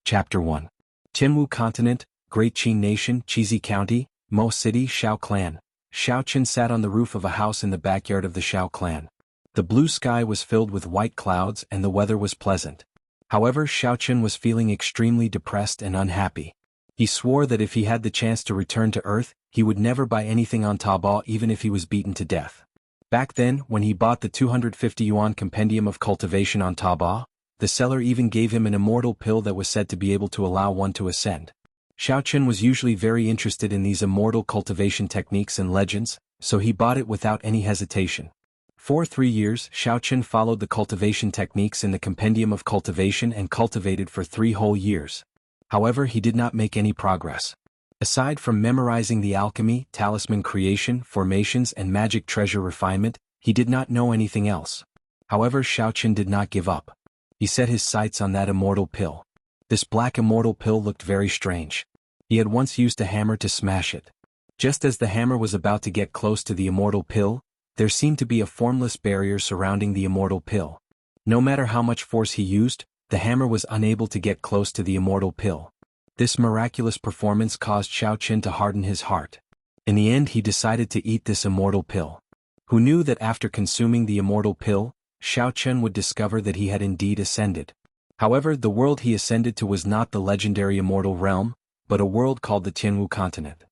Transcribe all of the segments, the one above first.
Chapter 1. Jianghu Continent, Great Qin Nation, Chizi County, Mo City, Xiao Clan. Xiaochen sat on the roof of a house in the backyard of the Xiao Clan. The blue sky was filled with white clouds and the weather was pleasant. However, Xiaochen was feeling extremely depressed and unhappy. He swore that if he had the chance to return to Earth, he would never buy anything on Taobao even if he was beaten to death. Back then, when he bought the 250 yuan compendium of cultivation on Taobao, the seller even gave him an immortal pill that was said to be able to allow one to ascend. Xiaochen was usually very interested in these immortal cultivation techniques and legends, so he bought it without any hesitation. For 3 years, Xiaochen followed the cultivation techniques in the compendium of cultivation and cultivated for 3 whole years. However, he did not make any progress. Aside from memorizing the alchemy, talisman creation, formations and magic treasure refinement, he did not know anything else. However, Xiaochen did not give up. He set his sights on that immortal pill. This black immortal pill looked very strange. He had once used a hammer to smash it. Just as the hammer was about to get close to the immortal pill, there seemed to be a formless barrier surrounding the immortal pill. No matter how much force he used, the hammer was unable to get close to the immortal pill. This miraculous performance caused Xiaochen to harden his heart. In the end, he decided to eat this immortal pill. Who knew that after consuming the immortal pill, Xiaochen would discover that he had indeed ascended. However, the world he ascended to was not the legendary immortal realm, but a world called the Jianghu Continent.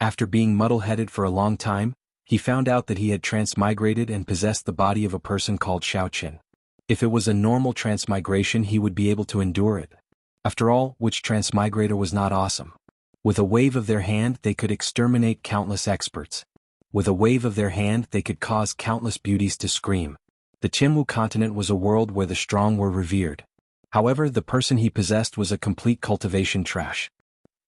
After being muddle-headed for a long time, he found out that he had transmigrated and possessed the body of a person called Xiaochen. If it was a normal transmigration, he would be able to endure it. After all, which transmigrator was not awesome? With a wave of their hand, they could exterminate countless experts. With a wave of their hand, they could cause countless beauties to scream. The Jianghu Continent was a world where the strong were revered. However, the person he possessed was a complete cultivation trash.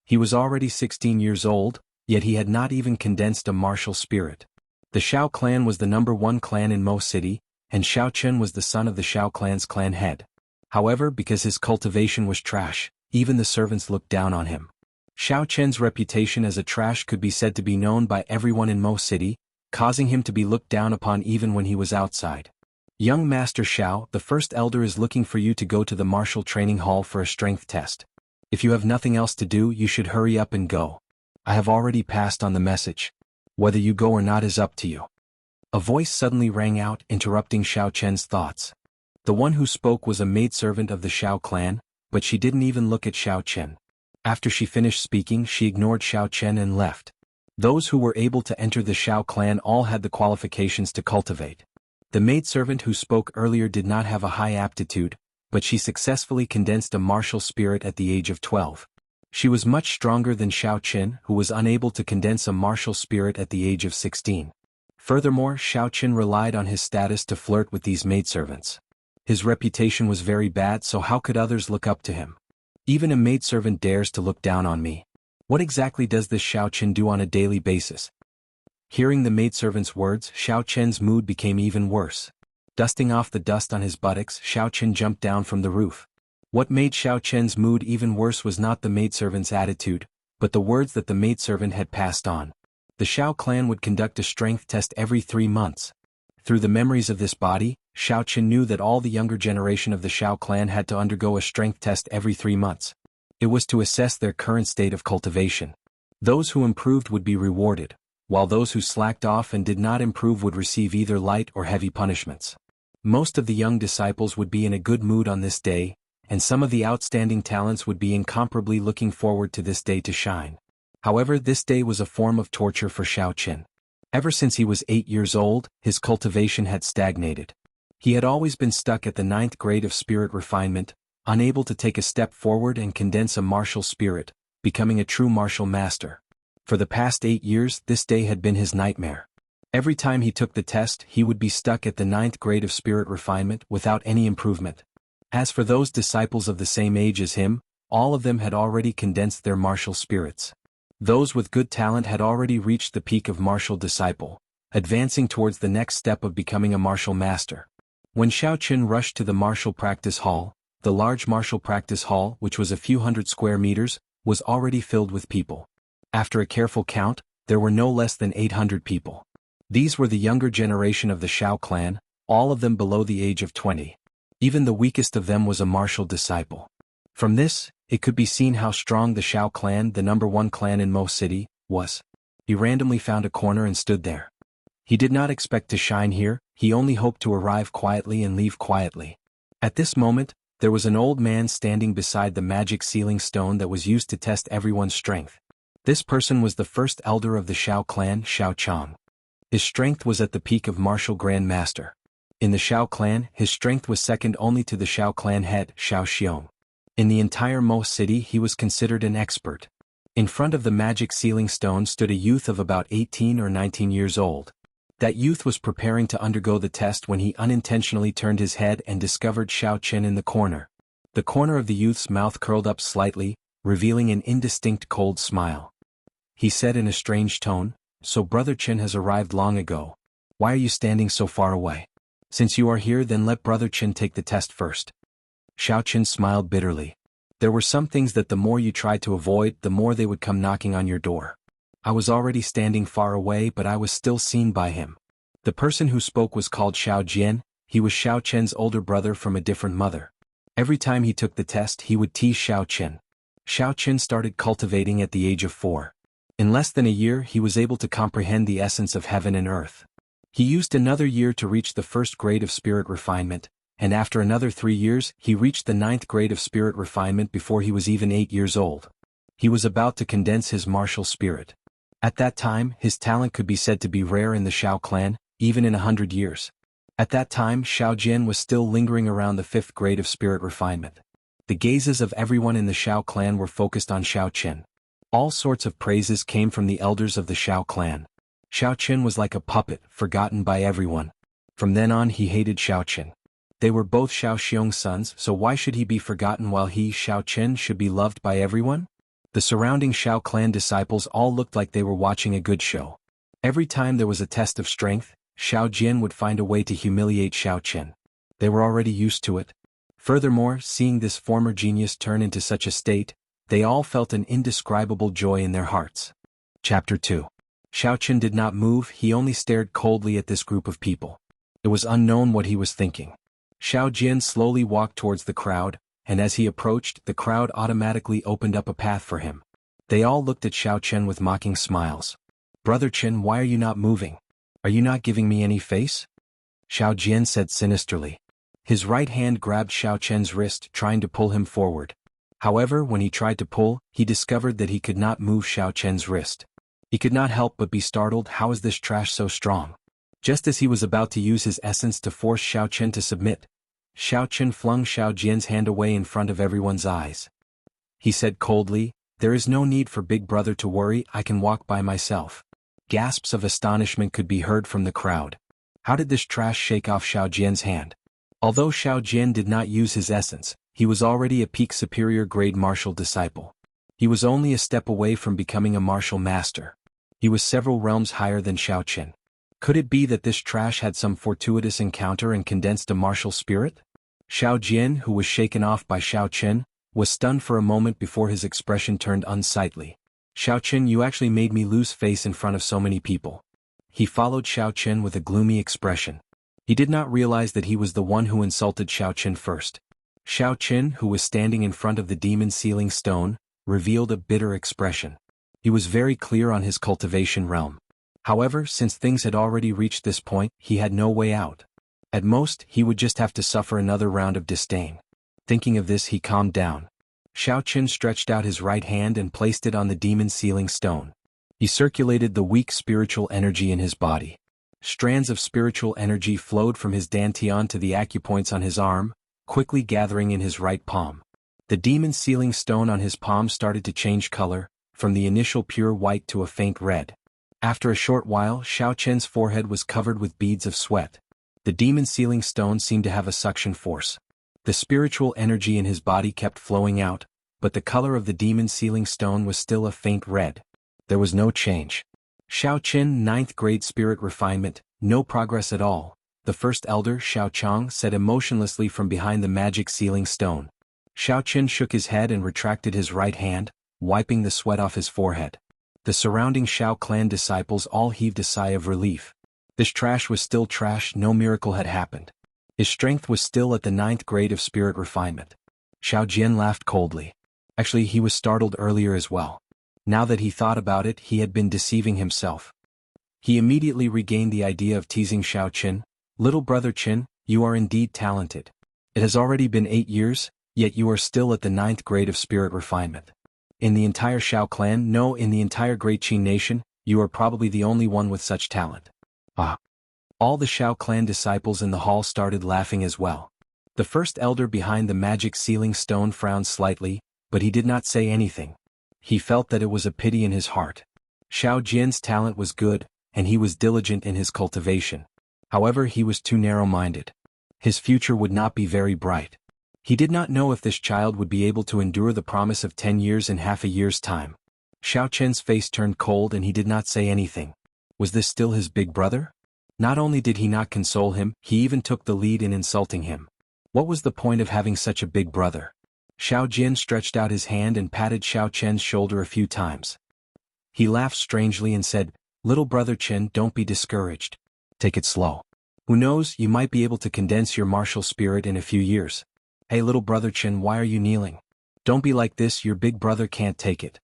He was already 16 years old, yet he had not even condensed a martial spirit. The Xiao clan was the #1 clan in Mo City, and Xiaochen was the son of the Xiao clan's clan head. However, because his cultivation was trash, even the servants looked down on him. Xiaochen's reputation as a trash could be said to be known by everyone in Mo City, causing him to be looked down upon even when he was outside. Young Master Xiao, the first elder is looking for you to go to the martial training hall for a strength test. If you have nothing else to do, you should hurry up and go. I have already passed on the message. Whether you go or not is up to you. A voice suddenly rang out, interrupting Xiaochen's thoughts. The one who spoke was a maidservant of the Xiao clan, but she didn't even look at Xiaochen. After she finished speaking, she ignored Xiaochen and left. Those who were able to enter the Xiao clan all had the qualifications to cultivate. The maidservant who spoke earlier did not have a high aptitude, but she successfully condensed a martial spirit at the age of 12. She was much stronger than Xiaochen, who was unable to condense a martial spirit at the age of 16. Furthermore, Xiaochen relied on his status to flirt with these maidservants. His reputation was very bad, so how could others look up to him? Even a maidservant dares to look down on me. What exactly does this Xiaochen do on a daily basis? Hearing the maidservant's words, Xiaochen's mood became even worse. Dusting off the dust on his buttocks, Xiaochen jumped down from the roof. What made Xiaochen's mood even worse was not the maidservant's attitude, but the words that the maidservant had passed on. The Xiao clan would conduct a strength test every 3 months. Through the memories of this body, Xiaochen knew that all the younger generation of the Xiao clan had to undergo a strength test every 3 months. It was to assess their current state of cultivation. Those who improved would be rewarded, while those who slacked off and did not improve would receive either light or heavy punishments. Most of the young disciples would be in a good mood on this day, and some of the outstanding talents would be incomparably looking forward to this day to shine. However, this day was a form of torture for Xiaochen. Ever since he was 8 years old, his cultivation had stagnated. He had always been stuck at the 9th grade of spirit refinement, unable to take a step forward and condense a martial spirit, becoming a true martial master. For the past 8 years, this day had been his nightmare. Every time he took the test, he would be stuck at the 9th grade of spirit refinement without any improvement. As for those disciples of the same age as him, all of them had already condensed their martial spirits. Those with good talent had already reached the peak of martial disciple, advancing towards the next step of becoming a martial master. When Xiaochen rushed to the martial practice hall, the large martial practice hall, which was a few hundred square meters, was already filled with people. After a careful count, there were no less than 800 people. These were the younger generation of the Xiao clan, all of them below the age of 20. Even the weakest of them was a martial disciple. From this, it could be seen how strong the Xiao clan, the #1 clan in Mo City, was. He randomly found a corner and stood there. He did not expect to shine here, he only hoped to arrive quietly and leave quietly. At this moment, there was an old man standing beside the magic sealing stone that was used to test everyone's strength. This person was the first elder of the Xiao clan, Xiao Chang. His strength was at the peak of martial Grand Master. In the Xiao clan, his strength was second only to the Xiao clan head, Xiao Xiong. In the entire Mo City he was considered an expert. In front of the magic sealing stone stood a youth of about 18 or 19 years old. That youth was preparing to undergo the test when he unintentionally turned his head and discovered Xiao Qin in the corner. The corner of the youth's mouth curled up slightly, revealing an indistinct cold smile. He said in a strange tone, "So Brother Qin has arrived long ago. Why are you standing so far away? Since you are here, then let Brother Qin take the test first." Xiao Qin smiled bitterly. There were some things that the more you tried to avoid, the more they would come knocking on your door. I was already standing far away, but I was still seen by him. The person who spoke was called Xiao Jian. He was Xiao Qin's older brother from a different mother. Every time he took the test he would tease Xiao Qin. Xiao Qin started cultivating at the age of 4. In less than a year he was able to comprehend the essence of heaven and earth. He used another year to reach the first grade of spirit refinement, and after another 3 years he reached the 9th grade of spirit refinement before he was even 8 years old. He was about to condense his martial spirit. At that time his talent could be said to be rare in the Xiao clan, even in 100 years. At that time Xiao Jian was still lingering around the 5th grade of spirit refinement. The gazes of everyone in the Xiao clan were focused on Xiao Qin. All sorts of praises came from the elders of the Xiao clan. Xiao Qin was like a puppet, forgotten by everyone. From then on he hated Xiao Qin. They were both Xiao Xiong's sons, so why should he be forgotten while he, Xiao Qin, should be loved by everyone? The surrounding Xiao clan disciples all looked like they were watching a good show. Every time there was a test of strength, Xiao Jian would find a way to humiliate Xiao Qin. They were already used to it. Furthermore, seeing this former genius turn into such a state, they all felt an indescribable joy in their hearts. Chapter 2. Xiao Qin did not move, he only stared coldly at this group of people. It was unknown what he was thinking. Xiao Jian slowly walked towards the crowd, and as he approached, the crowd automatically opened up a path for him. They all looked at Xiao Qin with mocking smiles. "Brother Qin, why are you not moving? Are you not giving me any face?" Xiao Jian said sinisterly. His right hand grabbed Xiao Qin's wrist, trying to pull him forward. However, when he tried to pull, he discovered that he could not move Xiao Qin's wrist. He could not help but be startled. How is this trash so strong? Just as he was about to use his essence to force Xiao Qin to submit, Xiao Qin flung Xiao Jian's hand away in front of everyone's eyes. He said coldly, "There is no need for Big Brother to worry, I can walk by myself." Gasps of astonishment could be heard from the crowd. How did this trash shake off Xiao Jian's hand? Although Xiao Jian did not use his essence, he was already a peak superior grade martial disciple. He was only a step away from becoming a martial master. He was several realms higher than Xiao Qin. Could it be that this trash had some fortuitous encounter and condensed a martial spirit? Xiao Jian, who was shaken off by Xiao Qin, was stunned for a moment before his expression turned unsightly. "Xiao Qin, you actually made me lose face in front of so many people." He followed Xiao Qin with a gloomy expression. He did not realize that he was the one who insulted Xiao Qin first. Xiao Qin, who was standing in front of the demon sealing stone, revealed a bitter expression. He was very clear on his cultivation realm. However, since things had already reached this point, he had no way out. At most, he would just have to suffer another round of disdain. Thinking of this, he calmed down. Xiao Qin stretched out his right hand and placed it on the demon sealing stone. He circulated the weak spiritual energy in his body. Strands of spiritual energy flowed from his dantian to the acupoints on his arm, quickly gathering in his right palm. The demon sealing stone on his palm started to change color, from the initial pure white to a faint red. After a short while, Xiao Qin's forehead was covered with beads of sweat. The demon sealing stone seemed to have a suction force. The spiritual energy in his body kept flowing out, but the color of the demon sealing stone was still a faint red. There was no change. Xiao Qin, 9th grade spirit refinement, no progress at all, the first elder, Xiao Chang, said emotionlessly from behind the magic sealing stone. Xiao Qin shook his head and retracted his right hand, wiping the sweat off his forehead. The surrounding Xiao clan disciples all heaved a sigh of relief. This trash was still trash, no miracle had happened. His strength was still at the 9th grade of spirit refinement. Xiao Jian laughed coldly. Actually, he was startled earlier as well. Now that he thought about it, he had been deceiving himself. He immediately regained the idea of teasing Xiao Qin. Little brother Qin, you are indeed talented. It has already been 8 years, yet you are still at the 9th grade of spirit refinement. In the entire Xiao clan, no, in the entire Great Qin nation, you are probably the only one with such talent. Ah. All the Xiao clan disciples in the hall started laughing as well. The first elder behind the magic sealing stone frowned slightly, but he did not say anything. He felt that it was a pity in his heart. Xiao Jian's talent was good, and he was diligent in his cultivation. However, he was too narrow-minded. His future would not be very bright. He did not know if this child would be able to endure the promise of 10 years in half a year's time. Xiao Qian's face turned cold and he did not say anything. Was this still his big brother? Not only did he not console him, he even took the lead in insulting him. What was the point of having such a big brother? Xiao Jian stretched out his hand and patted Xiao Qian's shoulder a few times. He laughed strangely and said, "Little brother Qin, don't be discouraged. Take it slow. Who knows, you might be able to condense your martial spirit in a few years. Hey little brother Qin, why are you kneeling? Don't be like this, your big brother can't take it."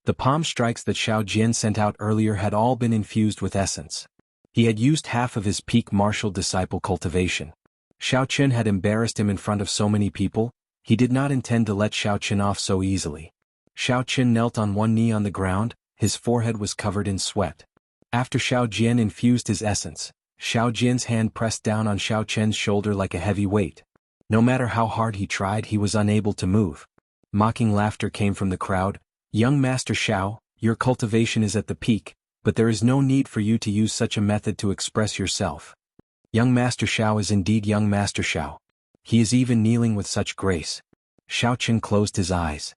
The palm strikes that Xiao Jian sent out earlier had all been infused with essence. He had used half of his peak martial disciple cultivation. Xiao Qin had embarrassed him in front of so many people. He did not intend to let Xiao Qin off so easily. Xiao Qin knelt on one knee on the ground, his forehead was covered in sweat. After Xiao Jian infused his essence, Xiao Jian's hand pressed down on Xiao Qian's shoulder like a heavy weight. No matter how hard he tried, he was unable to move. Mocking laughter came from the crowd. "Young Master Xiao, your cultivation is at the peak, but there is no need for you to use such a method to express yourself. Young Master Xiao is indeed young Master Xiao. He is even kneeling with such grace." Xiao Qin closed his eyes.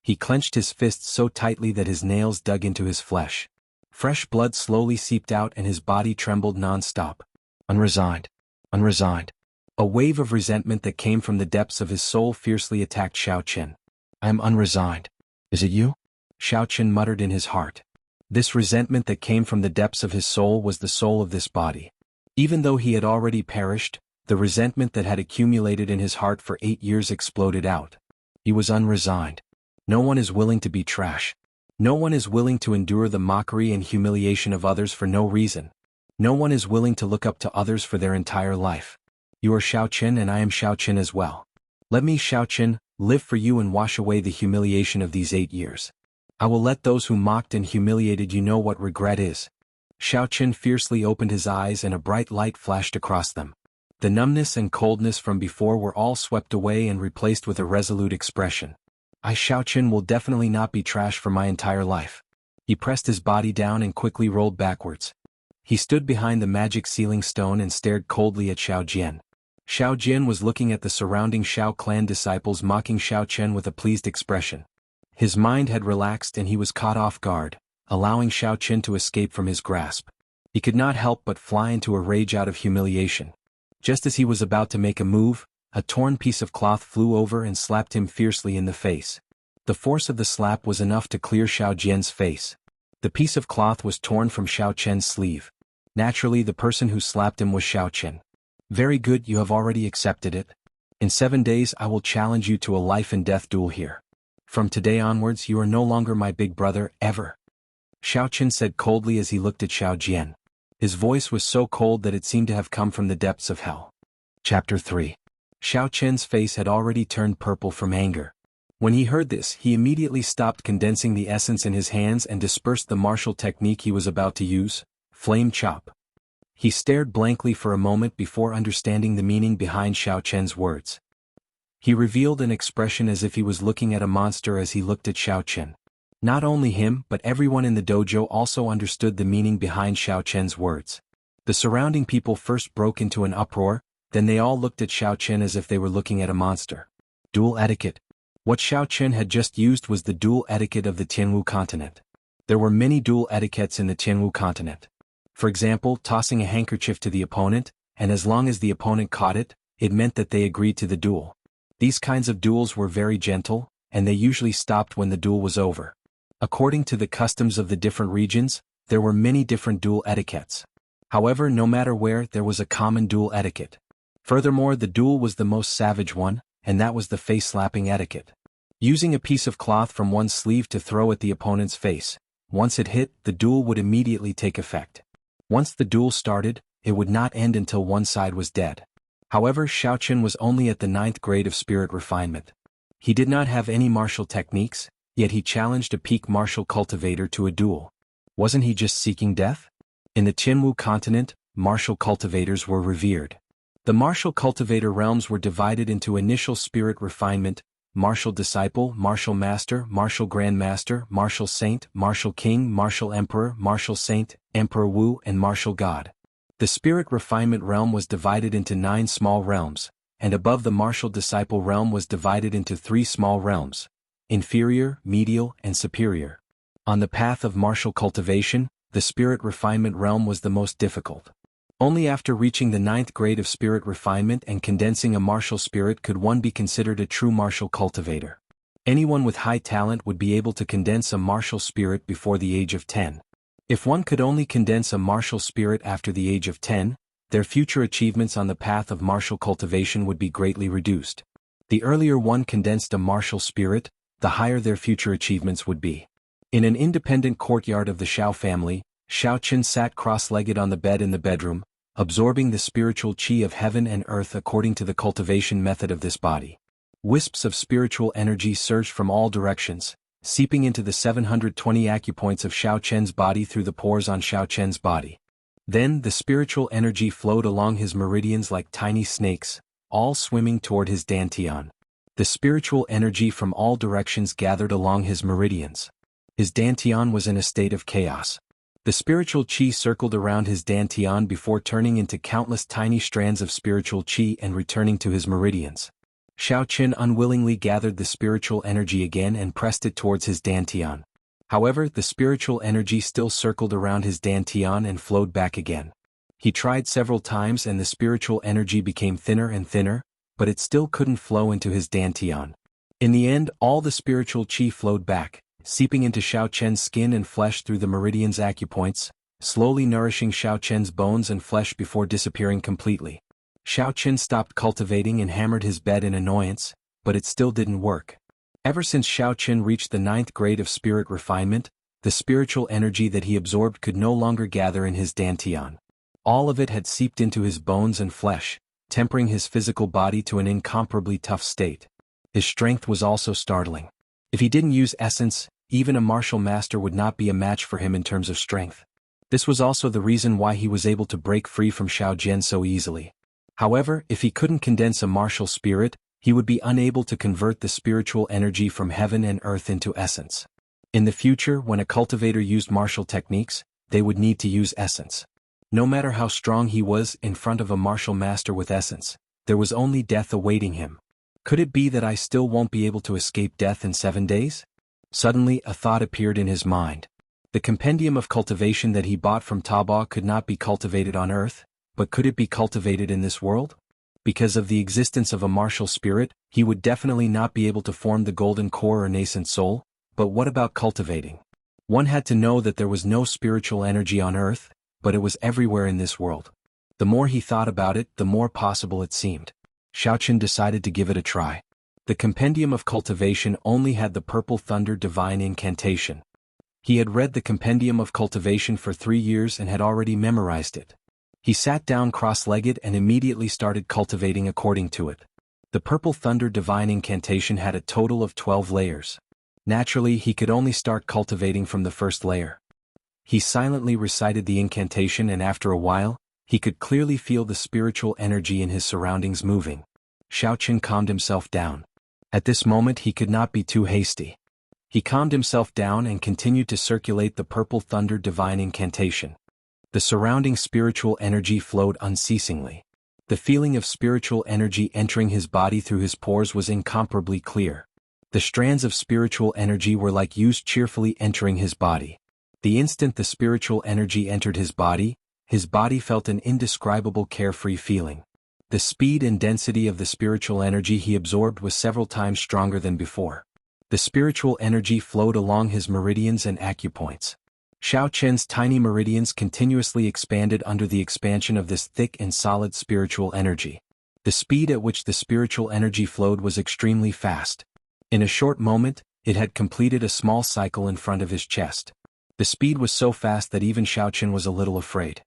He clenched his fists so tightly that his nails dug into his flesh. Fresh blood slowly seeped out and his body trembled non-stop. Unresigned. Unresigned. A wave of resentment that came from the depths of his soul fiercely attacked Xiao Qin. "I am unresigned. Is it you?" Xiao Qin muttered in his heart. This resentment that came from the depths of his soul was the soul of this body. Even though he had already perished, the resentment that had accumulated in his heart for 8 years exploded out. He was unresigned. No one is willing to be trash. No one is willing to endure the mockery and humiliation of others for no reason. No one is willing to look up to others for their entire life. You are Xiao Qin and I am Xiao Qin as well. Let me, Xiao Qin, live for you and wash away the humiliation of these 8 years. I will let those who mocked and humiliated you know what regret is." Xiao Qin fiercely opened his eyes and a bright light flashed across them. The numbness and coldness from before were all swept away and replaced with a resolute expression. "I, Xiao Qin, will definitely not be trash for my entire life." He pressed his body down and quickly rolled backwards. He stood behind the magic sealing stone and stared coldly at Xiao Jian. Xiao Jian was looking at the surrounding Xiao clan disciples mocking Xiao Qian with a pleased expression. His mind had relaxed and he was caught off guard, allowing Xiao Qin to escape from his grasp. He could not help but fly into a rage out of humiliation. Just as he was about to make a move, a torn piece of cloth flew over and slapped him fiercely in the face. The force of the slap was enough to clear Xiao Jian's face. The piece of cloth was torn from Xiao Qian's sleeve. Naturally, the person who slapped him was Xiao Qin. "Very good, you have already accepted it. In 7 days I will challenge you to a life and death duel here. From today onwards you are no longer my big brother, ever." Xiao Qin said coldly as he looked at Xiao Jian. His voice was so cold that it seemed to have come from the depths of hell. Chapter 3. Xiao Qian's face had already turned purple from anger. When he heard this, he immediately stopped condensing the essence in his hands and dispersed the martial technique he was about to use, Flame Chop. He stared blankly for a moment before understanding the meaning behind Xiao Qian's words. He revealed an expression as if he was looking at a monster as he looked at Xiao Qin. Not only him but everyone in the dojo also understood the meaning behind Xiao Qian's words. The surrounding people first broke into an uproar, then they all looked at Xiao Qin as if they were looking at a monster. Duel etiquette. What Xiao Qin had just used was the duel etiquette of the Jianghu continent. There were many duel etiquettes in the Jianghu continent. For example, tossing a handkerchief to the opponent, and as long as the opponent caught it, it meant that they agreed to the duel. These kinds of duels were very gentle, and they usually stopped when the duel was over. According to the customs of the different regions, there were many different duel etiquettes. However, no matter where, there was a common duel etiquette. Furthermore, the duel was the most savage one, and that was the face-slapping etiquette. Using a piece of cloth from one's sleeve to throw at the opponent's face. Once it hit, the duel would immediately take effect. Once the duel started, it would not end until one side was dead. However, Xiaoqun was only at the 9th grade of spirit refinement. He did not have any martial techniques, yet he challenged a peak martial cultivator to a duel. Wasn't he just seeking death? In the Jianghu continent, martial cultivators were revered. The martial cultivator realms were divided into initial spirit refinement, martial disciple, martial master, martial grandmaster, martial saint, martial king, martial emperor, martial saint, emperor Wu, and martial god. The spirit refinement realm was divided into 9 small realms, and above the martial disciple realm was divided into 3 small realms: inferior, medial, and superior. On the path of martial cultivation, the spirit refinement realm was the most difficult. Only after reaching the 9th grade of spirit refinement and condensing a martial spirit could one be considered a true martial cultivator. Anyone with high talent would be able to condense a martial spirit before the age of 10. If one could only condense a martial spirit after the age of 10, their future achievements on the path of martial cultivation would be greatly reduced. The earlier one condensed a martial spirit, the higher their future achievements would be. In an independent courtyard of the Xiao family, Xiaoqun sat cross-legged on the bed in the bedroom, absorbing the spiritual qi of heaven and earth according to the cultivation method of this body. Wisps of spiritual energy surged from all directions, seeping into the 720 acupoints of Xiaoqun's body through the pores on Xiaoqun's body. Then the spiritual energy flowed along his meridians like tiny snakes, all swimming toward his dantian. The spiritual energy from all directions gathered along his meridians. His dantian was in a state of chaos. The spiritual qi circled around his dantian before turning into countless tiny strands of spiritual qi and returning to his meridians. Xiaoqun unwillingly gathered the spiritual energy again and pressed it towards his dantian. However, the spiritual energy still circled around his dantian and flowed back again. He tried several times and the spiritual energy became thinner and thinner, but it still couldn't flow into his dantian. In the end, all the spiritual qi flowed back, seeping into Xiaoqun's skin and flesh through the meridian's acupoints, slowly nourishing Xiaoqun's bones and flesh before disappearing completely. Xiaoqun stopped cultivating and hammered his bed in annoyance, but it still didn't work. Ever since Xiaoqun reached the 9th grade of spirit refinement, the spiritual energy that he absorbed could no longer gather in his dantian. All of it had seeped into his bones and flesh, tempering his physical body to an incomparably tough state. His strength was also startling. If he didn't use essence, even a martial master would not be a match for him in terms of strength. This was also the reason why he was able to break free from Xiao Jian so easily. However, if he couldn't condense a martial spirit, he would be unable to convert the spiritual energy from heaven and earth into essence. In the future, when a cultivator used martial techniques, they would need to use essence. No matter how strong he was in front of a martial master with essence, there was only death awaiting him. Could it be that I still won't be able to escape death in 7 days? Suddenly, a thought appeared in his mind. The compendium of cultivation that he bought from Taobao could not be cultivated on earth, but could it be cultivated in this world? Because of the existence of a martial spirit, he would definitely not be able to form the golden core or nascent soul, but what about cultivating? One had to know that there was no spiritual energy on earth, but it was everywhere in this world. The more he thought about it, the more possible it seemed. Xiaoqun decided to give it a try. The compendium of cultivation only had the purple thunder divine incantation. He had read the compendium of cultivation for 3 years and had already memorized it. He sat down cross-legged and immediately started cultivating according to it. The purple thunder divine incantation had a total of 12 layers. Naturally, he could only start cultivating from the first layer. He silently recited the incantation and after a while, he could clearly feel the spiritual energy in his surroundings moving. Xiaoqun calmed himself down. At this moment he could not be too hasty. He calmed himself down and continued to circulate the purple thunder divine incantation. The surrounding spiritual energy flowed unceasingly. The feeling of spiritual energy entering his body through his pores was incomparably clear. The strands of spiritual energy were like used cheerfully entering his body. The instant the spiritual energy entered his body felt an indescribable carefree feeling. The speed and density of the spiritual energy he absorbed was several times stronger than before. The spiritual energy flowed along his meridians and acupoints. Xiaoqun's tiny meridians continuously expanded under the expansion of this thick and solid spiritual energy. The speed at which the spiritual energy flowed was extremely fast. In a short moment, it had completed a small cycle in front of his chest. The speed was so fast that even Xiaochen was a little afraid.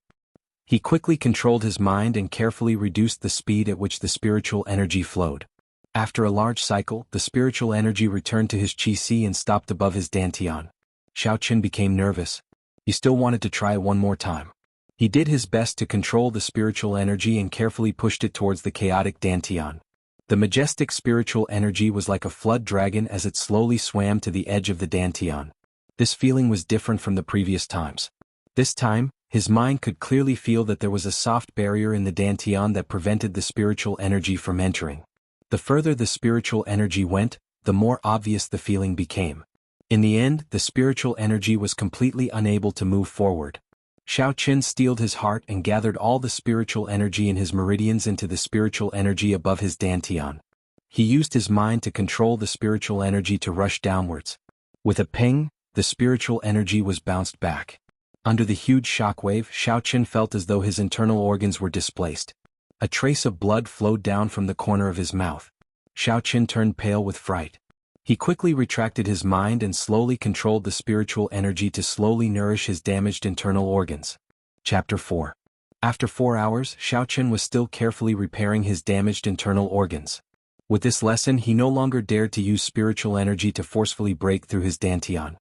He quickly controlled his mind and carefully reduced the speed at which the spiritual energy flowed. After a large cycle, the spiritual energy returned to his qi and stopped above his dantian. Xiaochen became nervous. He still wanted to try one more time. He did his best to control the spiritual energy and carefully pushed it towards the chaotic dantian. The majestic spiritual energy was like a flood dragon as it slowly swam to the edge of the dantian. This feeling was different from the previous times. This time, his mind could clearly feel that there was a soft barrier in the dantian that prevented the spiritual energy from entering. The further the spiritual energy went, the more obvious the feeling became. In the end, the spiritual energy was completely unable to move forward. Xiaochen steeled his heart and gathered all the spiritual energy in his meridians into the spiritual energy above his dantian. He used his mind to control the spiritual energy to rush downwards. With a ping, the spiritual energy was bounced back. Under the huge shockwave, Xiaochen felt as though his internal organs were displaced. A trace of blood flowed down from the corner of his mouth. Xiaochen turned pale with fright. He quickly retracted his mind and slowly controlled the spiritual energy to slowly nourish his damaged internal organs. Chapter 4. After 4 hours, Xiaochen was still carefully repairing his damaged internal organs. With this lesson, he no longer dared to use spiritual energy to forcefully break through his dantian.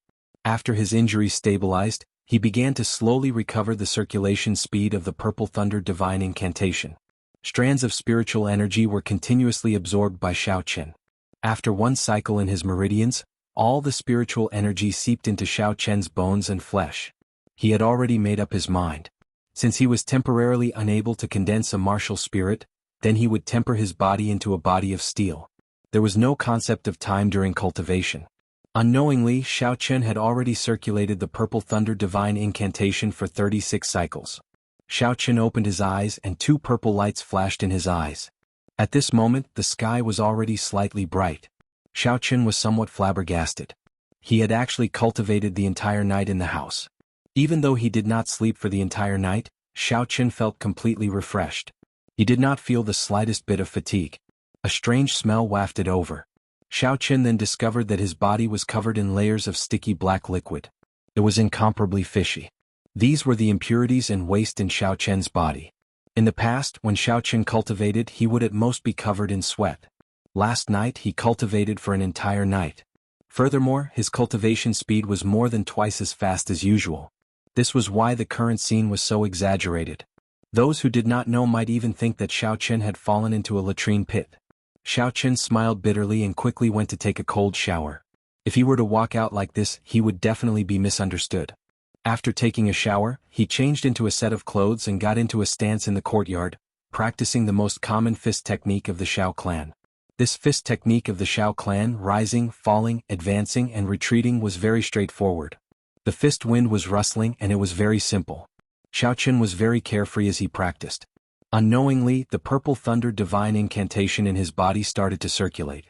After his injuries stabilized, he began to slowly recover the circulation speed of the Purple Thunder Divine Incantation. Strands of spiritual energy were continuously absorbed by Xiaochen. After one cycle in his meridians, all the spiritual energy seeped into Xiaochen's bones and flesh. He had already made up his mind. Since he was temporarily unable to condense a martial spirit, then he would temper his body into a body of steel. There was no concept of time during cultivation. Unknowingly, Xiaochen had already circulated the Purple Thunder Divine Incantation for 36 cycles. Xiaochen opened his eyes and 2 purple lights flashed in his eyes. At this moment, the sky was already slightly bright. Xiaochen was somewhat flabbergasted. He had actually cultivated the entire night in the house. Even though he did not sleep for the entire night, Xiaochen felt completely refreshed. He did not feel the slightest bit of fatigue. A strange smell wafted over. Xiaochen then discovered that his body was covered in layers of sticky black liquid. It was incomparably fishy. These were the impurities and waste in Xiaochen's body. In the past, when Xiaochen cultivated, he would at most be covered in sweat. Last night he cultivated for an entire night. Furthermore, his cultivation speed was more than twice as fast as usual. This was why the current scene was so exaggerated. Those who did not know might even think that Xiaochen had fallen into a latrine pit. Xiaochen smiled bitterly and quickly went to take a cold shower. If he were to walk out like this, he would definitely be misunderstood. After taking a shower, he changed into a set of clothes and got into a stance in the courtyard, practicing the most common fist technique of the Xiao clan. This fist technique of the Xiao clan, rising, falling, advancing and retreating, was very straightforward. The fist wind was rustling and it was very simple. Xiaochen was very carefree as he practiced. Unknowingly, the Purple Thunder Divine Incantation in his body started to circulate.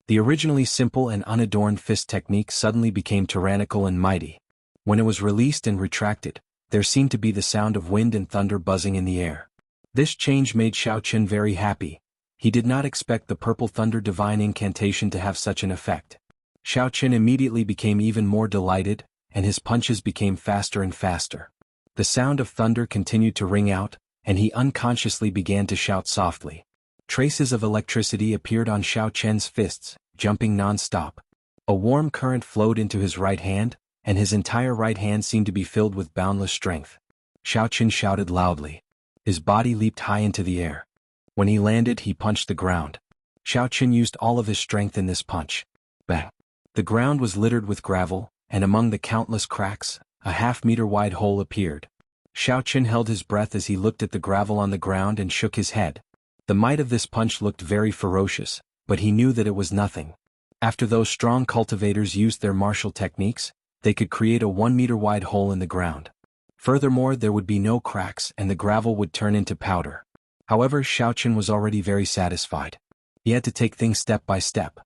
The originally simple and unadorned fist technique suddenly became tyrannical and mighty. When it was released and retracted, there seemed to be the sound of wind and thunder buzzing in the air. This change made Xiaochen very happy. He did not expect the Purple Thunder Divine Incantation to have such an effect. Xiaochen immediately became even more delighted, and his punches became faster and faster. The sound of thunder continued to ring out, and he unconsciously began to shout softly. Traces of electricity appeared on Xiaochen's fists, jumping non-stop. A warm current flowed into his right hand, and his entire right hand seemed to be filled with boundless strength. Xiaochen shouted loudly. His body leaped high into the air. When he landed, he punched the ground. Xiaochen used all of his strength in this punch. Bang! The ground was littered with gravel, and among the countless cracks, a half-meter-wide hole appeared. Xiaochen held his breath as he looked at the gravel on the ground and shook his head. The might of this punch looked very ferocious, but he knew that it was nothing. After those strong cultivators used their martial techniques, they could create a 1-meter-wide hole in the ground. Furthermore, there would be no cracks and the gravel would turn into powder. However, Xiaochen was already very satisfied. He had to take things step by step.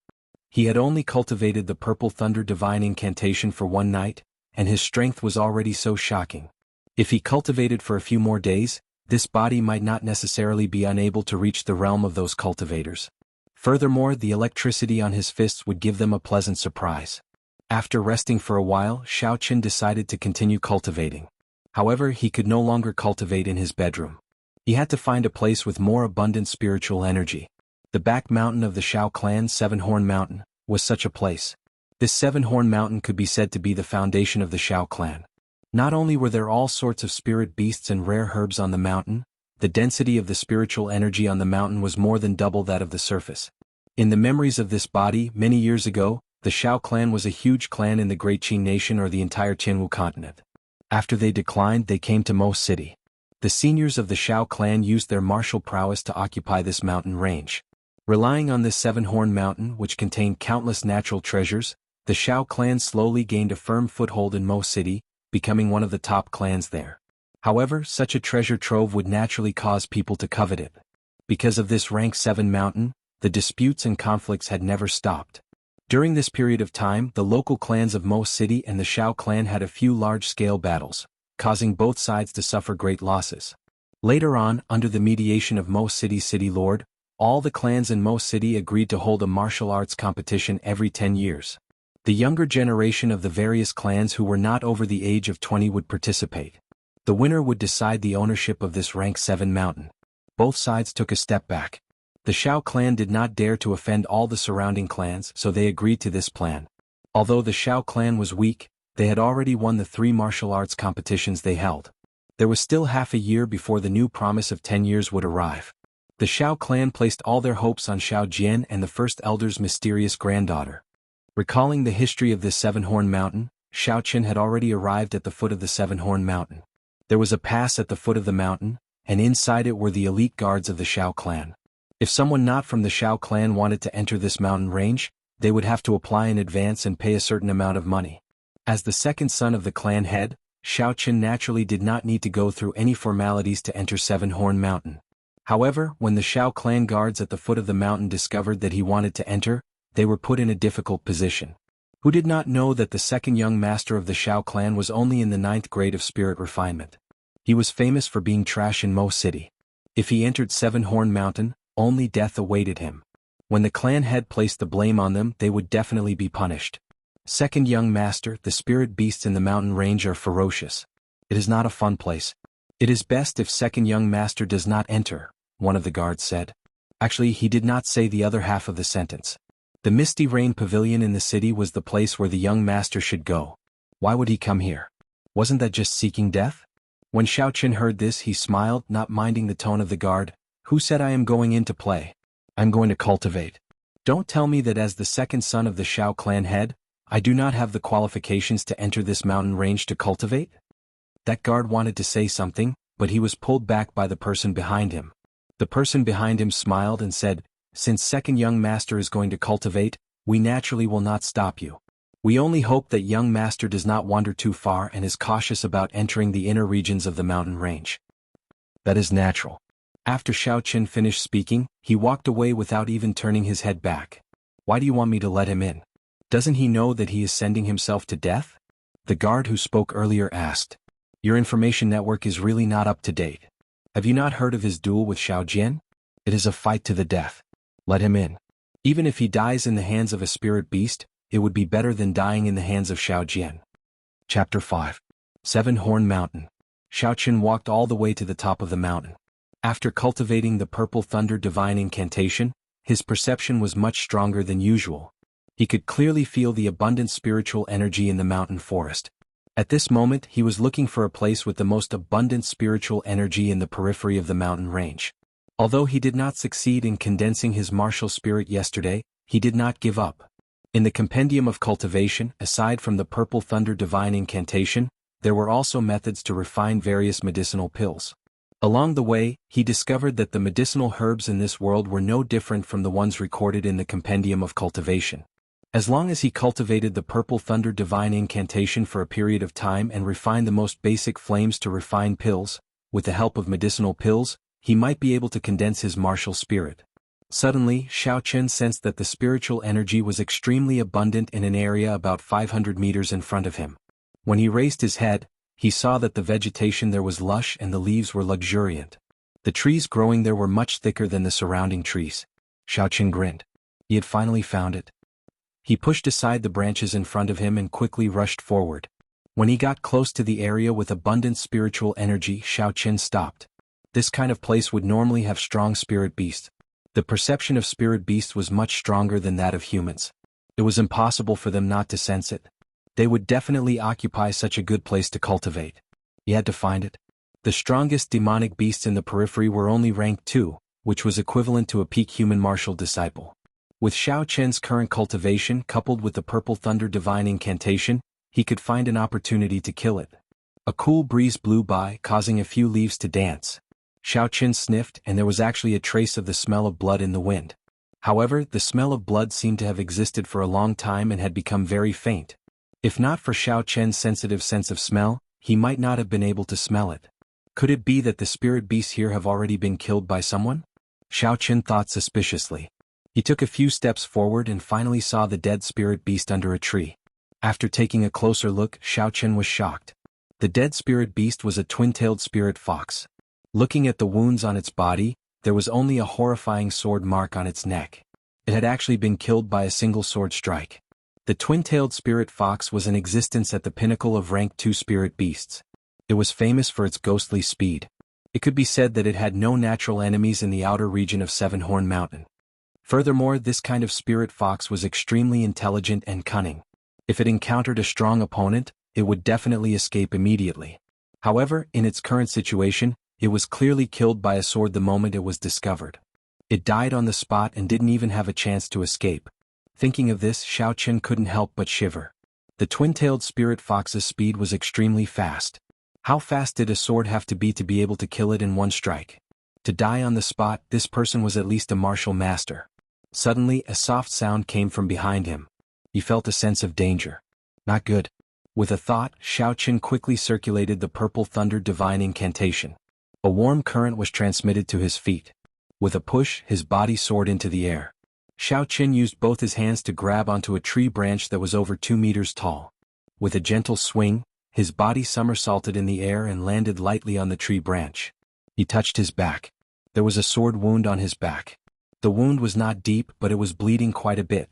He had only cultivated the Purple Thunder Divine Incantation for one night, and his strength was already so shocking. If he cultivated for a few more days, this body might not necessarily be unable to reach the realm of those cultivators. Furthermore, the electricity on his fists would give them a pleasant surprise. After resting for a while, Xiaoqin decided to continue cultivating. However, he could no longer cultivate in his bedroom. He had to find a place with more abundant spiritual energy. The back mountain of the Xiao clan, Seven-Horn Mountain, was such a place. This Seven-Horn Mountain could be said to be the foundation of the Xiao clan. Not only were there all sorts of spirit beasts and rare herbs on the mountain, the density of the spiritual energy on the mountain was more than double that of the surface. In the memories of this body, many years ago, the Xiao clan was a huge clan in the Great Qing Nation or the entire Jianghu continent. After they declined, they came to Mo City. The seniors of the Xiao clan used their martial prowess to occupy this mountain range. Relying on this Seven-Horn Mountain, which contained countless natural treasures, the Xiao clan slowly gained a firm foothold in Mo City, becoming one of the top clans there. However, such a treasure trove would naturally cause people to covet it. Because of this rank 7 mountain, the disputes and conflicts had never stopped. During this period of time, the local clans of Mo City and the Xiao clan had a few large-scale battles, causing both sides to suffer great losses. Later on, under the mediation of Mo City's city lord, all the clans in Mo City agreed to hold a martial arts competition every 10 years. The younger generation of the various clans who were not over the age of 20 would participate. The winner would decide the ownership of this rank 7 mountain. Both sides took a step back. The Xiao clan did not dare to offend all the surrounding clans, so they agreed to this plan. Although the Xiao clan was weak, they had already won the 3 martial arts competitions they held. There was still half a year before the new promise of 10 years would arrive. The Xiao clan placed all their hopes on Xiao Jian and the first elder's mysterious granddaughter. Recalling the history of this Seven-Horn Mountain, Xiaoqin had already arrived at the foot of the Seven-Horn Mountain. There was a pass at the foot of the mountain, and inside it were the elite guards of the Xiao clan. If someone not from the Xiao clan wanted to enter this mountain range, they would have to apply in advance and pay a certain amount of money. As the second son of the clan head, Xiaoqin naturally did not need to go through any formalities to enter Seven-Horn Mountain. However, when the Xiao clan guards at the foot of the mountain discovered that he wanted to enter, they were put in a difficult position. Who did not know that the second young master of the Xiao clan was only in the 9th grade of spirit refinement? He was famous for being trash in Mo City. If he entered Seven-Horn Mountain, only death awaited him. When the clan head placed the blame on them, they would definitely be punished. Second young master, the spirit beasts in the mountain range are ferocious. It is not a fun place. It is best if second young master does not enter, one of the guards said. Actually, he did not say the other half of the sentence. The Misty Rain Pavilion in the city was the place where the young master should go. Why would he come here? Wasn't that just seeking death? When Xiaoqin heard this, he smiled, not minding the tone of the guard. Who said I am going in to play? I'm going to cultivate. Don't tell me that as the second son of the Xiao clan head, I do not have the qualifications to enter this mountain range to cultivate? That guard wanted to say something, but he was pulled back by the person behind him. The person behind him smiled and said, since second young master is going to cultivate, we naturally will not stop you. We only hope that young master does not wander too far and is cautious about entering the inner regions of the mountain range. That is natural. After Xiaoqin finished speaking, he walked away without even turning his head back. Why do you want me to let him in? Doesn't he know that he is sending himself to death? The guard who spoke earlier asked. Your information network is really not up to date. Have you not heard of his duel with Xiao Jian? It is a fight to the death. Let him in. Even if he dies in the hands of a spirit beast, it would be better than dying in the hands of Xiao Jian. Chapter 5. Seven-Horn Mountain. Xiaoqin walked all the way to the top of the mountain. After cultivating the Purple Thunder Divine Incantation, his perception was much stronger than usual. He could clearly feel the abundant spiritual energy in the mountain forest. At this moment, he was looking for a place with the most abundant spiritual energy in the periphery of the mountain range. Although he did not succeed in condensing his martial spirit yesterday, he did not give up. In the Compendium of Cultivation, aside from the Purple Thunder Divine Incantation, there were also methods to refine various medicinal pills. Along the way, he discovered that the medicinal herbs in this world were no different from the ones recorded in the Compendium of Cultivation. As long as he cultivated the Purple Thunder Divine Incantation for a period of time and refined the most basic flames to refine pills, with the help of medicinal pills, he might be able to condense his martial spirit. Suddenly, Xiaoqin sensed that the spiritual energy was extremely abundant in an area about 500 meters in front of him. When he raised his head, He saw that the vegetation there was lush and the leaves were luxuriant. The trees growing there were much thicker than the surrounding trees. Xiaoqin grinned. He had finally found it. He pushed aside the branches in front of him and quickly rushed forward. When he got close to the area with abundant spiritual energy, Xiaoqin stopped. This kind of place would normally have strong spirit beasts. The perception of spirit beasts was much stronger than that of humans. It was impossible for them not to sense it. They would definitely occupy such a good place to cultivate. He had to find it. The strongest demonic beasts in the periphery were only rank 2, which was equivalent to a peak human martial disciple. With Xiaoqin's current cultivation coupled with the Purple Thunder Divine Incantation, he could find an opportunity to kill it. A cool breeze blew by, causing a few leaves to dance. Xiaoqin sniffed, and there was actually a trace of the smell of blood in the wind. However, the smell of blood seemed to have existed for a long time and had become very faint. If not for Xiaoqin's sensitive sense of smell, he might not have been able to smell it. Could it be that the spirit beasts here have already been killed by someone? Xiaoqin thought suspiciously. He took a few steps forward and finally saw the dead spirit beast under a tree. After taking a closer look, Xiaoqin was shocked. The dead spirit beast was a twin-tailed spirit fox. Looking at the wounds on its body, there was only a horrifying sword mark on its neck. It had actually been killed by a single sword strike. The twin-tailed spirit fox was in existence at the pinnacle of rank 2 spirit beasts. It was famous for its ghostly speed. It could be said that it had no natural enemies in the outer region of Seven-Horn Mountain. Furthermore, this kind of spirit fox was extremely intelligent and cunning. If it encountered a strong opponent, it would definitely escape immediately. However, in its current situation, it was clearly killed by a sword the moment it was discovered. It died on the spot and didn't even have a chance to escape. Thinking of this, Xiaoqin couldn't help but shiver. The twin-tailed spirit fox's speed was extremely fast. How fast did a sword have to be able to kill it in one strike? To die on the spot, this person was at least a martial master. Suddenly, a soft sound came from behind him. He felt a sense of danger. Not good. With a thought, Xiaoqin quickly circulated the Purple Thunder Divine Incantation. A warm current was transmitted to his feet. With a push, his body soared into the air. Xiaoqin used both his hands to grab onto a tree branch that was over 2 meters tall. With a gentle swing, his body somersaulted in the air and landed lightly on the tree branch. He touched his back. There was a sword wound on his back. The wound was not deep, but it was bleeding quite a bit.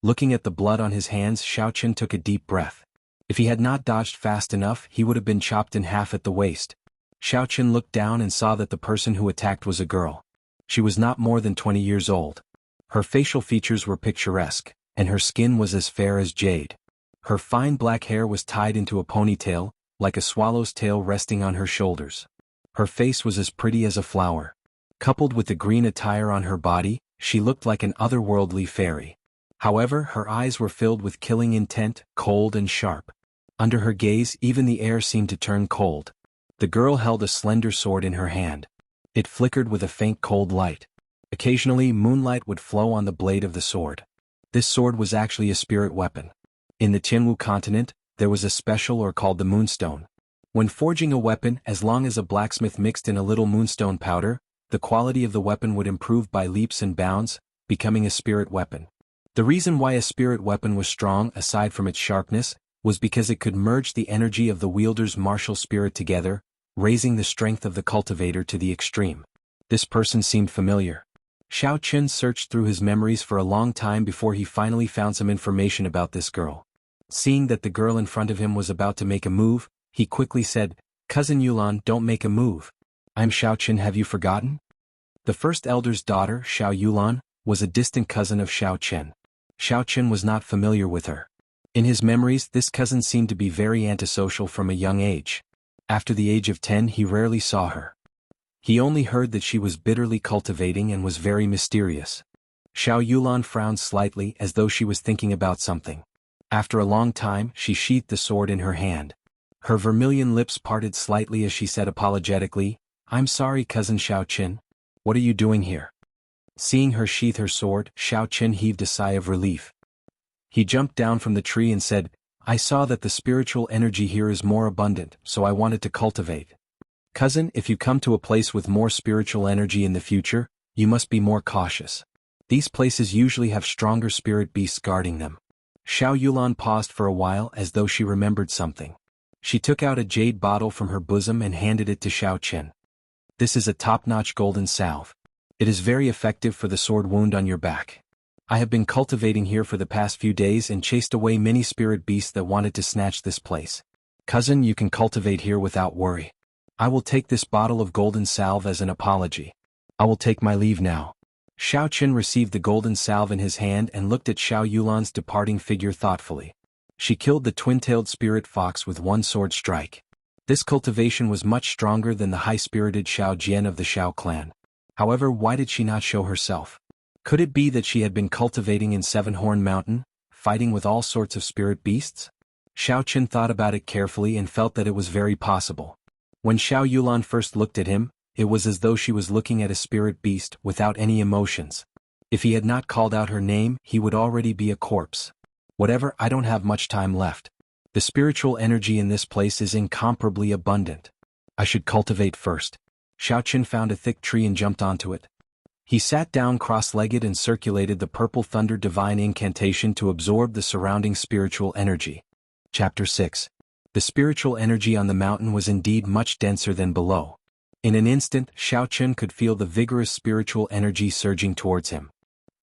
Looking at the blood on his hands, Xiaoqin took a deep breath. If he had not dodged fast enough, he would have been chopped in half at the waist. Xiaoqin looked down and saw that the person who attacked was a girl. She was not more than 20 years old. Her facial features were picturesque, and her skin was as fair as jade. Her fine black hair was tied into a ponytail, like a swallow's tail resting on her shoulders. Her face was as pretty as a flower. Coupled with the green attire on her body, she looked like an otherworldly fairy. However, her eyes were filled with killing intent, cold and sharp. Under her gaze, even the air seemed to turn cold. The girl held a slender sword in her hand. It flickered with a faint cold light. Occasionally, moonlight would flow on the blade of the sword. This sword was actually a spirit weapon. In the Jianghu continent, there was a special or called the moonstone. When forging a weapon, as long as a blacksmith mixed in a little moonstone powder, the quality of the weapon would improve by leaps and bounds, becoming a spirit weapon. The reason why a spirit weapon was strong, aside from its sharpness, was because it could merge the energy of the wielder's martial spirit together, raising the strength of the cultivator to the extreme. This person seemed familiar. Xiaoqin searched through his memories for a long time before he finally found some information about this girl. Seeing that the girl in front of him was about to make a move, he quickly said, "Cousin Yulan, don't make a move. I'm Xiaoqin, have you forgotten?" The first elder's daughter, Xiao Yulan, was a distant cousin of Xiaoqin. Xiaoqin was not familiar with her. In his memories, this cousin seemed to be very antisocial from a young age. After the age of 10, he rarely saw her. He only heard that she was bitterly cultivating and was very mysterious. Xiao Yulan frowned slightly as though she was thinking about something. After a long time, she sheathed the sword in her hand. Her vermilion lips parted slightly as she said apologetically, "I'm sorry, cousin Xiaoqin. What are you doing here?" Seeing her sheath her sword, Xiaoqin heaved a sigh of relief. He jumped down from the tree and said, "I saw that the spiritual energy here is more abundant, so I wanted to cultivate. Cousin, if you come to a place with more spiritual energy in the future, you must be more cautious. These places usually have stronger spirit beasts guarding them." Xiao Yulan paused for a while as though she remembered something. She took out a jade bottle from her bosom and handed it to Xianxia. This is a top-notch golden salve. It is very effective for the sword wound on your back. I have been cultivating here for the past few days and chased away many spirit beasts that wanted to snatch this place. Cousin, you can cultivate here without worry. I will take this bottle of golden salve as an apology. I will take my leave now. Xianxia received the golden salve in his hand and looked at Xiao Yulan's departing figure thoughtfully. She killed the twin-tailed spirit fox with one sword strike. This cultivation was much stronger than the high-spirited Xiao Jian of the Xiao clan. However, why did she not show herself? Could it be that she had been cultivating in Seven-Horn Mountain, fighting with all sorts of spirit beasts? Xianxia thought about it carefully and felt that it was very possible. When Xiao Yulan first looked at him, it was as though she was looking at a spirit beast without any emotions. If he had not called out her name, he would already be a corpse. Whatever, I don't have much time left. The spiritual energy in this place is incomparably abundant. I should cultivate first. Xianxia found a thick tree and jumped onto it. He sat down cross-legged and circulated the purple thunder divine incantation to absorb the surrounding spiritual energy. Chapter 6. The spiritual energy on the mountain was indeed much denser than below. In an instant, Xianxia could feel the vigorous spiritual energy surging towards him.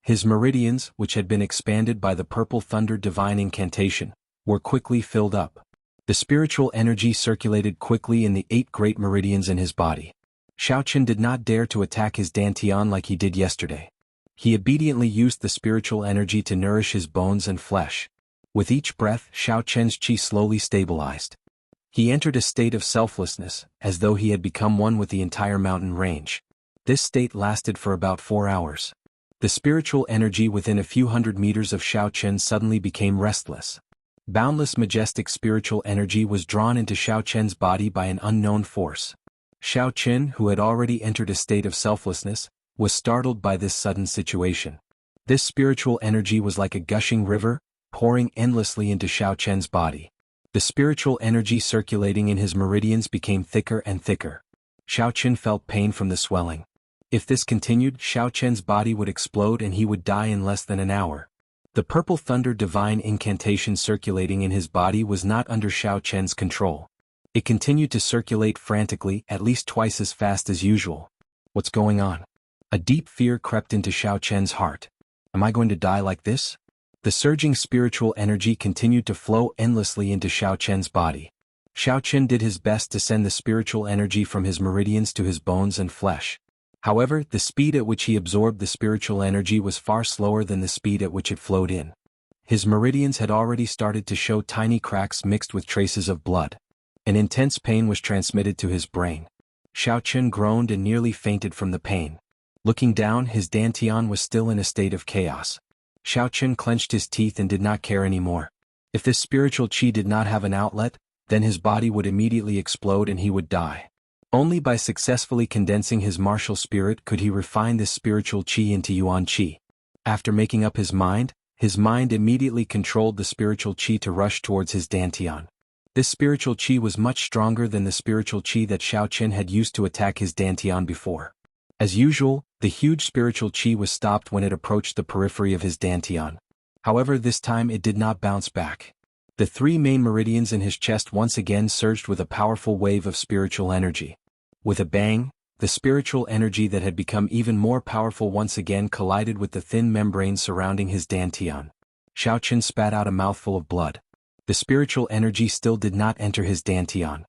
His meridians, which had been expanded by the purple thunder divine incantation, were quickly filled up. The spiritual energy circulated quickly in the 8 great meridians in his body. Xianxia did not dare to attack his dantian like he did yesterday. He obediently used the spiritual energy to nourish his bones and flesh. With each breath, Xianxia's qi slowly stabilized. He entered a state of selflessness, as though he had become one with the entire mountain range. This state lasted for about 4 hours. The spiritual energy within a few hundred meters of Xianxia suddenly became restless. Boundless majestic spiritual energy was drawn into Xianxia's body by an unknown force. Xianxia, who had already entered a state of selflessness, was startled by this sudden situation. This spiritual energy was like a gushing river, pouring endlessly into Xianxia's body. The spiritual energy circulating in his meridians became thicker and thicker. Xianxia felt pain from the swelling. If this continued, Xianxia's body would explode and he would die in less than an hour. The purple thunder divine incantation circulating in his body was not under Xianxia's control. It continued to circulate frantically, at least twice as fast as usual. What's going on? A deep fear crept into Xianxia's heart. Am I going to die like this? The surging spiritual energy continued to flow endlessly into Xianxia's body. Xianxia did his best to send the spiritual energy from his meridians to his bones and flesh. However, the speed at which he absorbed the spiritual energy was far slower than the speed at which it flowed in. His meridians had already started to show tiny cracks mixed with traces of blood. An intense pain was transmitted to his brain. Xianxia groaned and nearly fainted from the pain. Looking down, his dantian was still in a state of chaos. Xianxia clenched his teeth and did not care anymore. If this spiritual qi did not have an outlet, then his body would immediately explode and he would die. Only by successfully condensing his martial spirit could he refine this spiritual qi into yuan qi. After making up his mind immediately controlled the spiritual qi to rush towards his dantian. This spiritual qi was much stronger than the spiritual qi that Xianxia had used to attack his dantian before. As usual, the huge spiritual qi was stopped when it approached the periphery of his dantian. However, this time it did not bounce back. The 3 main meridians in his chest once again surged with a powerful wave of spiritual energy. With a bang, the spiritual energy that had become even more powerful once again collided with the thin membrane surrounding his dantian. Xianxia spat out a mouthful of blood. The spiritual energy still did not enter his dantian.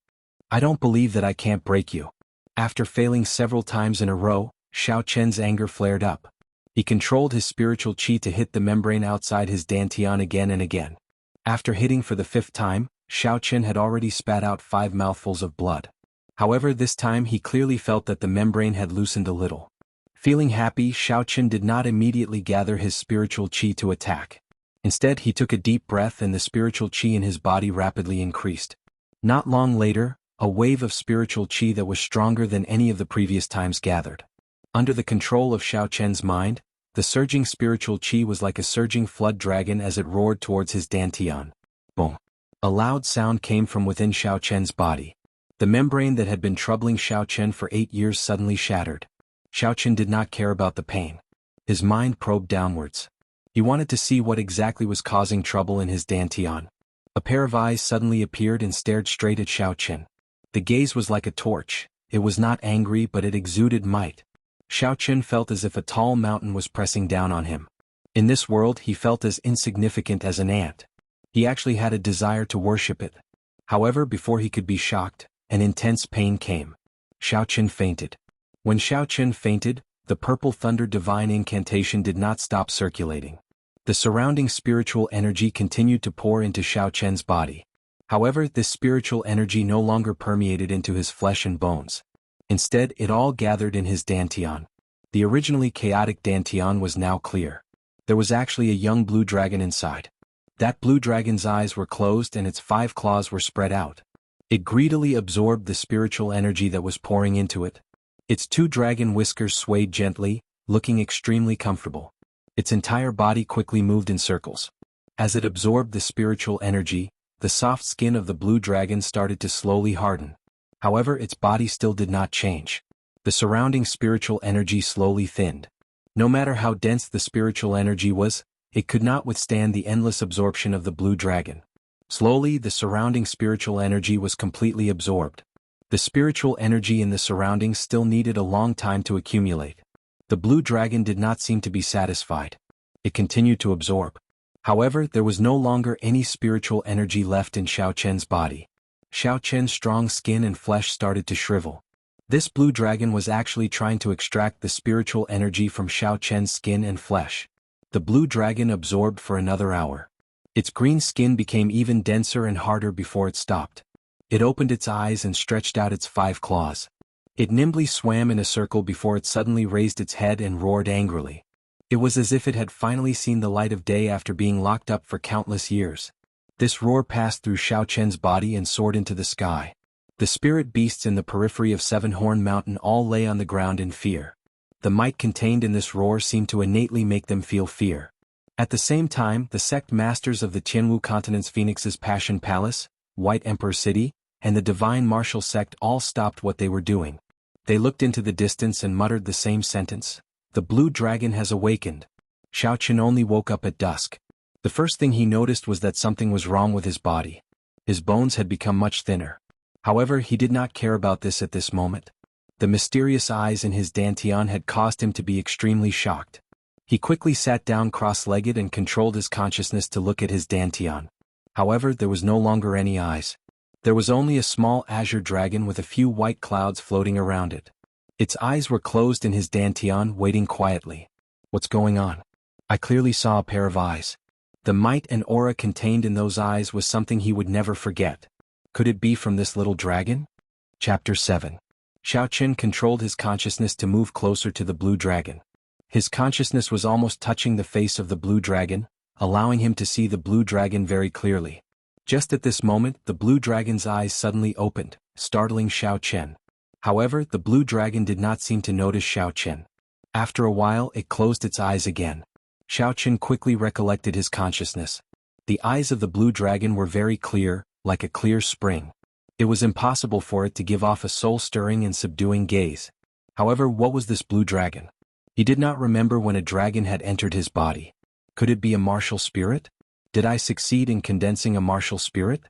I don't believe that I can't break you. After failing several times in a row, Xianxia's anger flared up. He controlled his spiritual qi to hit the membrane outside his dantian again and again. After hitting for the 5th time, Xianxia had already spat out 5 mouthfuls of blood. However, this time he clearly felt that the membrane had loosened a little. Feeling happy, Xianxia did not immediately gather his spiritual qi to attack. Instead, he took a deep breath and the spiritual qi in his body rapidly increased. Not long later, a wave of spiritual qi that was stronger than any of the previous times gathered. Under the control of Xianxia's mind, the surging spiritual qi was like a surging flood dragon as it roared towards his dantian. Boom! A loud sound came from within Xianxia's body. The membrane that had been troubling Xianxia for 8 years suddenly shattered. Xianxia did not care about the pain. His mind probed downwards. He wanted to see what exactly was causing trouble in his dantian. A pair of eyes suddenly appeared and stared straight at Xiaochen. The gaze was like a torch. It was not angry, but it exuded might. Xiaochen felt as if a tall mountain was pressing down on him. In this world he felt as insignificant as an ant. He actually had a desire to worship it. However, before he could be shocked, an intense pain came. Xiaochen fainted. When Xiaochen fainted, the purple thunder divine incantation did not stop circulating. The surrounding spiritual energy continued to pour into Xiaochen's body. However, this spiritual energy no longer permeated into his flesh and bones. Instead, it all gathered in his dantian. The originally chaotic dantian was now clear. There was actually a young blue dragon inside. That blue dragon's eyes were closed and its 5 claws were spread out. It greedily absorbed the spiritual energy that was pouring into it. Its 2 dragon whiskers swayed gently, looking extremely comfortable. Its entire body quickly moved in circles. As it absorbed the spiritual energy, the soft skin of the blue dragon started to slowly harden. However, its body still did not change. The surrounding spiritual energy slowly thinned. No matter how dense the spiritual energy was, it could not withstand the endless absorption of the blue dragon. Slowly, the surrounding spiritual energy was completely absorbed. The spiritual energy in the surroundings still needed a long time to accumulate. The blue dragon did not seem to be satisfied. It continued to absorb. However, there was no longer any spiritual energy left in Xiaochen's body. Xiaochen's strong skin and flesh started to shrivel. This blue dragon was actually trying to extract the spiritual energy from Xiaochen's skin and flesh. The blue dragon absorbed for another hour. Its green skin became even denser and harder before it stopped. It opened its eyes and stretched out its 5 claws. It nimbly swam in a circle before it suddenly raised its head and roared angrily. It was as if it had finally seen the light of day after being locked up for countless years. This roar passed through Xiaochen's body and soared into the sky. The spirit beasts in the periphery of Seven-Horn Mountain all lay on the ground in fear. The might contained in this roar seemed to innately make them feel fear. At the same time, the sect masters of the Jianghu continent's Phoenix's Passion Palace, White Emperor City, and the divine martial sect all stopped what they were doing. They looked into the distance and muttered the same sentence. The blue dragon has awakened. Xiaochen only woke up at dusk. The first thing he noticed was that something was wrong with his body. His bones had become much thinner. However, he did not care about this at this moment. The mysterious eyes in his dantian had caused him to be extremely shocked. He quickly sat down cross-legged and controlled his consciousness to look at his dantian. However, there was no longer any eyes. There was only a small azure dragon with a few white clouds floating around it. Its eyes were closed in his dantian, waiting quietly. What's going on? I clearly saw a pair of eyes. The might and aura contained in those eyes was something he would never forget. Could it be from this little dragon? Chapter 7. Xiaochen controlled his consciousness to move closer to the blue dragon. His consciousness was almost touching the face of the blue dragon, allowing him to see the blue dragon very clearly. Just at this moment, the blue dragon's eyes suddenly opened, startling Xiaochen. However, the blue dragon did not seem to notice Xiaochen. After a while, it closed its eyes again. Xiaochen quickly recollected his consciousness. The eyes of the blue dragon were very clear, like a clear spring. It was impossible for it to give off a soul-stirring and subduing gaze. However, what was this blue dragon? He did not remember when a dragon had entered his body. Could it be a martial spirit? Did I succeed in condensing a martial spirit?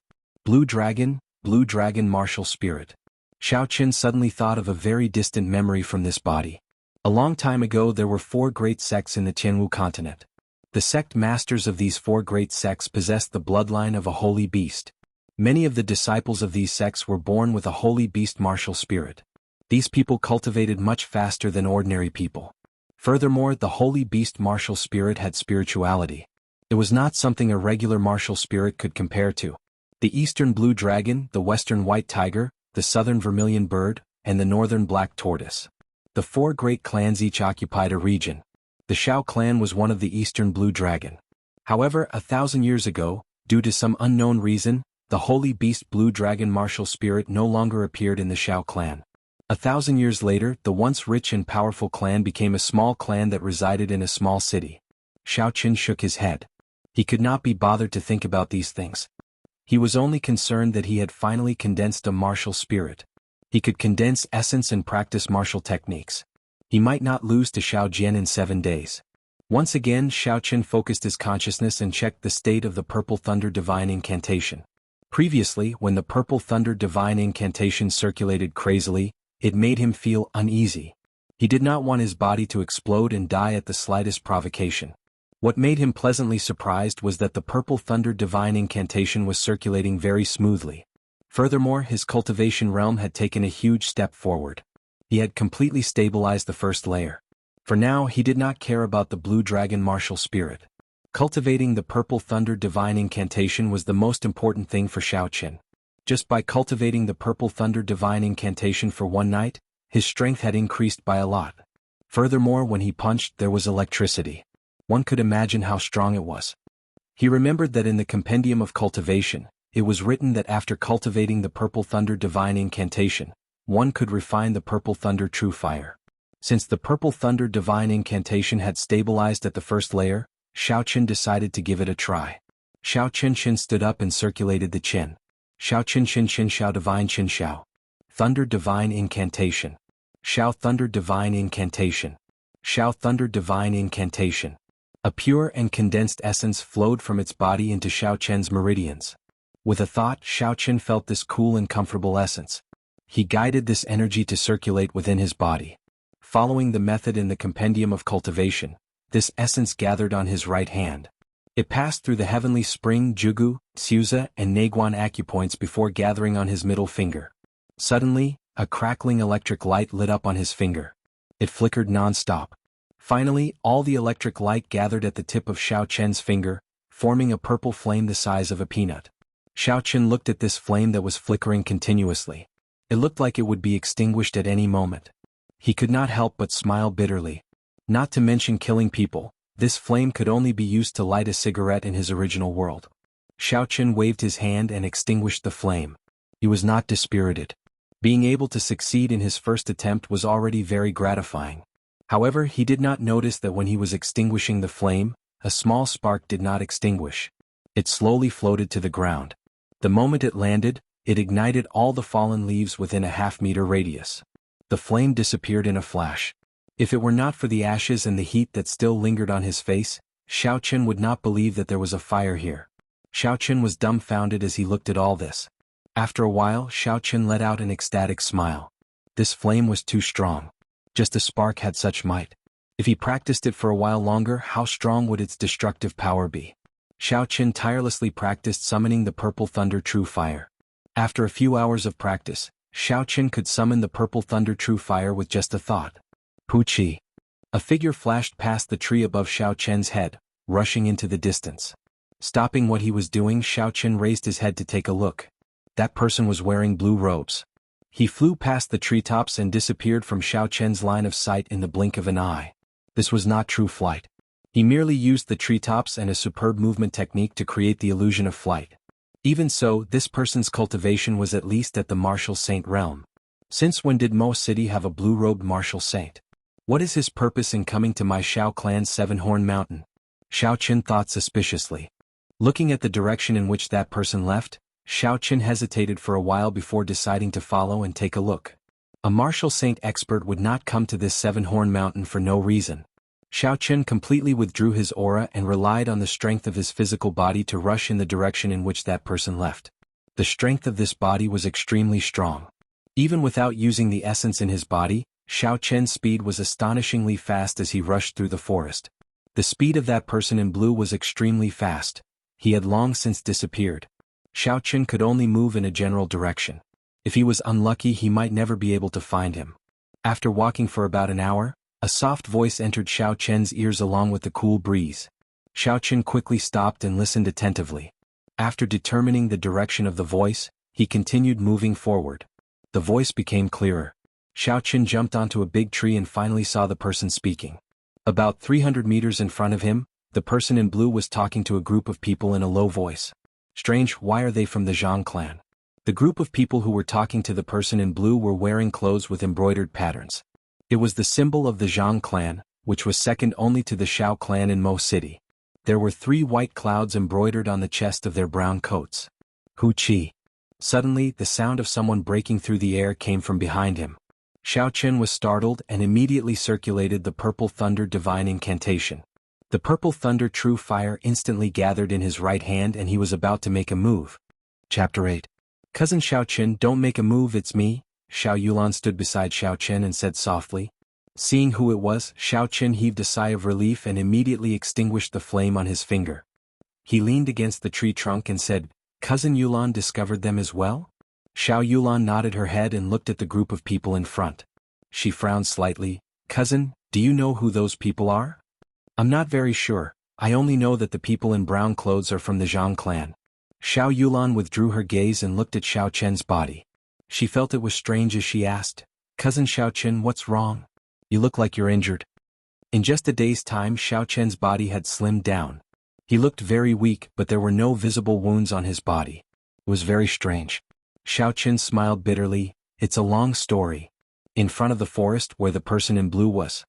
Blue dragon, martial spirit. Xiaochen suddenly thought of a very distant memory from this body. A long time ago there were 4 great sects in the Jianghu continent. The sect masters of these 4 great sects possessed the bloodline of a holy beast. Many of the disciples of these sects were born with a holy beast martial spirit. These people cultivated much faster than ordinary people. Furthermore, the holy beast martial spirit had spirituality. It was not something a regular martial spirit could compare to. The eastern blue dragon, the western white tiger, the southern vermilion bird, and the northern black tortoise. The 4 great clans each occupied a region. The Shao clan was one of the eastern blue dragon. However, 1,000 years ago, due to some unknown reason, the holy beast blue dragon martial spirit no longer appeared in the Shao clan. 1,000 years later, the once rich and powerful clan became a small clan that resided in a small city. Xiaochen shook his head. He could not be bothered to think about these things. He was only concerned that he had finally condensed a martial spirit. He could condense essence and practice martial techniques. He might not lose to Xiao Jian in 7 days. Once again Xiaoqian focused his consciousness and checked the state of the Purple Thunder Divine Incantation. Previously, when the Purple Thunder Divine Incantation circulated crazily, it made him feel uneasy. He did not want his body to explode and die at the slightest provocation. What made him pleasantly surprised was that the Purple Thunder Divine Incantation was circulating very smoothly. Furthermore, his cultivation realm had taken a huge step forward. He had completely stabilized the first layer. For now, he did not care about the Blue Dragon martial spirit. Cultivating the Purple Thunder Divine Incantation was the most important thing for Xiaoqian. Just by cultivating the Purple Thunder Divine Incantation for one night, his strength had increased by a lot. Furthermore, when he punched, there was electricity. One could imagine how strong it was. He remembered that in the Compendium of Cultivation, it was written that after cultivating the Purple Thunder Divine Incantation, one could refine the Purple Thunder True Fire. Since the Purple Thunder Divine Incantation had stabilized at the first layer, Xiaoqian decided to give it a try. Xiaoqian stood up and circulated the qin. Xiaoqian Xiao Divine Qin Xiao. Thunder Divine Incantation. Xiao Thunder Divine Incantation. Xiao Thunder Divine Incantation. A pure and condensed essence flowed from its body into Xiaoqian's meridians. With a thought, Xiaoqian felt this cool and comfortable essence. He guided this energy to circulate within his body. Following the method in the Compendium of Cultivation, this essence gathered on his right hand. It passed through the heavenly spring Jianghu, Suza, and Naguan acupoints before gathering on his middle finger. Suddenly, a crackling electric light lit up on his finger. It flickered non-stop. Finally, all the electric light gathered at the tip of Xiaoqian's finger, forming a purple flame the size of a peanut. Xiaoqian looked at this flame that was flickering continuously. It looked like it would be extinguished at any moment. He could not help but smile bitterly. Not to mention killing people, this flame could only be used to light a cigarette in his original world. Xiaoqian waved his hand and extinguished the flame. He was not dispirited. Being able to succeed in his first attempt was already very gratifying. However, he did not notice that when he was extinguishing the flame, a small spark did not extinguish. It slowly floated to the ground. The moment it landed, it ignited all the fallen leaves within a half-meter radius. The flame disappeared in a flash. If it were not for the ashes and the heat that still lingered on his face, Xiaoqian would not believe that there was a fire here. Xiaoqian was dumbfounded as he looked at all this. After a while, Xiaoqian let out an ecstatic smile. This flame was too strong. Just a spark had such might. If he practiced it for a while longer, how strong would its destructive power be? Xiaoqian tirelessly practiced summoning the Purple Thunder True Fire. After a few hours of practice, Xiaoqian could summon the Purple Thunder True Fire with just a thought. Puqi. A figure flashed past the tree above Xiaoqian's head, rushing into the distance. Stopping what he was doing, Xiaoqian raised his head to take a look. That person was wearing blue robes. He flew past the treetops and disappeared from Xiaoqian's line of sight in the blink of an eye. This was not true flight. He merely used the treetops and a superb movement technique to create the illusion of flight. Even so, this person's cultivation was at least at the martial saint realm. Since when did Mo City have a blue-robed martial saint? What is his purpose in coming to my Xiao clan's Seven-Horn Mountain? Xiaoqian thought suspiciously. Looking at the direction in which that person left, Xiaoqian hesitated for a while before deciding to follow and take a look. A martial saint expert would not come to this Seven-Horn Mountain for no reason. Xiaoqian completely withdrew his aura and relied on the strength of his physical body to rush in the direction in which that person left. The strength of this body was extremely strong. Even without using the essence in his body, Xiaoqian's speed was astonishingly fast as he rushed through the forest. The speed of that person in blue was extremely fast. He had long since disappeared. Xiaoqian could only move in a general direction. If he was unlucky, he might never be able to find him. After walking for about an hour, a soft voice entered Xiaoqian's ears along with the cool breeze. Xiaoqian quickly stopped and listened attentively. After determining the direction of the voice, he continued moving forward. The voice became clearer. Xiaoqian jumped onto a big tree and finally saw the person speaking. About 300 meters in front of him, the person in blue was talking to a group of people in a low voice. Strange, why are they from the Jiang clan? The group of people who were talking to the person in blue were wearing clothes with embroidered patterns. It was the symbol of the Jiang clan, which was second only to the Xiao clan in Mo City. There were 3 white clouds embroidered on the chest of their brown coats. Hu Qi. Suddenly, the sound of someone breaking through the air came from behind him. Xiaoqian was startled and immediately circulated the Purple Thunder Divine Incantation. The purple thunder true fire instantly gathered in his right hand and he was about to make a move. Chapter 8. Cousin Xiaoqin, don't make a move, it's me. Xiao Yulan stood beside Xiaoqin and said softly. Seeing who it was, Xiaoqin heaved a sigh of relief and immediately extinguished the flame on his finger. He leaned against the tree trunk and said, Cousin Yulan discovered them as well? Xiao Yulan nodded her head and looked at the group of people in front. She frowned slightly. Cousin, do you know who those people are? I'm not very sure, I only know that the people in brown clothes are from the Zhang clan. Xiao Yulan withdrew her gaze and looked at Xiaoqian's body. She felt it was strange as she asked, Cousin Xiaoqin, what's wrong? You look like you're injured. In just a day's time Xiaoqian's body had slimmed down. He looked very weak but there were no visible wounds on his body. It was very strange. Xiaoqin smiled bitterly. It's a long story. In front of the forest where the person in blue was.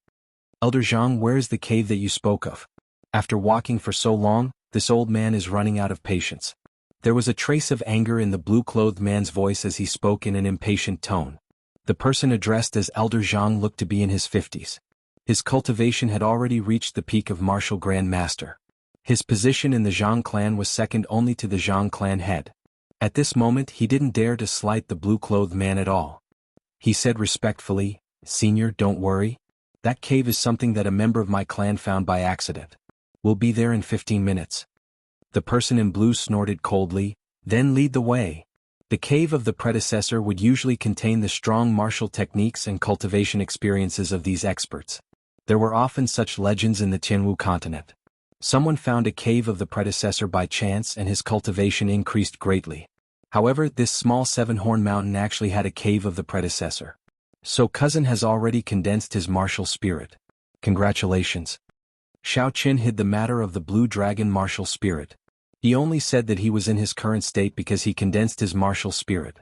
Elder Zhang, where is the cave that you spoke of? After walking for so long, this old man is running out of patience. There was a trace of anger in the blue-clothed man's voice as he spoke in an impatient tone. The person addressed as Elder Zhang looked to be in his 50s. His cultivation had already reached the peak of martial Grand Master. His position in the Zhang clan was second only to the Zhang clan head. At this moment he didn't dare to slight the blue-clothed man at all. He said respectfully, Senior, don't worry. That cave is something that a member of my clan found by accident. We'll be there in 15 minutes. The person in blue snorted coldly, then lead the way. The cave of the predecessor would usually contain the strong martial techniques and cultivation experiences of these experts. There were often such legends in the Jianghu continent. Someone found a cave of the predecessor by chance and his cultivation increased greatly. However, this small seven-horn mountain actually had a cave of the predecessor. So cousin has already condensed his martial spirit. Congratulations. Xiaoqin hid the matter of the blue dragon martial spirit. He only said that he was in his current state because he condensed his martial spirit.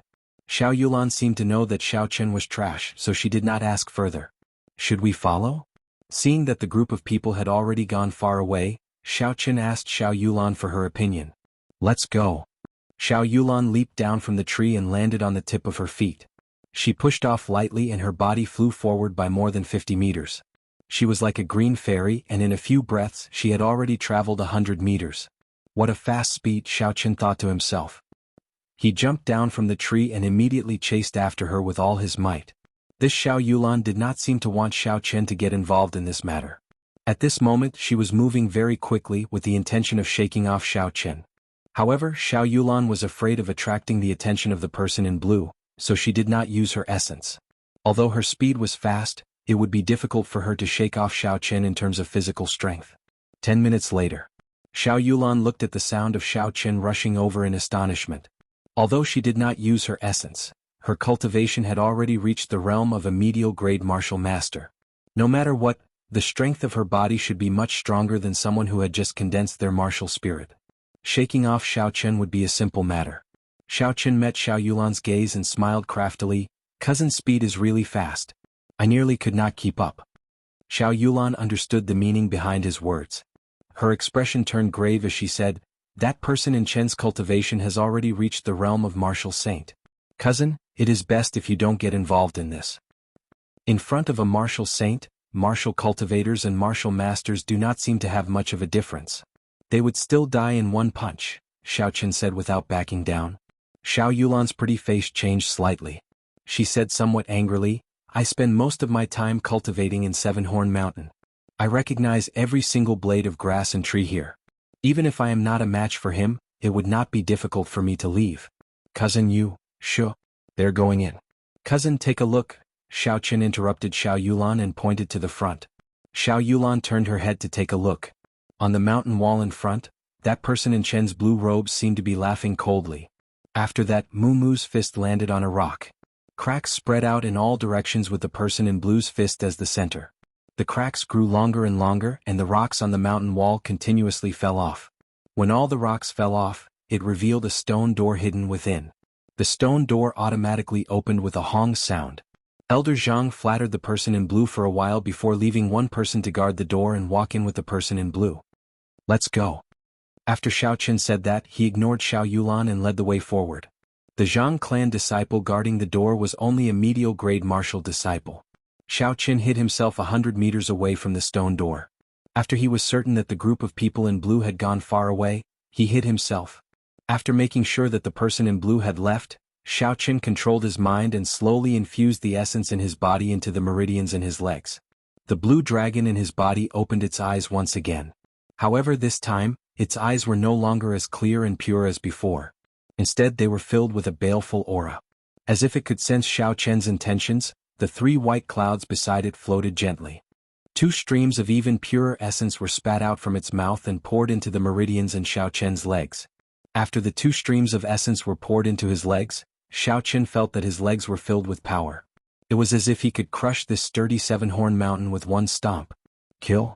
Xiao Yulan seemed to know that Xiaoqin was trash, so she did not ask further. Should we follow? Seeing that the group of people had already gone far away, Xiaoqin asked Xiao Yulan for her opinion. Let's go. Xiao Yulan leaped down from the tree and landed on the tip of her feet. She pushed off lightly and her body flew forward by more than 50 meters. She was like a green fairy and in a few breaths she had already traveled 100 meters. What a fast speed, Xiaoqin thought to himself. He jumped down from the tree and immediately chased after her with all his might. This Xiao Yulan did not seem to want Xiaoqin to get involved in this matter. At this moment she was moving very quickly with the intention of shaking off Xiaoqin. However, Xiao Yulan was afraid of attracting the attention of the person in blue, so she did not use her essence. Although her speed was fast, it would be difficult for her to shake off Xiaoqin in terms of physical strength. 10 minutes later. Xiao Yulan looked at the sound of Xiaoqin rushing over in astonishment. Although she did not use her essence, her cultivation had already reached the realm of a medial-grade martial master. No matter what, the strength of her body should be much stronger than someone who had just condensed their martial spirit. Shaking off Xiaoqin would be a simple matter. Xiaoqin met Xiao Yulan's gaze and smiled craftily. Cousin's speed is really fast. I nearly could not keep up. Xiao Yulan understood the meaning behind his words. Her expression turned grave as she said, that person in Chen's cultivation has already reached the realm of martial saint. Cousin, it is best if you don't get involved in this. In front of a martial saint, martial cultivators and martial masters do not seem to have much of a difference. They would still die in one punch, Xiaoqin said without backing down. Xiao Yulan's pretty face changed slightly. She said somewhat angrily, I spend most of my time cultivating in Seven-Horn Mountain. I recognize every single blade of grass and tree here. Even if I am not a match for him, it would not be difficult for me to leave. Cousin you, they're going in. Cousin, take a look. Xiaoqin interrupted Xiao Yulan and pointed to the front. Xiao Yulan turned her head to take a look. On the mountain wall in front, that person in Chen's blue robes seemed to be laughing coldly. After that, Muumu's fist landed on a rock. Cracks spread out in all directions with the person in blue's fist as the center. The cracks grew longer and longer and the rocks on the mountain wall continuously fell off. When all the rocks fell off, it revealed a stone door hidden within. The stone door automatically opened with a hong sound. Elder Zhang flattered the person in blue for a while before leaving one person to guard the door and walk in with the person in blue. Let's go. After Xiaoqin said that, he ignored Xiao Yulan and led the way forward. The Zhang clan disciple guarding the door was only a medial-grade martial disciple. Xiaoqin hid himself 100 meters away from the stone door. After he was certain that the group of people in blue had gone far away, he hid himself. After making sure that the person in blue had left, Xiaoqin controlled his mind and slowly infused the essence in his body into the meridians in his legs. The blue dragon in his body opened its eyes once again. However, this time, its eyes were no longer as clear and pure as before. Instead, they were filled with a baleful aura. As if it could sense Xiaoqian's intentions, the 3 white clouds beside it floated gently. 2 streams of even purer essence were spat out from its mouth and poured into the meridians in Xiaoqian's legs. After the 2 streams of essence were poured into his legs, Xiaoqian felt that his legs were filled with power. It was as if he could crush this sturdy 7-horn mountain with one stomp. Kill!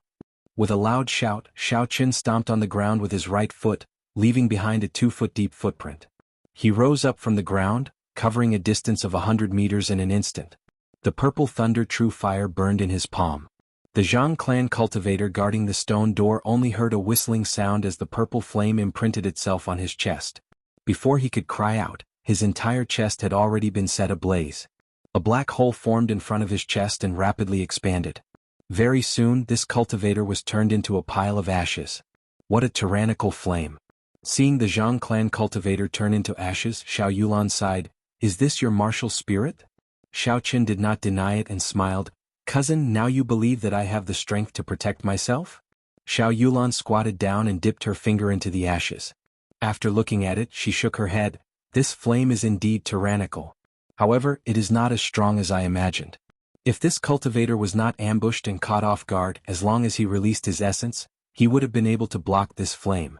With a loud shout, Xiaoqian stomped on the ground with his right foot, leaving behind a 2-foot-deep footprint. He rose up from the ground, covering a distance of 100 meters in an instant. The purple thunder true fire burned in his palm. The Zhang clan cultivator guarding the stone door only heard a whistling sound as the purple flame imprinted itself on his chest. Before he could cry out, his entire chest had already been set ablaze. A black hole formed in front of his chest and rapidly expanded. Very soon, this cultivator was turned into a pile of ashes. What a tyrannical flame! Seeing the Zhang clan cultivator turn into ashes, Xiao Yulan sighed, "Is this your martial spirit?" Xiaoqin did not deny it and smiled, "Cousin, now you believe that I have the strength to protect myself?" Xiao Yulan squatted down and dipped her finger into the ashes. After looking at it, she shook her head, "This flame is indeed tyrannical. However, it is not as strong as I imagined. If this cultivator was not ambushed and caught off guard, as long as he released his essence, he would have been able to block this flame."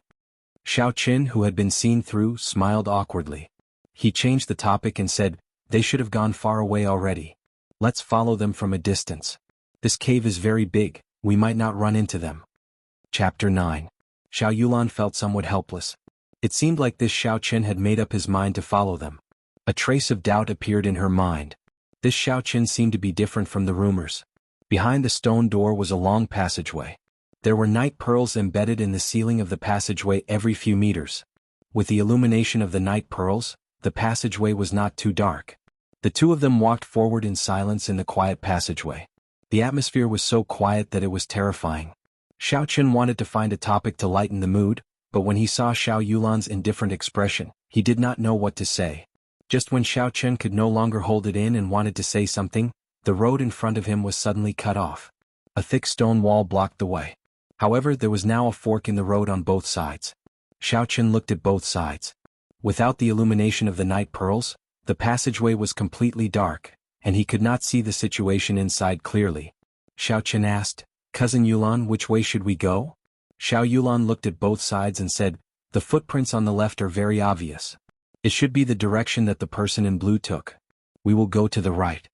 Xiaoqin, who had been seen through, smiled awkwardly. He changed the topic and said, "They should have gone far away already. Let's follow them from a distance. This cave is very big, we might not run into them." Chapter 9. Xiao Yulan felt somewhat helpless. It seemed like this Xiaoqin had made up his mind to follow them. A trace of doubt appeared in her mind. This Xiaoqin seemed to be different from the rumors. Behind the stone door was a long passageway. There were night pearls embedded in the ceiling of the passageway every few meters. With the illumination of the night pearls, the passageway was not too dark. The 2 of them walked forward in silence in the quiet passageway. The atmosphere was so quiet that it was terrifying. Xiaoqin wanted to find a topic to lighten the mood, but when he saw Xiao Yulan's indifferent expression, he did not know what to say. Just when Xiaoqin could no longer hold it in and wanted to say something, the road in front of him was suddenly cut off. A thick stone wall blocked the way. However, there was now a fork in the road on both sides. Xiaoqin looked at both sides. Without the illumination of the night pearls, the passageway was completely dark, and he could not see the situation inside clearly. Xiaoqin asked, "Cousin Yulan, which way should we go?" Xiao Yulan looked at both sides and said, "The footprints on the left are very obvious. It should be the direction that the person in blue took. We will go to the right."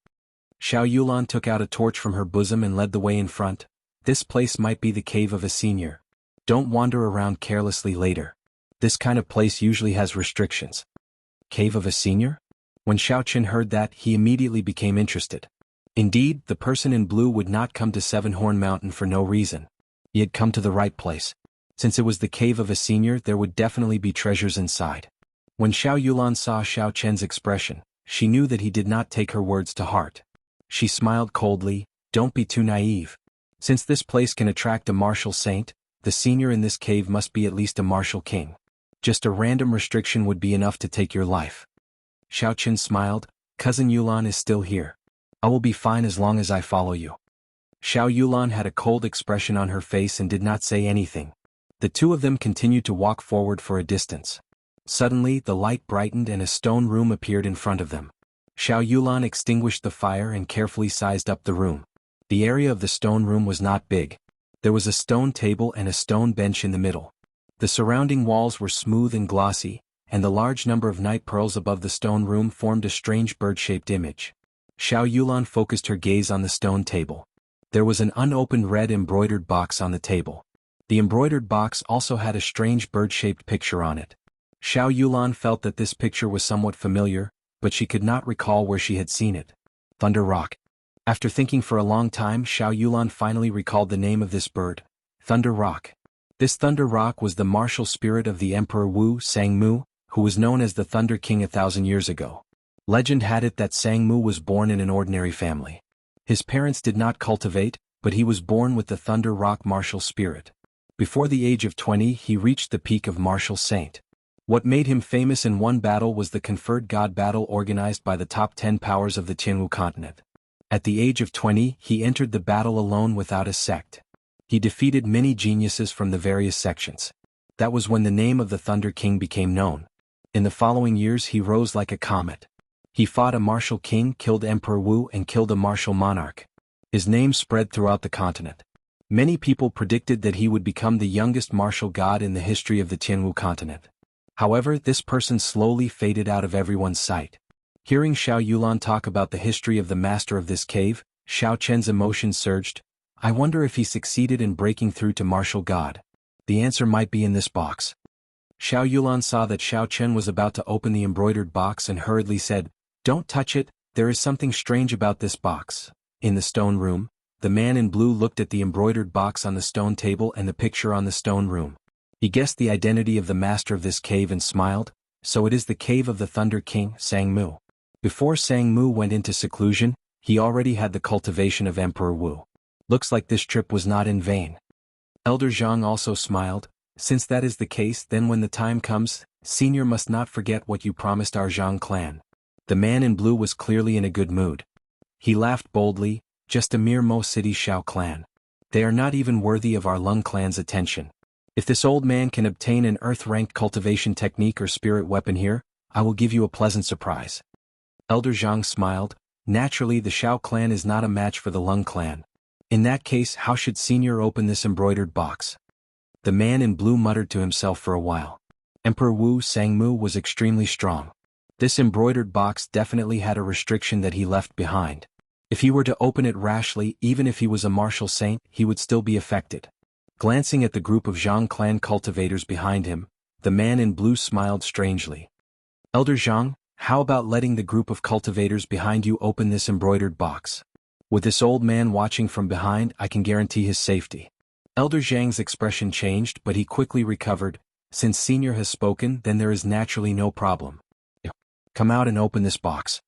Xiao Yulan took out a torch from her bosom and led the way in front. "This place might be the cave of a senior. Don't wander around carelessly later. This kind of place usually has restrictions." Cave of a senior? When Xiaoqin heard that, he immediately became interested. Indeed, the person in blue would not come to 7-Horn Mountain for no reason. He had come to the right place. Since it was the cave of a senior, there would definitely be treasures inside. When Xiao Yulan saw Xiaoqian's expression, she knew that he did not take her words to heart. She smiled coldly, "Don't be too naive. Since this place can attract a martial saint, the senior in this cave must be at least a martial king. Just a random restriction would be enough to take your life." Xiaoqin smiled, "Cousin Yulan is still here. I will be fine as long as I follow you." Xiao Yulan had a cold expression on her face and did not say anything. The 2 of them continued to walk forward for a distance. Suddenly, the light brightened and a stone room appeared in front of them. Xiao Yulan extinguished the fire and carefully sized up the room. The area of the stone room was not big. There was a stone table and a stone bench in the middle. The surrounding walls were smooth and glossy, and the large number of night pearls above the stone room formed a strange bird-shaped image. Xiao Yulan focused her gaze on the stone table. There was an unopened red embroidered box on the table. The embroidered box also had a strange bird-shaped picture on it. Xiao Yulan felt that this picture was somewhat familiar, but she could not recall where she had seen it. Thunder Rock. After thinking for a long time, Xiao Yulan finally recalled the name of this bird, Thunder Rock. This Thunder Rock was the martial spirit of the Emperor Wu Sangmu, who was known as the Thunder King 1,000 years ago. Legend had it that Sangmu was born in an ordinary family. His parents did not cultivate, but he was born with the Thunder Rock martial spirit. Before the age of 20 he reached the peak of martial saint. What made him famous in one battle was the conferred god battle organized by the top 10 powers of the Jianghu continent. At the age of 20 he entered the battle alone without a sect. He defeated many geniuses from the various sections. That was when the name of the Thunder King became known. In the following years he rose like a comet. He fought a martial king, killed Emperor Wu, and killed a martial monarch. His name spread throughout the continent. Many people predicted that he would become the youngest martial god in the history of the Jianghu continent. However, this person slowly faded out of everyone's sight. Hearing Xiao Yulan talk about the history of the master of this cave, Xiao Chen's emotions surged. I wonder if he succeeded in breaking through to martial god. The answer might be in this box. Xiao Yulan saw that Xiao Chen was about to open the embroidered box and hurriedly said, "Don't touch it, there is something strange about this box." In the stone room, the man in blue looked at the embroidered box on the stone table and the picture on the stone room. He guessed the identity of the master of this cave and smiled. So it is the cave of the Thunder King, Sang Mu. Before Sang Mu went into seclusion, he already had the cultivation of Emperor Wu. Looks like this trip was not in vain. Elder Zhang also smiled. Since that is the case, then when the time comes, Senior must not forget what you promised our Zhang clan. The man in blue was clearly in a good mood. He laughed boldly, just a mere Mo City Xiao clan. They are not even worthy of our Lung clan's attention. If this old man can obtain an earth-ranked cultivation technique or spirit weapon here, I will give you a pleasant surprise. Elder Zhang smiled. Naturally the Xiao clan is not a match for the Lung clan. In that case, how should Senior open this embroidered box? The man in blue muttered to himself for a while. Emperor Wu Sangmu was extremely strong. This embroidered box definitely had a restriction that he left behind. If he were to open it rashly, even if he was a martial saint, he would still be affected. Glancing at the group of Zhang clan cultivators behind him, the man in blue smiled strangely. Elder Zhang, how about letting the group of cultivators behind you open this embroidered box? With this old man watching from behind, I can guarantee his safety. Elder Zhang's expression changed, but he quickly recovered. Since Senior has spoken, then there is naturally no problem. Come out and open this box.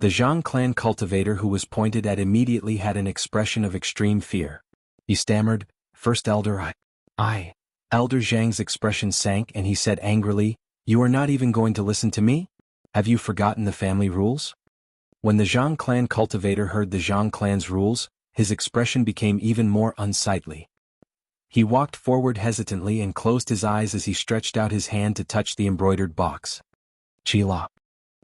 The Zhang clan cultivator who was pointed at immediately had an expression of extreme fear. He stammered, "First Elder, I. Elder Zhang's expression sank and he said angrily, "You are not even going to listen to me? Have you forgotten the family rules?" When the Zhang clan cultivator heard the Zhang clan's rules, his expression became even more unsightly. He walked forward hesitantly and closed his eyes as he stretched out his hand to touch the embroidered box. Chila.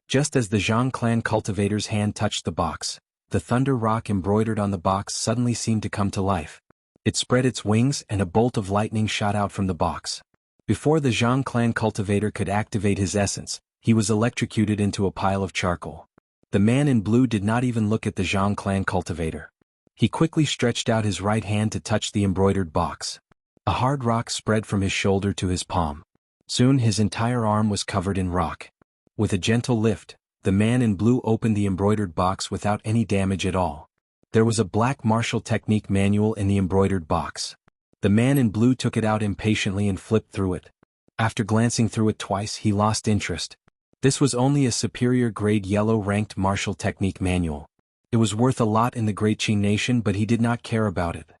Just as the Zhang clan cultivator's hand touched the box, the thunder rock embroidered on the box suddenly seemed to come to life. It spread its wings and a bolt of lightning shot out from the box. Before the Zhang clan cultivator could activate his essence, he was electrocuted into a pile of charcoal. The man in blue did not even look at the Zhang clan cultivator. He quickly stretched out his right hand to touch the embroidered box. A hard rock spread from his shoulder to his palm. Soon his entire arm was covered in rock. With a gentle lift, the man in blue opened the embroidered box without any damage at all. There was a black martial technique manual in the embroidered box. The man in blue took it out impatiently and flipped through it. After glancing through it twice, he lost interest. This was only a superior grade yellow-ranked martial technique manual. It was worth a lot in the Great Qing nation, but he did not care about it.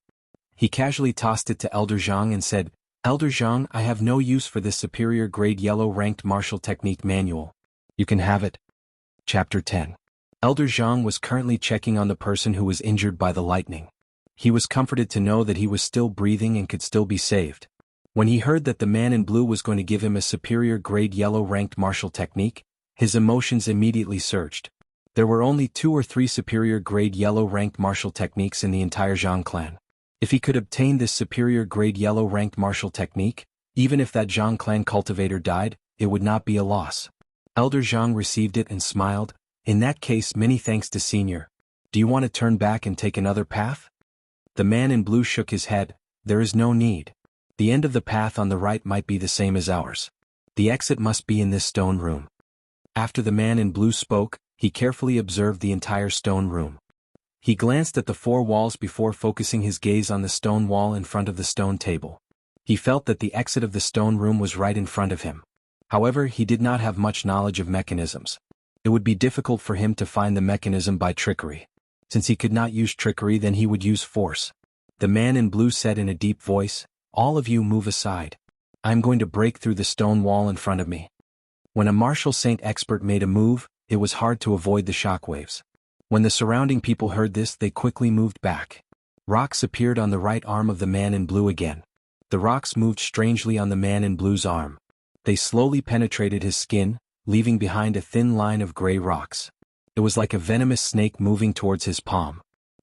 He casually tossed it to Elder Zhang and said, "Elder Zhang, I have no use for this superior grade yellow-ranked martial technique manual. You can have it." Chapter 10. Elder Zhang was currently checking on the person who was injured by the lightning. He was comforted to know that he was still breathing and could still be saved. When he heard that the man in blue was going to give him a superior grade yellow-ranked martial technique, his emotions immediately surged. There were only 2 or 3 superior grade yellow-ranked martial techniques in the entire Zhang clan. If he could obtain this superior grade yellow-ranked martial technique, even if that Zhang clan cultivator died, it would not be a loss. Elder Zhang received it and smiled. "In that case, many thanks to Senior. Do you want to turn back and take another path?" The man in blue shook his head. "There is no need. The end of the path on the right might be the same as ours. The exit must be in this stone room." After the man in blue spoke, he carefully observed the entire stone room. He glanced at the 4 walls before focusing his gaze on the stone wall in front of the stone table. He felt that the exit of the stone room was right in front of him. However, he did not have much knowledge of mechanisms. It would be difficult for him to find the mechanism by trickery. Since he could not use trickery, then he would use force. The man in blue said in a deep voice, "All of you move aside. I'm going to break through the stone wall in front of me." When a martial saint expert made a move, it was hard to avoid the shockwaves. When the surrounding people heard this, they quickly moved back. Rocks appeared on the right arm of the man in blue again. The rocks moved strangely on the man in blue's arm. They slowly penetrated his skin, leaving behind a thin line of gray rocks. It was like a venomous snake moving towards his palm.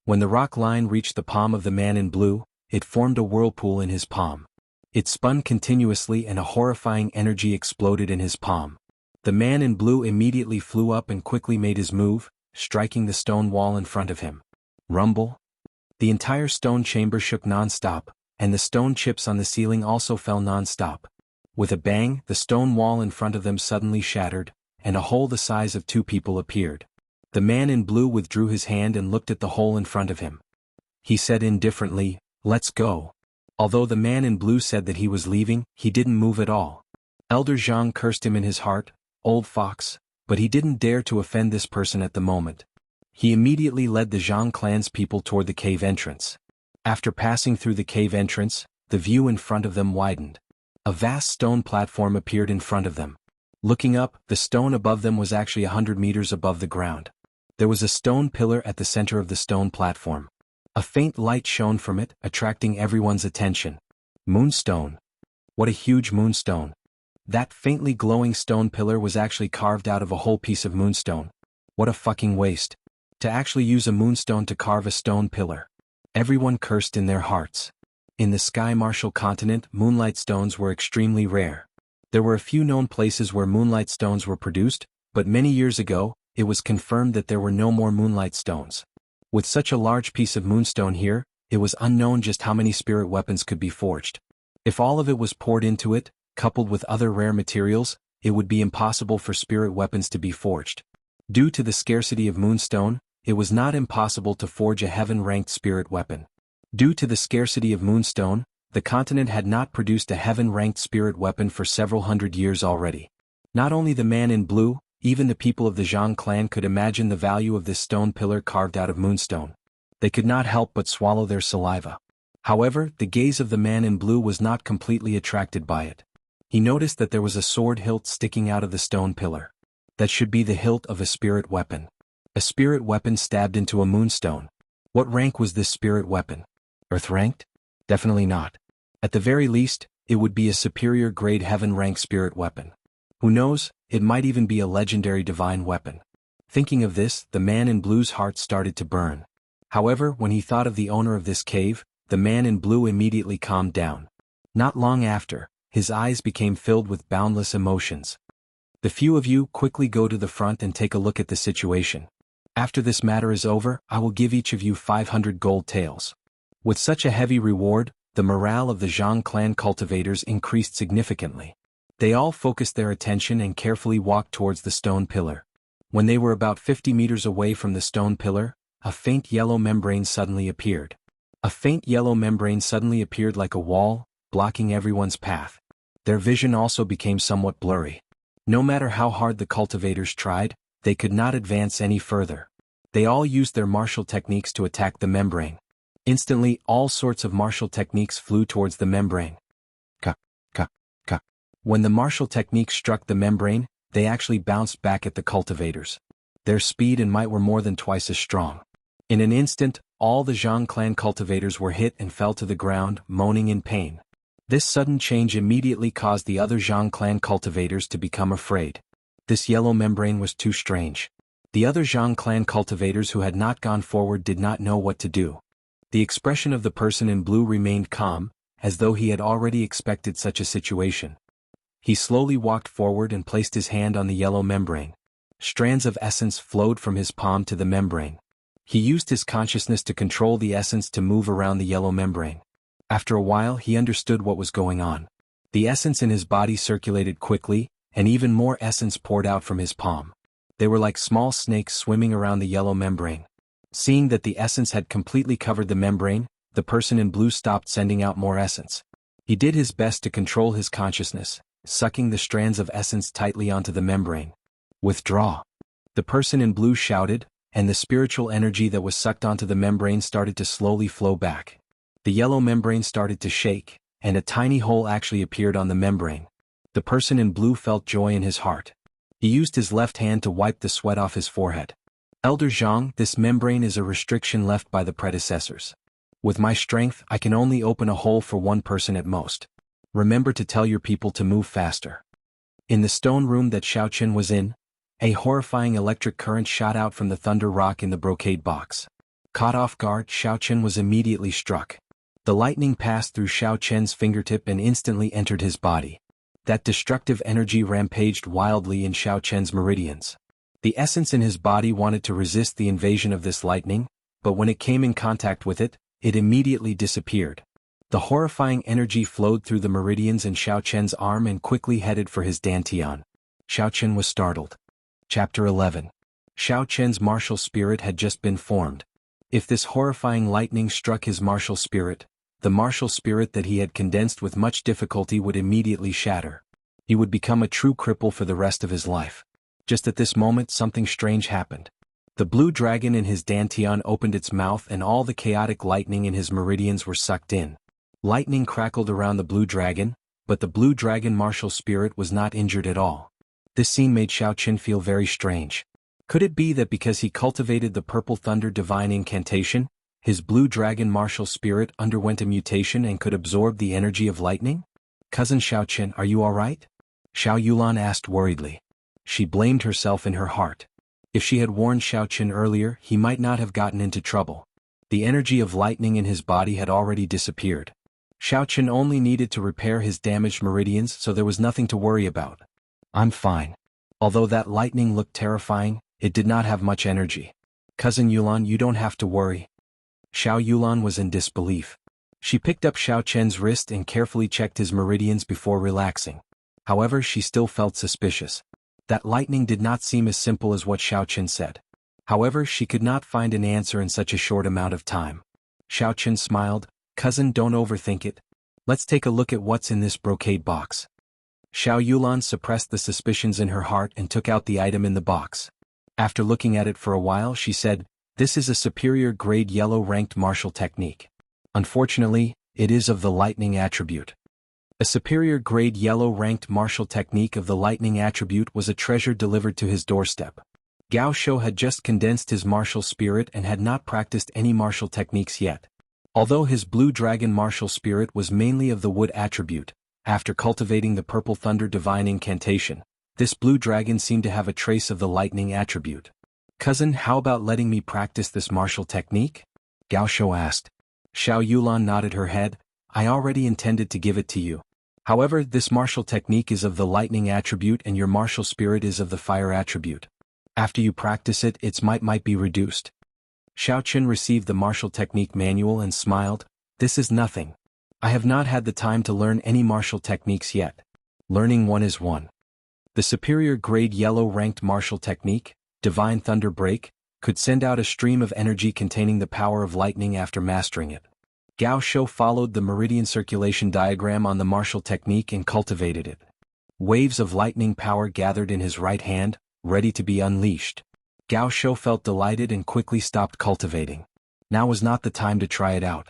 When the rock line reached the palm of the man in blue, it formed a whirlpool in his palm. It spun continuously and a horrifying energy exploded in his palm. The man in blue immediately flew up and quickly made his move, striking the stone wall in front of him. Rumble. The entire stone chamber shook non-stop, and the stone chips on the ceiling also fell non-stop. With a bang, the stone wall in front of them suddenly shattered, and a hole the size of 2 people appeared. The man in blue withdrew his hand and looked at the hole in front of him. He said indifferently, "Let's go." Although the man in blue said that he was leaving, he didn't move at all. Elder Zhang cursed him in his heart, "Old fox," but he didn't dare to offend this person at the moment. He immediately led the Zhang clan's people toward the cave entrance. After passing through the cave entrance, the view in front of them widened. A vast stone platform appeared in front of them. Looking up, the stone above them was actually 100 meters above the ground. There was a stone pillar at the center of the stone platform. A faint light shone from it, attracting everyone's attention. Moonstone. What a huge moonstone. That faintly glowing stone pillar was actually carved out of a whole piece of moonstone. What a fucking waste. To actually use a moonstone to carve a stone pillar. Everyone cursed in their hearts. In the Sky Martial continent, moonlight stones were extremely rare. There were a few known places where moonlight stones were produced, but many years ago, it was confirmed that there were no more moonlight stones. With such a large piece of moonstone here, it was unknown just how many spirit weapons could be forged. If all of it was poured into it, coupled with other rare materials, it would be impossible for spirit weapons to be forged. Due to the scarcity of moonstone, it was not impossible to forge a heaven-ranked spirit weapon. Due to the scarcity of moonstone, the continent had not produced a heaven-ranked spirit weapon for several hundred years already. Not only the man in blue, even the people of the Zhang clan could imagine the value of this stone pillar carved out of moonstone. They could not help but swallow their saliva. However, the gaze of the man in blue was not completely attracted by it. He noticed that there was a sword hilt sticking out of the stone pillar. That should be the hilt of a spirit weapon. A spirit weapon stabbed into a moonstone. What rank was this spirit weapon? Earth-ranked? Definitely not. At the very least, it would be a superior grade heaven-ranked spirit weapon. Who knows, it might even be a legendary divine weapon. Thinking of this, the man in blue's heart started to burn. However, when he thought of the owner of this cave, the man in blue immediately calmed down. Not long after, his eyes became filled with boundless emotions. The few of you quickly go to the front and take a look at the situation. After this matter is over, I will give each of you 500 gold taels. With such a heavy reward, the morale of the Zhang clan cultivators increased significantly. They all focused their attention and carefully walked towards the stone pillar. When they were about 50 meters away from the stone pillar, a faint yellow membrane suddenly appeared. A faint yellow membrane suddenly appeared like a wall, blocking everyone's path. Their vision also became somewhat blurry. No matter how hard the cultivators tried, they could not advance any further. They all used their martial techniques to attack the membrane. Instantly, all sorts of martial techniques flew towards the membrane. Ka, ka, ka. When the martial techniques struck the membrane, they actually bounced back at the cultivators. Their speed and might were more than twice as strong. In an instant, all the Zhang clan cultivators were hit and fell to the ground, moaning in pain. This sudden change immediately caused the other Zhang clan cultivators to become afraid. This yellow membrane was too strange. The other Zhang clan cultivators who had not gone forward did not know what to do. The expression of the person in blue remained calm, as though he had already expected such a situation. He slowly walked forward and placed his hand on the yellow membrane. Strands of essence flowed from his palm to the membrane. He used his consciousness to control the essence to move around the yellow membrane. After a while, he understood what was going on. The essence in his body circulated quickly, and even more essence poured out from his palm. They were like small snakes swimming around the yellow membrane. Seeing that the essence had completely covered the membrane, the person in blue stopped sending out more essence. He did his best to control his consciousness, sucking the strands of essence tightly onto the membrane. Withdraw. The person in blue shouted, and the spiritual energy that was sucked onto the membrane started to slowly flow back. The yellow membrane started to shake, and a tiny hole actually appeared on the membrane. The person in blue felt joy in his heart. He used his left hand to wipe the sweat off his forehead. Elder Zhang, this membrane is a restriction left by the predecessors. With my strength, I can only open a hole for one person at most. Remember to tell your people to move faster. In the stone room that Xiaochen was in, a horrifying electric current shot out from the thunder rock in the brocade box. Caught off guard, Xiaochen was immediately struck. The lightning passed through Xiaochen's fingertip and instantly entered his body. That destructive energy rampaged wildly in Xiaochen's meridians. The essence in his body wanted to resist the invasion of this lightning, but when it came in contact with it, it immediately disappeared. The horrifying energy flowed through the meridians in Xiaochen's arm and quickly headed for his dantian. Xiaochen was startled. Chapter 11. Xiaochen's martial spirit had just been formed. If this horrifying lightning struck his martial spirit, the martial spirit that he had condensed with much difficulty would immediately shatter. He would become a true cripple for the rest of his life. Just at this moment something strange happened. The blue dragon in his dantian opened its mouth and all the chaotic lightning in his meridians were sucked in. Lightning crackled around the blue dragon, but the blue dragon martial spirit was not injured at all. This scene made Xiaochen feel very strange. Could it be that because he cultivated the purple thunder divine incantation, his blue dragon martial spirit underwent a mutation and could absorb the energy of lightning? Cousin Xiaochen, are you alright? Xiao Yulan asked worriedly. She blamed herself in her heart. If she had warned Xiaochen earlier, he might not have gotten into trouble. The energy of lightning in his body had already disappeared. Xiaochen only needed to repair his damaged meridians, so there was nothing to worry about. I'm fine. Although that lightning looked terrifying, it did not have much energy. Cousin Yulan, you don't have to worry. Xiao Yulan was in disbelief. She picked up Xiaochen's wrist and carefully checked his meridians before relaxing. However, she still felt suspicious. That lightning did not seem as simple as what Xiaochen said. However, she could not find an answer in such a short amount of time. Xiaochen smiled. Cousin, don't overthink it. Let's take a look at what's in this brocade box. Xiao Yulan suppressed the suspicions in her heart and took out the item in the box. After looking at it for a while, she said, "This is a superior grade yellow-ranked martial technique. Unfortunately, it is of the lightning attribute." A superior grade yellow-ranked martial technique of the lightning attribute was a treasure delivered to his doorstep. Gao Shou had just condensed his martial spirit and had not practiced any martial techniques yet. Although his blue dragon martial spirit was mainly of the wood attribute, after cultivating the purple thunder divine incantation, this blue dragon seemed to have a trace of the lightning attribute. Cousin, how about letting me practice this martial technique? Gao Shou asked. Xiao Yulan nodded her head. I already intended to give it to you. However, this martial technique is of the lightning attribute and your martial spirit is of the fire attribute. After you practice it, its might be reduced. Xiaochen received the martial technique manual and smiled. This is nothing. I have not had the time to learn any martial techniques yet. Learning one is one. The superior grade yellow-ranked martial technique, Divine Thunder Break, could send out a stream of energy containing the power of lightning after mastering it. Gao Shou followed the meridian circulation diagram on the martial technique and cultivated it. Waves of lightning power gathered in his right hand, ready to be unleashed. Gao Shou felt delighted and quickly stopped cultivating. Now was not the time to try it out.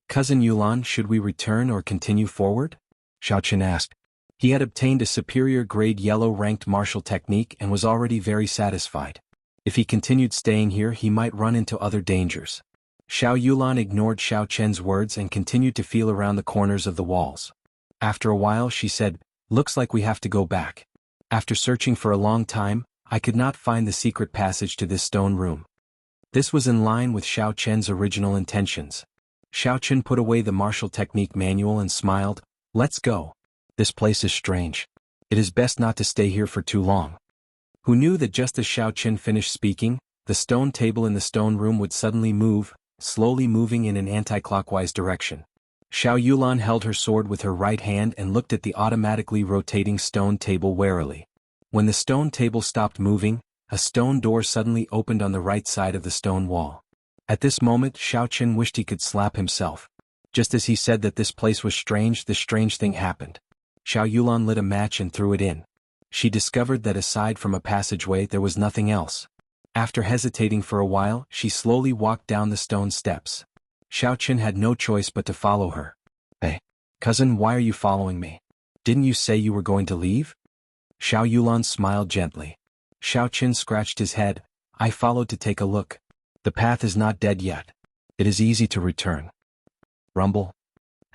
Cousin Yulan, should we return or continue forward? Xiaochen asked. He had obtained a superior grade yellow-ranked martial technique and was already very satisfied. If he continued staying here, he might run into other dangers. Xiao Yulan ignored Xiaochen's words and continued to feel around the corners of the walls. After a while she said, "Looks like we have to go back. After searching for a long time, I could not find the secret passage to this stone room." This was in line with Xiaochen's original intentions. Xiaochen put away the martial technique manual and smiled. Let's go. This place is strange. It is best not to stay here for too long. Who knew that just as Xiaochen finished speaking, the stone table in the stone room would suddenly move, slowly moving in an anti-clockwise direction. Xiao Yulan held her sword with her right hand and looked at the automatically rotating stone table warily. When the stone table stopped moving, a stone door suddenly opened on the right side of the stone wall. At this moment, Xiaochen wished he could slap himself. Just as he said that this place was strange, the strange thing happened. Xiao Yulan lit a match and threw it in. She discovered that aside from a passageway there was nothing else. After hesitating for a while, she slowly walked down the stone steps. Xiaoqin had no choice but to follow her. Hey, cousin, why are you following me? Didn't you say you were going to leave? Xiao Yulan smiled gently. Xiaoqin scratched his head. I followed to take a look. The path is not dead yet. It is easy to return. Rumble.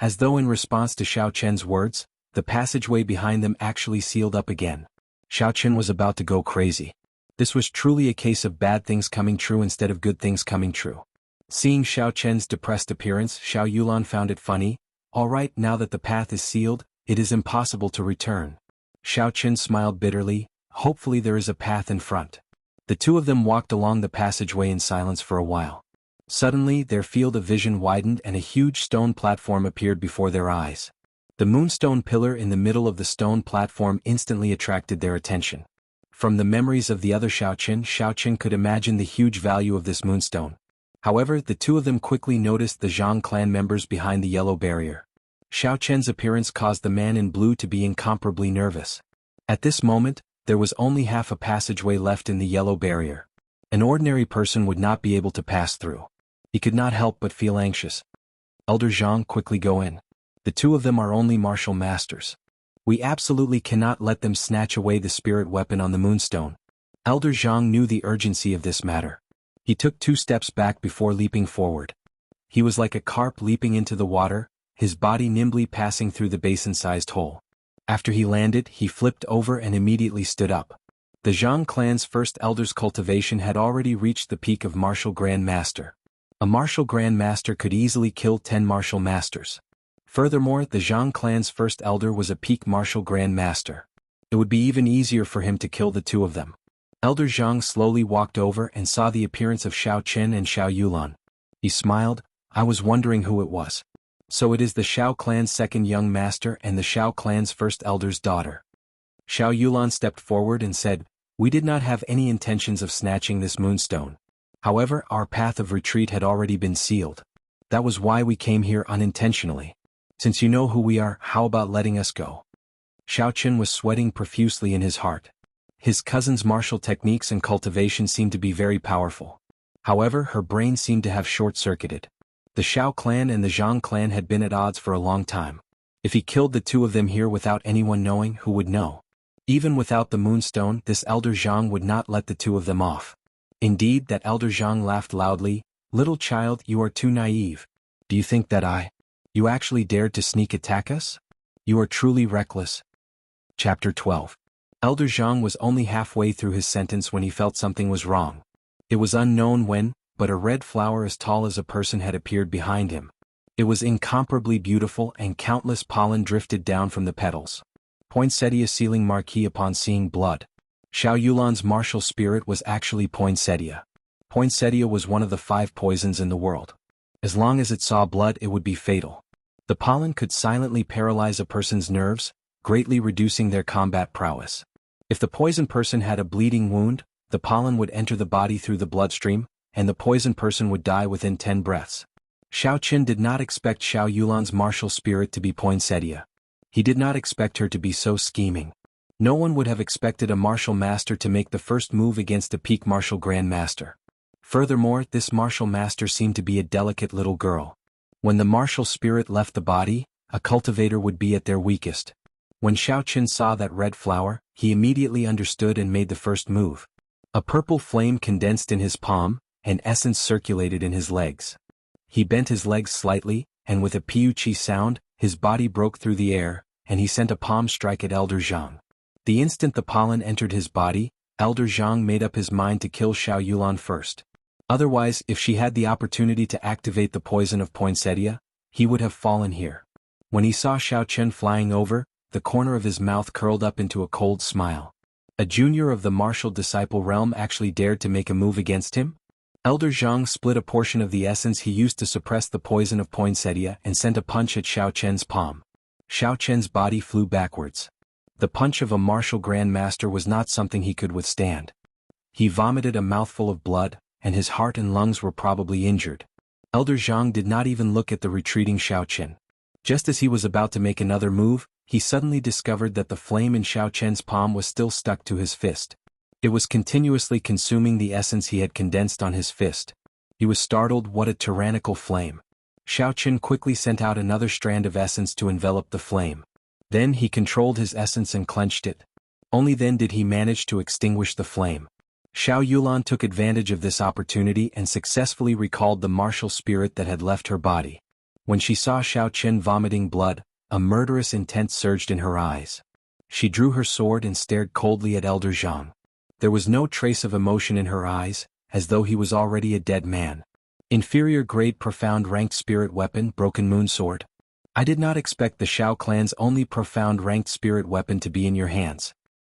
As though in response to Xiaoqian's words, the passageway behind them actually sealed up again. Xiaoqin was about to go crazy. This was truly a case of bad things coming true instead of good things coming true. Seeing Xiaoqian's depressed appearance, Xiao Yulan found it funny. All right, now that the path is sealed, it is impossible to return. Xiaoqin smiled bitterly. Hopefully there is a path in front. The two of them walked along the passageway in silence for a while. Suddenly, their field of vision widened and a huge stone platform appeared before their eyes. The moonstone pillar in the middle of the stone platform instantly attracted their attention. From the memories of the other Xiaoqin could imagine the huge value of this moonstone. However, the two of them quickly noticed the Zhang clan members behind the yellow barrier. Xiaoqian's appearance caused the man in blue to be incomparably nervous. At this moment, there was only half a passageway left in the yellow barrier. An ordinary person would not be able to pass through. He could not help but feel anxious. Elder Zhang, quickly go in. The two of them are only martial masters. We absolutely cannot let them snatch away the spirit weapon on the moonstone. Elder Zhang knew the urgency of this matter. He took 2 steps back before leaping forward. He was like a carp leaping into the water, his body nimbly passing through the basin-sized hole. After he landed, he flipped over and immediately stood up. The Zhang clan's first elder's cultivation had already reached the peak of martial grand master. A martial grand master could easily kill 10 martial masters. Furthermore, the Zhang clan's first elder was a peak martial grand master. It would be even easier for him to kill the two of them. Elder Zhang slowly walked over and saw the appearance of Xiaoqin and Xiao Yulan. He smiled. I was wondering who it was. So it is the Xiao clan's second young master and the Xiao clan's first elder's daughter. Xiao Yulan stepped forward and said, we did not have any intentions of snatching this moonstone. However, our path of retreat had already been sealed. That was why we came here unintentionally. Since you know who we are, how about letting us go? Xiaoqin was sweating profusely in his heart. His cousin's martial techniques and cultivation seemed to be very powerful. However, her brain seemed to have short-circuited. The Xiao clan and the Zhang clan had been at odds for a long time. If he killed the two of them here without anyone knowing, who would know? Even without the moonstone, this elder Zhang would not let the two of them off. Indeed, that elder Zhang laughed loudly. Little child, you are too naive. Do you think that you actually dared to sneak attack us? You are truly reckless. Chapter 12. Elder Zhang was only halfway through his sentence when he felt something was wrong. It was unknown when, but a red flower as tall as a person had appeared behind him. It was incomparably beautiful and countless pollen drifted down from the petals. Poinsettia sealing marquee upon seeing blood. Xiao Yulan's martial spirit was actually poinsettia. Poinsettia was one of the 5 poisons in the world. As long as it saw blood, it would be fatal. The pollen could silently paralyze a person's nerves, greatly reducing their combat prowess. If the poisoned person had a bleeding wound, the pollen would enter the body through the bloodstream, and the poisoned person would die within 10 breaths. Xiaoqin did not expect Xiao Yulan's martial spirit to be poinsettia. He did not expect her to be so scheming. No one would have expected a martial master to make the first move against a peak martial grand master. Furthermore, this martial master seemed to be a delicate little girl. When the martial spirit left the body, a cultivator would be at their weakest. When Xiaoqin saw that red flower, he immediately understood and made the first move. A purple flame condensed in his palm, and essence circulated in his legs. He bent his legs slightly, and with a piu-chi sound, his body broke through the air, and he sent a palm strike at Elder Zhang. The instant the pollen entered his body, Elder Zhang made up his mind to kill Xiao Yulan first. Otherwise, if she had the opportunity to activate the poison of poinsettia, he would have fallen here. When he saw Xiaoqin flying over, the corner of his mouth curled up into a cold smile. A junior of the martial disciple realm actually dared to make a move against him? Elder Zhang split a portion of the essence he used to suppress the poison of poinsettia and sent a punch at Xiaoqian's palm. Xiaoqian's body flew backwards. The punch of a martial grand master was not something he could withstand. He vomited a mouthful of blood, and his heart and lungs were probably injured. Elder Zhang did not even look at the retreating Xiaoqin. Just as he was about to make another move, he suddenly discovered that the flame in Xiaoqian's palm was still stuck to his fist. It was continuously consuming the essence he had condensed on his fist. He was startled. What a tyrannical flame. Xiaoqun quickly sent out another strand of essence to envelop the flame. Then he controlled his essence and clenched it. Only then did he manage to extinguish the flame. Xiao Yulan took advantage of this opportunity and successfully recalled the martial spirit that had left her body. When she saw Xiaoqun vomiting blood, a murderous intent surged in her eyes. She drew her sword and stared coldly at Elder Zhang. There was no trace of emotion in her eyes, as though he was already a dead man. Inferior grade profound ranked spirit weapon Broken Moon Sword. I did not expect the Shao clan's only profound ranked spirit weapon to be in your hands.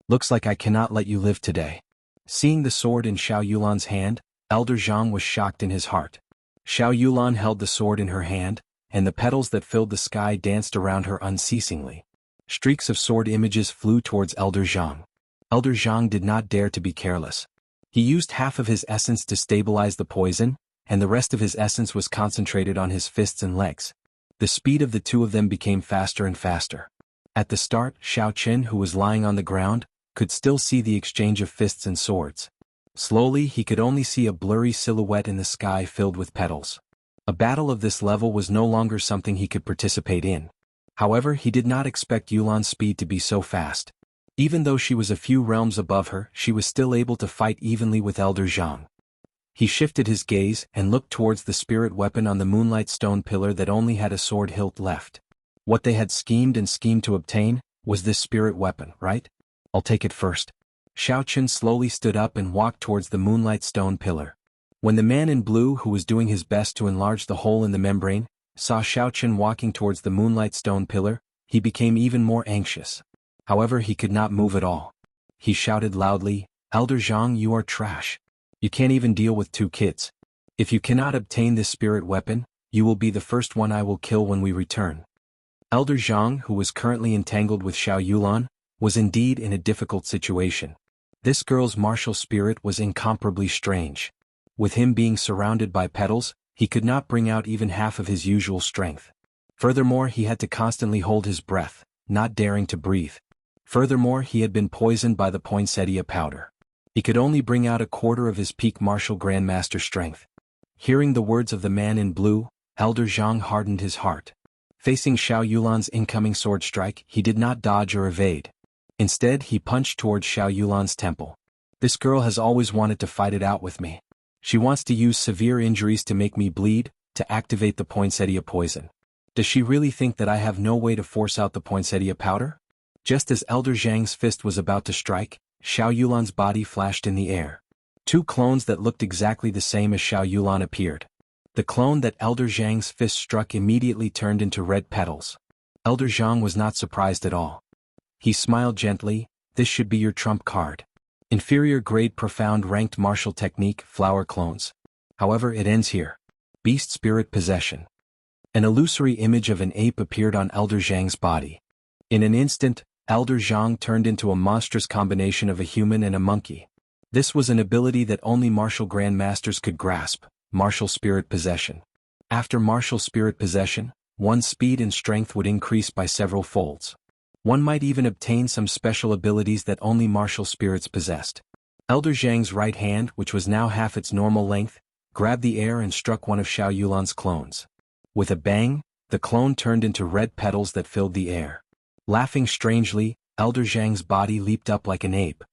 Looks like I cannot let you live today. Seeing the sword in Xiao Yulan's hand, Elder Zhang was shocked in his heart. Xiao Yulan held the sword in her hand, and the petals that filled the sky danced around her unceasingly. Streaks of sword images flew towards Elder Zhang. Elder Zhang did not dare to be careless. He used half of his essence to stabilize the poison, and the rest of his essence was concentrated on his fists and legs. The speed of the two of them became faster and faster. At the start, Xiaoqun, who was lying on the ground, could still see the exchange of fists and swords. Slowly he could only see a blurry silhouette in the sky filled with petals. A battle of this level was no longer something he could participate in. However, he did not expect Yulan's speed to be so fast. Even though she was a few realms above her, she was still able to fight evenly with Elder Zhang. He shifted his gaze and looked towards the spirit weapon on the moonlight stone pillar that only had a sword hilt left. What they had schemed to obtain was this spirit weapon, right? I'll take it first. Xiaoqun slowly stood up and walked towards the moonlight stone pillar. When the man in blue, who was doing his best to enlarge the hole in the membrane, saw Xiaoqun walking towards the moonlight stone pillar, he became even more anxious. However, he could not move at all. He shouted loudly, "Elder Zhang, you are trash. You can't even deal with two kids. If you cannot obtain this spirit weapon, you will be the first one I will kill when we return." Elder Zhang, who was currently entangled with Xiao Yulan, was indeed in a difficult situation. This girl's martial spirit was incomparably strange. With him being surrounded by petals, he could not bring out even half of his usual strength. Furthermore, he had to constantly hold his breath, not daring to breathe. Furthermore, he had been poisoned by the poinsettia powder. He could only bring out a quarter of his peak martial grandmaster strength. Hearing the words of the man in blue, Elder Zhang hardened his heart. Facing Xiao Yulan's incoming sword strike, he did not dodge or evade. Instead, he punched towards Xiao Yulan's temple. This girl has always wanted to fight it out with me. She wants to use severe injuries to make me bleed, to activate the poinsettia poison. Does she really think that I have no way to force out the poinsettia powder? Just as Elder Zhang's fist was about to strike, Xiao Yulan's body flashed in the air. Two clones that looked exactly the same as Xiao Yulan appeared. The clone that Elder Zhang's fist struck immediately turned into red petals. Elder Zhang was not surprised at all. He smiled gently, "This should be your trump card. Inferior grade profound ranked martial technique, flower clones. However, it ends here. Beast spirit possession." An illusory image of an ape appeared on Elder Zhang's body. In an instant, Elder Zhang turned into a monstrous combination of a human and a monkey. This was an ability that only martial grandmasters could grasp, martial spirit possession. After martial spirit possession, one's speed and strength would increase by several folds. One might even obtain some special abilities that only martial spirits possessed. Elder Zhang's right hand, which was now half its normal length, grabbed the air and struck one of Xiao Yulan's clones. With a bang, the clone turned into red petals that filled the air. Laughing strangely, Elder Zhang's body leaped up like an ape.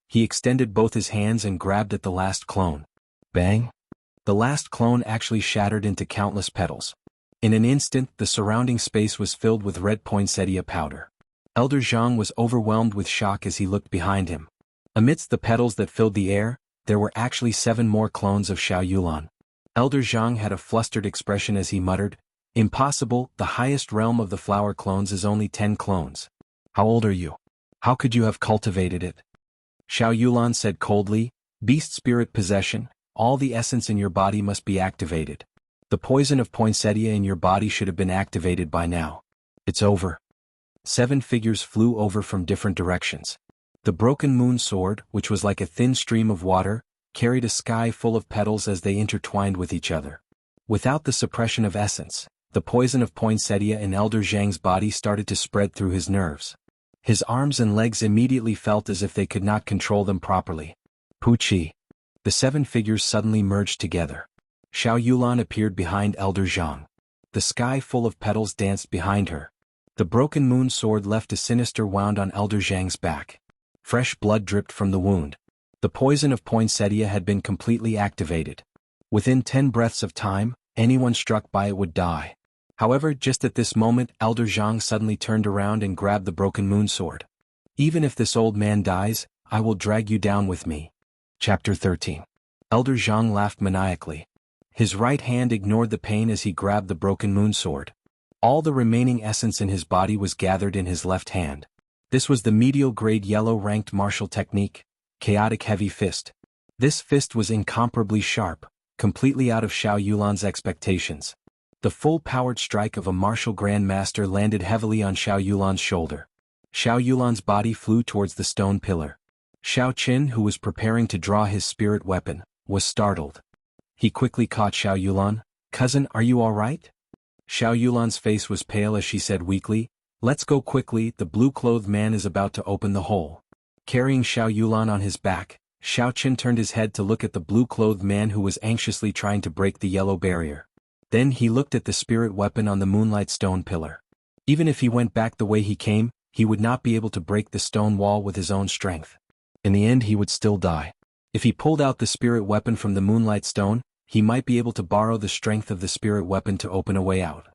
He extended both his hands and grabbed at the last clone. Bang! The last clone actually shattered into countless petals. In an instant, the surrounding space was filled with red poinsettia powder. Elder Zhang was overwhelmed with shock as he looked behind him. Amidst the petals that filled the air, there were actually 7 more clones of Xiao Yulan. Elder Zhang had a flustered expression as he muttered, "Impossible, the highest realm of the flower clones is only 10 clones. How old are you? How could you have cultivated it?" Xiao Yulan said coldly, "Beast spirit possession, all the essence in your body must be activated. The poison of poinsettia in your body should have been activated by now. It's over." 7 figures flew over from different directions. The broken moon sword, which was like a thin stream of water, carried a sky full of petals as they intertwined with each other. Without the suppression of essence, the poison of poinsettia in Elder Zhang's body started to spread through his nerves. His arms and legs immediately felt as if they could not control them properly. Puchi. The 7 figures suddenly merged together. Xiao Yulan appeared behind Elder Zhang. The sky full of petals danced behind her. The broken moon sword left a sinister wound on Elder Zhang's back. Fresh blood dripped from the wound. The poison of poinsettia had been completely activated. Within 10 breaths of time, anyone struck by it would die. However, just at this moment, Elder Zhang suddenly turned around and grabbed the broken moon sword. Even if this old man dies, I will drag you down with me. Chapter 13. Elder Zhang laughed maniacally. His right hand ignored the pain as he grabbed the broken moon sword. All the remaining essence in his body was gathered in his left hand. This was the medial-grade yellow-ranked martial technique, Chaotic Heavy Fist. This fist was incomparably sharp, completely out of Xiao Yulan's expectations. The full-powered strike of a martial grandmaster landed heavily on Xiao Yulan's shoulder. Xiao Yulan's body flew towards the stone pillar. Xiao Qin, who was preparing to draw his spirit weapon, was startled. He quickly caught Xiao Yulan. "Cousin, are you all right?" Xiao Yulan's face was pale as she said weakly, "Let's go quickly, the blue-clothed man is about to open the hole." Carrying Xiao Yulan on his back, Xiao Qin turned his head to look at the blue-clothed man who was anxiously trying to break the yellow barrier. Then he looked at the spirit weapon on the moonlight stone pillar. Even if he went back the way he came, he would not be able to break the stone wall with his own strength. In the end he would still die. If he pulled out the spirit weapon from the moonlight stone, he might be able to borrow the strength of the spirit weapon to open a way out.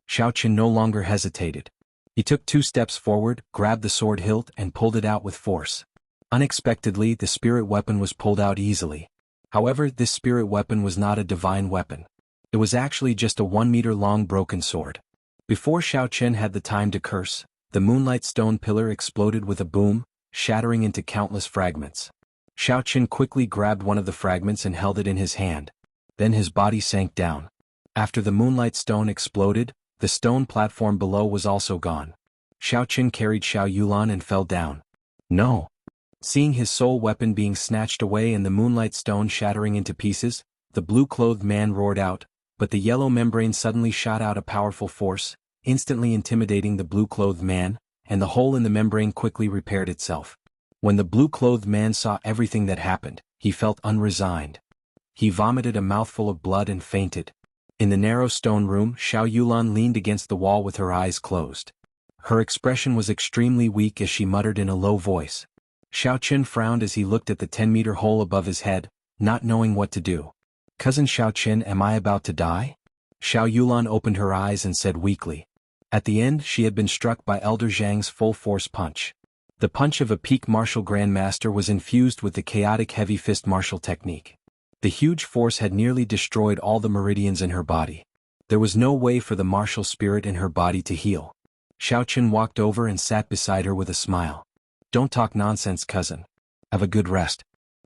Xiao Qin no longer hesitated. He took 2 steps forward, grabbed the sword hilt and pulled it out with force. Unexpectedly, the spirit weapon was pulled out easily. However, this spirit weapon was not a divine weapon. It was actually just a 1-meter-long broken sword. Before Xiao Qin had the time to curse, the moonlight stone pillar exploded with a boom, shattering into countless fragments. Xiao Qin quickly grabbed one of the fragments and held it in his hand. Then his body sank down. After the moonlight stone exploded, the stone platform below was also gone. Xiao Qin carried Xiao Yulan and fell down. No! Seeing his soul weapon being snatched away and the moonlight stone shattering into pieces, the blue-clothed man roared out, but the yellow membrane suddenly shot out a powerful force, instantly intimidating the blue-clothed man, and the hole in the membrane quickly repaired itself. When the blue-clothed man saw everything that happened, he felt unresigned. He vomited a mouthful of blood and fainted. In the narrow stone room, Xiao Yulan leaned against the wall with her eyes closed. Her expression was extremely weak as she muttered in a low voice. Xiao Qin frowned as he looked at the 10-meter hole above his head, not knowing what to do. "Cousin Xiao Qin, am I about to die?" Xiao Yulan opened her eyes and said weakly. At the end, she had been struck by Elder Zhang's full-force punch. The punch of a peak martial grandmaster was infused with the chaotic heavy fist martial technique. The huge force had nearly destroyed all the meridians in her body. There was no way for the martial spirit in her body to heal. Xiao Qin walked over and sat beside her with a smile. "Don't talk nonsense, cousin. Have a good rest.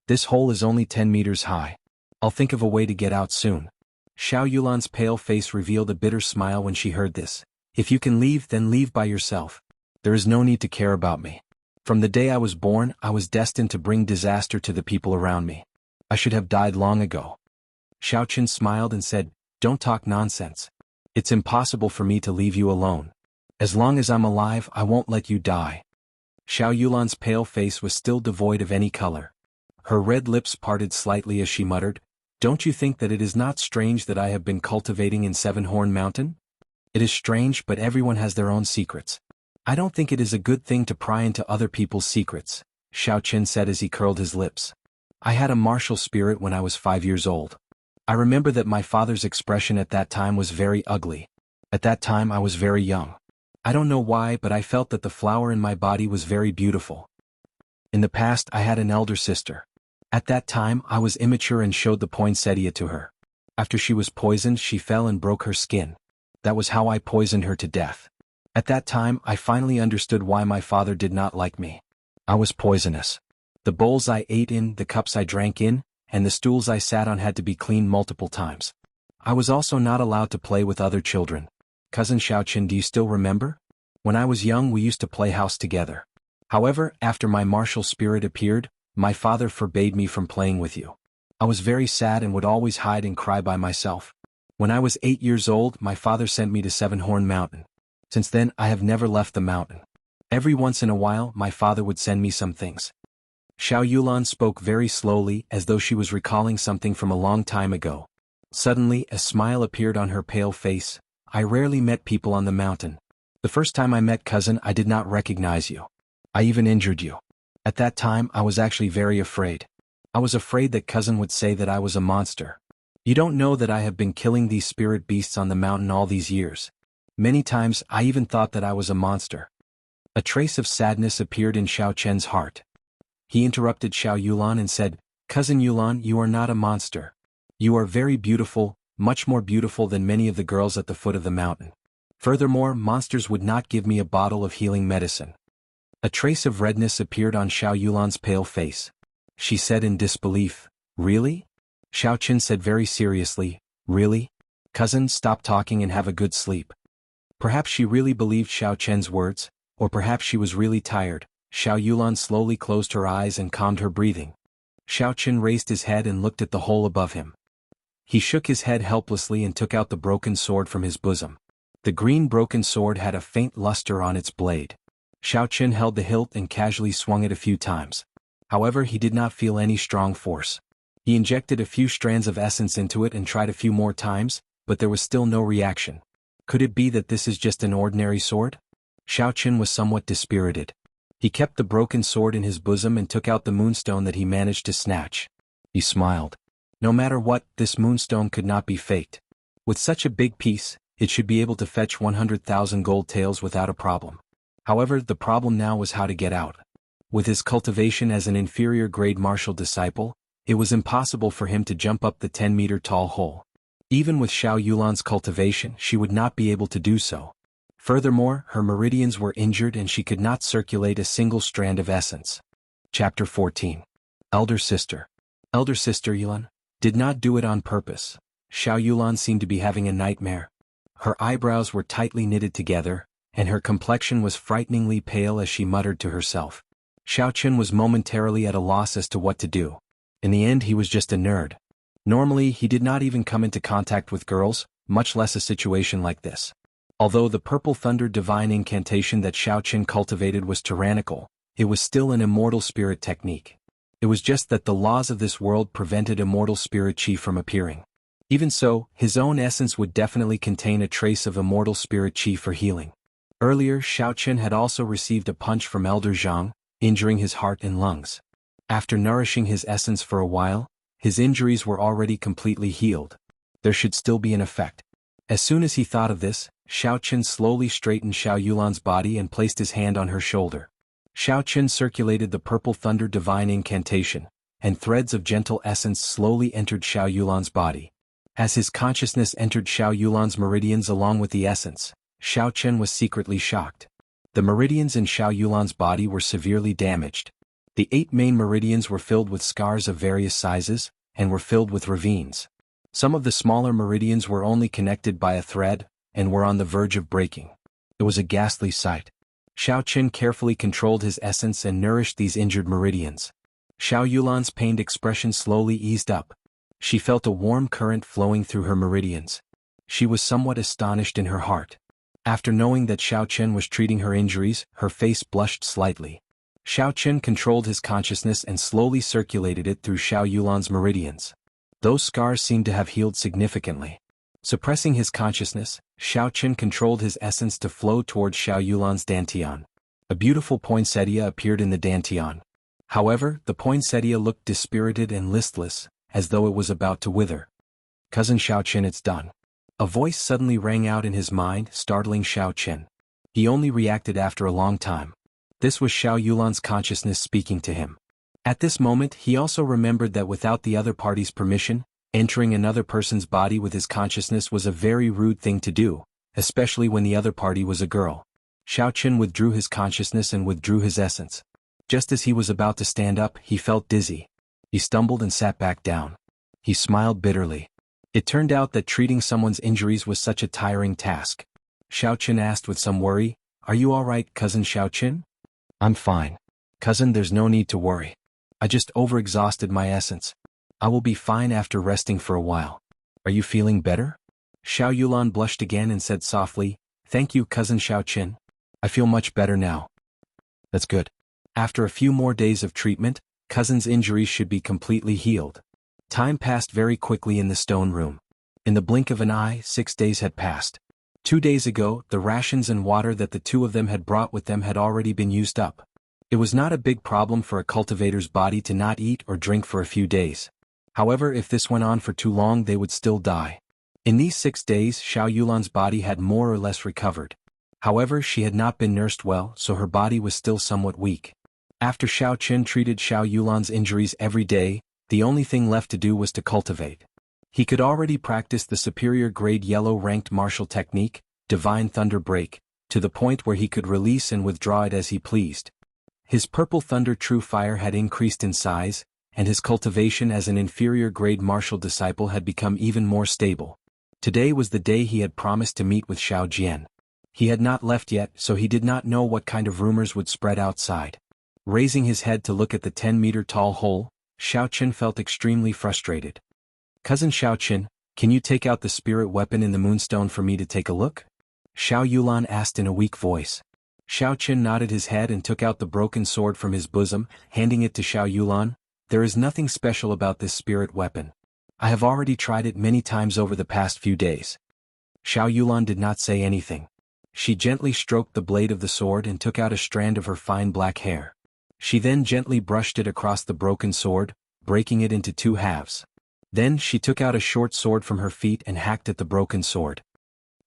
This hole is only 10 meters high. I'll think of a way to get out soon." Xiao Yulan's pale face revealed a bitter smile when she heard this. "If you can leave, then leave by yourself. There is no need to care about me. From the day I was born, I was destined to bring disaster to the people around me. I should have died long ago." Xiao Qin smiled and said, "Don't talk nonsense. It's impossible for me to leave you alone. As long as I'm alive, I won't let you die." Xiao Yulan's pale face was still devoid of any color. Her red lips parted slightly as she muttered, "Don't you think that it is not strange that I have been cultivating in Seven-Horn Mountain? It is strange, but everyone has their own secrets. I don't think it is a good thing to pry into other people's secrets," Xiao Qin said as he curled his lips. "I had a martial spirit when I was 5 years old. I remember that my father's expression at that time was very ugly. At that time I was very young. I don't know why, but I felt that the flower in my body was very beautiful. In the past I had an elder sister. At that time I was immature and showed the poinsettia to her. After she was poisoned, she fell and broke her skin. That was how I poisoned her to death. At that time I finally understood why my father did not like me. I was poisonous. The bowls I ate in, the cups I drank in, and the stools I sat on had to be cleaned multiple times. I was also not allowed to play with other children. Cousin Xiao Qin, do you still remember? When I was young we used to play house together. However, after my martial spirit appeared, my father forbade me from playing with you. I was very sad and would always hide and cry by myself. When I was 8 years old, my father sent me to Seven-Horn Mountain. Since then, I have never left the mountain. Every once in a while, my father would send me some things." Xiao Yulan spoke very slowly, as though she was recalling something from a long time ago. Suddenly, a smile appeared on her pale face. I rarely met people on the mountain. The first time I met cousin, I did not recognize you. I even injured you. At that time, I was actually very afraid. I was afraid that cousin would say that I was a monster. You don't know that I have been killing these spirit beasts on the mountain all these years. Many times, I even thought that I was a monster. A trace of sadness appeared in Xiao Chen's heart. He interrupted Xiao Yulan and said, Cousin Yulan, you are not a monster. You are very beautiful, much more beautiful than many of the girls at the foot of the mountain. Furthermore, monsters would not give me a bottle of healing medicine. A trace of redness appeared on Xiao Yulan's pale face. She said in disbelief, Really? Xiao Chen said very seriously, Really? Cousin, stop talking and have a good sleep. Perhaps she really believed Xiao Chen's words, or perhaps she was really tired. Xiao Yulan slowly closed her eyes and calmed her breathing. Xiao Chen raised his head and looked at the hole above him. He shook his head helplessly and took out the broken sword from his bosom. The green broken sword had a faint luster on its blade. Xiao Chen held the hilt and casually swung it a few times. However, he did not feel any strong force. He injected a few strands of essence into it and tried a few more times, but there was still no reaction. Could it be that this is just an ordinary sword? Xiao Chen was somewhat dispirited. He kept the broken sword in his bosom and took out the moonstone that he managed to snatch. He smiled. No matter what, this moonstone could not be faked. With such a big piece, it should be able to fetch 100,000 gold taels without a problem. However, the problem now was how to get out. With his cultivation as an inferior grade martial disciple, it was impossible for him to jump up the 10-meter tall hole. Even with Xiao Yulan's cultivation, she would not be able to do so. Furthermore, her meridians were injured and she could not circulate a single strand of essence. Chapter 14. Elder Sister. Elder Sister Yulan did not do it on purpose. Xiao Yulan seemed to be having a nightmare. Her eyebrows were tightly knitted together, and her complexion was frighteningly pale as she muttered to herself. Xiao Chen was momentarily at a loss as to what to do. In the end, he was just a nerd. Normally, he did not even come into contact with girls, much less a situation like this. Although the Purple Thunder divine incantation that Xiao Chen cultivated was tyrannical, it was still an immortal spirit technique. It was just that the laws of this world prevented immortal spirit chi from appearing. Even so, his own essence would definitely contain a trace of immortal spirit chi for healing. Earlier, Xiao Chen had also received a punch from Elder Jiang, injuring his heart and lungs. After nourishing his essence for a while, his injuries were already completely healed. There should still be an effect. As soon as he thought of this, Xiao Chen slowly straightened Xiao Yulan's body and placed his hand on her shoulder. Xiao Chen circulated the Purple Thunder divine incantation, and threads of gentle essence slowly entered Xiao Yulan's body. As his consciousness entered Xiao Yulan's meridians along with the essence, Xiao Chen was secretly shocked. The meridians in Xiao Yulan's body were severely damaged. The 8 main meridians were filled with scars of various sizes, and were filled with ravines. Some of the smaller meridians were only connected by a thread, and were on the verge of breaking. It was a ghastly sight. Xiao Chen carefully controlled his essence and nourished these injured meridians. Xiao Yulan's pained expression slowly eased up. She felt a warm current flowing through her meridians. She was somewhat astonished in her heart. After knowing that Xiao Chen was treating her injuries, her face blushed slightly. Xiao Chen controlled his consciousness and slowly circulated it through Xiao Yulan's meridians. Those scars seemed to have healed significantly. Suppressing his consciousness, Xiao Chen controlled his essence to flow towards Xiao Yulan's dantian. A beautiful poinsettia appeared in the dantian. However, the poinsettia looked dispirited and listless, as though it was about to wither. Cousin Xiao Chen, it's done. A voice suddenly rang out in his mind, startling Xiao Chen. He only reacted after a long time. This was Xiao Yulan's consciousness speaking to him. At this moment, he also remembered that without the other party's permission, entering another person's body with his consciousness was a very rude thing to do, especially when the other party was a girl. Xiao Chen withdrew his consciousness and withdrew his essence. Just as he was about to stand up, he felt dizzy. He stumbled and sat back down. He smiled bitterly. It turned out that treating someone's injuries was such a tiring task. Xiao Chen asked with some worry, "Are you all right, Cousin Xiao Chen?" "I'm fine. Cousin, there's no need to worry. I just overexhausted my essence. I will be fine after resting for a while. Are you feeling better?" Xiao Yulan blushed again and said softly, "Thank you, Cousin Xiao Chen. I feel much better now." "That's good." After a few more days of treatment, Cousin's injuries should be completely healed. Time passed very quickly in the stone room. In the blink of an eye, 6 days had passed. 2 days ago, the rations and water that the two of them had brought with them had already been used up. It was not a big problem for a cultivator's body to not eat or drink for a few days. However, if this went on for too long, they would still die. In these 6 days, Xiao Yulan's body had more or less recovered. However, she had not been nursed well, so her body was still somewhat weak. After Xiao Qin treated Xiao Yulan's injuries every day, the only thing left to do was to cultivate. He could already practice the superior grade yellow-ranked martial technique, Divine Thunder Break, to the point where he could release and withdraw it as he pleased. His Purple Thunder True Fire had increased in size, and his cultivation as an inferior grade martial disciple had become even more stable. Today was the day he had promised to meet with Xiao Jian. He had not left yet, so he did not know what kind of rumors would spread outside. Raising his head to look at the 10-meter-tall hole, Xiao Qin felt extremely frustrated. "Cousin Xiao Qin, can you take out the spirit weapon in the moonstone for me to take a look?" Xiao Yulan asked in a weak voice. Xiao Qin nodded his head and took out the broken sword from his bosom, handing it to Xiao Yulan. "There is nothing special about this spirit weapon. I have already tried it many times over the past few days." Xiao Yulan did not say anything. She gently stroked the blade of the sword and took out a strand of her fine black hair. She then gently brushed it across the broken sword, breaking it into 2 halves. Then she took out a short sword from her feet and hacked at the broken sword.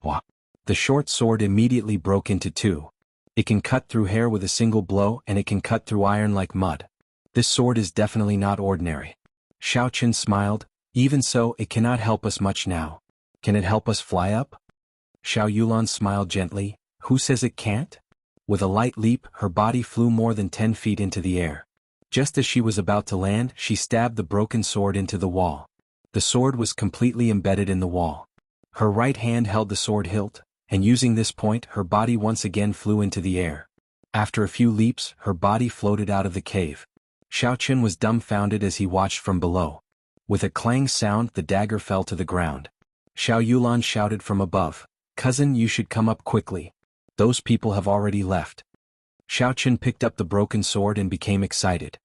Wah! The short sword immediately broke into 2. It can cut through hair with a single blow, and it can cut through iron like mud. This sword is definitely not ordinary. Xiao Qin smiled. "Even so, it cannot help us much now. Can it help us fly up?" Xiao Yulan smiled gently. "Who says it can't?" With a light leap, her body flew more than 10 feet into the air. Just as she was about to land, she stabbed the broken sword into the wall. The sword was completely embedded in the wall. Her right hand held the sword hilt, and using this point, her body once again flew into the air. After a few leaps, her body floated out of the cave. Xiao Qin was dumbfounded as he watched from below. With a clang sound, the dagger fell to the ground. Xiao Yulan shouted from above, "Cousin, you should come up quickly. Those people have already left." Xiao Qin picked up the broken sword and became excited.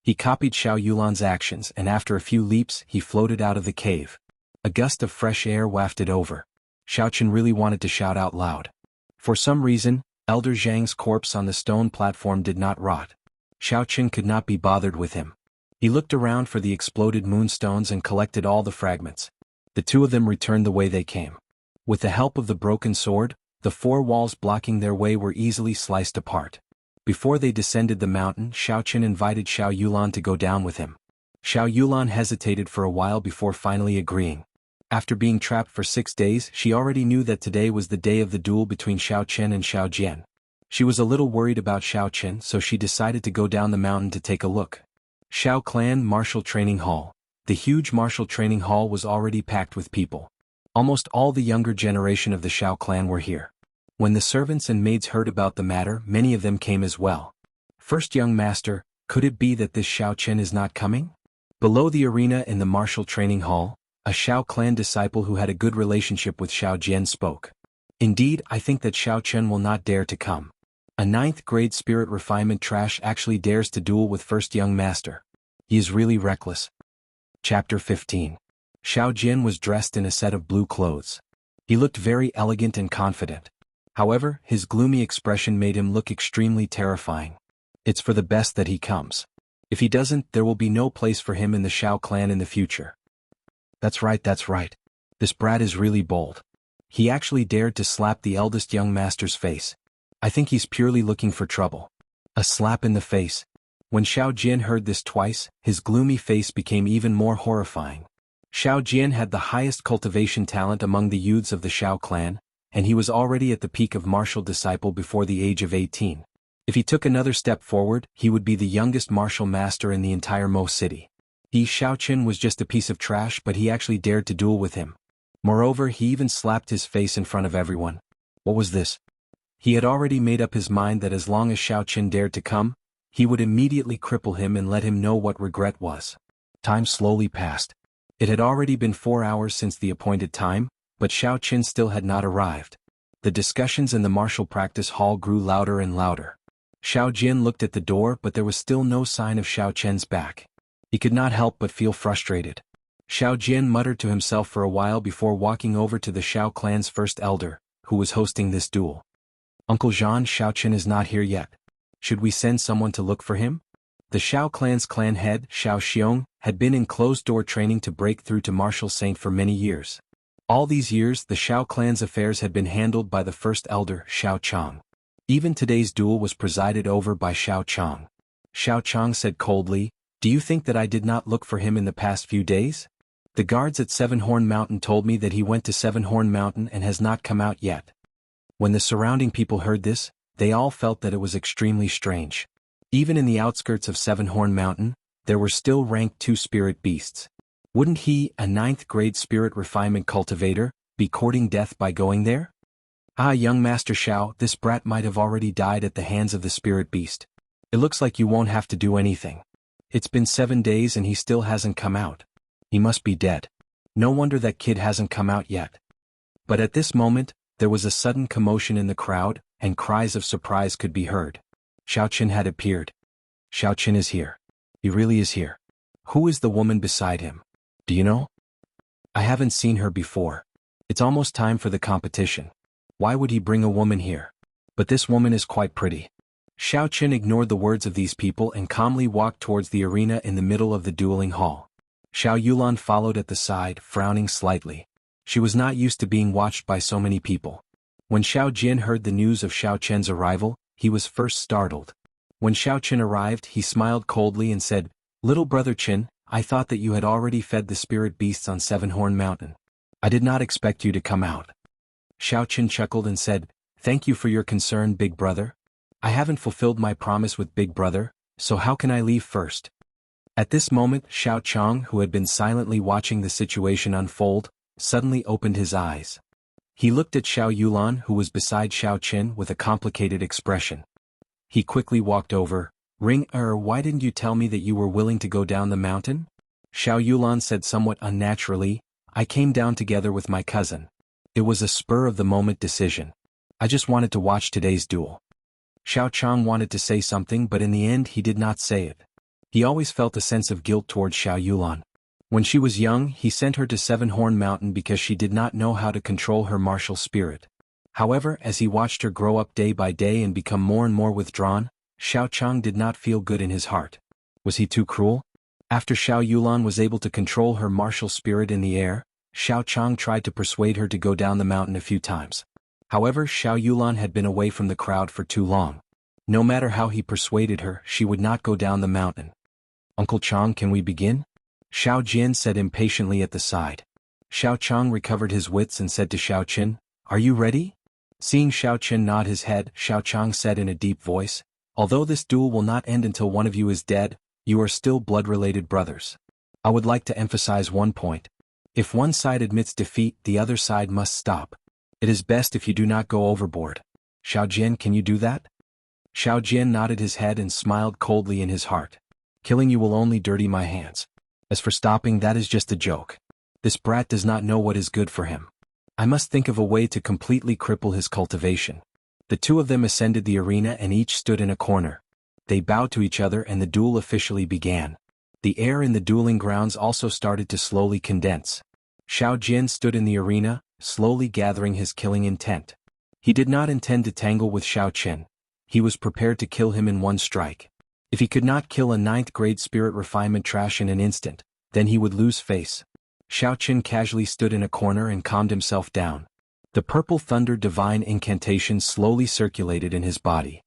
He copied Xiao Yulan's actions, and after a few leaps, he floated out of the cave. A gust of fresh air wafted over. Xiao Qin really wanted to shout out loud. For some reason, Elder Zhang's corpse on the stone platform did not rot. Xiao Qin could not be bothered with him. He looked around for the exploded moonstones and collected all the fragments. The two of them returned the way they came. With the help of the broken sword, the 4 walls blocking their way were easily sliced apart. Before they descended the mountain, Xiao Qin invited Xiao Yulan to go down with him. Xiao Yulan hesitated for a while before finally agreeing. After being trapped for 6 days, she already knew that today was the day of the duel between Xiao Qin and Xiao Jian. She was a little worried about Xiao Qin, so she decided to go down the mountain to take a look. Xiao Clan Martial Training Hall. The huge martial training hall was already packed with people. Almost all the younger generation of the Xiao clan were here. When the servants and maids heard about the matter, many of them came as well. "First young master, could it be that this Xiao Qin is not coming?" Below the arena in the martial training hall, a Xiao clan disciple who had a good relationship with Xiao Jian spoke. "Indeed, I think that Xiao Qin will not dare to come. A 9th grade spirit refinement trash actually dares to duel with first young master. He is really reckless." Chapter 15. Xiao Jian was dressed in a set of blue clothes. He looked very elegant and confident. However, his gloomy expression made him look extremely terrifying. It's for the best that he comes. If he doesn't, there will be no place for him in the Xiao clan in the future. That's right. This brat is really bold. He actually dared to slap the eldest young master's face. I think he's purely looking for trouble. A slap in the face. When Xiao Jian heard this twice, his gloomy face became even more horrifying. Xiao Jian had the highest cultivation talent among the youths of the Xiao clan, and he was already at the peak of martial disciple before the age of 18. If he took another step forward, he would be the youngest martial master in the entire Mo city. Xiao Qin was just a piece of trash, but he actually dared to duel with him. Moreover, he even slapped his face in front of everyone. What was this? He had already made up his mind that as long as Xiao Qin dared to come, he would immediately cripple him and let him know what regret was. Time slowly passed. It had already been 4 hours since the appointed time, but Xiao Qin still had not arrived. The discussions in the martial practice hall grew louder and louder. Xiao Jian looked at the door, but there was still no sign of Xiao Qian's back. He could not help but feel frustrated. Xiao Jian muttered to himself for a while before walking over to the Xiao clan's first elder. who was hosting this duel. Uncle Jean, Xiaoqin is not here yet. Should we send someone to look for him? The Xiao clan's clan head, Xiao Xiong, had been in closed-door training to break through to martial saint for many years. All these years the Xiao clan's affairs had been handled by the first elder, Xiao Chang. Even today's duel was presided over by Xiao Chang. Xiao Chang said coldly, "Do you think that I did not look for him in the past few days? The guards at Seven-Horn Mountain told me that he went to Seven-Horn Mountain and has not come out yet." When the surrounding people heard this, they all felt that it was extremely strange. Even in the outskirts of Seven-Horn Mountain, there were still ranked 2 spirit beasts. Wouldn't he, a 9th-grade spirit refinement cultivator, be courting death by going there? Ah, young Master Xiao, this brat might have already died at the hands of the spirit beast. It looks like you won't have to do anything. It's been 7 days and he still hasn't come out. He must be dead. No wonder that kid hasn't come out yet. But at this moment, there was a sudden commotion in the crowd, and cries of surprise could be heard. Xiaoqin had appeared. Xiaoqin is here. He really is here. Who is the woman beside him? Do you know? I haven't seen her before. It's almost time for the competition. Why would he bring a woman here? But this woman is quite pretty. Xiaoqin ignored the words of these people and calmly walked towards the arena in the middle of the dueling hall. Xiao Yulan followed at the side, frowning slightly. She was not used to being watched by so many people. When Xiao Jin heard the news of Xiao Chen's arrival, he was first startled. When Xiao Chen arrived, he smiled coldly and said, "Little brother Chen, I thought that you had already fed the spirit beasts on Seven-Horn Mountain. I did not expect you to come out." Xiao Chen chuckled and said, "Thank you for your concern, big brother. I haven't fulfilled my promise with big brother, so how can I leave first?" At this moment, Xiao Chang, who had been silently watching the situation unfold, suddenly opened his eyes. He looked at Xiao Yulan, who was beside Xiao Qin, with a complicated expression. He quickly walked over. Why didn't you tell me that you were willing to go down the mountain?" Xiao Yulan said somewhat unnaturally, "I came down together with my cousin. It was a spur-of-the-moment decision. I just wanted to watch today's duel." Xiao Chang wanted to say something, but in the end he did not say it. He always felt a sense of guilt towards Xiao Yulan. When she was young, he sent her to Seven-Horn Mountain because she did not know how to control her martial spirit. However, as he watched her grow up day by day and become more and more withdrawn, Xiao Chang did not feel good in his heart. Was he too cruel? After Xiao Yulan was able to control her martial spirit in the air, Xiao Chang tried to persuade her to go down the mountain a few times. However, Xiao Yulan had been away from the crowd for too long. No matter how he persuaded her, she would not go down the mountain. "Uncle Chang, can we begin?" Xiao Jian said impatiently at the side. Xiao Chang recovered his wits and said to Xiao Qin, "Are you ready?" Seeing Xiao Qin nod his head, Xiao Chang said in a deep voice, "Although this duel will not end until one of you is dead, you are still blood-related brothers. I would like to emphasize one point. If one side admits defeat, the other side must stop. It is best if you do not go overboard. Xiao Jian, can you do that?" Xiao Jian nodded his head and smiled coldly in his heart. "Killing you will only dirty my hands. As for stopping, that is just a joke. This brat does not know what is good for him. I must think of a way to completely cripple his cultivation." The two of them ascended the arena and each stood in a corner. They bowed to each other and the duel officially began. The air in the dueling grounds also started to slowly condense. Xiao Jin stood in the arena, slowly gathering his killing intent. He did not intend to tangle with Xiao Qin. He was prepared to kill him in one strike. If he could not kill a 9th-grade spirit refinement trash in an instant, then he would lose face. Xiao Qin casually stood in a corner and calmed himself down. The purple thunder divine incantation slowly circulated in his body.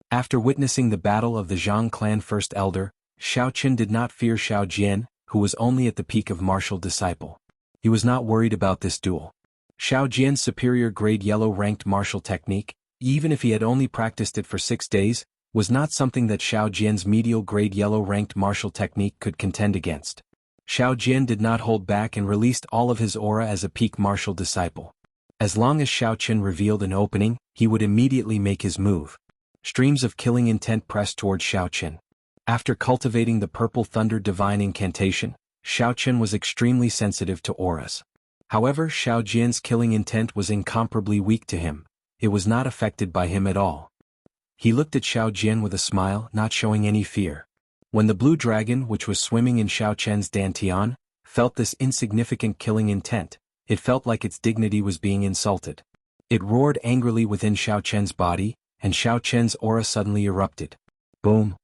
After witnessing the battle of the Zhang clan first elder, Xiao Qin did not fear Xiao Jian, who was only at the peak of martial disciple. He was not worried about this duel. Xiao Jian's superior grade yellow-ranked martial technique, even if he had only practiced it for 6 days, was not something that Xiao Jian's medial grade yellow-ranked martial technique could contend against. Xiao Jian did not hold back and released all of his aura as a peak martial disciple. As long as Xiao Qin revealed an opening, he would immediately make his move. Streams of killing intent pressed towards Xiao Qin. After cultivating the purple thunder divine incantation, Xiao Qin was extremely sensitive to auras. However, Xiao Jian's killing intent was incomparably weak to him. It was not affected by him at all. He looked at Xiao Jian with a smile, not showing any fear. When the blue dragon, which was swimming in Xiao Qian's dantian, felt this insignificant killing intent, it felt like its dignity was being insulted. It roared angrily within Xiaochen's body, and Xiaochen's aura suddenly erupted. Boom.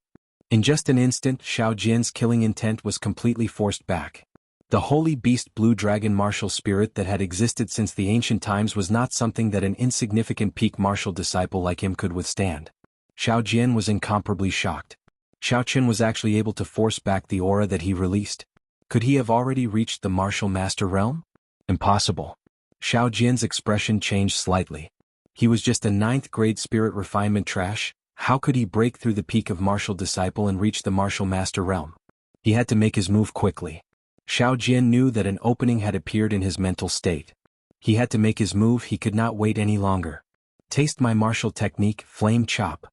In just an instant, Xiao Jian's killing intent was completely forced back. The holy beast blue dragon martial spirit that had existed since the ancient times was not something that an insignificant peak martial disciple like him could withstand. Xiao Jian was incomparably shocked. Xiaochen was actually able to force back the aura that he released. Could he have already reached the martial master realm? Impossible. Xiao Jian's expression changed slightly. He was just a 9th grade spirit refinement trash. How could he break through the peak of martial disciple and reach the martial master realm? He had to make his move quickly. Xiao Jian knew that an opening had appeared in his mental state. He had to make his move, he could not wait any longer. Taste my martial technique, Flame Chop.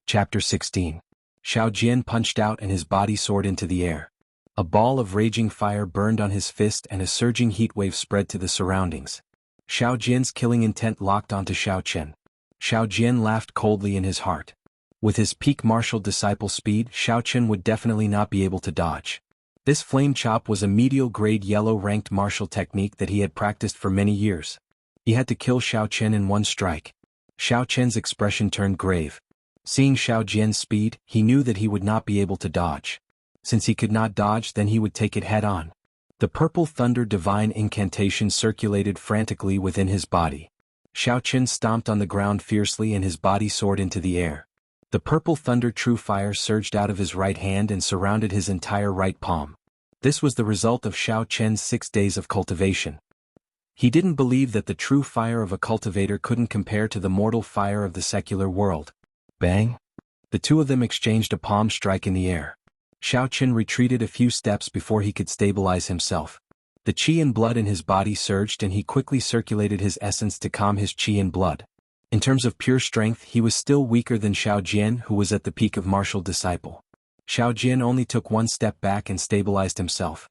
Chapter 16. Xiao Jian punched out and his body soared into the air. A ball of raging fire burned on his fist and a surging heat wave spread to the surroundings. Xiao Jian's killing intent locked onto Xiaochen. Xiao Jian laughed coldly in his heart. With his peak martial disciple speed, Xiaochen would definitely not be able to dodge. This flame chop was a medial grade yellow ranked martial technique that he had practiced for many years. He had to kill Xiaochen in one strike. Xiaochen's expression turned grave. Seeing Xiao Jian's speed, he knew that he would not be able to dodge. Since he could not dodge, then he would take it head on. The purple thunder divine incantation circulated frantically within his body. Xiaochen stomped on the ground fiercely and his body soared into the air. The purple thunder true fire surged out of his right hand and surrounded his entire right palm. This was the result of Xiaochen's 6 days of cultivation. He didn't believe that the true fire of a cultivator couldn't compare to the mortal fire of the secular world. Bang! The two of them exchanged a palm strike in the air. Xiaochen retreated a few steps before he could stabilize himself. The qi and blood in his body surged and he quickly circulated his essence to calm his qi and blood. In terms of pure strength, he was still weaker than Xiao Jian, who was at the peak of martial disciple. Xiao Jian only took one step back and stabilized himself.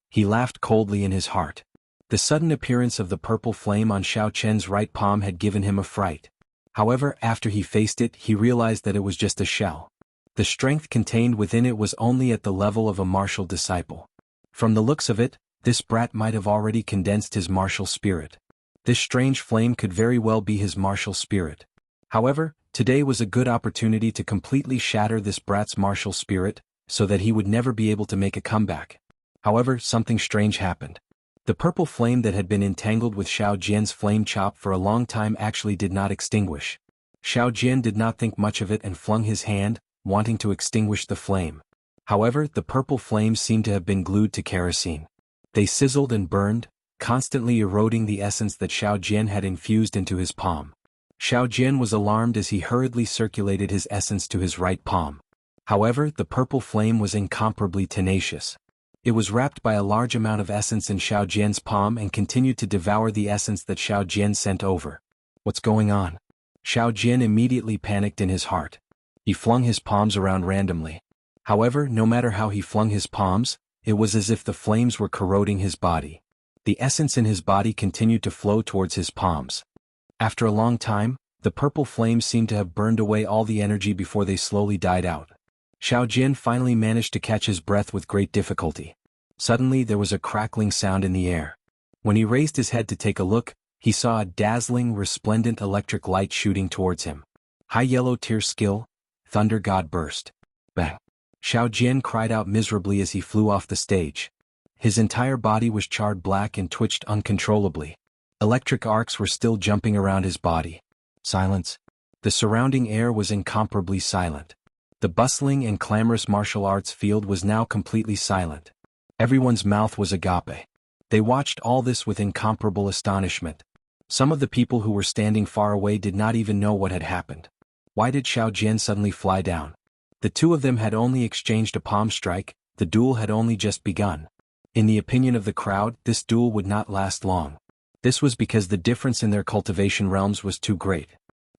He laughed coldly in his heart. The sudden appearance of the purple flame on Xiaochen's right palm had given him a fright. However, after he faced it, he realized that it was just a shell. The strength contained within it was only at the level of a martial disciple. From the looks of it, this brat might have already condensed his martial spirit. This strange flame could very well be his martial spirit. However, today was a good opportunity to completely shatter this brat's martial spirit, so that he would never be able to make a comeback. However, something strange happened. The purple flame that had been entangled with Xiao Jian's flame chop for a long time actually did not extinguish. Xiao Jian did not think much of it and flung his hand, wanting to extinguish the flame. However, the purple flames seemed to have been glued to kerosene. They sizzled and burned, constantly eroding the essence that Xiao Jian had infused into his palm. Xiao Jian was alarmed as he hurriedly circulated his essence to his right palm. However, the purple flame was incomparably tenacious. It was wrapped by a large amount of essence in Xiao Jian's palm and continued to devour the essence that Xiao Jian sent over. What's going on? Xiao Jian immediately panicked in his heart. He flung his palms around randomly. However, no matter how he flung his palms, it was as if the flames were corroding his body. The essence in his body continued to flow towards his palms. After a long time, the purple flames seemed to have burned away all the energy before they slowly died out. Xiao Jian finally managed to catch his breath with great difficulty. Suddenly there was a crackling sound in the air. When he raised his head to take a look, he saw a dazzling, resplendent electric light shooting towards him. High yellow tier skill, Thunder God Burst. Bang! Xiao Jian cried out miserably as he flew off the stage. His entire body was charred black and twitched uncontrollably. Electric arcs were still jumping around his body. Silence. The surrounding air was incomparably silent. The bustling and clamorous martial arts field was now completely silent. Everyone's mouth was agape. They watched all this with incomparable astonishment. Some of the people who were standing far away did not even know what had happened. Why did Xiao Jian suddenly fly down? The two of them had only exchanged a palm strike, the duel had only just begun. In the opinion of the crowd, this duel would not last long. This was because the difference in their cultivation realms was too great.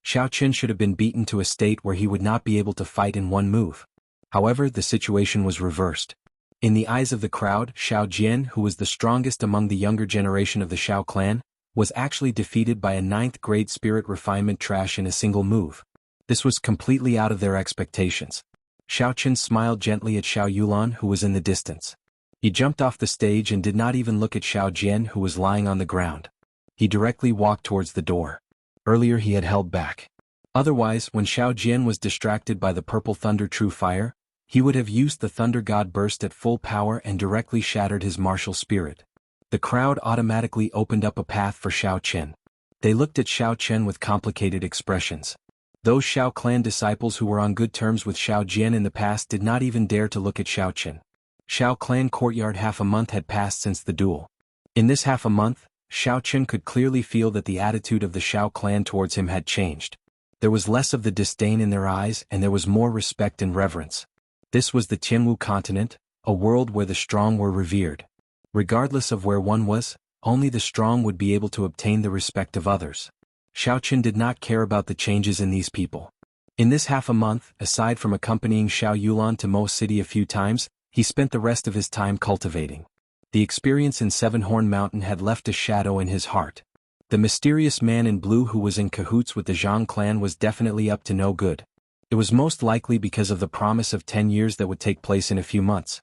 Xiaochen should have been beaten to a state where he would not be able to fight in one move. However, the situation was reversed. In the eyes of the crowd, Xiao Jian, who was the strongest among the younger generation of the Xiao clan, was actually defeated by a 9th grade spirit refinement trash in a single move. This was completely out of their expectations. Xiaochen smiled gently at Xiao Yulan, who was in the distance. He jumped off the stage and did not even look at Xiao Jian, who was lying on the ground. He directly walked towards the door. Earlier he had held back. Otherwise, when Xiao Jian was distracted by the purple thunder true fire, he would have used the thunder god burst at full power and directly shattered his martial spirit. The crowd automatically opened up a path for Xiao Chen. They looked at Xiao Chen with complicated expressions. Those Xiao clan disciples who were on good terms with Xiao Jian in the past did not even dare to look at Xiao Chen. Xiao clan courtyard. Half a month had passed since the duel. In this half a month, Xiao Chen could clearly feel that the attitude of the Xiao clan towards him had changed. There was less of the disdain in their eyes and there was more respect and reverence. This was the Jianghu continent, a world where the strong were revered. Regardless of where one was, only the strong would be able to obtain the respect of others. Xiao Chen did not care about the changes in these people. In this half a month, aside from accompanying Xiao Yulan to Mo City a few times, he spent the rest of his time cultivating. The experience in Seven-Horn Mountain had left a shadow in his heart. The mysterious man in blue who was in cahoots with the Zhang clan was definitely up to no good. It was most likely because of the promise of 10 years that would take place in a few months.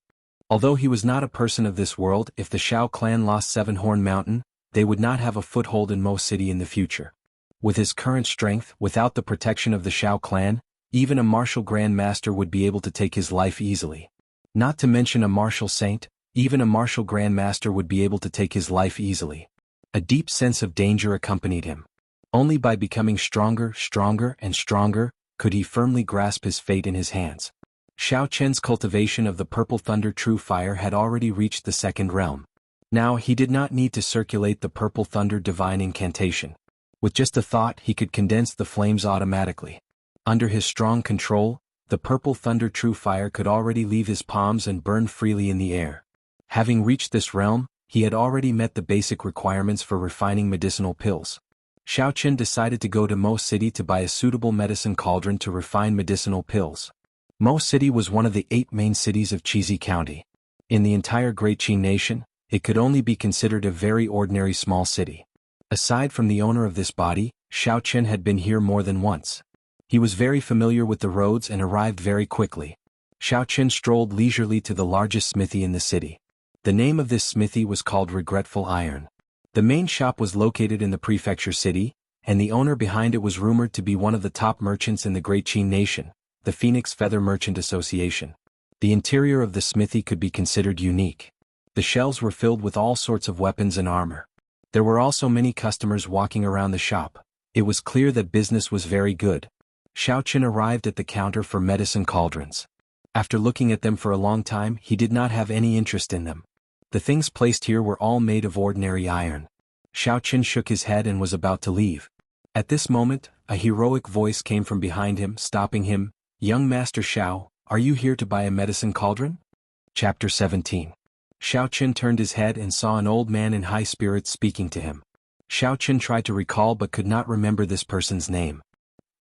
Although he was not a person of this world, if the Xiao clan lost Seven-Horn Mountain, they would not have a foothold in Mo City in the future. With his current strength, without the protection of the Xiao clan, even a martial Grand Master would be able to take his life easily. Not to mention a martial saint, even a martial Grand Master would be able to take his life easily. A deep sense of danger accompanied him. Only by becoming stronger, and stronger, could he firmly grasp his fate in his hands. Xiao Chen's cultivation of the purple thunder true fire had already reached the second realm. Now he did not need to circulate the purple thunder divine incantation. With just a thought he could condense the flames automatically. Under his strong control, the purple thunder true fire could already leave his palms and burn freely in the air. Having reached this realm, he had already met the basic requirements for refining medicinal pills. Xiao Chen decided to go to Mo City to buy a suitable medicine cauldron to refine medicinal pills. Mo City was one of the 8 main cities of Jianghu County. In the entire Great Qin Nation, it could only be considered a very ordinary small city. Aside from the owner of this body, Xiao Chen had been here more than once. He was very familiar with the roads and arrived very quickly. Xiao Chen strolled leisurely to the largest smithy in the city. The name of this smithy was called Regretful Iron. The main shop was located in the prefecture city, and the owner behind it was rumored to be one of the top merchants in the Great Qin Nation, the Phoenix Feather Merchant Association. The interior of the smithy could be considered unique. The shelves were filled with all sorts of weapons and armor. There were also many customers walking around the shop. It was clear that business was very good. Xiao Chen arrived at the counter for medicine cauldrons. After looking at them for a long time, he did not have any interest in them. The things placed here were all made of ordinary iron. Xiao Chen shook his head and was about to leave. At this moment, a heroic voice came from behind him, stopping him. "Young Master Xiao, are you here to buy a medicine cauldron?" Chapter 17. Xiao Chen turned his head and saw an old man in high spirits speaking to him. Xiao Chen tried to recall but could not remember this person's name.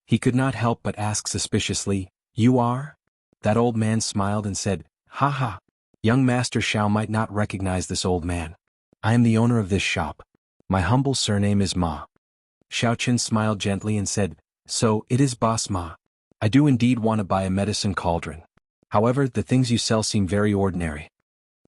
He could not help but ask suspiciously, "You are?" That old man smiled and said, "Ha ha. Young Master Xiao might not recognize this old man. I am the owner of this shop. My humble surname is Ma." Xiao Chen smiled gently and said, "So, it is Boss Ma. I do indeed want to buy a medicine cauldron. However, the things you sell seem very ordinary."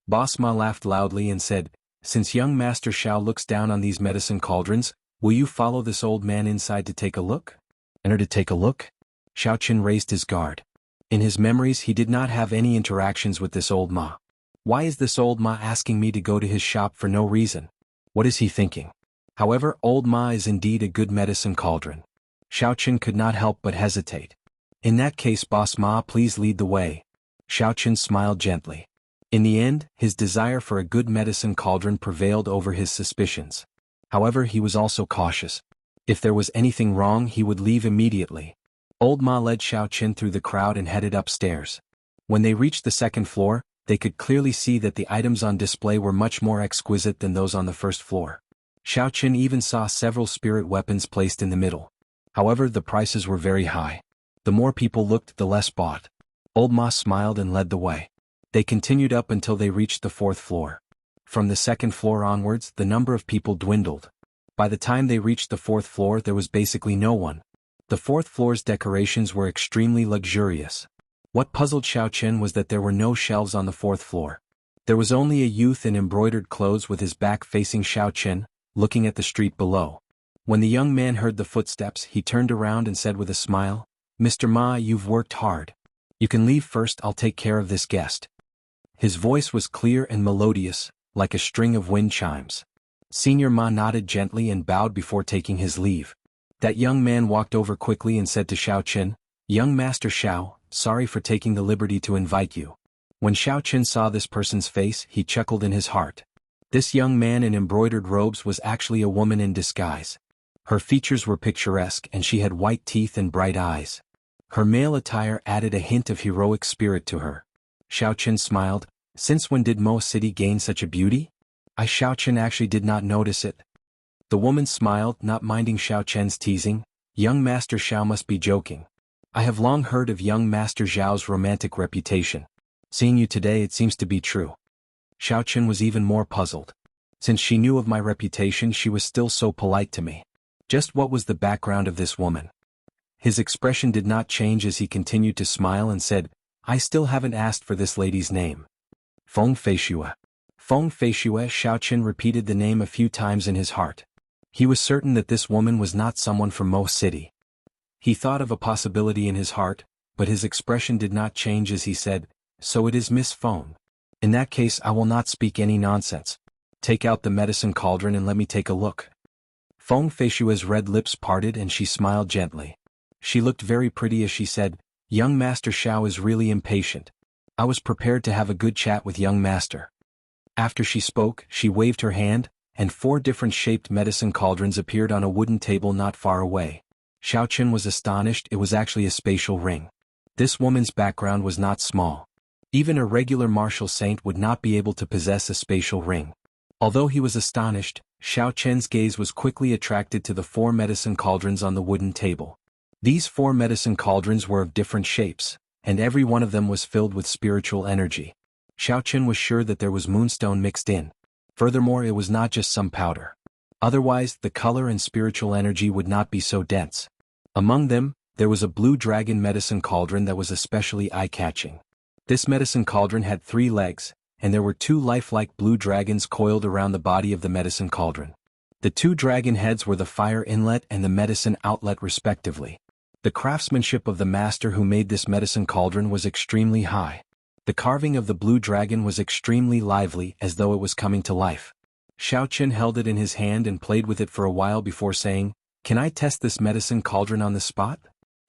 Boss Ma laughed loudly and said, "Since young Master Xiao looks down on these medicine cauldrons, will you follow this old man inside to take a look?" "Enter to take a look?" Xiao Chen raised his guard. In his memories he did not have any interactions with this old Ma. Why is this old Ma asking me to go to his shop for no reason? What is he thinking? However, old Ma is indeed a good medicine cauldron. Xiao Chen could not help but hesitate. "In that case, Boss Ma, please lead the way." Xiao Chen smiled gently. In the end, his desire for a good medicine cauldron prevailed over his suspicions. However, he was also cautious. If there was anything wrong, he would leave immediately. Old Ma led Xiao Chen through the crowd and headed upstairs. When they reached the second floor, they could clearly see that the items on display were much more exquisite than those on the first floor. Xiao Chen even saw several spirit weapons placed in the middle. However, the prices were very high. The more people looked, the less bought. Old Ma smiled and led the way. They continued up until they reached the 4th floor. From the 2nd floor onwards, the number of people dwindled. By the time they reached the 4th floor, there was basically no one. The 4th floor's decorations were extremely luxurious. What puzzled Xiao Chen was that there were no shelves on the 4th floor. There was only a youth in embroidered clothes with his back facing Xiao Chen, looking at the street below. When the young man heard the footsteps, he turned around and said with a smile, "Mr. Ma, you've worked hard. You can leave first, I'll take care of this guest." His voice was clear and melodious, like a string of wind chimes. Senior Ma nodded gently and bowed before taking his leave. That young man walked over quickly and said to Xiaoqin, "Young Master Xiao, sorry for taking the liberty to invite you." When Xiaoqin saw this person's face, he chuckled in his heart. This young man in embroidered robes was actually a woman in disguise. Her features were picturesque and she had white teeth and bright eyes. Her male attire added a hint of heroic spirit to her. Xiaoqin smiled. "Since when did Mo City gain such a beauty? I Xiaoqin actually did not notice it." The woman smiled, not minding Xiaoqin's teasing. "Young Master Xiao must be joking. I have long heard of young Master Zhao's romantic reputation. Seeing you today, it seems to be true." Xiaoqin was even more puzzled. Since she knew of my reputation, she was still so polite to me. Just what was the background of this woman? His expression did not change as he continued to smile and said, "I still haven't asked for this lady's name." Feng Feishue. Feng Feishue. Xiaoqin repeated the name a few times in his heart. He was certain that this woman was not someone from Mo City. He thought of a possibility in his heart, but his expression did not change as he said, "So it is Miss Feng. In that case, I will not speak any nonsense. Take out the medicine cauldron and let me take a look." Feng Feishue's red lips parted and she smiled gently. She looked very pretty as she said, "Young Master Xiao is really impatient. I was prepared to have a good chat with young master." After she spoke, she waved her hand, and 4 different shaped medicine cauldrons appeared on a wooden table not far away. Xiaoqin was astonished. It was actually a spatial ring. This woman's background was not small. Even a regular martial saint would not be able to possess a spatial ring. Although he was astonished, Xiaoqin's gaze was quickly attracted to the 4 medicine cauldrons on the wooden table. These 4 medicine cauldrons were of different shapes, and every one of them was filled with spiritual energy. Xiaoqin was sure that there was moonstone mixed in. Furthermore, it was not just some powder. Otherwise, the color and spiritual energy would not be so dense. Among them, there was a blue dragon medicine cauldron that was especially eye-catching. This medicine cauldron had 3 legs, and there were 2 lifelike blue dragons coiled around the body of the medicine cauldron. The 2 dragon heads were the fire inlet and the medicine outlet respectively. The craftsmanship of the master who made this medicine cauldron was extremely high. The carving of the blue dragon was extremely lively, as though it was coming to life. Xiaoqin held it in his hand and played with it for a while before saying, "Can I test this medicine cauldron on the spot?"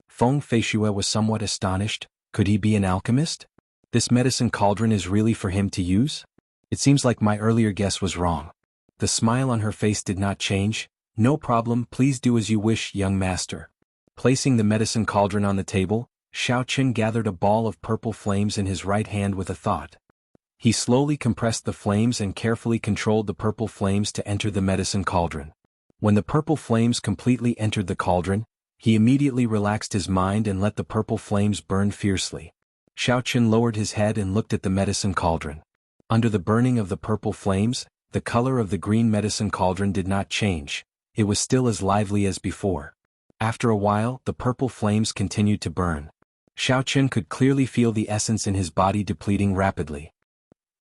Feng Feishue was somewhat astonished. Could he be an alchemist? This medicine cauldron is really for him to use? It seems like my earlier guess was wrong. The smile on her face did not change. "No problem, please do as you wish, young master." Placing the medicine cauldron on the table, Xiaoqin gathered a ball of purple flames in his right hand with a thought. He slowly compressed the flames and carefully controlled the purple flames to enter the medicine cauldron. When the purple flames completely entered the cauldron, he immediately relaxed his mind and let the purple flames burn fiercely. Xiaoqin lowered his head and looked at the medicine cauldron. Under the burning of the purple flames, the color of the green medicine cauldron did not change. It was still as lively as before. After a while, the purple flames continued to burn. Xiaoqin could clearly feel the essence in his body depleting rapidly.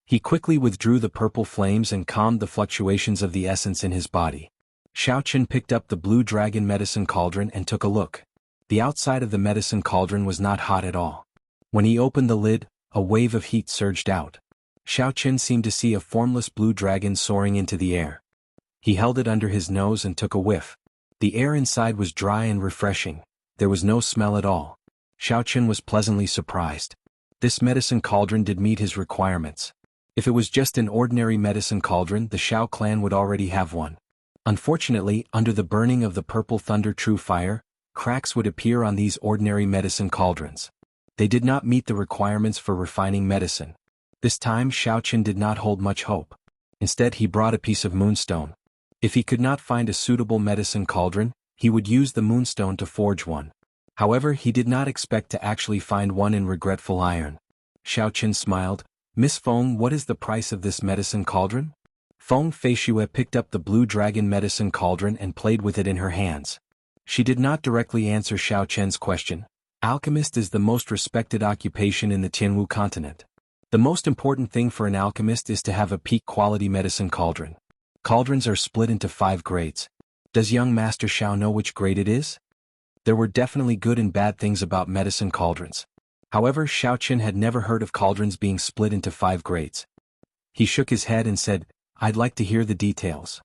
He quickly withdrew the purple flames and calmed the fluctuations of the essence in his body. Xiaoqin picked up the blue dragon medicine cauldron and took a look. The outside of the medicine cauldron was not hot at all. When he opened the lid, a wave of heat surged out. Xiaoqin seemed to see a formless blue dragon soaring into the air. He held it under his nose and took a whiff. The air inside was dry and refreshing. There was no smell at all. Xiaoqin was pleasantly surprised. This medicine cauldron did meet his requirements. If it was just an ordinary medicine cauldron, the Xiao clan would already have one. Unfortunately, under the burning of the purple thunder true fire, cracks would appear on these ordinary medicine cauldrons. They did not meet the requirements for refining medicine. This time Xiaoqin did not hold much hope. Instead, he brought a piece of moonstone. If he could not find a suitable medicine cauldron, he would use the moonstone to forge one. However, he did not expect to actually find one in regretful iron. Xiaoqin smiled. "Miss Feng, what is the price of this medicine cauldron?" Feng Feishue picked up the blue dragon medicine cauldron and played with it in her hands. She did not directly answer Xiaoqin's question. Alchemist is the most respected occupation in the Jianghu continent. The most important thing for an alchemist is to have a peak quality medicine cauldron. Cauldrons are split into 5 grades. Does young Master Xiao know which grade it is? There were definitely good and bad things about medicine cauldrons. However, Xiaoqin had never heard of cauldrons being split into 5 grades. He shook his head and said, I'd like to hear the details.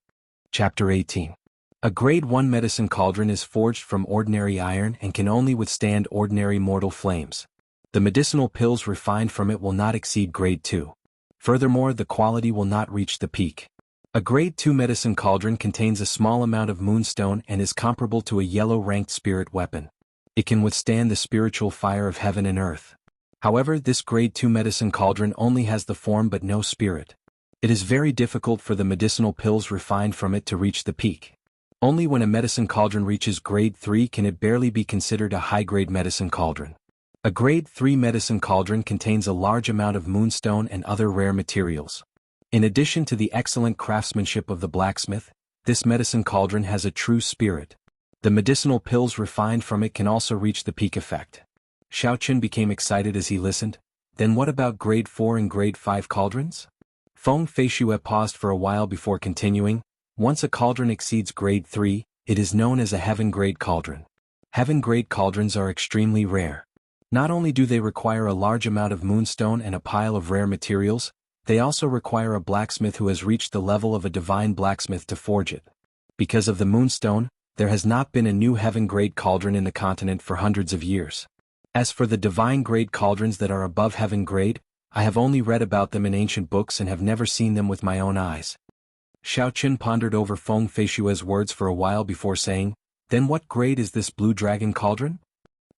Chapter 18. A Grade 1 medicine cauldron is forged from ordinary iron and can only withstand ordinary mortal flames. The medicinal pills refined from it will not exceed Grade 2. Furthermore, the quality will not reach the peak. A Grade 2 medicine cauldron contains a small amount of moonstone and is comparable to a yellow-ranked spirit weapon. It can withstand the spiritual fire of heaven and earth. However, this Grade 2 medicine cauldron only has the form but no spirit. It is very difficult for the medicinal pills refined from it to reach the peak. Only when a medicine cauldron reaches Grade 3 can it barely be considered a high-grade medicine cauldron. A Grade 3 medicine cauldron contains a large amount of moonstone and other rare materials. In addition to the excellent craftsmanship of the blacksmith, this medicine cauldron has a true spirit. The medicinal pills refined from it can also reach the peak effect. Xiaoqin became excited as he listened. Then what about Grade 4 and Grade 5 cauldrons? Feng Feishue paused for a while before continuing. Once a cauldron exceeds Grade 3, it is known as a heaven-grade cauldron. Heaven-grade cauldrons are extremely rare. Not only do they require a large amount of moonstone and a pile of rare materials, they also require a blacksmith who has reached the level of a divine blacksmith to forge it. Because of the moonstone, there has not been a new heaven-grade cauldron in the continent for hundreds of years. As for the divine-grade cauldrons that are above heaven-grade, I have only read about them in ancient books and have never seen them with my own eyes. Xiaoqin pondered over Feng Feishue's words for a while before saying, Then what grade is this blue dragon cauldron?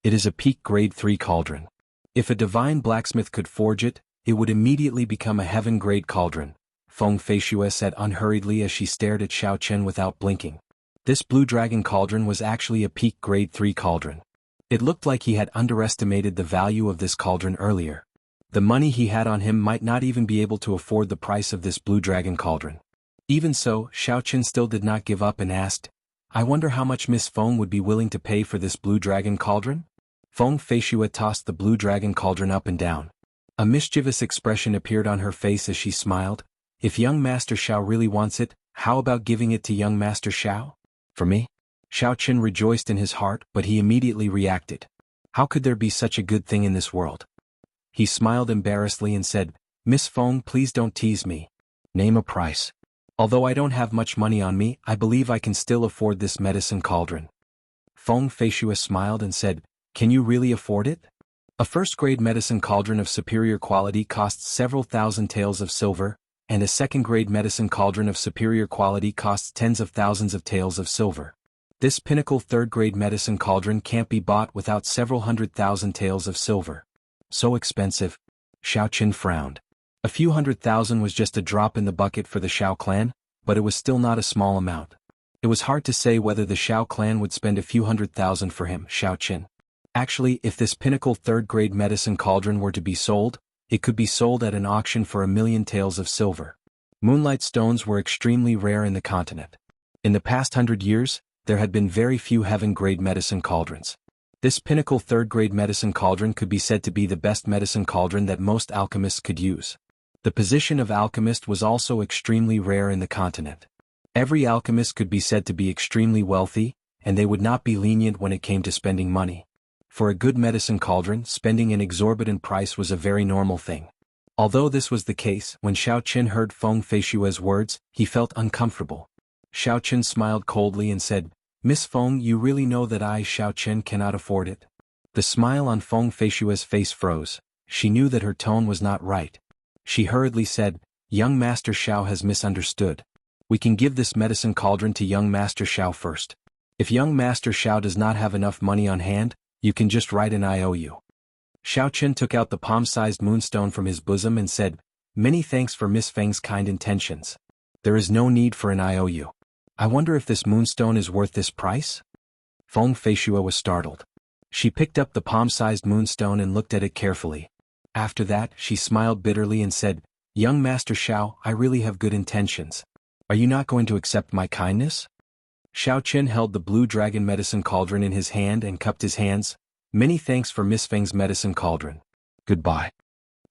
It is a peak Grade 3 cauldron. If a divine blacksmith could forge it, it would immediately become a heaven-grade cauldron, Feng Feishue said unhurriedly as she stared at Xiaoqin without blinking. This blue dragon cauldron was actually a peak Grade 3 cauldron. It looked like he had underestimated the value of this cauldron earlier. The money he had on him might not even be able to afford the price of this blue dragon cauldron. Even so, Xiaoqin still did not give up and asked, I wonder how much Miss Feng would be willing to pay for this blue dragon cauldron? Feng Feishue tossed the blue dragon cauldron up and down. A mischievous expression appeared on her face as she smiled. If young Master Xiao really wants it, how about giving it to young Master Xiao? For me? Xiaoqin rejoiced in his heart, but he immediately reacted. How could there be such a good thing in this world? He smiled embarrassedly and said, Miss Feng, please don't tease me. Name a price. Although I don't have much money on me, I believe I can still afford this medicine cauldron. Feng Feishue smiled and said, Can you really afford it? A first-grade medicine cauldron of superior quality costs several thousand taels of silver, and a second-grade medicine cauldron of superior quality costs tens of thousands of taels of silver. This pinnacle third-grade medicine cauldron can't be bought without several 100,000 taels of silver. So expensive. Xiaoqin frowned. A few 100,000 was just a drop in the bucket for the Xiao clan, but it was still not a small amount. It was hard to say whether the Xiao clan would spend a few 100,000 for him, Xiaoqin. Actually, if this pinnacle third-grade medicine cauldron were to be sold, it could be sold at an auction for 1,000,000 taels of silver. Moonlight stones were extremely rare in the continent. In the past 100 years, there had been very few heaven-grade medicine cauldrons. This pinnacle third-grade medicine cauldron could be said to be the best medicine cauldron that most alchemists could use. The position of alchemist was also extremely rare in the continent. Every alchemist could be said to be extremely wealthy, and they would not be lenient when it came to spending money. For a good medicine cauldron, spending an exorbitant price was a very normal thing. Although this was the case, when Xiaoqin heard Feng Feishue's words, he felt uncomfortable. Xiaoqin smiled coldly and said, Miss Feng, you really know that I, Xiaoqin, cannot afford it? The smile on Feng Feishue's face froze. She knew that her tone was not right. She hurriedly said, Young Master Xiao has misunderstood. We can give this medicine cauldron to young Master Xiao first. If young Master Xiao does not have enough money on hand, you can just write an IOU. Xiaoqin took out the palm-sized moonstone from his bosom and said, Many thanks for Miss Feng's kind intentions. There is no need for an IOU. I wonder if this moonstone is worth this price? Feng Feishue was startled. She picked up the palm-sized moonstone and looked at it carefully. After that, she smiled bitterly and said, Young Master Xiao, I really have good intentions. Are you not going to accept my kindness? Xiaoqin held the blue dragon medicine cauldron in his hand and cupped his hands. Many thanks for Miss Feng's medicine cauldron. Goodbye.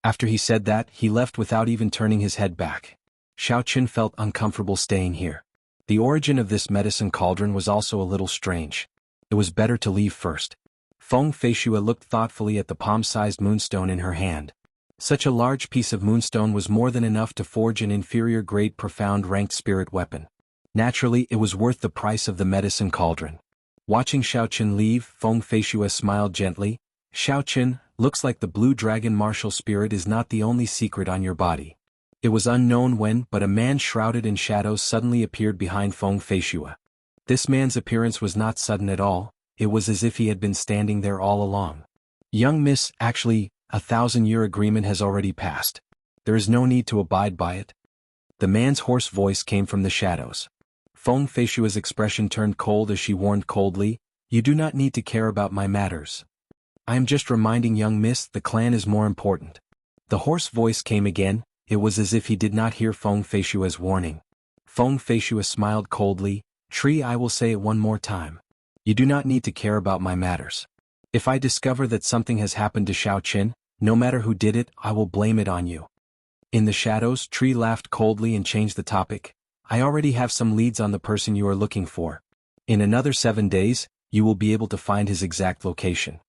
After he said that, he left without even turning his head back. Xiaoqin felt uncomfortable staying here. The origin of this medicine cauldron was also a little strange. It was better to leave first. Feng Feishua looked thoughtfully at the palm-sized moonstone in her hand. Such a large piece of moonstone was more than enough to forge an inferior-grade profound-ranked spirit weapon. Naturally, it was worth the price of the medicine cauldron. Watching Xiaoqin leave, Feng Feishua smiled gently. Xiaoqin, looks like the blue dragon martial spirit is not the only secret on your body. It was unknown when, but a man shrouded in shadows suddenly appeared behind Feng Feishua. This man's appearance was not sudden at all, it was as if he had been standing there all along. Young miss, actually, a 1,000-year agreement has already passed. There is no need to abide by it. The man's hoarse voice came from the shadows. Feng Feishua's expression turned cold as she warned coldly, "You do not need to care about my matters. I am just reminding young miss the clan is more important." The hoarse voice came again, it was as if he did not hear Feng Feishua's warning. Feng Feishua smiled coldly, "Tree, I will say it one more time. You do not need to care about my matters. If I discover that something has happened to Xiaoqin, no matter who did it, I will blame it on you." In the shadows, Tree laughed coldly and changed the topic. "I already have some leads on the person you are looking for. In another 7 days, you will be able to find his exact location."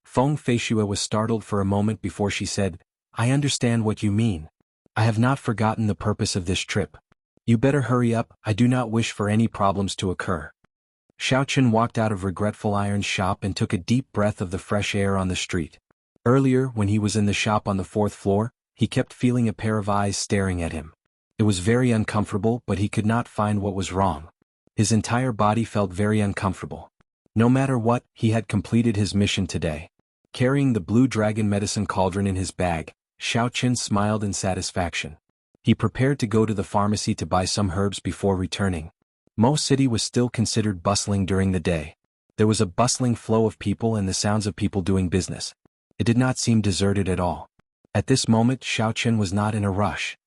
Feng Feishua was startled for a moment before she said, "I understand what you mean. I have not forgotten the purpose of this trip. You better hurry up, I do not wish for any problems to occur." Xiaoqin walked out of Regretful Iron's shop and took a deep breath of the fresh air on the street. Earlier, when he was in the shop on the 4th floor, he kept feeling a pair of eyes staring at him. It was very uncomfortable, but he could not find what was wrong. His entire body felt very uncomfortable. No matter what, he had completed his mission today. Carrying the blue dragon medicine cauldron in his bag, Xiaoqin smiled in satisfaction. He prepared to go to the pharmacy to buy some herbs before returning. Mo City was still considered bustling during the day. There was a bustling flow of people and the sounds of people doing business. It did not seem deserted at all. At this moment, Xiaoqin was not in a rush.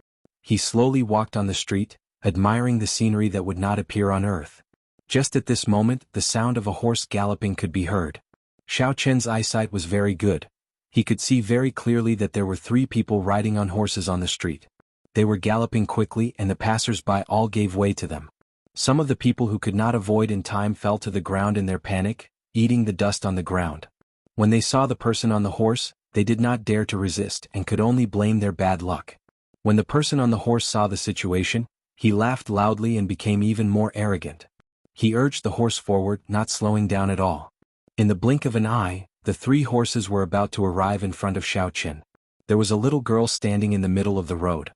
He slowly walked on the street, admiring the scenery that would not appear on Earth. Just at this moment, the sound of a horse galloping could be heard. Xiaoqin's eyesight was very good. He could see very clearly that there were 3 people riding on horses on the street. They were galloping quickly and the passers-by all gave way to them. Some of the people who could not avoid in time fell to the ground in their panic, eating the dust on the ground. When they saw the person on the horse, they did not dare to resist and could only blame their bad luck. When the person on the horse saw the situation, he laughed loudly and became even more arrogant. He urged the horse forward, not slowing down at all. In the blink of an eye, the 3 horses were about to arrive in front of Xiaoqin. There was a little girl standing in the middle of the road.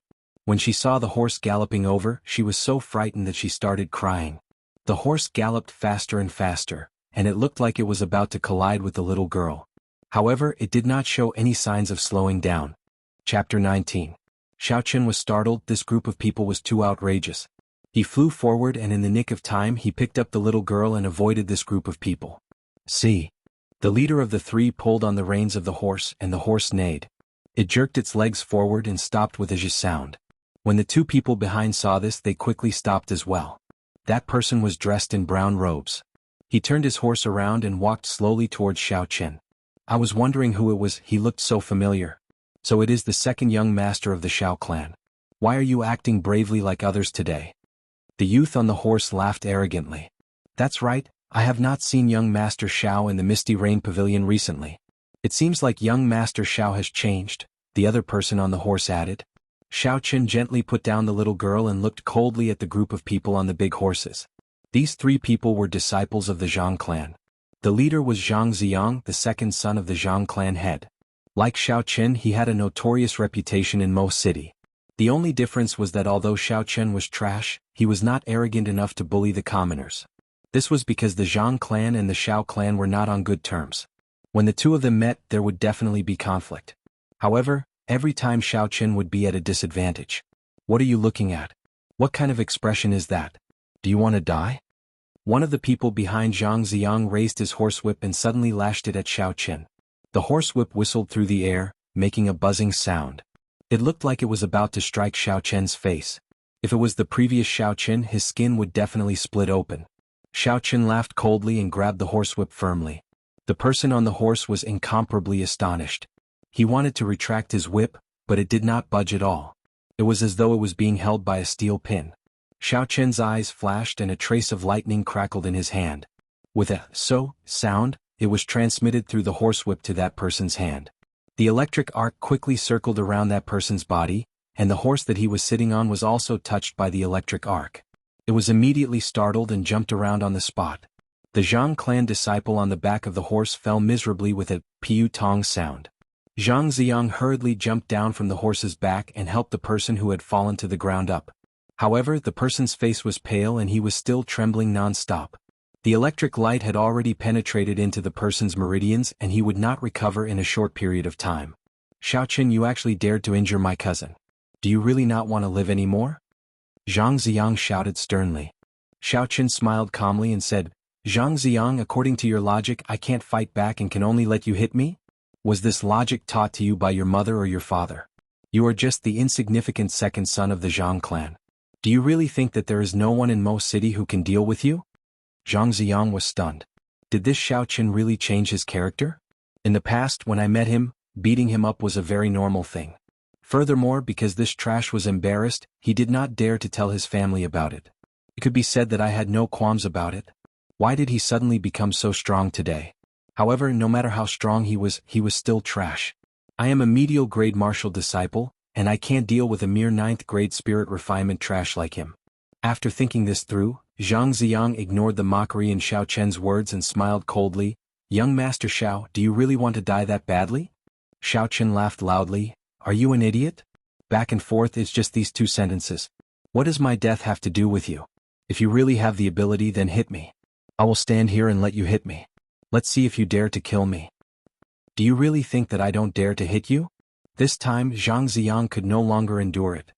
When she saw the horse galloping over, she was so frightened that she started crying. The horse galloped faster and faster, and it looked like it was about to collide with the little girl. However, it did not show any signs of slowing down. Chapter 19. Xiaoqin was startled, this group of people was too outrageous. He flew forward and in the nick of time he picked up the little girl and avoided this group of people. "See." The leader of the 3 pulled on the reins of the horse and the horse neighed. It jerked its legs forward and stopped with a zh sound. When the 2 people behind saw this, they quickly stopped as well. That person was dressed in brown robes. He turned his horse around and walked slowly towards Xiaoqin. "I was wondering who it was, he looked so familiar. So it is the 2nd young master of the Xiao clan. Why are you acting bravely like others today?" The youth on the horse laughed arrogantly. "That's right, I have not seen young Master Xiao in the Misty Rain Pavilion recently. It seems like young Master Xiao has changed," the other person on the horse added. Xiaoqin gently put down the little girl and looked coldly at the group of people on the big horses. These 3 people were disciples of the Zhang clan. The leader was Zhang Ziyang, the 2nd son of the Zhang clan head. Like Xiaoqin, he had a notorious reputation in Mo City. The only difference was that although Xiaoqin was trash, he was not arrogant enough to bully the commoners. This was because the Zhang clan and the Xiao clan were not on good terms. When the 2 of them met, there would definitely be conflict. However, every time Xiaoqin would be at a disadvantage. "What are you looking at? What kind of expression is that? Do you want to die?" One of the people behind Zhang Ziyang raised his horsewhip and suddenly lashed it at Xiaoqin. The horsewhip whistled through the air, making a buzzing sound. It looked like it was about to strike Xiaoqin's face. If it was the previous Xiaoqin, his skin would definitely split open. Xiaoqin laughed coldly and grabbed the horsewhip firmly. The person on the horse was incomparably astonished. He wanted to retract his whip, but it did not budge at all. It was as though it was being held by a steel pin. Xiao Chen's eyes flashed and a trace of lightning crackled in his hand. With a sound, it was transmitted through the horsewhip to that person's hand. The electric arc quickly circled around that person's body, and the horse that he was sitting on was also touched by the electric arc. It was immediately startled and jumped around on the spot. The Zhang clan disciple on the back of the horse fell miserably with a piu tong sound. Xianxia hurriedly jumped down from the horse's back and helped the person who had fallen to the ground up. However, the person's face was pale and he was still trembling non-stop. The electric light had already penetrated into the person's meridians and he would not recover in a short period of time. Xiaoqin, you actually dared to injure my cousin. Do you really not want to live anymore? Zhang Ziang shouted sternly. Xiaoqin smiled calmly and said, Zhang Ziang, according to your logic, I can't fight back and can only let you hit me? Was this logic taught to you by your mother or your father? You are just the insignificant second son of the Zhang clan. Do you really think that there is no one in Mo City who can deal with you? Zhang Ziang was stunned. Did this Xiaoqin really change his character? In the past, when I met him, beating him up was a very normal thing. Furthermore, because this trash was embarrassed, he did not dare to tell his family about it. It could be said that I had no qualms about it. Why did he suddenly become so strong today? However, no matter how strong he was still trash. I am a medial grade martial disciple, and I can't deal with a mere 9th grade spirit refinement trash like him. After thinking this through, Zhang Ziang ignored the mockery in Xiao Chen's words and smiled coldly. Young Master Xiao, do you really want to die that badly? Xiao Chen laughed loudly. Are you an idiot? Back and forth is just these 2 sentences. What does my death have to do with you? If you really have the ability, then hit me. I will stand here and let you hit me. Let's see if you dare to kill me. Do you really think that I don't dare to hit you? This time Zhang Ziang could no longer endure it.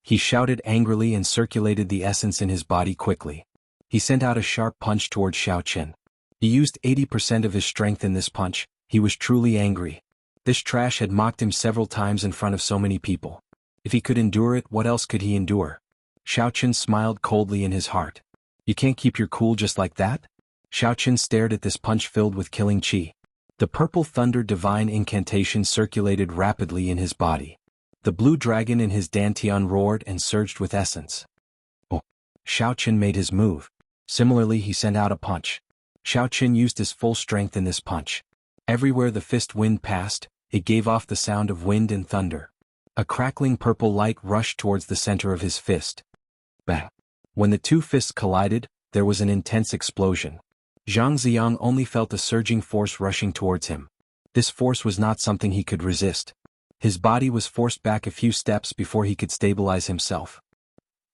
He shouted angrily and circulated the essence in his body quickly. He sent out a sharp punch towards Xiao Chen. He used 80% of his strength in this punch. He was truly angry. This trash had mocked him several times in front of so many people. If he could endure it, what else could he endure? Xiao Chen smiled coldly in his heart. You can't keep your cool just like that? Xiao Chen stared at this punch filled with killing chi. The purple thunder divine incantation circulated rapidly in his body. The blue dragon in his dantian roared and surged with essence. Oh! Xiao Chen made his move. Similarly, he sent out a punch. Xiao Chen used his full strength in this punch. Everywhere the fist wind passed, it gave off the sound of wind and thunder. A crackling purple light rushed towards the center of his fist. Bang! When the 2 fists collided, there was an intense explosion. Zhang Ziang only felt a surging force rushing towards him. This force was not something he could resist. His body was forced back a few steps before he could stabilize himself.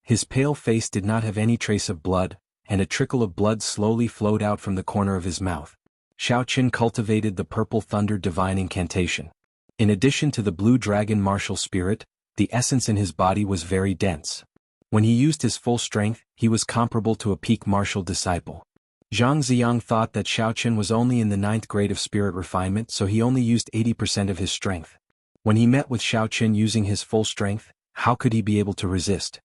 His pale face did not have any trace of blood, and a trickle of blood slowly flowed out from the corner of his mouth. Xiao Qin cultivated the purple thunder divine incantation. In addition to the blue dragon martial spirit, the essence in his body was very dense. When he used his full strength, he was comparable to a peak martial disciple. Zhang Ziang thought that Xiao Qin was only in the 9th grade of spirit refinement, so he only used 80% of his strength. When he met with Xiao Qin using his full strength, how could he be able to resist?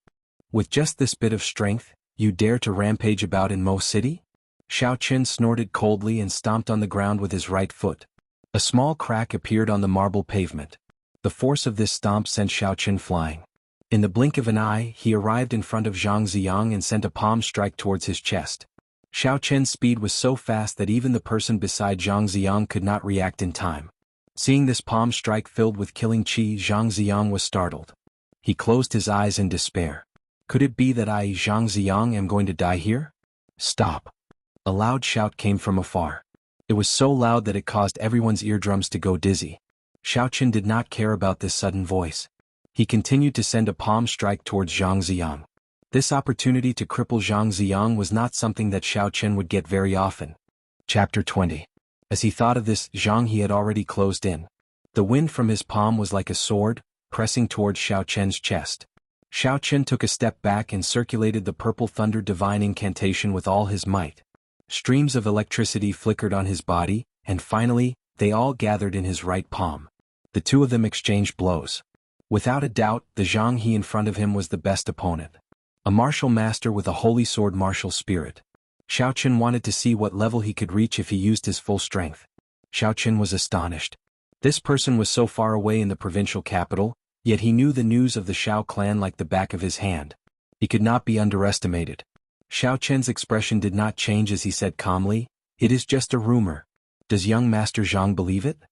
With just this bit of strength, you dare to rampage about in Mo City? Xiao Qin snorted coldly and stomped on the ground with his right foot. A small crack appeared on the marble pavement. The force of this stomp sent Xiao Qin flying. In the blink of an eye, he arrived in front of Zhang Ziang and sent a palm strike towards his chest. Xiao Chen's speed was so fast that even the person beside Zhang Ziang could not react in time. Seeing this palm strike filled with killing chi, Zhang Ziang was startled. He closed his eyes in despair. Could it be that I, Zhang Ziang, am going to die here? Stop! A loud shout came from afar. It was so loud that it caused everyone's eardrums to go dizzy. Xiao Qin did not care about this sudden voice. He continued to send a palm strike towards Zhang Ziang. This opportunity to cripple Zhang Ziang was not something that Xiao Qin would get very often. Chapter 20. As he thought of this, Zhang he had already closed in. The wind from his palm was like a sword, pressing towards Xiao Chen's chest. Xiao Qin took a step back and circulated the purple thunder divine incantation with all his might. Streams of electricity flickered on his body, and finally, they all gathered in his right palm. The 2 of them exchanged blows. Without a doubt, the Zhang he in front of him was the best opponent. A martial master with a holy sword martial spirit. Xiao Qin wanted to see what level he could reach if he used his full strength. Xiao Qin was astonished. This person was so far away in the provincial capital, yet he knew the news of the Xiao clan like the back of his hand. He could not be underestimated. Xiao Chen's expression did not change as he said calmly, "It is just a rumor. Does young Master Jiang believe it?"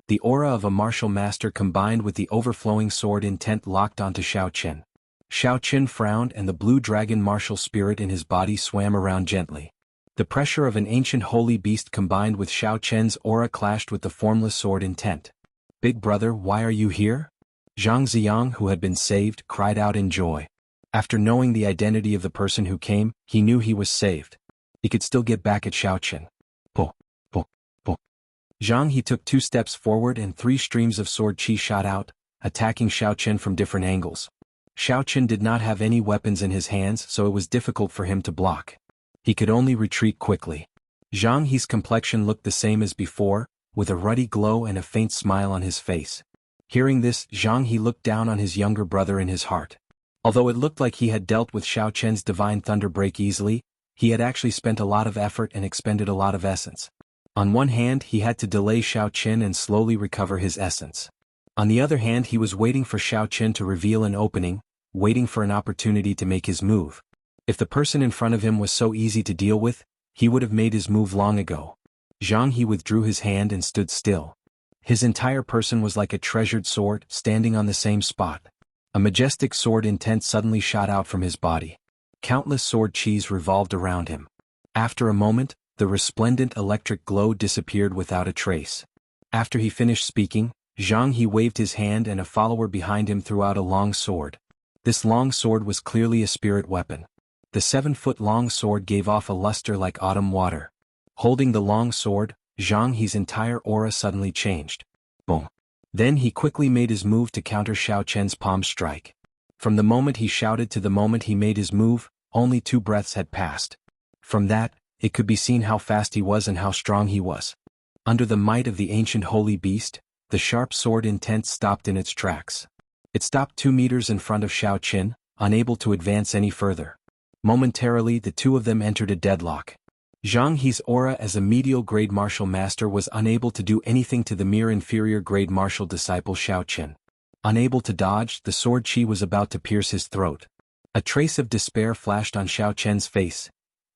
The aura of a martial master combined with the overflowing sword intent locked onto Xiao Chen. Xiao Chen frowned and the blue dragon martial spirit in his body swam around gently. The pressure of an ancient holy beast combined with Xiao Chen's aura clashed with the formless sword intent. "Big brother, why are you here?" Jiang, who had been saved, cried out in joy. After knowing the identity of the person who came, he knew he was saved. He could still get back at Xiao Chen. Po, po, po. He took 2 steps forward and 3 streams of sword chi shot out, attacking Xiao Chen from different angles. Xiao Chen did not have any weapons in his hands, so it was difficult for him to block. He could only retreat quickly. He's complexion looked the same as before, with a ruddy glow and a faint smile on his face. Hearing this, He looked down on his younger brother in his heart. Although it looked like he had dealt with Xiao Chen's divine thunder break easily, he had actually spent a lot of effort and expended a lot of essence. On one hand, he had to delay Xiao Chen and slowly recover his essence. On the other hand, he was waiting for Xiao Chen to reveal an opening, waiting for an opportunity to make his move. If the person in front of him was so easy to deal with, he would have made his move long ago. He withdrew his hand and stood still. His entire person was like a treasured sword, standing on the same spot. A majestic sword intent suddenly shot out from his body. Countless sword chis revolved around him. After a moment, the resplendent electric glow disappeared without a trace. After he finished speaking, He waved his hand and a follower behind him threw out a long sword. This long sword was clearly a spirit weapon. The 7-foot-long sword gave off a luster like autumn water. Holding the long sword, He's entire aura suddenly changed. Boom. Then he quickly made his move to counter Xiao Chen's palm strike. From the moment he shouted to the moment he made his move, only 2 breaths had passed. From that, it could be seen how fast he was and how strong he was. Under the might of the ancient holy beast, the sharp sword intent stopped in its tracks. It stopped 2 meters in front of Xiao Chen, unable to advance any further. Momentarily, the 2 of them entered a deadlock. He's aura as a medial grade martial master was unable to do anything to the mere inferior grade martial disciple Xiao Chen. Unable to dodge, the sword chi was about to pierce his throat. A trace of despair flashed on Xiao Chen's face.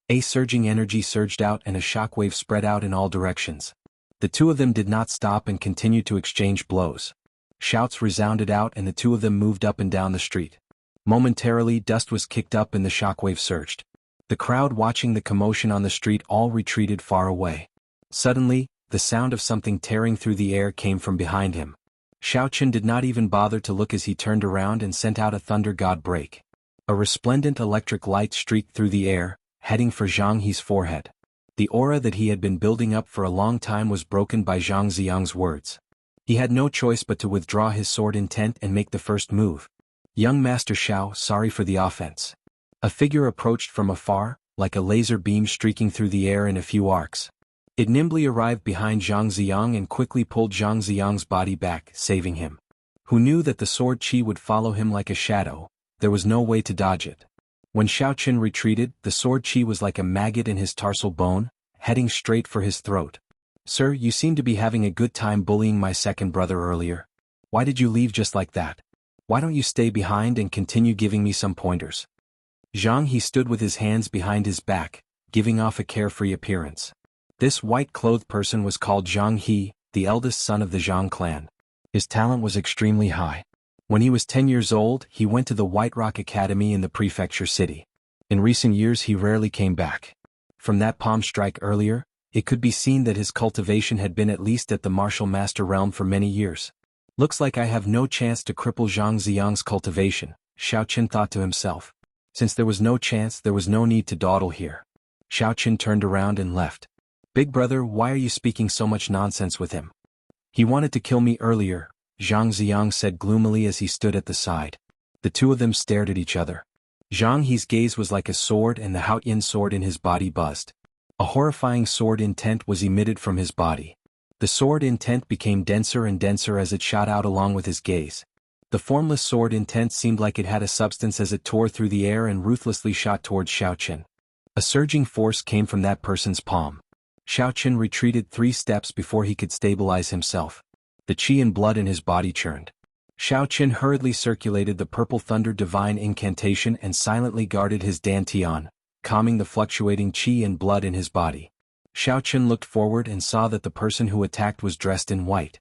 A surging energy surged out and a shockwave spread out in all directions. The 2 of them did not stop and continued to exchange blows. Shouts resounded out and the 2 of them moved up and down the street. Momentarily, dust was kicked up and the shockwave surged. The crowd watching the commotion on the street all retreated far away. Suddenly, the sound of something tearing through the air came from behind him. Xiao Chen did not even bother to look as he turned around and sent out a thunder god break. A resplendent electric light streaked through the air, heading for He's forehead. The aura that he had been building up for a long time was broken by Xiang's words. He had no choice but to withdraw his sword intent and make the first move. "Young Master Xiao, sorry for the offense." A figure approached from afar, like a laser beam streaking through the air in a few arcs. It nimbly arrived behind Xiang and quickly pulled Xiang's body back, saving him. Who knew that the sword chi would follow him like a shadow? There was no way to dodge it. When Xiao Chen retreated, the sword chi was like a maggot in his tarsal bone, heading straight for his throat. "Sir, you seem to be having a good time bullying my second brother earlier. Why did you leave just like that? Why don't you stay behind and continue giving me some pointers?" He stood with his hands behind his back, giving off a carefree appearance. This white-clothed person was called Jianghu, the eldest son of the Jiang clan. His talent was extremely high. When he was 10 years old, he went to the White Rock Academy in the prefecture city. In recent years he rarely came back. From that palm strike earlier, it could be seen that his cultivation had been at least at the martial master realm for many years. "Looks like I have no chance to cripple Xiang's cultivation," Xiao Chen thought to himself. Since there was no chance, there was no need to dawdle here. Xiao Chen turned around and left. "Big brother, why are you speaking so much nonsense with him? He wanted to kill me earlier," Jiang said gloomily as he stood at the side. The 2 of them stared at each other. He's gaze was like a sword and the Haoyan sword in his body buzzed. A horrifying sword intent was emitted from his body. The sword intent became denser and denser as it shot out along with his gaze. The formless sword intent seemed like it had a substance as it tore through the air and ruthlessly shot towards Xiao Chen. A surging force came from that person's palm. Xiao Chen retreated 3 steps before he could stabilize himself. The qi and blood in his body churned. Xiaoqin hurriedly circulated the purple thunder divine incantation and silently guarded his dantian, calming the fluctuating qi and blood in his body. Xiaoqin looked forward and saw that the person who attacked was dressed in white.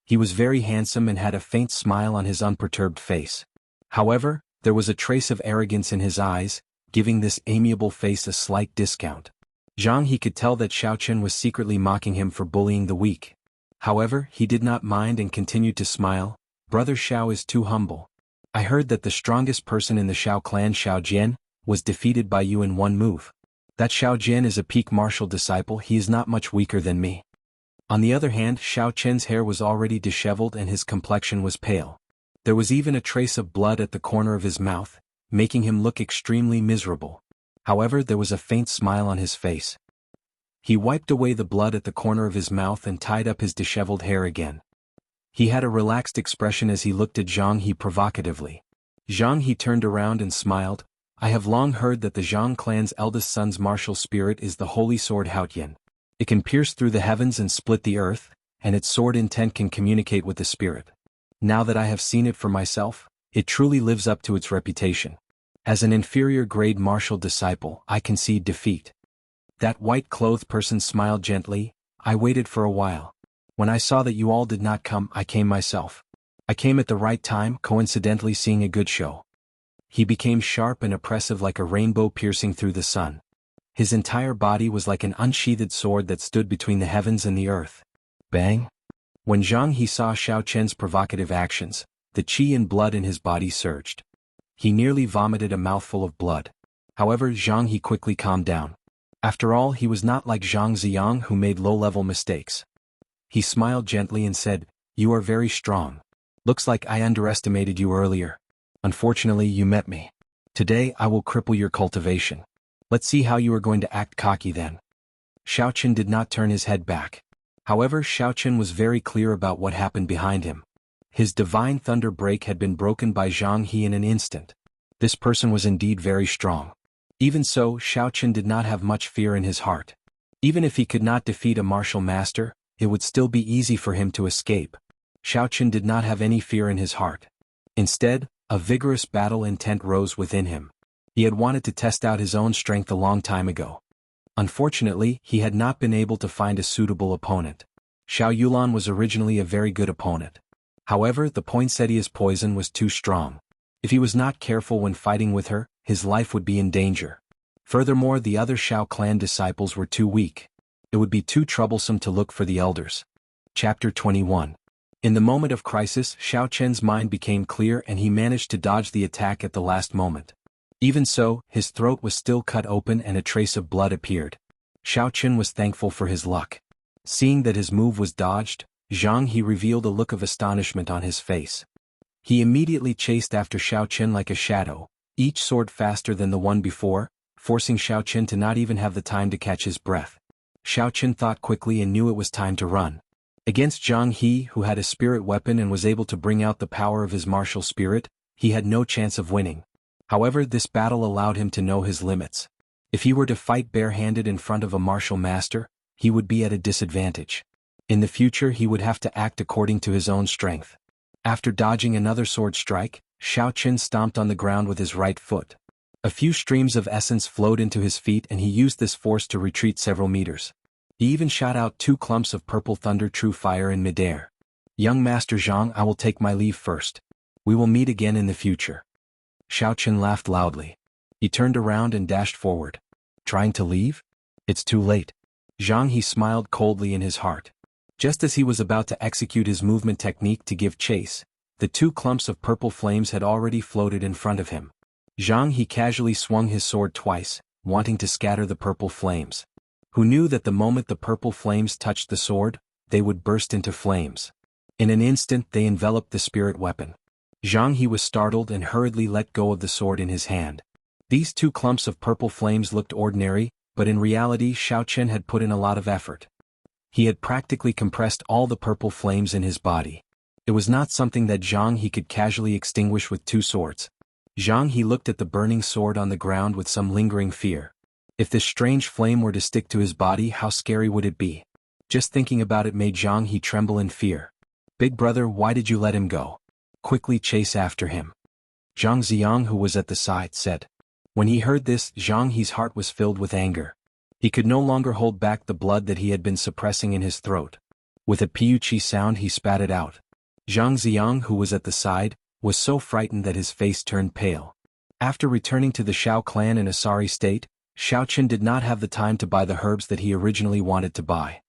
He was very handsome and had a faint smile on his unperturbed face. However, there was a trace of arrogance in his eyes, giving this amiable face a slight discount. Jianghu could tell that Xiaoqin was secretly mocking him for bullying the weak. However, he did not mind and continued to smile. Brother Xiao is too humble. I heard that the strongest person in the Xiao clan, Xiao Jian, was defeated by you in one move. That Xiao Jian is a peak martial disciple. He is not much weaker than me. On the other hand, Xiao Qian's hair was already disheveled and his complexion was pale. There was even a trace of blood at the corner of his mouth, making him look extremely miserable. However, there was a faint smile on his face. He wiped away the blood at the corner of his mouth and tied up his disheveled hair again. He had a relaxed expression as he looked at Jianghu provocatively. Jianghu turned around and smiled. I have long heard that the Zhang clan's eldest son's martial spirit is the holy sword Haotian. It can pierce through the heavens and split the earth, and its sword intent can communicate with the spirit. Now that I have seen it for myself, it truly lives up to its reputation. As an inferior grade martial disciple, I concede defeat. That white-clothed person smiled gently. I waited for a while. When I saw that you all did not come, I came myself. I came at the right time, coincidentally seeing a good show. He became sharp and oppressive like a rainbow piercing through the sun. His entire body was like an unsheathed sword that stood between the heavens and the earth. Bang! When Jianghu saw Xiao Qian's provocative actions, the qi and blood in his body surged. He nearly vomited a mouthful of blood. However, Jianghu quickly calmed down. After all, he was not like Zhang Ziyang who made low-level mistakes. He smiled gently and said, "You are very strong. Looks like I underestimated you earlier. Unfortunately, you met me. Today I will cripple your cultivation. Let's see how you are going to act cocky then." Xiaoqin did not turn his head back. However, Xiaoqin was very clear about what happened behind him. His divine thunder break had been broken by Jianghu in an instant. This person was indeed very strong. Even so, Xiaoqin did not have much fear in his heart. Even if he could not defeat a martial master, it would still be easy for him to escape. Xiaoqin did not have any fear in his heart. Instead, a vigorous battle intent rose within him. He had wanted to test out his own strength a long time ago. Unfortunately, he had not been able to find a suitable opponent. Xiao Yulan was originally a very good opponent. However, the poinsettia's poison was too strong. If he was not careful when fighting with her, his life would be in danger. Furthermore, the other Xiao clan disciples were too weak. It would be too troublesome to look for the elders. Chapter 21. In the moment of crisis, Xiao Qian's mind became clear and he managed to dodge the attack at the last moment. Even so, his throat was still cut open and a trace of blood appeared. Xiao Qian was thankful for his luck. Seeing that his move was dodged, Jianghu revealed a look of astonishment on his face. He immediately chased after Xiao Qian like a shadow, each sword faster than the one before, forcing Xiao Qian to not even have the time to catch his breath. Xiao Qian thought quickly and knew it was time to run. Against Jianghu, who had a spirit weapon and was able to bring out the power of his martial spirit, he had no chance of winning. However, this battle allowed him to know his limits. If he were to fight barehanded in front of a martial master, he would be at a disadvantage. In the future, he would have to act according to his own strength. After dodging another sword strike, Xiao Qian stomped on the ground with his right foot. A few streams of essence flowed into his feet and he used this force to retreat several meters. He even shot out 2 clumps of purple thunder true fire in midair. "Young Master Zhang, I will take my leave first. We will meet again in the future." Xiao Qian laughed loudly. He turned around and dashed forward. "Trying to leave? It's too late." Jianghu smiled coldly in his heart. Just as he was about to execute his movement technique to give chase, the 2 clumps of purple flames had already floated in front of him. Jianghu casually swung his sword twice, wanting to scatter the purple flames. Who knew that the moment the purple flames touched the sword, they would burst into flames. In an instant they enveloped the spirit weapon. Jianghu was startled and hurriedly let go of the sword in his hand. These 2 clumps of purple flames looked ordinary, but in reality Xiao Qian had put in a lot of effort. He had practically compressed all the purple flames in his body. It was not something that Jianghu could casually extinguish with 2 swords. Jianghu looked at the burning sword on the ground with some lingering fear. If this strange flame were to stick to his body, how scary would it be? Just thinking about it made Jianghu tremble in fear. "Big brother, why did you let him go?" quickly chase after him. Jianghu, who was at the side, said. When he heard this, Jianghu's heart was filled with anger. He could no longer hold back the blood that he had been suppressing in his throat. With a piuchi sound he spat it out. Jianghu, who was at the side, was so frightened that his face turned pale. After returning to the Xiao clan in a sorry state, Xiaoqian did not have the time to buy the herbs that he originally wanted to buy.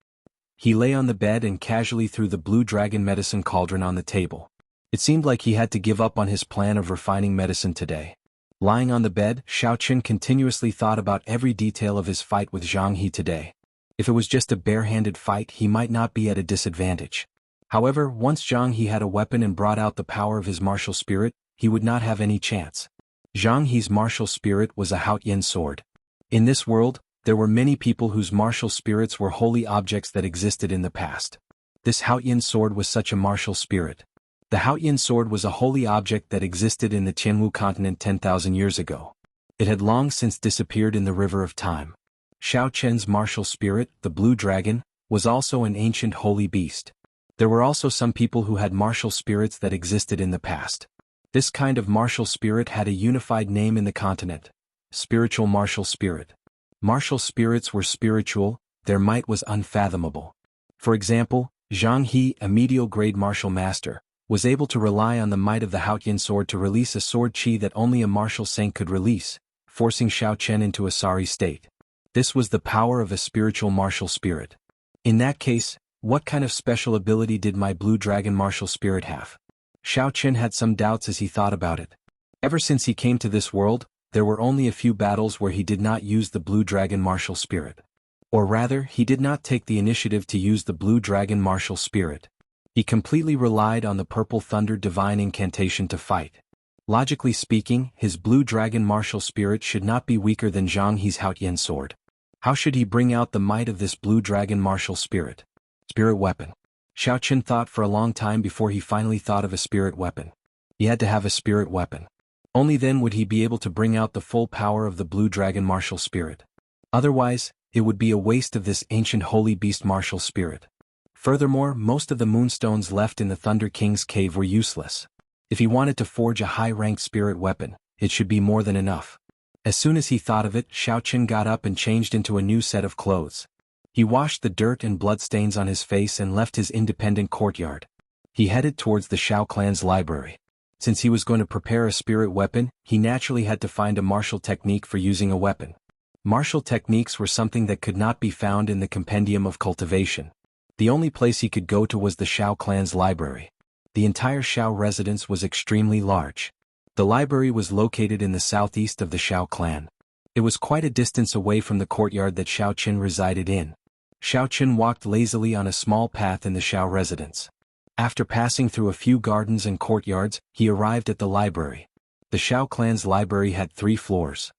He lay on the bed and casually threw the blue dragon medicine cauldron on the table. It seemed like he had to give up on his plan of refining medicine today. Lying on the bed, Xiaoqian continuously thought about every detail of his fight with Jianghu today. If it was just a bare-handed fight, he might not be at a disadvantage. However, once Jianghu had a weapon and brought out the power of his martial spirit, he would not have any chance. Jianghu's martial spirit was a Haotian sword. In this world, there were many people whose martial spirits were holy objects that existed in the past. This Haotian sword was such a martial spirit. The Haotian sword was a holy object that existed in the Jianghu continent 10,000 years ago. It had long since disappeared in the river of time. Xiaoqian's martial spirit, the blue dragon, was also an ancient holy beast. There were also some people who had martial spirits that existed in the past. This kind of martial spirit had a unified name in the continent: spiritual martial spirit. Martial spirits were spiritual, their might was unfathomable. For example, Jianghu, a medial-grade martial master, was able to rely on the might of the Haotian sword to release a sword chi that only a martial saint could release, forcing Xiaoqian into a sorry state. This was the power of a spiritual martial spirit. In that case, what kind of special ability did my blue dragon martial spirit have? Xiaoqian had some doubts as he thought about it. Ever since he came to this world, there were only a few battles where he did not use the blue dragon martial spirit. Or rather, he did not take the initiative to use the blue dragon martial spirit. He completely relied on the purple thunder divine incantation to fight. Logically speaking, his blue dragon martial spirit should not be weaker than Jianghu's Haotian sword. How should he bring out the might of this blue dragon martial spirit? Spirit weapon. Xiaoqian thought for a long time before he finally thought of a spirit weapon. He had to have a spirit weapon. Only then would he be able to bring out the full power of the blue dragon martial spirit. Otherwise, it would be a waste of this ancient holy beast martial spirit. Furthermore, most of the moonstones left in the Thunder King's cave were useless. If he wanted to forge a high-ranked spirit weapon, it should be more than enough. As soon as he thought of it, Xiaoqian got up and changed into a new set of clothes. He washed the dirt and bloodstains on his face and left his independent courtyard. He headed towards the Xiao clan's library. Since he was going to prepare a spirit weapon, he naturally had to find a martial technique for using a weapon. Martial techniques were something that could not be found in the compendium of cultivation. The only place he could go to was the Xiao clan's library. The entire Xiao residence was extremely large. The library was located in the southeast of the Xiao clan. It was quite a distance away from the courtyard that Xiaoqian resided in. Xiaoqian walked lazily on a small path in the Xiao residence. After passing through a few gardens and courtyards, he arrived at the library. The Xiao clan's library had 3 floors.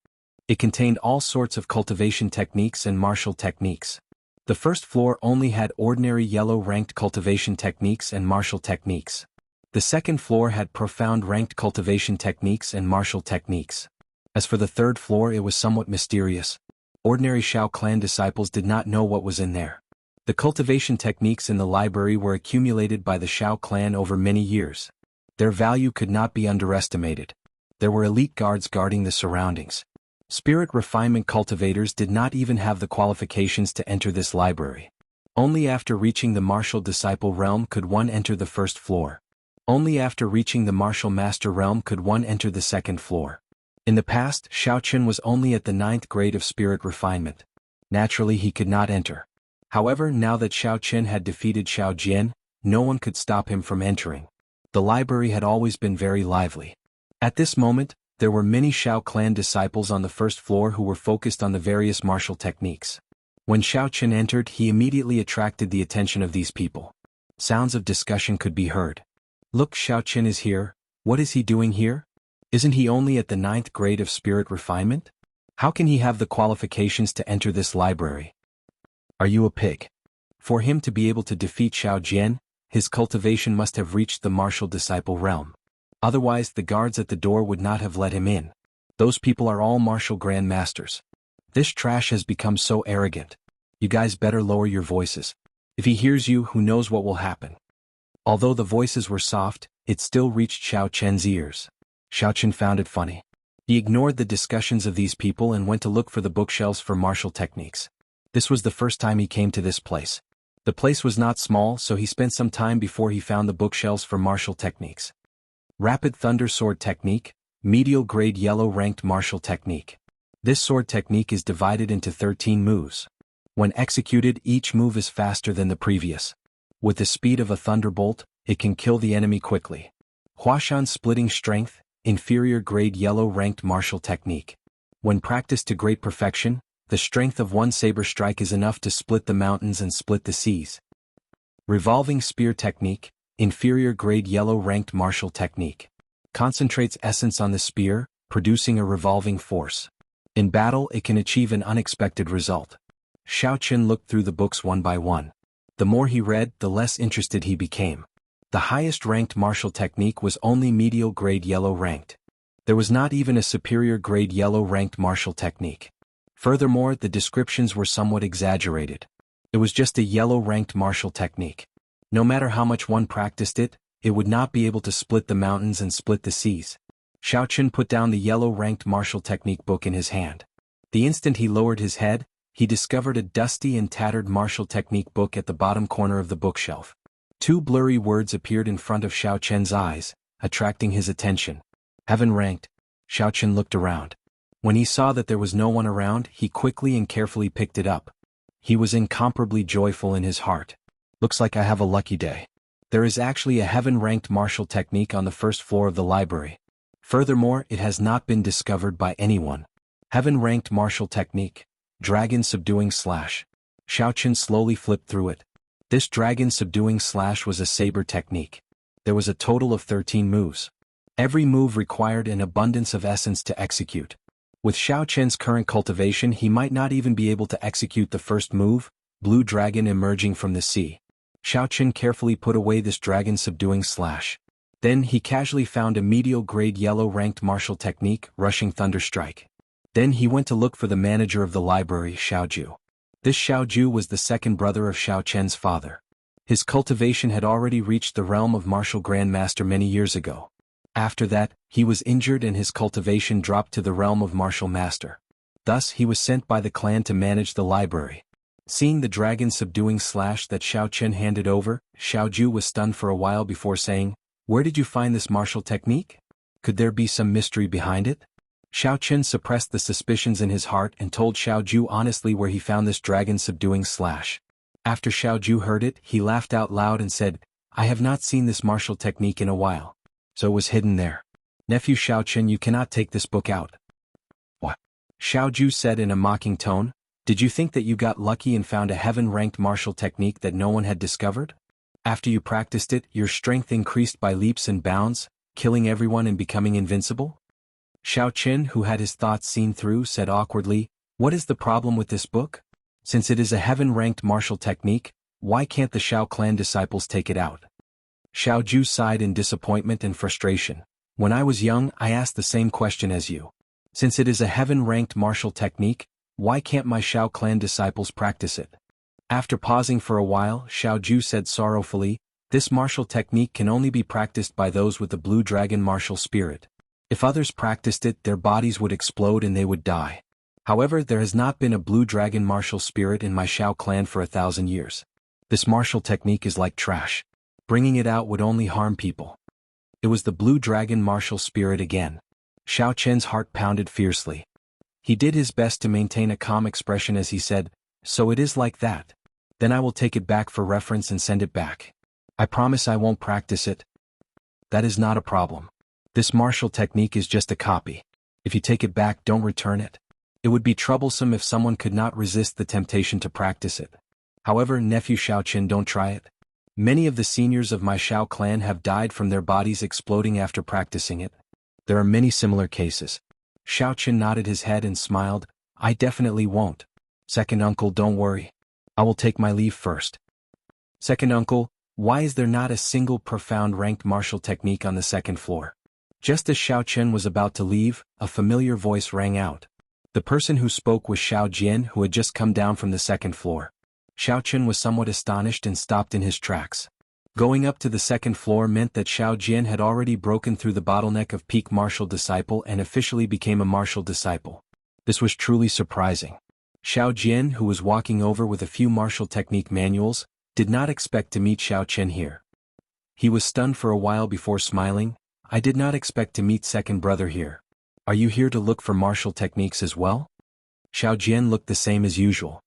It contained all sorts of cultivation techniques and martial techniques. The first floor only had ordinary yellow-ranked cultivation techniques and martial techniques. The second floor had profound ranked cultivation techniques and martial techniques. As for the third floor, it was somewhat mysterious. Ordinary Xiao clan disciples did not know what was in there. The cultivation techniques in the library were accumulated by the Xiao clan over many years. Their value could not be underestimated. There were elite guards guarding the surroundings. Spirit refinement cultivators did not even have the qualifications to enter this library. Only after reaching the martial disciple realm could one enter the first floor. Only after reaching the martial master realm could one enter the second floor. In the past, Xiaoqian was only at the 9th grade of spirit refinement. Naturally, he could not enter. However, now that Xiaoqian had defeated Xiao Jian, no one could stop him from entering. The library had always been very lively. At this moment, there were many Xiao clan disciples on the first floor who were focused on the various martial techniques. When Xiaoqian entered, he immediately attracted the attention of these people. Sounds of discussion could be heard. Look, Xiaoqian is here. What is he doing here? Isn't he only at the 9th grade of spirit refinement? How can he have the qualifications to enter this library? Are you a pig? For him to be able to defeat Xiao Jian, his cultivation must have reached the martial disciple realm. Otherwise, the guards at the door would not have let him in. Those people are all martial grandmasters. This trash has become so arrogant. You guys better lower your voices. If he hears you, who knows what will happen. Although the voices were soft, it still reached Xiao Chen's ears. Xiao Chen found it funny. He ignored the discussions of these people and went to look for the bookshelves for martial techniques. This was the first time he came to this place. The place was not small, so he spent some time before he found the bookshelves for martial techniques. Rapid Thunder Sword Technique, Medial Grade Yellow Ranked Martial Technique. This sword technique is divided into 13 moves. When executed, each move is faster than the previous. With the speed of a thunderbolt, it can kill the enemy quickly. Huashan Splitting Strength, Inferior Grade Yellow Ranked Martial Technique. When practiced to great perfection, the strength of one saber strike is enough to split the mountains and split the seas. Revolving Spear Technique, Inferior Grade Yellow Ranked Martial Technique. Concentrates essence on the spear, producing a revolving force. In battle, it can achieve an unexpected result. Xiao Chen looked through the books one by one. The more he read, the less interested he became. The highest ranked martial technique was only medial grade yellow ranked. There was not even a superior grade yellow ranked martial technique. Furthermore, the descriptions were somewhat exaggerated. It was just a yellow ranked martial technique. No matter how much one practiced it, it would not be able to split the mountains and split the seas. Xiao Chen put down the yellow ranked martial technique book in his hand. The instant he lowered his head, he discovered a dusty and tattered martial technique book at the bottom corner of the bookshelf. Two blurry words appeared in front of Xiao Chen's eyes, attracting his attention. Heaven ranked. Xiao Chen looked around. When he saw that there was no one around, he quickly and carefully picked it up. He was incomparably joyful in his heart. Looks like I have a lucky day. There is actually a heaven-ranked martial technique on the first floor of the library. Furthermore, it has not been discovered by anyone. Heaven-ranked martial technique. Dragon Subduing Slash. Xiao Chen slowly flipped through it. This Dragon Subduing Slash was a saber technique. There was a total of 13 moves. Every move required an abundance of essence to execute. With Xiao Chen's current cultivation, he might not even be able to execute the first move, Blue Dragon Emerging from the Sea. Xiao Chen carefully put away this Dragon Subduing Slash. Then he casually found a medial grade yellow ranked martial technique, Rushing Thunder Strike. Then he went to look for the manager of the library, Xiaoju. This Xiaoju was the second brother of Xiao Chen's father. His cultivation had already reached the realm of martial grandmaster many years ago. After that, he was injured and his cultivation dropped to the realm of martial master. Thus he was sent by the clan to manage the library. Seeing the Dragon Subduing Slash that Xiao Chen handed over, Xiaoju was stunned for a while before saying, "Where did you find this martial technique? Could there be some mystery behind it?" Xiao Chen suppressed the suspicions in his heart and told Xiaoju honestly where he found this Dragon Subduing Slash. After Xiaoju heard it, he laughed out loud and said, "I have not seen this martial technique in a while. So it was hidden there. Nephew Xiao Chen, you cannot take this book out." "What?" Xiaoju said in a mocking tone. "Did you think that you got lucky and found a heaven-ranked martial technique that no one had discovered? After you practiced it, your strength increased by leaps and bounds, killing everyone and becoming invincible?" Xiao Chen, who had his thoughts seen through, said awkwardly, "What is the problem with this book? Since it is a heaven-ranked martial technique, why can't the Xiao clan disciples take it out?" Xiaoju sighed in disappointment and frustration. "When I was young, I asked the same question as you. Since it is a heaven-ranked martial technique, why can't my Xiao clan disciples practice it?" After pausing for a while, Xiaoju said sorrowfully, "This martial technique can only be practiced by those with the blue dragon martial spirit. If others practiced it, their bodies would explode and they would die. However, there has not been a blue dragon martial spirit in my Xiao clan for 1,000 years. This martial technique is like trash. Bringing it out would only harm people." It was the blue dragon martial spirit again. Xiao Chen's heart pounded fiercely. He did his best to maintain a calm expression as he said, "So it is like that. Then I will take it back for reference and send it back. I promise I won't practice it." "That is not a problem. This martial technique is just a copy. If you take it back, don't return it. It would be troublesome if someone could not resist the temptation to practice it. However, nephew Xiao Chen, don't try it. Many of the seniors of my Xiao clan have died from their bodies exploding after practicing it. There are many similar cases." Xiao Chen nodded his head and smiled, "I definitely won't. Second uncle, don't worry. I will take my leave first." "Second uncle, why is there not a single profound ranked martial technique on the second floor?" Just as Xiao Chen was about to leave, a familiar voice rang out. The person who spoke was Xiao Jian, who had just come down from the second floor. Xiao Chen was somewhat astonished and stopped in his tracks. Going up to the second floor meant that Xiao Jian had already broken through the bottleneck of peak martial disciple and officially became a martial disciple. This was truly surprising. Xiao Jian, who was walking over with a few martial technique manuals, did not expect to meet Xiao Chen here. He was stunned for a while before smiling. I did not expect to meet second brother here. Are you here to look for martial techniques as well? Xiao Jian looked the same as usual.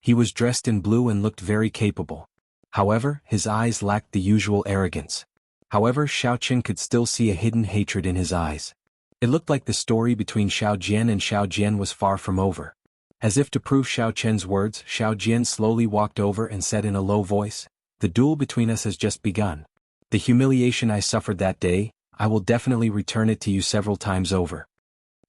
He was dressed in blue and looked very capable. However, his eyes lacked the usual arrogance. However, Xiao Chen could still see a hidden hatred in his eyes. It looked like the story between Xiao Jian and Xiao Jian was far from over. As if to prove Xiao Chen's words, Xiao Jian slowly walked over and said in a low voice, "The duel between us has just begun. The humiliation I suffered that day, I will definitely return it to you several times over."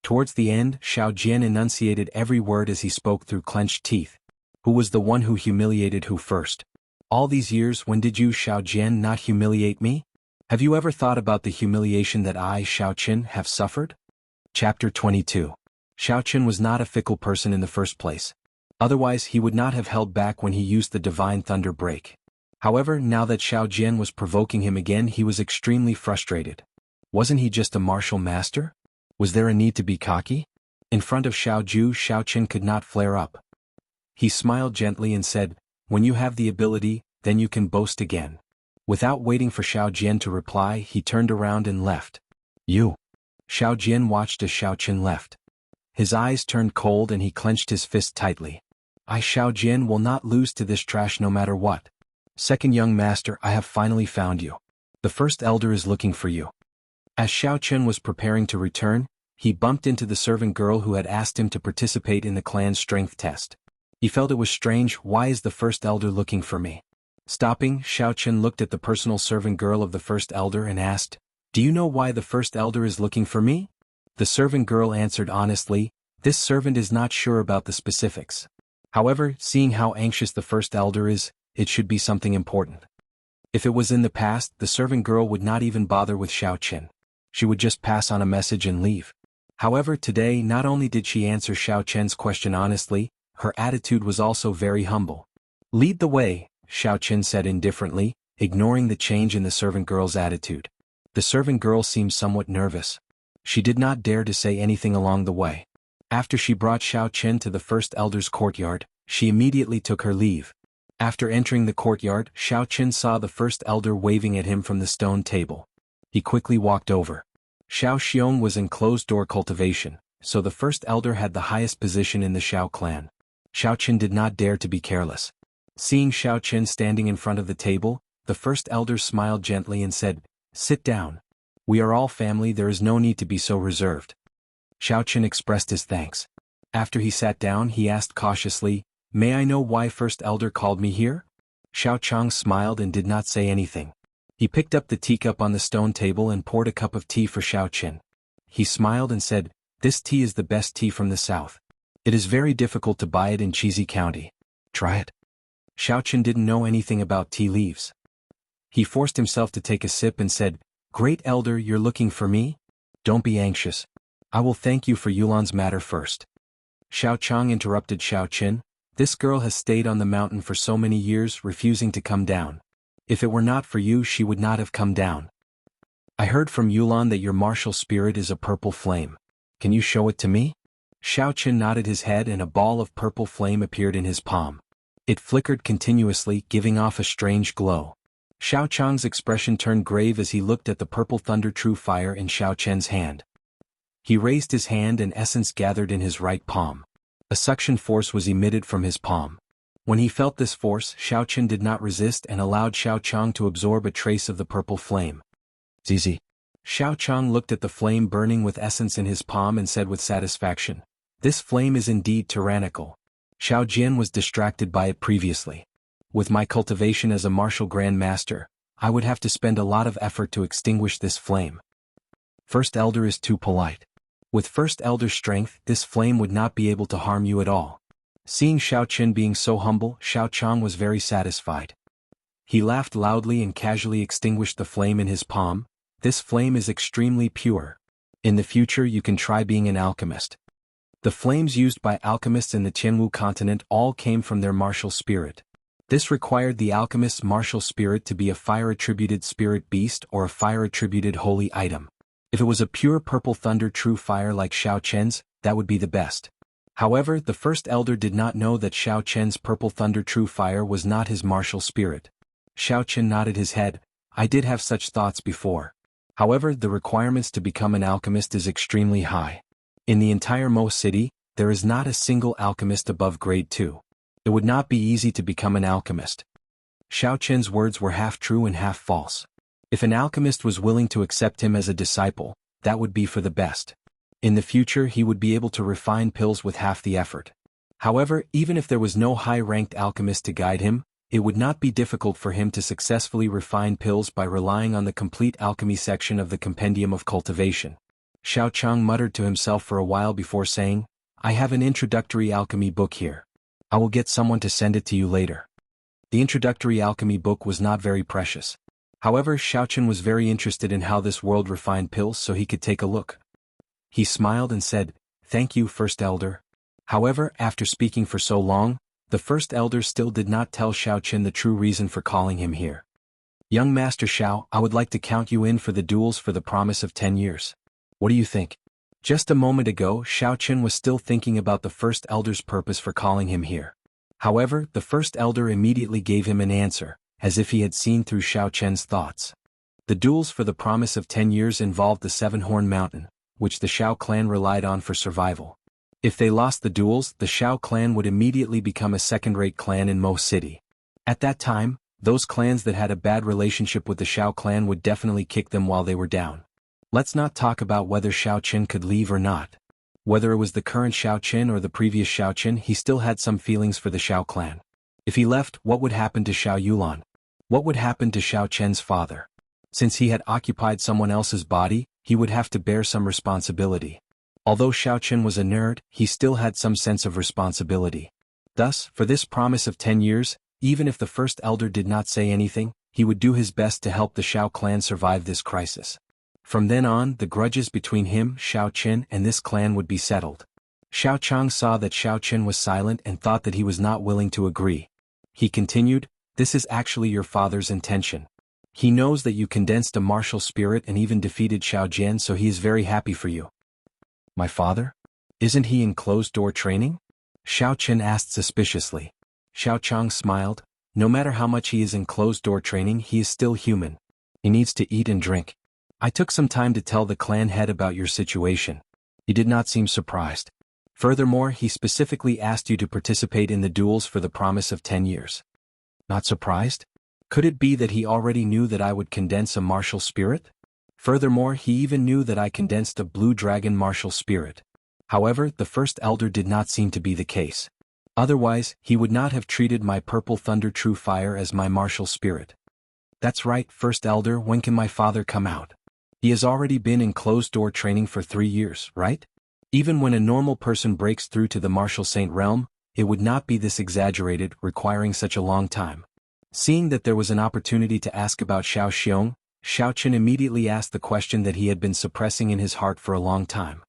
Towards the end, Xiao Jian enunciated every word as he spoke through clenched teeth. Who was the one who humiliated who first? All these years, when did you, Xiao Jian, not humiliate me? Have you ever thought about the humiliation that I, Xiao Chen, have suffered? Chapter 22. Xiao Chen was not a fickle person in the first place. Otherwise he would not have held back when he used the Divine Thunder Break. However, now that Xiao Jian was provoking him again, he was extremely frustrated. Wasn't he just a martial master? Was there a need to be cocky? In front of Xiao Ju, Xiao Chen could not flare up. He smiled gently and said, "When you have the ability, then you can boast again." Without waiting for Xiao Jian to reply, he turned around and left. You. Xiao Jian watched as Xiao Chen left. His eyes turned cold and he clenched his fist tightly. I, Xiao Jian, will not lose to this trash no matter what. Second young master, I have finally found you. The first elder is looking for you. As Xiao Chen was preparing to return, he bumped into the servant girl who had asked him to participate in the clan's strength test. He felt it was strange. Why is the first elder looking for me? Stopping, Xiao Chen looked at the personal servant girl of the first elder and asked, "Do you know why the first elder is looking for me?" The servant girl answered honestly, "This servant is not sure about the specifics. However, seeing how anxious the first elder is, it should be something important." If it was in the past, the servant girl would not even bother with Xiao Chen. She would just pass on a message and leave. However, today not only did she answer Xiao Chen's question honestly, her attitude was also very humble. "Lead the way," Xiao Chen said indifferently, ignoring the change in the servant girl's attitude. The servant girl seemed somewhat nervous. She did not dare to say anything along the way. After she brought Xiao Chen to the first elder's courtyard, she immediately took her leave. After entering the courtyard, Xiao Chen saw the first elder waving at him from the stone table. He quickly walked over. Xiao Xiong was in closed-door cultivation, so the first elder had the highest position in the Xiao clan. Xiao Chen did not dare to be careless. Seeing Xiao Chen standing in front of the table, the first elder smiled gently and said, "Sit down. We are all family, there is no need to be so reserved." Xiao Chen expressed his thanks. After he sat down, he asked cautiously, "May I know why first elder called me here?" Xiao Chang smiled and did not say anything. He picked up the teacup on the stone table and poured a cup of tea for Xiao Chen. He smiled and said, "This tea is the best tea from the south. It is very difficult to buy it in Jianghu County. Try it." Xiao Chen didn't know anything about tea leaves. He forced himself to take a sip and said, "Great elder, you're looking for me? Don't be anxious. I will thank you for Yulan's matter first." Xiao Chang interrupted Xiao Chen. "This girl has stayed on the mountain for so many years, refusing to come down. If it were not for you, she would not have come down. I heard from Yulan that your martial spirit is a purple flame. Can you show it to me?" Xiao Chen nodded his head and a ball of purple flame appeared in his palm. It flickered continuously, giving off a strange glow. Xiao Chang's expression turned grave as he looked at the purple thunder true fire in Xiao Chen's hand. He raised his hand and essence gathered in his right palm. A suction force was emitted from his palm. When he felt this force, Xiao Chen did not resist and allowed Xiao Chang to absorb a trace of the purple flame. "Zizi." Xiao Chang looked at the flame burning with essence in his palm and said with satisfaction, "This flame is indeed tyrannical." Xiao Jian was distracted by it previously. With my cultivation as a martial grand master, I would have to spend a lot of effort to extinguish this flame. First elder is too polite. With first elder's strength, this flame would not be able to harm you at all. Seeing Xiao Chen being so humble, Xiao Chang was very satisfied. He laughed loudly and casually extinguished the flame in his palm. "This flame is extremely pure. In the future you can try being an alchemist." The flames used by alchemists in the Jianghu continent all came from their martial spirit. This required the alchemist's martial spirit to be a fire-attributed spirit beast or a fire-attributed holy item. If it was a pure purple thunder true fire like Xianxia's, that would be the best. However, the first elder did not know that Xianxia's purple thunder true fire was not his martial spirit. Xianxia nodded his head. I did have such thoughts before. However, the requirements to become an alchemist is extremely high. In the entire Mo city, there is not a single alchemist above grade 2. It would not be easy to become an alchemist. Xianxia's words were half true and half false. If an alchemist was willing to accept him as a disciple, that would be for the best. In the future he would be able to refine pills with half the effort. However, even if there was no high-ranked alchemist to guide him, it would not be difficult for him to successfully refine pills by relying on the complete alchemy section of the Compendium of Cultivation. Xiaochang muttered to himself for a while before saying, I have an introductory alchemy book here. I will get someone to send it to you later. The introductory alchemy book was not very precious. However, Xiaochen was very interested in how this world refined pills so he could take a look. He smiled and said, Thank you, First Elder. However, after speaking for so long, the First Elder still did not tell Xiaochen the true reason for calling him here. Young Master Xiao, I would like to count you in for the duels for the promise of 10 years. What do you think? Just a moment ago, Xiaochen was still thinking about the First Elder's purpose for calling him here. However, the First Elder immediately gave him an answer, as if he had seen through Xiaochen's thoughts. The duels for the promise of 10 years involved the Seven-Horn Mountain, which the Xiao clan relied on for survival. If they lost the duels, the Xiao clan would immediately become a second-rate clan in Mo City. At that time, those clans that had a bad relationship with the Xiao clan would definitely kick them while they were down. Let's not talk about whether Xiaochen could leave or not. Whether it was the current Xiaochen or the previous Xiaochen, he still had some feelings for the Xiao clan. If he left, what would happen to Xiao Yulan? What would happen to Xiaochen's father? Since he had occupied someone else's body, he would have to bear some responsibility. Although Xiaochen was a nerd, he still had some sense of responsibility. Thus, for this promise of 10 years, even if the First Elder did not say anything, he would do his best to help the Xiao clan survive this crisis. From then on, the grudges between him, Xiaochen, and this clan would be settled. Xiaochang saw that Xiaochen was silent and thought that he was not willing to agree. He continued, This is actually your father's intention. He knows that you condensed a martial spirit and even defeated Xiao Jian, so he is very happy for you. My father? Isn't he in closed-door training? Xiaochen asked suspiciously. Xiaochang smiled. No matter how much he is in closed-door training, he is still human. He needs to eat and drink. I took some time to tell the clan head about your situation. He did not seem surprised. Furthermore, he specifically asked you to participate in the duels for the promise of 10 years. Not surprised? Could it be that he already knew that I would condense a martial spirit? Furthermore, he even knew that I condensed a blue dragon martial spirit. However, the First Elder did not seem to be the case. Otherwise, he would not have treated my purple thunder true fire as my martial spirit. That's right, First Elder, when can my father come out? He has already been in closed-door training for 3 years, right? Even when a normal person breaks through to the martial saint realm, it would not be this exaggerated, requiring such a long time. Seeing that there was an opportunity to ask about Xiao Xiong, Xiaochen immediately asked the question that he had been suppressing in his heart for a long time.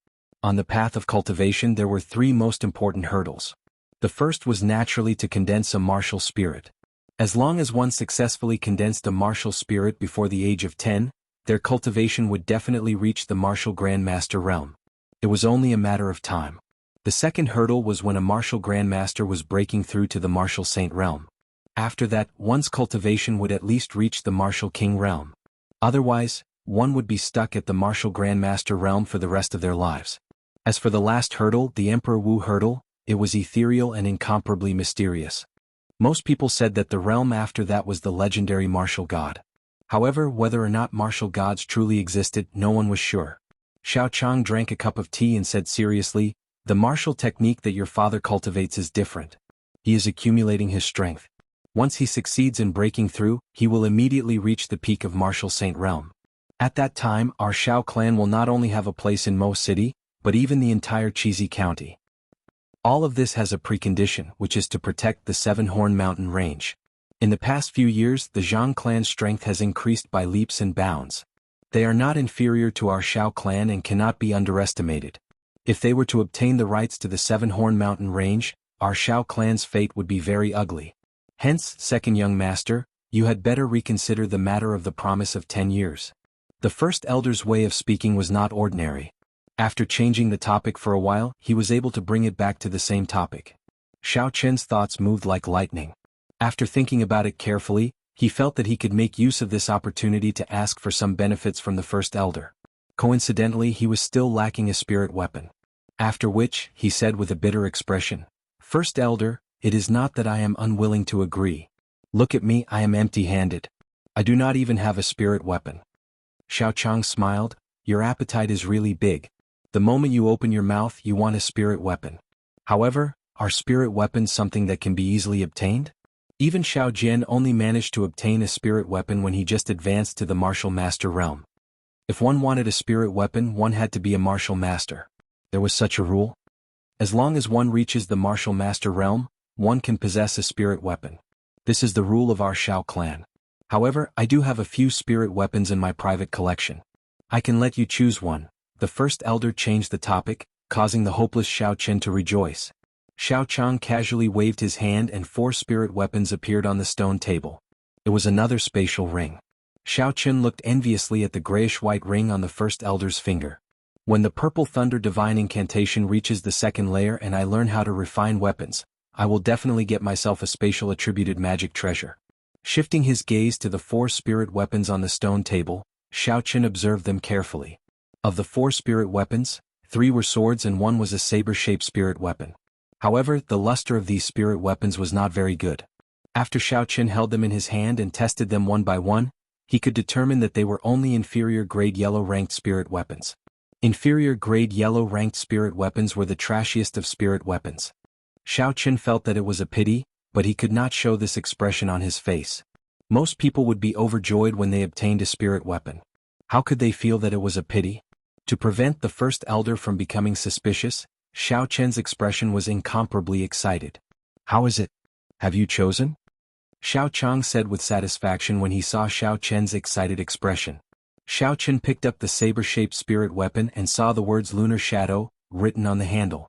On the path of cultivation there were 3 most important hurdles. The first was naturally to condense a martial spirit. As long as one successfully condensed a martial spirit before the age of 10, their cultivation would definitely reach the martial grandmaster realm. It was only a matter of time. The second hurdle was when a martial grandmaster was breaking through to the martial saint realm. After that, one's cultivation would at least reach the martial king realm. Otherwise, one would be stuck at the martial grandmaster realm for the rest of their lives. As for the last hurdle, the Emperor Wu hurdle, it was ethereal and incomparably mysterious. Most people said that the realm after that was the legendary martial god. However, whether or not martial gods truly existed, no one was sure. Xiaochang drank a cup of tea and said seriously, The martial technique that your father cultivates is different. He is accumulating his strength. Once he succeeds in breaking through, he will immediately reach the peak of martial saint realm. At that time, our Xiao clan will not only have a place in Mo City, but even the entire Chizi County. All of this has a precondition, which is to protect the Seven-Horn Mountain range. In the past few years, the Zhang clan's strength has increased by leaps and bounds. They are not inferior to our Xiao clan and cannot be underestimated. If they were to obtain the rights to the Seven-Horn Mountain range, our Xiao clan's fate would be very ugly. Hence, second young master, you had better reconsider the matter of the promise of 10 years. The first elder's way of speaking was not ordinary. After changing the topic for a while, he was able to bring it back to the same topic. Xiao Chen's thoughts moved like lightning. After thinking about it carefully, he felt that he could make use of this opportunity to ask for some benefits from the first elder. Coincidentally, he was still lacking a spirit weapon. After which, he said with a bitter expression, "First elder, it is not that I am unwilling to agree. Look at me, I am empty-handed. I do not even have a spirit weapon." Xiao Chang smiled, "Your appetite is really big. The moment you open your mouth you want a spirit weapon. However, are spirit weapons something that can be easily obtained?" Even Xiao Jian only managed to obtain a spirit weapon when he just advanced to the martial master realm. If one wanted a spirit weapon, one had to be a martial master. There was such a rule. As long as one reaches the martial master realm, one can possess a spirit weapon. This is the rule of our Xiao clan. However, I do have a few spirit weapons in my private collection. I can let you choose one. The first elder changed the topic, causing the hopeless Xiao Chen to rejoice. Xiao Chang casually waved his hand and 4 spirit weapons appeared on the stone table. It was another spatial ring. Xiao Chen looked enviously at the grayish-white ring on the first elder's finger. When the purple thunder divine incantation reaches the second layer and I learn how to refine weapons, I will definitely get myself a spatial attributed magic treasure. Shifting his gaze to the 4 spirit weapons on the stone table, Xiao Chen observed them carefully. Of the 4 spirit weapons, 3 were swords and 1 was a saber-shaped spirit weapon. However, the luster of these spirit weapons was not very good. After Xiao Chen held them in his hand and tested them one by one, he could determine that they were only inferior grade yellow ranked spirit weapons. Inferior grade yellow ranked spirit weapons were the trashiest of spirit weapons. Xiao Chen felt that it was a pity, but he could not show this expression on his face. Most people would be overjoyed when they obtained a spirit weapon. How could they feel that it was a pity? To prevent the first elder from becoming suspicious, Xiao Chen's expression was incomparably excited. "How is it? Have you chosen?" Xiao Chang said with satisfaction when he saw Xiao Chen's excited expression. Xiao Chen picked up the saber-shaped spirit weapon and saw the words Lunar Shadow written on the handle.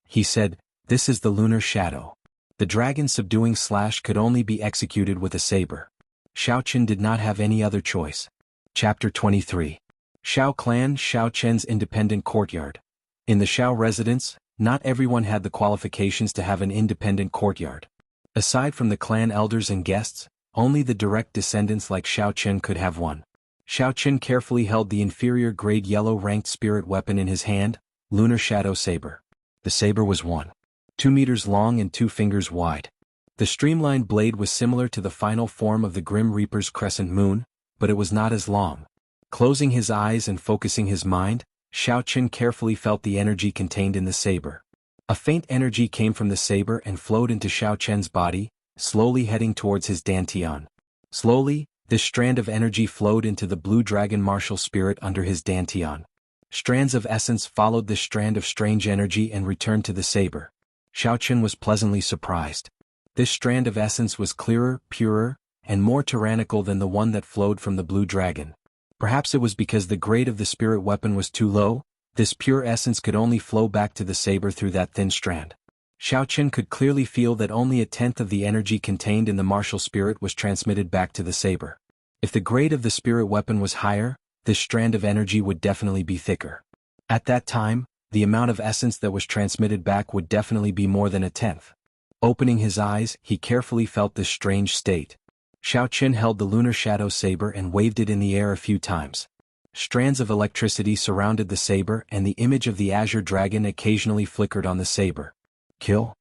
He said, "This is the Lunar Shadow. The dragon subduing slash could only be executed with a saber." Xiao Chen did not have any other choice. Chapter 23. Xiao Clan Xiao Chen's Independent Courtyard. In the Xiao residence, not everyone had the qualifications to have an independent courtyard. Aside from the clan elders and guests, only the direct descendants like Xiao Chen could have one. Xiao Chen carefully held the inferior grade yellow ranked spirit weapon in his hand, Lunar Shadow Saber. The saber was 1.2 meters long and 2 fingers wide. The streamlined blade was similar to the final form of the Grim Reaper's crescent moon, but it was not as long. Closing his eyes and focusing his mind, Xiao Chen carefully felt the energy contained in the saber. A faint energy came from the saber and flowed into Xiao Chen's body, slowly heading towards his dantian. Slowly, this strand of energy flowed into the blue dragon martial spirit under his dantian. Strands of essence followed this strand of strange energy and returned to the saber. Xiao Chen was pleasantly surprised. This strand of essence was clearer, purer, and more tyrannical than the one that flowed from the blue dragon. Perhaps it was because the grade of the spirit weapon was too low, this pure essence could only flow back to the saber through that thin strand. Xiao Chen could clearly feel that only 1/10 of the energy contained in the martial spirit was transmitted back to the saber. If the grade of the spirit weapon was higher, this strand of energy would definitely be thicker. At that time, the amount of essence that was transmitted back would definitely be more than 1/10. Opening his eyes, he carefully felt this strange state. Xiao Chen held the Lunar Shadow Saber and waved it in the air a few times. Strands of electricity surrounded the saber and the image of the Azure Dragon occasionally flickered on the saber. "Kill!"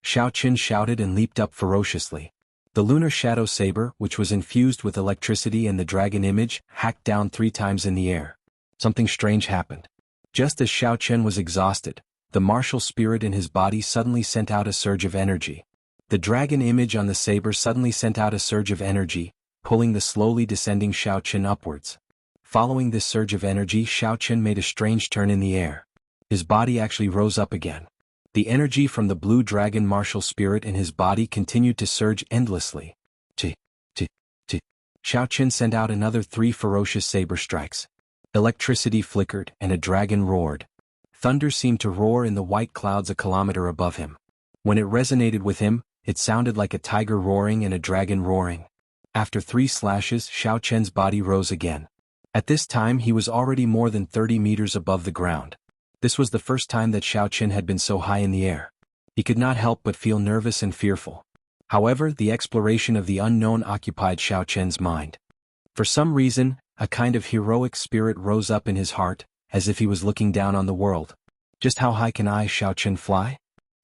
Xiao Chen shouted and leaped up ferociously. The Lunar Shadow Saber, which was infused with electricity and the dragon image, hacked down 3 times in the air. Something strange happened. Just as Xiao Chen was exhausted, the martial spirit in his body suddenly sent out a surge of energy. The dragon image on the saber suddenly sent out a surge of energy, pulling the slowly descending Xiao Chen upwards. Following this surge of energy, Xiao Chen made a strange turn in the air. His body actually rose up again. The energy from the blue dragon martial spirit in his body continued to surge endlessly. T. Xiao Chen sent out another 3 ferocious saber strikes. Electricity flickered and a dragon roared. Thunder seemed to roar in the white clouds a kilometer above him. When it resonated with him, It sounded like a tiger roaring and a dragon roaring. After 3 slashes, Xiao Chen's body rose again. At this time he was already more than 30 meters above the ground. This was the first time that Xiao Chen had been so high in the air. He could not help but feel nervous and fearful. However, the exploration of the unknown occupied Xiao Chen's mind. For some reason, a kind of heroic spirit rose up in his heart, as if he was looking down on the world. Just how high can I, Xiao Chen, fly?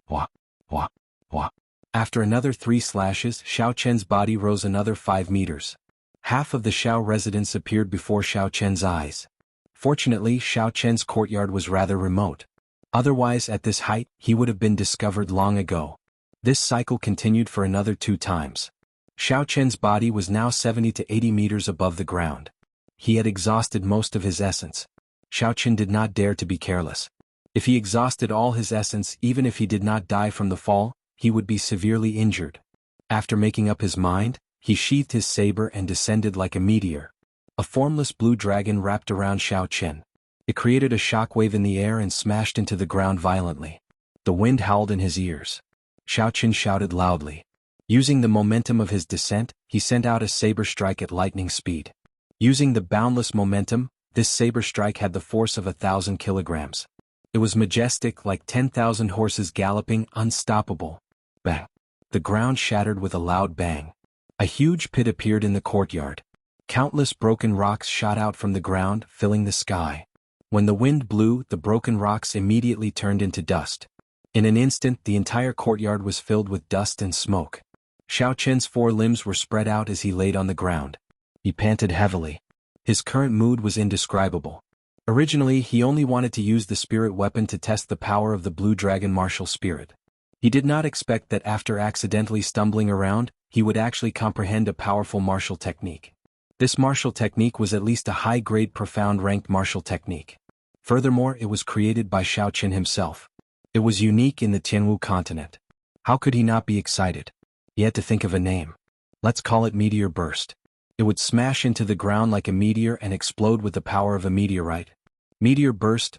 Wah, wah, wah. After another 3 slashes, Xiao Chen's body rose another 5 meters. Half of the Xiao residence appeared before Xiao Chen's eyes. Fortunately, Xiao Chen's courtyard was rather remote. Otherwise, at this height, he would have been discovered long ago. This cycle continued for another 2 times. Xiao Chen's body was now 70 to 80 meters above the ground. He had exhausted most of his essence. Xiao Chen did not dare to be careless. If he exhausted all his essence, even if he did not die from the fall, he would be severely injured. After making up his mind, he sheathed his saber and descended like a meteor. A formless blue dragon wrapped around Xiao Chen. It created a shockwave in the air and smashed into the ground violently. The wind howled in his ears. Xiao Chen shouted loudly. Using the momentum of his descent, he sent out a saber strike at lightning speed. Using the boundless momentum, this saber strike had the force of 1,000 kilograms. It was majestic, like 10,000 horses galloping, unstoppable. Bang! The ground shattered with a loud bang. A huge pit appeared in the courtyard. Countless broken rocks shot out from the ground, filling the sky. When the wind blew, the broken rocks immediately turned into dust. In an instant, the entire courtyard was filled with dust and smoke. Xiao Chen's 4 limbs were spread out as he laid on the ground. He panted heavily. His current mood was indescribable. Originally, he only wanted to use the spirit weapon to test the power of the blue dragon martial spirit. He did not expect that after accidentally stumbling around, he would actually comprehend a powerful martial technique. This martial technique was at least a high-grade profound ranked martial technique. Furthermore, it was created by Xiao Chen himself. It was unique in the Jianghu continent. How could he not be excited? He had to think of a name. Let's call it Meteor Burst. It would smash into the ground like a meteor and explode with the power of a meteorite. Meteor Burst,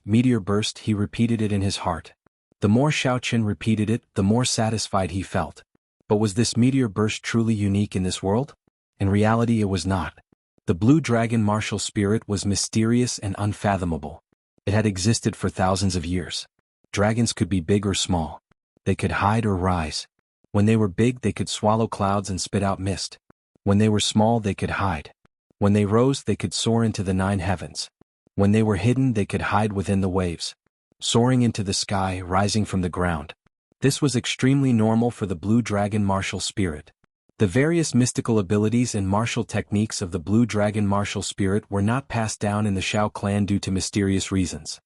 he repeated it in his heart. The more Xiao Chen repeated it, the more satisfied he felt. But was this Meteor Burst truly unique in this world? In reality, it was not. The blue dragon martial spirit was mysterious and unfathomable. It had existed for thousands of years. Dragons could be big or small. They could hide or rise. When they were big, they could swallow clouds and spit out mist. When they were small, they could hide. When they rose, they could soar into the 9 heavens. When they were hidden, they could hide within the waves. Soaring into the sky, rising from the ground. This was extremely normal for the blue dragon martial spirit. The various mystical abilities and martial techniques of the blue dragon martial spirit were not passed down in the Xiao clan due to mysterious reasons.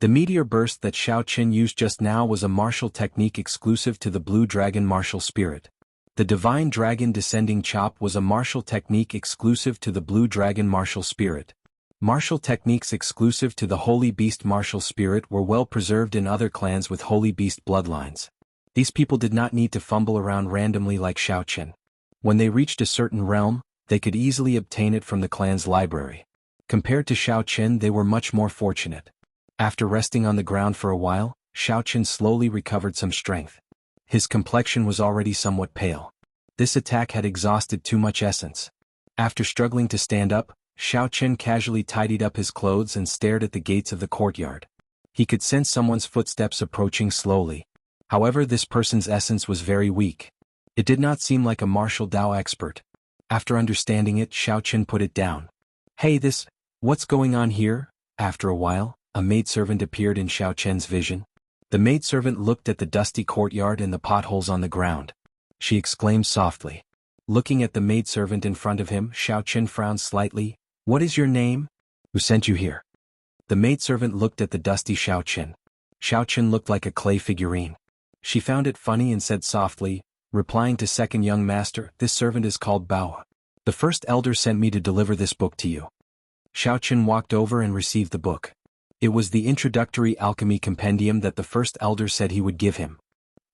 The meteor burst that Xiao Chen used just now was a martial technique exclusive to the blue dragon martial spirit. The divine dragon descending chop was a martial technique exclusive to the blue dragon martial spirit. Martial techniques exclusive to the holy beast martial spirit were well preserved in other clans with holy beast bloodlines. These people did not need to fumble around randomly like Xiao Chen. When they reached a certain realm, they could easily obtain it from the clan's library. Compared to Xiao Chen, they were much more fortunate. After resting on the ground for a while, Xiao Chen slowly recovered some strength. His complexion was already somewhat pale. This attack had exhausted too much essence. After struggling to stand up, Xiao Chen casually tidied up his clothes and stared at the gates of the courtyard. He could sense someone's footsteps approaching slowly. However, this person's essence was very weak. It did not seem like a martial Dao expert. After understanding it, Xiao Chen put it down. Hey, what's going on here? After a while, a maidservant appeared in Xiao Chen's vision. The maidservant looked at the dusty courtyard and the potholes on the ground. She exclaimed softly. Looking at the maidservant in front of him, Xiao Chen frowned slightly. What is your name? Who sent you here? The maidservant looked at the dusty Xiao Chen. Xiao Chen looked like a clay figurine. She found it funny and said softly, replying to second young master, this servant is called Bao. The first elder sent me to deliver this book to you. Xiao Chen walked over and received the book. It was the introductory alchemy compendium that the first elder said he would give him.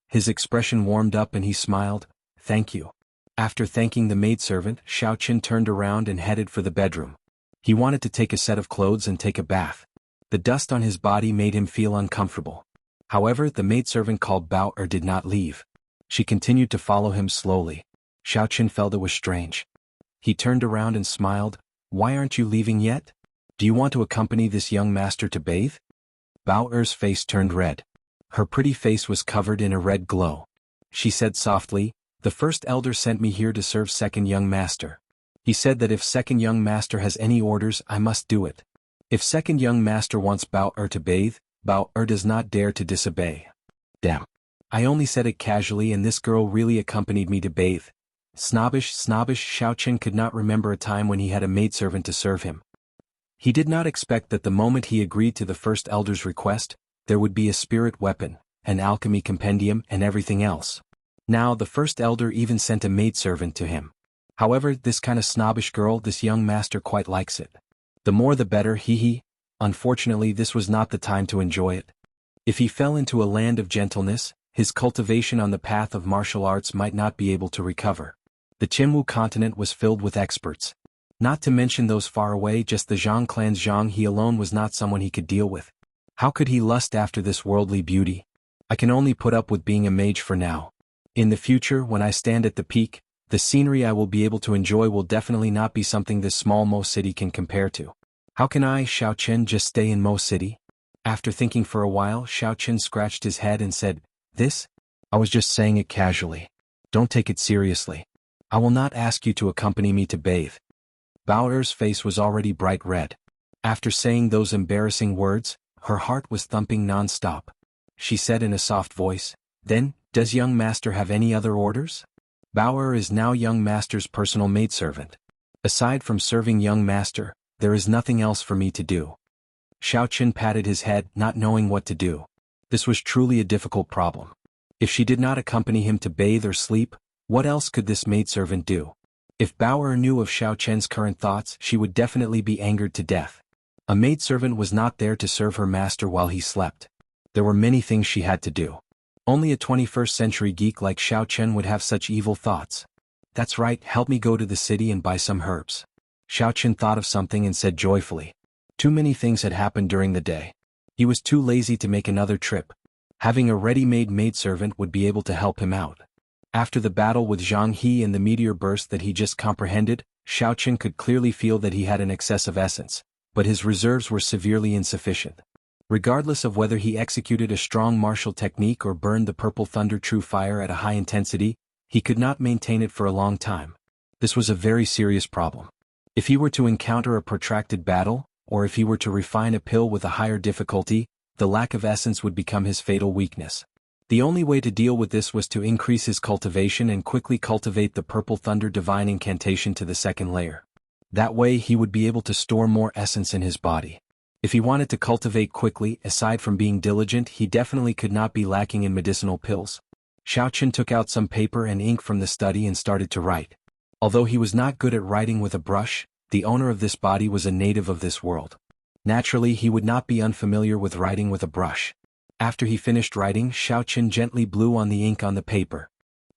His expression warmed up and he smiled, thank you. After thanking the maidservant, Xiao Chen turned around and headed for the bedroom. He wanted to take a set of clothes and take a bath. The dust on his body made him feel uncomfortable. However, the maidservant called Bao did not leave. She continued to follow him slowly. Xiaoqin felt it was strange. He turned around and smiled. Why aren't you leaving yet? Do you want to accompany this young master to bathe? Bao Er's face turned red. Her pretty face was covered in a red glow. She said softly, the first elder sent me here to serve second young master. He said that if second young master has any orders, I must do it. If second young master wants Bao Er to bathe, Bao Er does not dare to disobey. Damn. I only said it casually and this girl really accompanied me to bathe. Snobbish, Xiaoqin could not remember a time when he had a maidservant to serve him. He did not expect that the moment he agreed to the first elder's request, there would be a spirit weapon, an alchemy compendium and everything else. Now the first elder even sent a maidservant to him. However, this kind of snobbish girl, this young master quite likes it. The more the better, hee. Unfortunately, this was not the time to enjoy it. If he fell into a land of gentleness, his cultivation on the path of martial arts might not be able to recover. The Jianghu continent was filled with experts. Not to mention those far away, just the Zhang clan's Jianghu alone was not someone he could deal with. How could he lust after this worldly beauty? I can only put up with being a mage for now. In the future, when I stand at the peak, the scenery I will be able to enjoy will definitely not be something this small Mo city can compare to. How can I, Xiaoqin, just stay in Mo city? After thinking for a while, Xiaoqin scratched his head and said, This? I was just saying it casually. Don't take it seriously. I will not ask you to accompany me to bathe. Bao Er's face was already bright red. After saying those embarrassing words, her heart was thumping non-stop. She said in a soft voice, Then, does young master have any other orders? Bao Er is now young master's personal maidservant. Aside from serving young master, there is nothing else for me to do. Xiaoqin patted his head, not knowing what to do. This was truly a difficult problem. If she did not accompany him to bathe or sleep, what else could this maidservant do? If Bao Er knew of Xiaoqin's current thoughts, she would definitely be angered to death. A maidservant was not there to serve her master while he slept. There were many things she had to do. Only a 21st century geek like Xiaoqin would have such evil thoughts. That's right, help me go to the city and buy some herbs. Xiaoqin thought of something and said joyfully. Too many things had happened during the day. He was too lazy to make another trip. Having a ready-made maidservant would be able to help him out. After the battle with Jianghu and the meteor burst that he just comprehended, Xiaoqin could clearly feel that he had an excess of essence, but his reserves were severely insufficient. Regardless of whether he executed a strong martial technique or burned the purple thunder true fire at a high intensity, he could not maintain it for a long time. This was a very serious problem. If he were to encounter a protracted battle, or if he were to refine a pill with a higher difficulty, the lack of essence would become his fatal weakness. The only way to deal with this was to increase his cultivation and quickly cultivate the purple thunder divine incantation to the second layer. That way he would be able to store more essence in his body. If he wanted to cultivate quickly, aside from being diligent, he definitely could not be lacking in medicinal pills. Xiaoqin took out some paper and ink from the study and started to write. Although he was not good at writing with a brush, the owner of this body was a native of this world. Naturally, he would not be unfamiliar with writing with a brush. After he finished writing, Xiaoqin gently blew on the ink on the paper.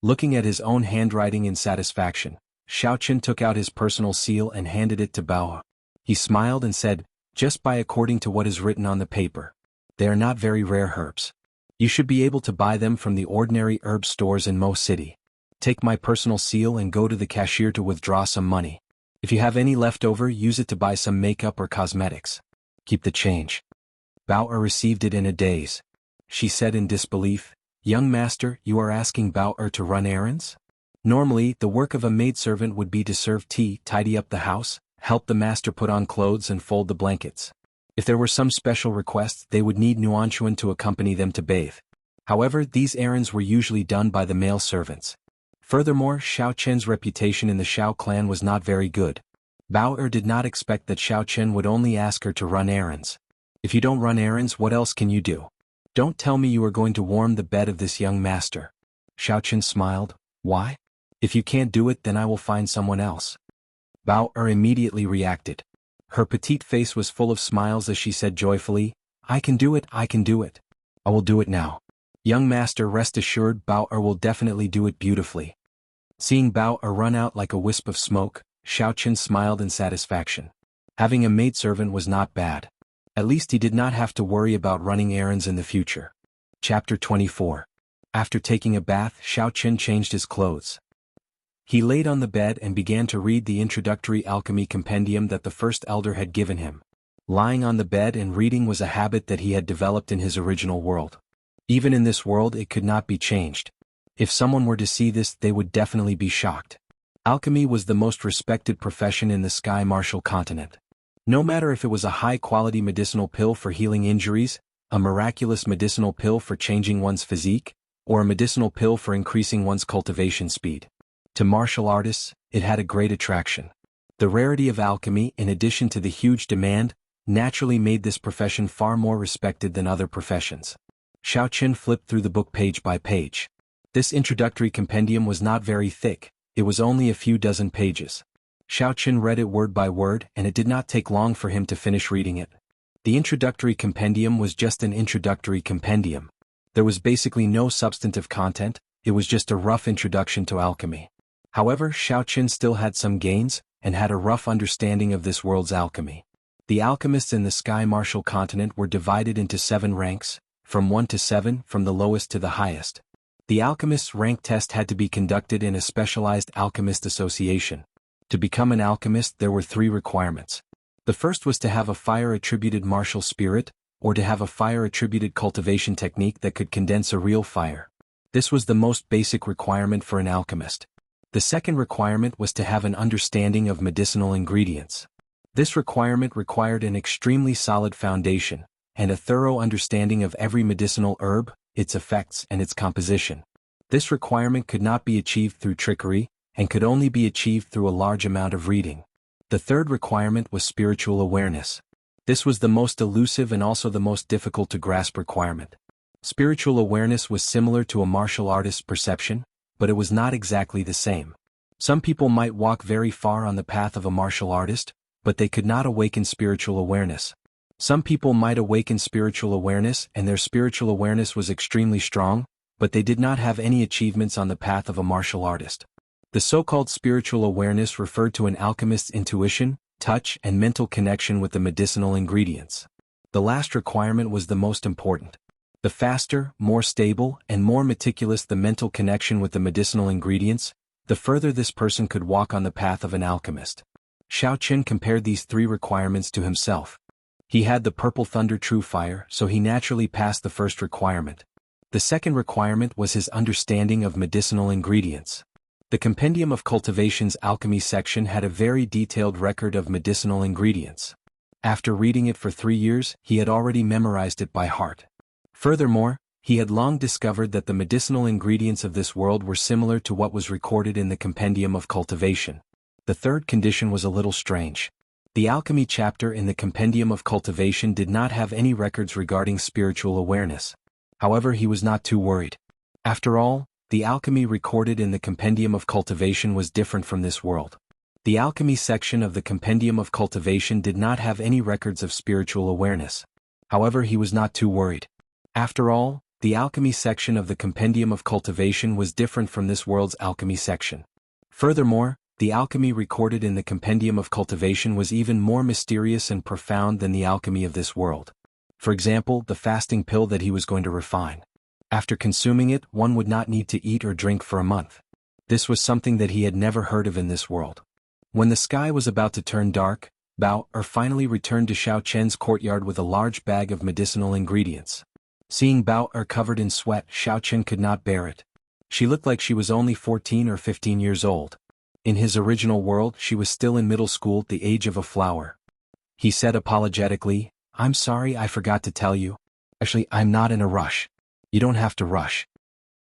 Looking at his own handwriting in satisfaction, Xiaoqin took out his personal seal and handed it to Bao. He smiled and said, Just buy according to what is written on the paper. They are not very rare herbs. You should be able to buy them from the ordinary herb stores in Mo City. Take my personal seal and go to the cashier to withdraw some money. If you have any left over, use it to buy some makeup or cosmetics. Keep the change. Bao Er received it in a daze. She said in disbelief, Young master, you are asking Bao Er to run errands? Normally, the work of a maidservant would be to serve tea, tidy up the house, help the master put on clothes and fold the blankets. If there were some special requests, they would need Nuanchuan to accompany them to bathe. However, these errands were usually done by the male servants. Furthermore, Xiaoqin's reputation in the Xiao clan was not very good. Bao Er did not expect that Xiaoqin would only ask her to run errands. If you don't run errands, what else can you do? Don't tell me you are going to warm the bed of this young master. Xiaoqin smiled. Why? If you can't do it, then I will find someone else. Bao Er immediately reacted. Her petite face was full of smiles as she said joyfully, I can do it, I can do it. I will do it now. Young master, rest assured, Bao Er will definitely do it beautifully. Seeing Bao Er run out like a wisp of smoke, Xiaoqin smiled in satisfaction. Having a maidservant was not bad. At least he did not have to worry about running errands in the future. Chapter 24. After taking a bath, Xiaoqun changed his clothes. He laid on the bed and began to read the introductory alchemy compendium that the first elder had given him. Lying on the bed and reading was a habit that he had developed in his original world. Even in this world it could not be changed. If someone were to see this, they would definitely be shocked. Alchemy was the most respected profession in the Sky Martial continent. No matter if it was a high-quality medicinal pill for healing injuries, a miraculous medicinal pill for changing one's physique, or a medicinal pill for increasing one's cultivation speed. To martial artists, it had a great attraction. The rarity of alchemy, in addition to the huge demand, naturally made this profession far more respected than other professions. Xiaoqun flipped through the book page by page. This introductory compendium was not very thick, it was only a few dozen pages. Xiaoqun read it word by word, and it did not take long for him to finish reading it. The introductory compendium was just an introductory compendium. There was basically no substantive content, it was just a rough introduction to alchemy. However, Xiaoqun still had some gains, and had a rough understanding of this world's alchemy. The alchemists in the Sky Martial continent were divided into 7 ranks, from 1 to 7, from the lowest to the highest. The alchemist's rank test had to be conducted in a specialized alchemist association. To become an alchemist there were 3 requirements. The first was to have a fire-attributed martial spirit, or to have a fire-attributed cultivation technique that could condense a real fire. This was the most basic requirement for an alchemist. The second requirement was to have an understanding of medicinal ingredients. This requirement required an extremely solid foundation, and a thorough understanding of every medicinal herb, its effects and its composition. This requirement could not be achieved through trickery, and could only be achieved through a large amount of reading. The third requirement was spiritual awareness. This was the most elusive and also the most difficult to grasp requirement. Spiritual awareness was similar to a martial artist's perception, but it was not exactly the same. Some people might walk very far on the path of a martial artist, but they could not awaken spiritual awareness. Some people might awaken spiritual awareness and their spiritual awareness was extremely strong, but they did not have any achievements on the path of a martial artist. The so-called spiritual awareness referred to an alchemist's intuition, touch, and mental connection with the medicinal ingredients. The last requirement was the most important. The faster, more stable, and more meticulous the mental connection with the medicinal ingredients, the further this person could walk on the path of an alchemist. Xiaoqun compared these 3 requirements to himself. He had the purple thunder true fire, so he naturally passed the first requirement. The second requirement was his understanding of medicinal ingredients. The Compendium of Cultivation's alchemy section had a very detailed record of medicinal ingredients. After reading it for 3 years, he had already memorized it by heart. Furthermore, he had long discovered that the medicinal ingredients of this world were similar to what was recorded in the Compendium of Cultivation. The third condition was a little strange. The alchemy chapter in the Compendium of Cultivation did not have any records regarding spiritual awareness. However, he was not too worried. After all, the alchemy recorded in the Compendium of Cultivation was different from this world. The alchemy section of the Compendium of Cultivation did not have any records of spiritual awareness. However, he was not too worried. After all, the alchemy section of the Compendium of Cultivation was different from this world's alchemy section. Furthermore, the alchemy recorded in the Compendium of Cultivation was even more mysterious and profound than the alchemy of this world. For example, the fasting pill that he was going to refine. After consuming it, one would not need to eat or drink for a month. This was something that he had never heard of in this world. When the sky was about to turn dark, Bao-Er finally returned to Xiaoqun's courtyard with a large bag of medicinal ingredients. Seeing Bao-Er covered in sweat, Xiaoqun could not bear it. She looked like she was only 14 or 15 years old. In his original world, she was still in middle school at the age of a flower. He said apologetically, "I'm sorry, I forgot to tell you. Actually, I'm not in a rush. You don't have to rush."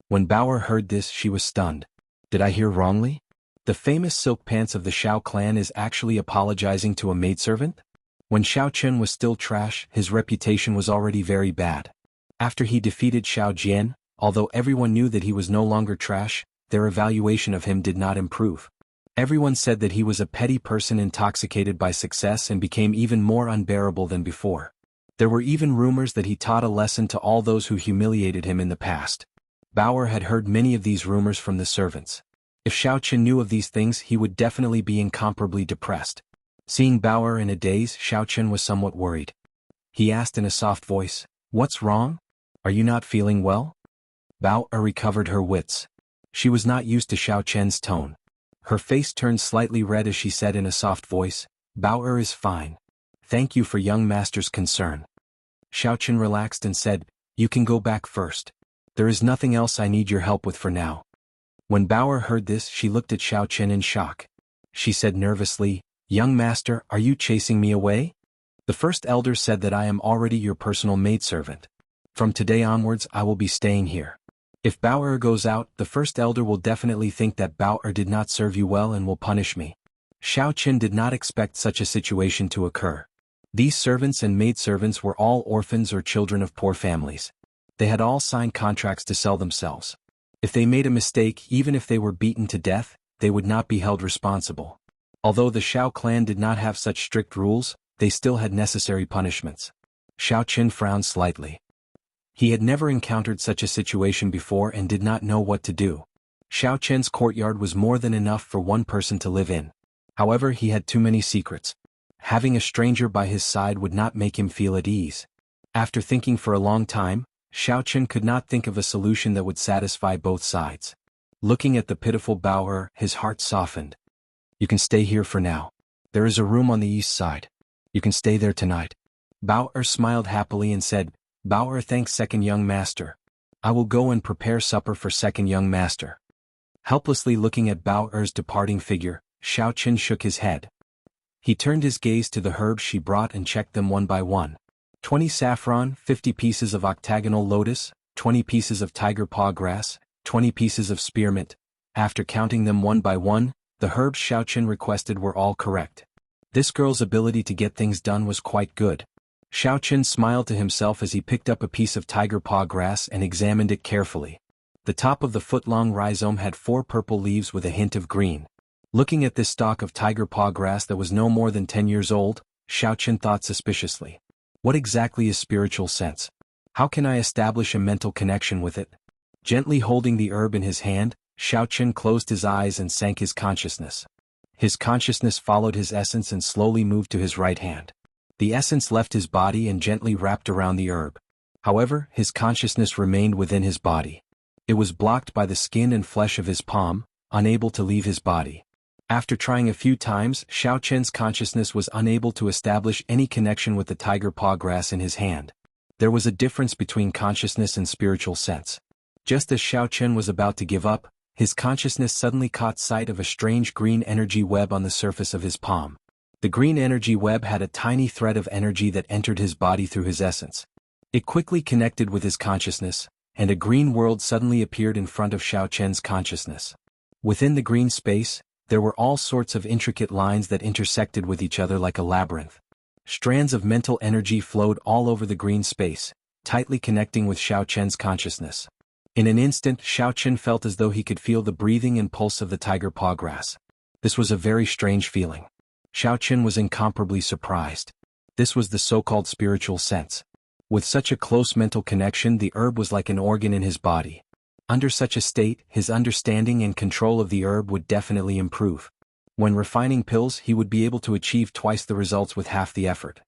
When Bao-Er heard this, she was stunned. Did I hear wrongly? The famous silk pants of the Xiao clan is actually apologizing to a maidservant? When Xiaoqun was still trash, his reputation was already very bad. After he defeated Xiao Jian, although everyone knew that he was no longer trash, their evaluation of him did not improve. Everyone said that he was a petty person intoxicated by success and became even more unbearable than before. There were even rumors that he taught a lesson to all those who humiliated him in the past. Bao-Er had heard many of these rumors from the servants. If Xiaoqun knew of these things, he would definitely be incomparably depressed. Seeing Bao-Er in a daze, Xiaoqun was somewhat worried. He asked in a soft voice, "What's wrong? Are you not feeling well?" Bao Er recovered her wits. She was not used to Xiao Chen's tone. Her face turned slightly red as she said in a soft voice, Bao Er is fine. Thank you for young master's concern. Xiao Chen relaxed and said, you can go back first. There is nothing else I need your help with for now. When Bao Er heard this, she looked at Xiao Chen in shock. She said nervously, young master, are you chasing me away? The first elder said that I am already your personal maidservant. From today onwards I will be staying here. If Bao Er goes out, the first elder will definitely think that Bao Er did not serve you well and will punish me. Xiao Chen did not expect such a situation to occur. These servants and maidservants were all orphans or children of poor families. They had all signed contracts to sell themselves. If they made a mistake, even if they were beaten to death, they would not be held responsible. Although the Xiao clan did not have such strict rules, they still had necessary punishments. Xiao Chen frowned slightly. He had never encountered such a situation before and did not know what to do. Xiao Chen's courtyard was more than enough for one person to live in. However, he had too many secrets. Having a stranger by his side would not make him feel at ease. After thinking for a long time, Xiao Chen could not think of a solution that would satisfy both sides. Looking at the pitiful Bao Er, his heart softened. You can stay here for now. There is a room on the east side. You can stay there tonight. Bao Er smiled happily and said, Bao Er thanks second young master. I will go and prepare supper for second young master. Helplessly looking at Bao Er's departing figure, Xiao Chen shook his head. He turned his gaze to the herbs she brought and checked them one by one. 20 saffron, 50 pieces of octagonal lotus, 20 pieces of tiger paw grass, 20 pieces of spearmint. After counting them one by one, the herbs Xiao Chen requested were all correct. This girl's ability to get things done was quite good. Xiao Chen smiled to himself as he picked up a piece of tiger paw grass and examined it carefully. The top of the foot-long rhizome had 4 purple leaves with a hint of green. Looking at this stalk of tiger paw grass that was no more than 10 years old, Xiao Chen thought suspiciously. What exactly is spiritual sense? How can I establish a mental connection with it? Gently holding the herb in his hand, Xiao Chen closed his eyes and sank his consciousness. His consciousness followed his essence and slowly moved to his right hand. The essence left his body and gently wrapped around the herb. However, his consciousness remained within his body. It was blocked by the skin and flesh of his palm, unable to leave his body. After trying a few times, Xiao Chen's consciousness was unable to establish any connection with the tiger paw grass in his hand. There was a difference between consciousness and spiritual sense. Just as Xiao Chen was about to give up, his consciousness suddenly caught sight of a strange green energy web on the surface of his palm. The green energy web had a tiny thread of energy that entered his body through his essence. It quickly connected with his consciousness, and a green world suddenly appeared in front of Xiao Chen's consciousness. Within the green space, there were all sorts of intricate lines that intersected with each other like a labyrinth. Strands of mental energy flowed all over the green space, tightly connecting with Xiao Chen's consciousness. In an instant, Xiao Chen felt as though he could feel the breathing and pulse of the tiger paw grass. This was a very strange feeling. Xiao Chen was incomparably surprised. This was the so-called spiritual sense. With such a close mental connection, the herb was like an organ in his body. Under such a state, his understanding and control of the herb would definitely improve. When refining pills, he would be able to achieve twice the results with half the effort.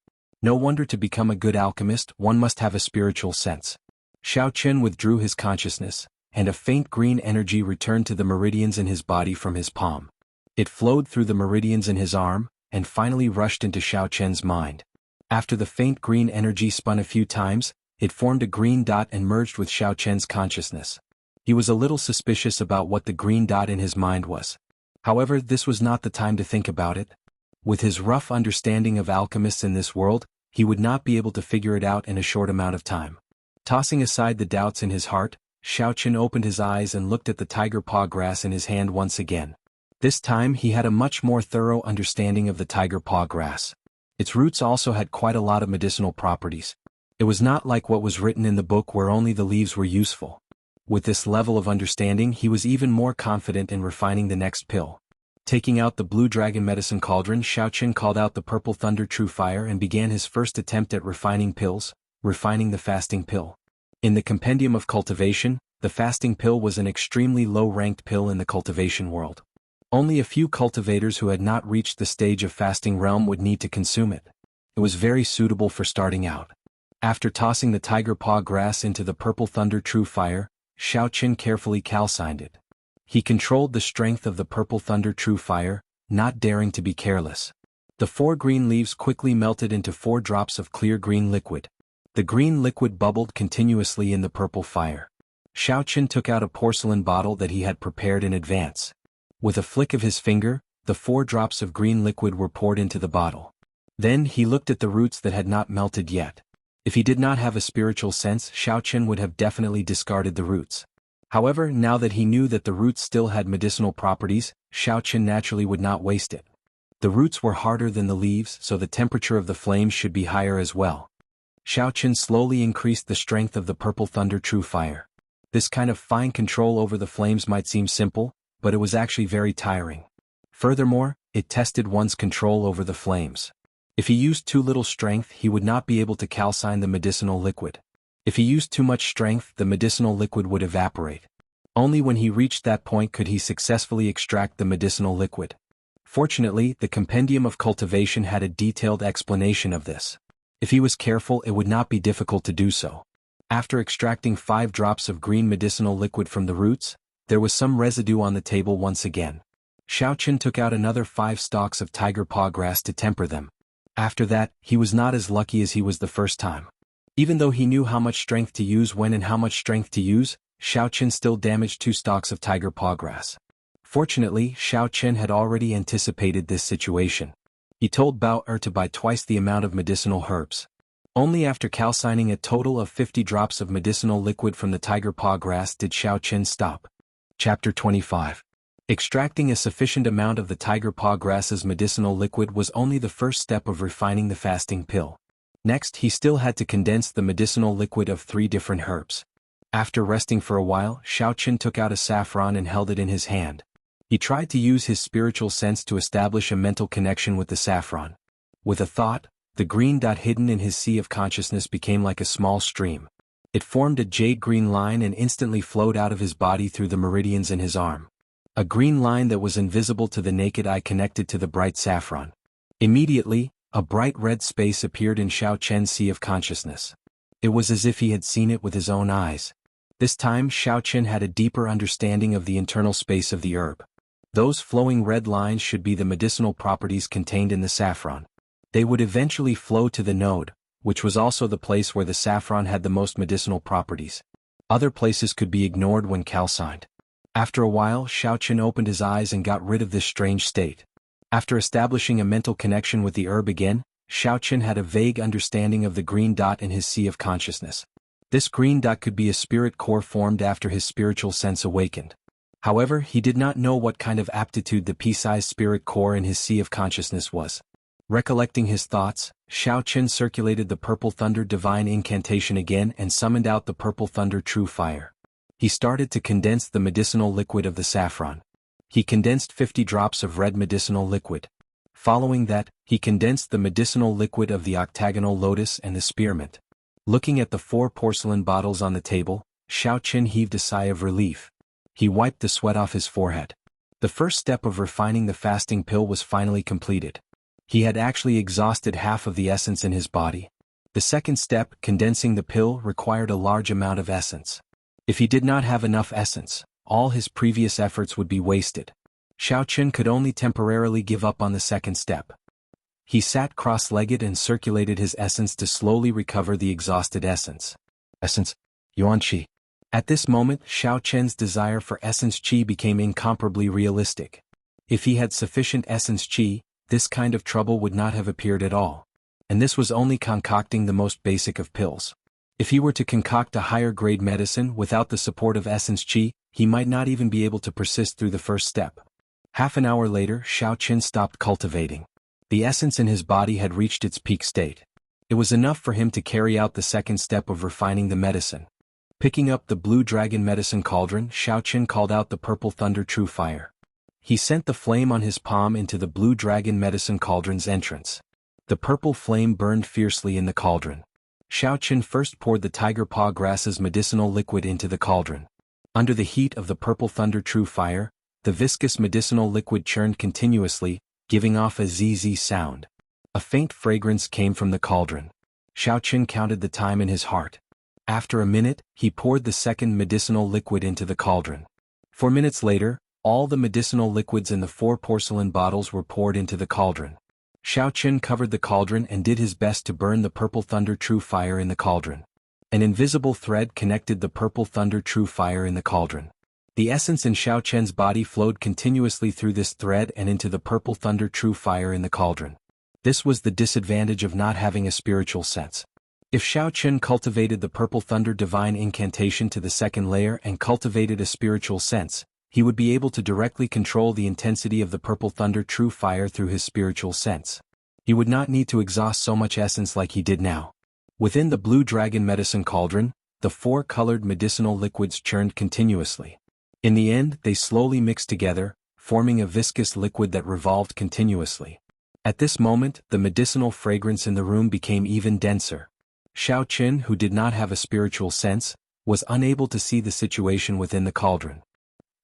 No wonder to become a good alchemist, one must have a spiritual sense. Xiao Chen withdrew his consciousness, and a faint green energy returned to the meridians in his body from his palm. It flowed through the meridians in his arm, and finally rushed into Xiao Chen's mind. After the faint green energy spun a few times, it formed a green dot and merged with Xiao Chen's consciousness. He was a little suspicious about what the green dot in his mind was. However, this was not the time to think about it. With his rough understanding of alchemists in this world, he would not be able to figure it out in a short amount of time. Tossing aside the doubts in his heart, Xiao Chen opened his eyes and looked at the tiger paw grass in his hand once again. This time he had a much more thorough understanding of the tiger paw grass. Its roots also had quite a lot of medicinal properties. It was not like what was written in the book where only the leaves were useful. With this level of understanding, he was even more confident in refining the next pill. Taking out the blue dragon medicine cauldron, Xiao Chen called out the purple thunder true fire and began his first attempt at refining pills, refining the fasting pill. In the compendium of cultivation, the fasting pill was an extremely low-ranked pill in the cultivation world. Only a few cultivators who had not reached the stage of fasting realm would need to consume it. It was very suitable for starting out. After tossing the tiger paw grass into the purple thunder true fire, Xiaoqin carefully calcined it. He controlled the strength of the purple thunder true fire, not daring to be careless. The 4 green leaves quickly melted into 4 drops of clear green liquid. The green liquid bubbled continuously in the purple fire. Xiaoqin took out a porcelain bottle that he had prepared in advance. With a flick of his finger, the 4 drops of green liquid were poured into the bottle. Then he looked at the roots that had not melted yet. If he did not have a spiritual sense, Xiaoqin would have definitely discarded the roots. However, now that he knew that the roots still had medicinal properties, Xiaoqin naturally would not waste it. The roots were harder than the leaves, so the temperature of the flames should be higher as well. Xiaoqin slowly increased the strength of the purple thunder true fire. This kind of fine control over the flames might seem simple, but it was actually very tiring. Furthermore, it tested one's control over the flames. If he used too little strength, he would not be able to calcine the medicinal liquid. If he used too much strength, the medicinal liquid would evaporate. Only when he reached that point could he successfully extract the medicinal liquid. Fortunately, the Compendium of Cultivation had a detailed explanation of this. If he was careful, it would not be difficult to do so. After extracting 5 drops of green medicinal liquid from the roots, there was some residue on the table once again. Xiaoqin took out another 5 stalks of tiger paw grass to temper them. After that, he was not as lucky as he was the first time. Even though he knew how much strength to use when and how much strength to use, Xiaoqin still damaged 2 stalks of tiger paw grass. Fortunately, Xiaoqin had already anticipated this situation. He told Bao to buy twice the amount of medicinal herbs. Only after calcining a total of 50 drops of medicinal liquid from the tiger paw grass did Xiaoqin stop. Chapter 25. Extracting a sufficient amount of the tiger paw grass's medicinal liquid was only the first step of refining the fasting pill. Next, he still had to condense the medicinal liquid of 3 different herbs. After resting for a while, Xiaoqin took out a saffron and held it in his hand. He tried to use his spiritual sense to establish a mental connection with the saffron. With a thought, the green dot hidden in his sea of consciousness became like a small stream. It formed a jade-green line and instantly flowed out of his body through the meridians in his arm. A green line that was invisible to the naked eye connected to the bright saffron. Immediately, a bright red space appeared in Xiaoqian's sea of consciousness. It was as if he had seen it with his own eyes. This time Xiaoqin had a deeper understanding of the internal space of the herb. Those flowing red lines should be the medicinal properties contained in the saffron. They would eventually flow to the node, which was also the place where the saffron had the most medicinal properties. Other places could be ignored when calcined. After a while, Xiaoqin opened his eyes and got rid of this strange state. After establishing a mental connection with the herb again, Xiaoqin had a vague understanding of the green dot in his sea of consciousness. This green dot could be a spirit core formed after his spiritual sense awakened. However, he did not know what kind of aptitude the pea-sized spirit core in his sea of consciousness was. Recollecting his thoughts, Xiaoqin circulated the purple thunder divine incantation again and summoned out the purple thunder true fire. He started to condense the medicinal liquid of the saffron. He condensed 50 drops of red medicinal liquid. Following that, he condensed the medicinal liquid of the octagonal lotus and the spearmint. Looking at the 4 porcelain bottles on the table, Xiaoqin heaved a sigh of relief. He wiped the sweat off his forehead. The first step of refining the fasting pill was finally completed. He had actually exhausted half of the essence in his body. The second step, condensing the pill, required a large amount of essence. If he did not have enough essence, all his previous efforts would be wasted. Xiaoqin could only temporarily give up on the second step. He sat cross-legged and circulated his essence to slowly recover the exhausted essence. Essence, Yuan Qi. At this moment, Xiaoqian's desire for essence qi became incomparably realistic. If he had sufficient essence qi, this kind of trouble would not have appeared at all. And this was only concocting the most basic of pills. If he were to concoct a higher-grade medicine without the support of essence qi, he might not even be able to persist through the first step. Half an hour later, Xiaoqin stopped cultivating. The essence in his body had reached its peak state. It was enough for him to carry out the second step of refining the medicine. Picking up the blue dragon medicine cauldron, Xiaoqin called out the purple thunder true fire. He sent the flame on his palm into the blue dragon medicine cauldron's entrance. The purple flame burned fiercely in the cauldron. Xiaoqin first poured the tiger paw grass's medicinal liquid into the cauldron. Under the heat of the purple thunder true fire, the viscous medicinal liquid churned continuously, giving off a zzz sound. A faint fragrance came from the cauldron. Xiaoqin counted the time in his heart. After a minute, he poured the second medicinal liquid into the cauldron. 4 minutes later, all the medicinal liquids in the 4 porcelain bottles were poured into the cauldron. Xiaoqun covered the cauldron and did his best to burn the purple thunder true fire in the cauldron. An invisible thread connected the purple thunder true fire in the cauldron. The essence in Xiaoqun's body flowed continuously through this thread and into the purple thunder true fire in the cauldron. This was the disadvantage of not having a spiritual sense. If Xiaoqun cultivated the purple thunder divine incantation to the second layer and cultivated a spiritual sense, he would be able to directly control the intensity of the purple thunder true fire through his spiritual sense. He would not need to exhaust so much essence like he did now. Within the blue dragon medicine cauldron, the 4 colored medicinal liquids churned continuously. In the end, they slowly mixed together, forming a viscous liquid that revolved continuously. At this moment, the medicinal fragrance in the room became even denser. Xiaoqun, who did not have a spiritual sense, was unable to see the situation within the cauldron.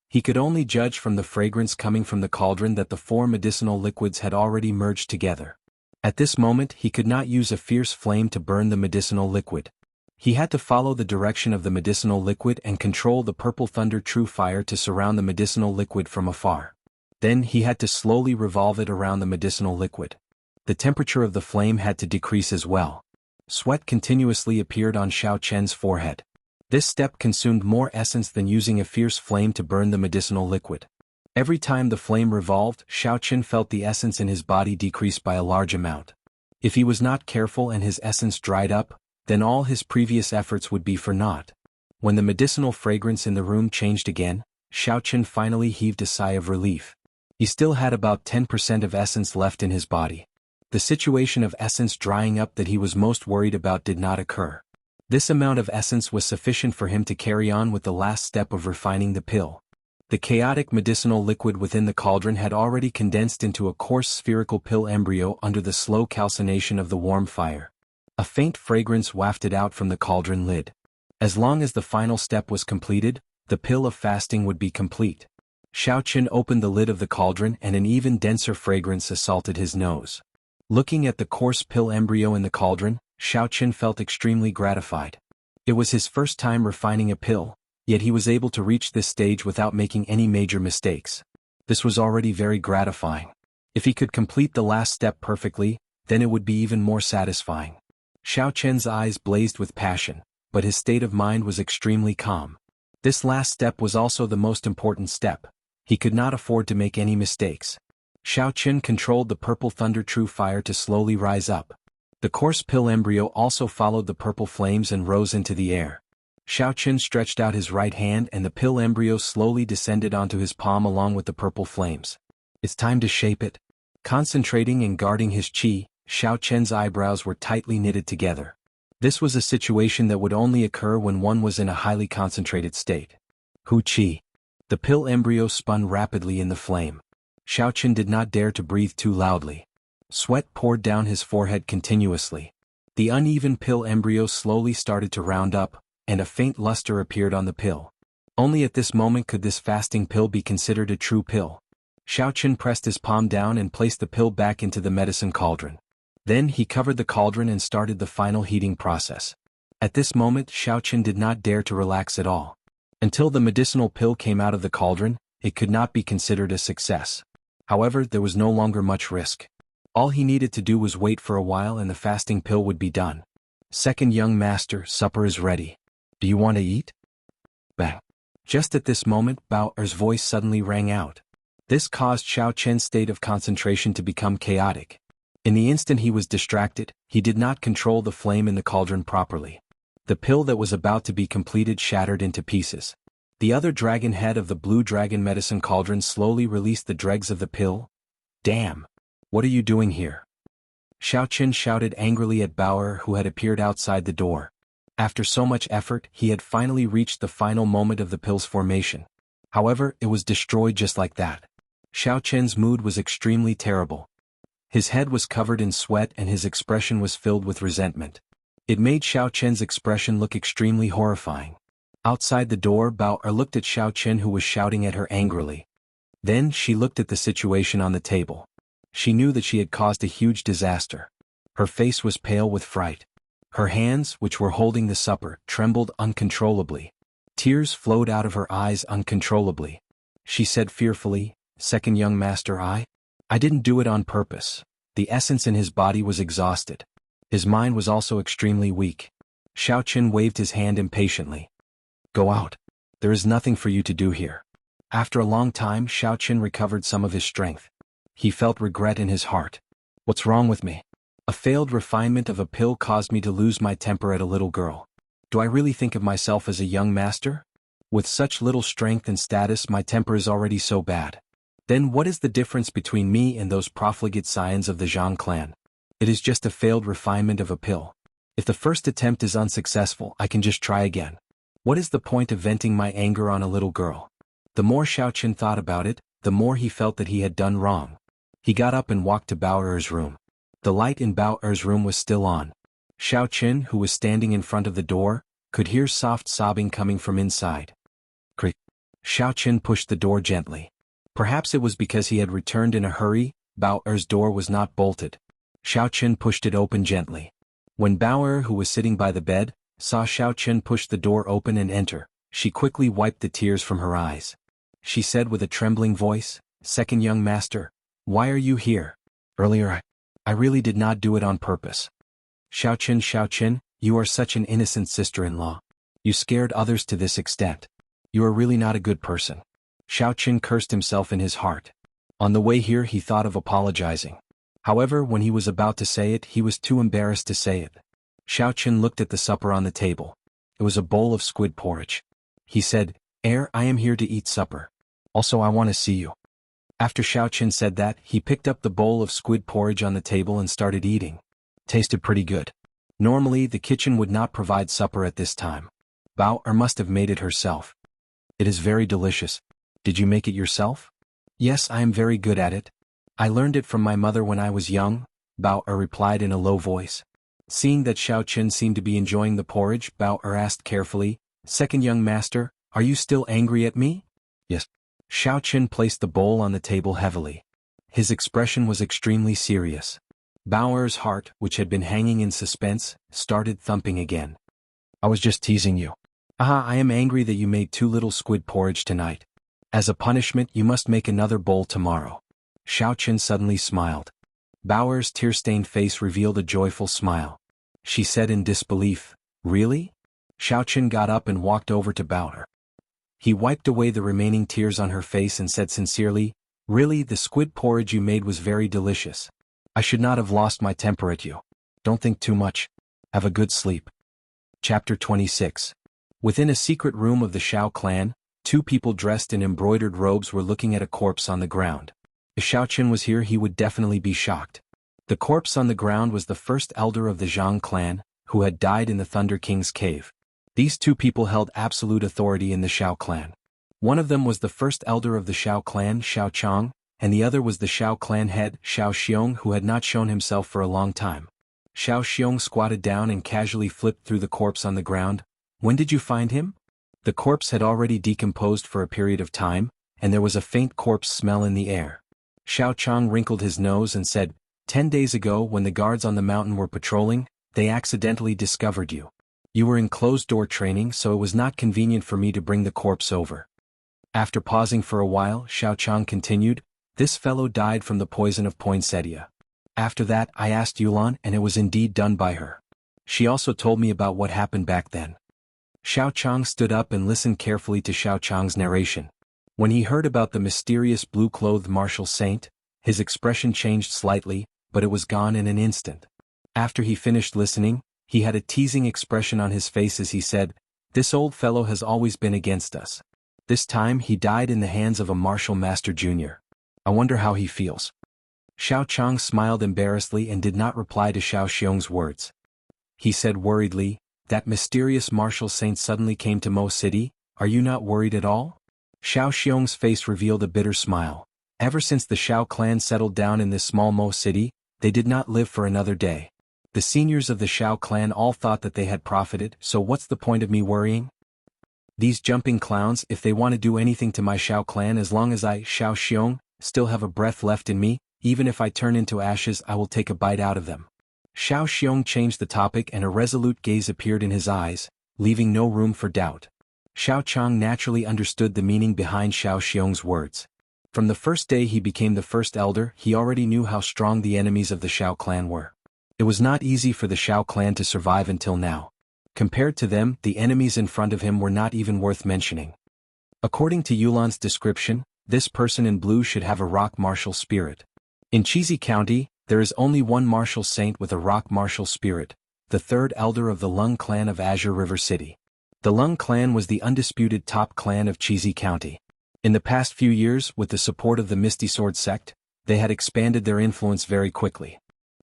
He could only judge from the fragrance coming from the cauldron that the 4 medicinal liquids had already merged together. At this moment he could not use a fierce flame to burn the medicinal liquid. He had to follow the direction of the medicinal liquid and control the purple thunder true fire to surround the medicinal liquid from afar. Then he had to slowly revolve it around the medicinal liquid. The temperature of the flame had to decrease as well. Sweat continuously appeared on Xiaoqun's forehead. This step consumed more essence than using a fierce flame to burn the medicinal liquid. Every time the flame revolved, Xiaoqun felt the essence in his body decrease by a large amount. If he was not careful and his essence dried up, then all his previous efforts would be for naught. When the medicinal fragrance in the room changed again, Xiaoqun finally heaved a sigh of relief. He still had about 10% of essence left in his body. The situation of essence drying up that he was most worried about did not occur. This amount of essence was sufficient for him to carry on with the last step of refining the pill. The chaotic medicinal liquid within the cauldron had already condensed into a coarse spherical pill embryo under the slow calcination of the warm fire. A faint fragrance wafted out from the cauldron lid. As long as the final step was completed, the pill of fasting would be complete. Xiaoqun opened the lid of the cauldron and an even denser fragrance assaulted his nose. Looking at the coarse pill embryo in the cauldron, Xiaoqun felt extremely gratified. It was his first time refining a pill, yet he was able to reach this stage without making any major mistakes. This was already very gratifying. If he could complete the last step perfectly, then it would be even more satisfying. Xiaoqun's eyes blazed with passion, but his state of mind was extremely calm. This last step was also the most important step. He could not afford to make any mistakes. Xiaoqun controlled the purple thunder true fire to slowly rise up. The coarse pill embryo also followed the purple flames and rose into the air. Xiaoqun stretched out his right hand and the pill embryo slowly descended onto his palm along with the purple flames. It's time to shape it. Concentrating and guarding his qi, Xiaoqun's eyebrows were tightly knitted together. This was a situation that would only occur when one was in a highly concentrated state. Hu qi. The pill embryo spun rapidly in the flame. Xiaoqun did not dare to breathe too loudly. Sweat poured down his forehead continuously. The uneven pill embryo slowly started to round up, and a faint luster appeared on the pill. Only at this moment could this fasting pill be considered a true pill. Xiaoqun pressed his palm down and placed the pill back into the medicine cauldron. Then he covered the cauldron and started the final heating process. At this moment Xiaoqun did not dare to relax at all. Until the medicinal pill came out of the cauldron, it could not be considered a success. However, there was no longer much risk. All he needed to do was wait for a while and the fasting pill would be done. Second young master, supper is ready. Do you want to eat? Bang. Just at this moment, Bao Er's voice suddenly rang out. This caused Xiaoqun's state of concentration to become chaotic. In the instant he was distracted, he did not control the flame in the cauldron properly. The pill that was about to be completed shattered into pieces. The other dragon head of the blue dragon medicine cauldron slowly released the dregs of the pill. Damn! What are you doing here? Xiaoqun shouted angrily at Bao Er, who had appeared outside the door. After so much effort, he had finally reached the final moment of the pill's formation. However, it was destroyed just like that. Xiaoqun's mood was extremely terrible. His head was covered in sweat and his expression was filled with resentment. It made Xiaoqun's expression look extremely horrifying. Outside the door, Bao Er looked at Xiaoqun, who was shouting at her angrily. Then she looked at the situation on the table. She knew that she had caused a huge disaster. Her face was pale with fright. Her hands, which were holding the supper, trembled uncontrollably. Tears flowed out of her eyes uncontrollably. She said fearfully, "Second young master, I didn't do it on purpose." The essence in his body was exhausted. His mind was also extremely weak. Xiaoqin waved his hand impatiently. "Go out. There is nothing for you to do here." After a long time, Xiaoqin recovered some of his strength. He felt regret in his heart. "What's wrong with me? A failed refinement of a pill caused me to lose my temper at a little girl. Do I really think of myself as a young master? With such little strength and status, my temper is already so bad. Then what is the difference between me and those profligate scions of the Zhang clan? It is just a failed refinement of a pill. If the first attempt is unsuccessful, I can just try again. What is the point of venting my anger on a little girl?" The more Xiaoqin thought about it, the more he felt that he had done wrong. He got up and walked to Bao Er's room. The light in Bao Er's room was still on. Xiaoqin, who was standing in front of the door, could hear soft sobbing coming from inside. Creak. Xiaoqin pushed the door gently. Perhaps it was because he had returned in a hurry. Bao Er's door was not bolted. Xiaoqin pushed it open gently. When Bao Er, who was sitting by the bed, saw Xiaoqin push the door open and enter, she quickly wiped the tears from her eyes. She said with a trembling voice, "Second young master, why are you here? Earlier I really did not do it on purpose." Xiaoqin, you are such an innocent sister-in-law. You scared others to this extent. You are really not a good person. Xiaoqin cursed himself in his heart. On the way here he thought of apologizing. However, when he was about to say it, he was too embarrassed to say it. Xiaoqin looked at the supper on the table. It was a bowl of squid porridge. He said, I am here to eat supper. Also, I want to see you." After Xiaoqin said that, he picked up the bowl of squid porridge on the table and started eating. Tasted pretty good. Normally, the kitchen would not provide supper at this time. Bao Er must have made it herself. "It is very delicious. Did you make it yourself?" "Yes, I am very good at it. I learned it from my mother when I was young," Bao Er replied in a low voice. Seeing that Xiaoqin seemed to be enjoying the porridge, Bao Er asked carefully, "Second young master, are you still angry at me?" "Yes." Xiaoqin placed the bowl on the table heavily. His expression was extremely serious. Bao Er's heart, which had been hanging in suspense, started thumping again. "I was just teasing you. I am angry that you made too little squid porridge tonight. As a punishment, you must make another bowl tomorrow." Xiaoqin suddenly smiled. Bao Er's tear-stained face revealed a joyful smile. She said in disbelief, "Really?" Xiaoqin got up and walked over to Bao Er. He wiped away the remaining tears on her face and said sincerely, "Really, the squid porridge you made was very delicious. I should not have lost my temper at you. Don't think too much. Have a good sleep." Chapter 26. Within a secret room of the Xiao clan, two people dressed in embroidered robes were looking at a corpse on the ground. If Xiaoqin was here, he would definitely be shocked. The corpse on the ground was the first elder of the Zhang clan, who had died in the Thunder King's cave. These two people held absolute authority in the Xiao clan. One of them was the first elder of the Xiao clan, Xiao Chang, and the other was the Xiao clan head, Xiao Xiong, who had not shown himself for a long time. Xiao Xiong squatted down and casually flipped through the corpse on the ground. "When did you find him?" The corpse had already decomposed for a period of time, and there was a faint corpse smell in the air. Xiao Chang wrinkled his nose and said, 10 days ago when the guards on the mountain were patrolling, they accidentally discovered you. You were in closed-door training, so it was not convenient for me to bring the corpse over." After pausing for a while, Xiao Chang continued, "This fellow died from the poison of poinsettia. After that, I asked Yulan, and it was indeed done by her. She also told me about what happened back then." Xiao Chang stood up and listened carefully to Xiao Chang's narration. When he heard about the mysterious blue-clothed martial saint, his expression changed slightly, but it was gone in an instant. After he finished listening, he had a teasing expression on his face as he said, "This old fellow has always been against us. This time he died in the hands of a martial master junior. I wonder how he feels." Xiao Chang smiled embarrassedly and did not reply to Xiao Xiong's words. He said worriedly, "That mysterious martial saint suddenly came to Mo City, are you not worried at all?" Xiao Xiong's face revealed a bitter smile. Ever since the Xiao clan settled down in this small Mo City, they did not live for another day. The seniors of the Xiao clan all thought that they had profited, so what's the point of me worrying? These jumping clowns, if they want to do anything to my Xiao clan, as long as I, Xiao Xiong, still have a breath left in me, even if I turn into ashes, I will take a bite out of them. Xiao Xiong changed the topic and a resolute gaze appeared in his eyes, leaving no room for doubt. Xiao Chang naturally understood the meaning behind Xiao Xiong's words. From the first day he became the first elder, he already knew how strong the enemies of the Xiao clan were. It was not easy for the Xiao clan to survive until now. Compared to them, the enemies in front of him were not even worth mentioning. According to Yulan's description, this person in blue should have a rock martial spirit. In Chizi County, there is only one martial saint with a rock martial spirit, the third elder of the Lung clan of Azure River City. The Lung clan was the undisputed top clan of Chizi County. In the past few years, with the support of the Misty Sword sect, they had expanded their influence very quickly.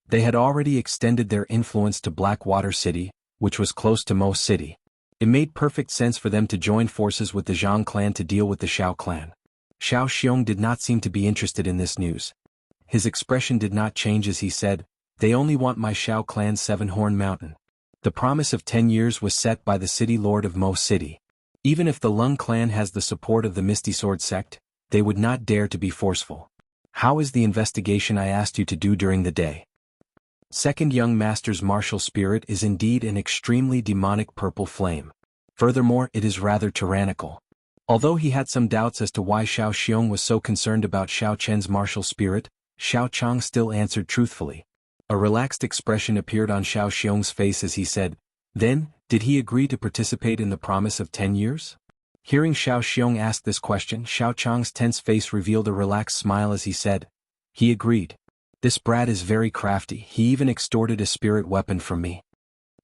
They had already extended their influence to Blackwater City, which was close to Mo City. It made perfect sense for them to join forces with the Zhang clan to deal with the Xiao clan. Xiao Xiong did not seem to be interested in this news. His expression did not change as he said, "They only want my Xiao clan's Seven-Horn Mountain." The promise of 10 years was set by the city lord of Mo City. Even if the Lung clan has the support of the Misty Sword sect, they would not dare to be forceful. How is the investigation I asked you to do during the day? Second young master's martial spirit is indeed an extremely demonic purple flame. Furthermore, it is rather tyrannical. Although he had some doubts as to why Xiao Xiong was so concerned about Xiao Chen's martial spirit, Xiao Chang still answered truthfully. A relaxed expression appeared on Xiao Xiong's face as he said, "Then, did he agree to participate in the promise of 10 years? Hearing Xiao Xiong ask this question, Xiao Chang's tense face revealed a relaxed smile as he said, "He agreed. This brat is very crafty, he even extorted a spirit weapon from me."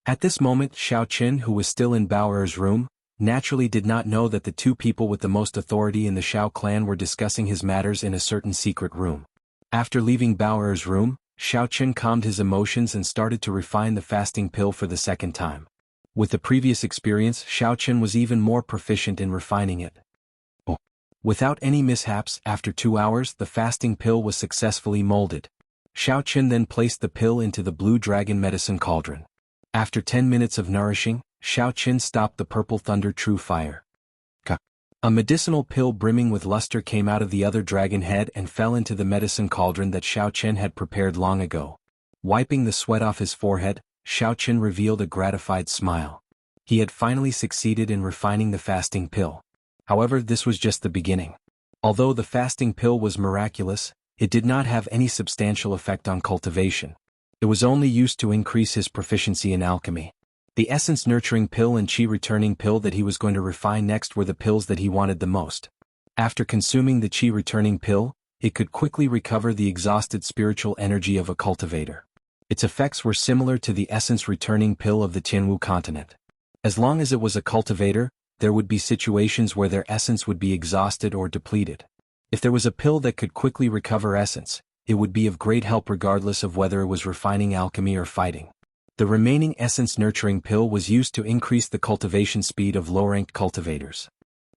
At this moment Xiao Qin, who was still in Bao Er's room, naturally did not know that the two people with the most authority in the Xiao clan were discussing his matters in a certain secret room. After leaving Bao Er's room, Xiao Qin calmed his emotions and started to refine the fasting pill for the second time. With the previous experience, Xiao Qin was even more proficient in refining it. Without any mishaps, after 2 hours the fasting pill was successfully molded. Xiao Qin then placed the pill into the blue dragon medicine cauldron. After 10 minutes of nourishing, Xiao Qin stopped the purple thunder true fire. A medicinal pill brimming with luster came out of the other dragon head and fell into the medicine cauldron that Xiao Qin had prepared long ago. Wiping the sweat off his forehead, Xiao Qin revealed a gratified smile. He had finally succeeded in refining the fasting pill. However, this was just the beginning. Although the fasting pill was miraculous, it did not have any substantial effect on cultivation. It was only used to increase his proficiency in alchemy. The essence nurturing pill and chi returning pill that he was going to refine next were the pills that he wanted the most. After consuming the chi returning pill, it could quickly recover the exhausted spiritual energy of a cultivator. Its effects were similar to the essence returning pill of the Jianghu continent. As long as it was a cultivator, there would be situations where their essence would be exhausted or depleted. If there was a pill that could quickly recover essence, it would be of great help regardless of whether it was refining alchemy or fighting. The remaining essence nurturing pill was used to increase the cultivation speed of low-ranked cultivators.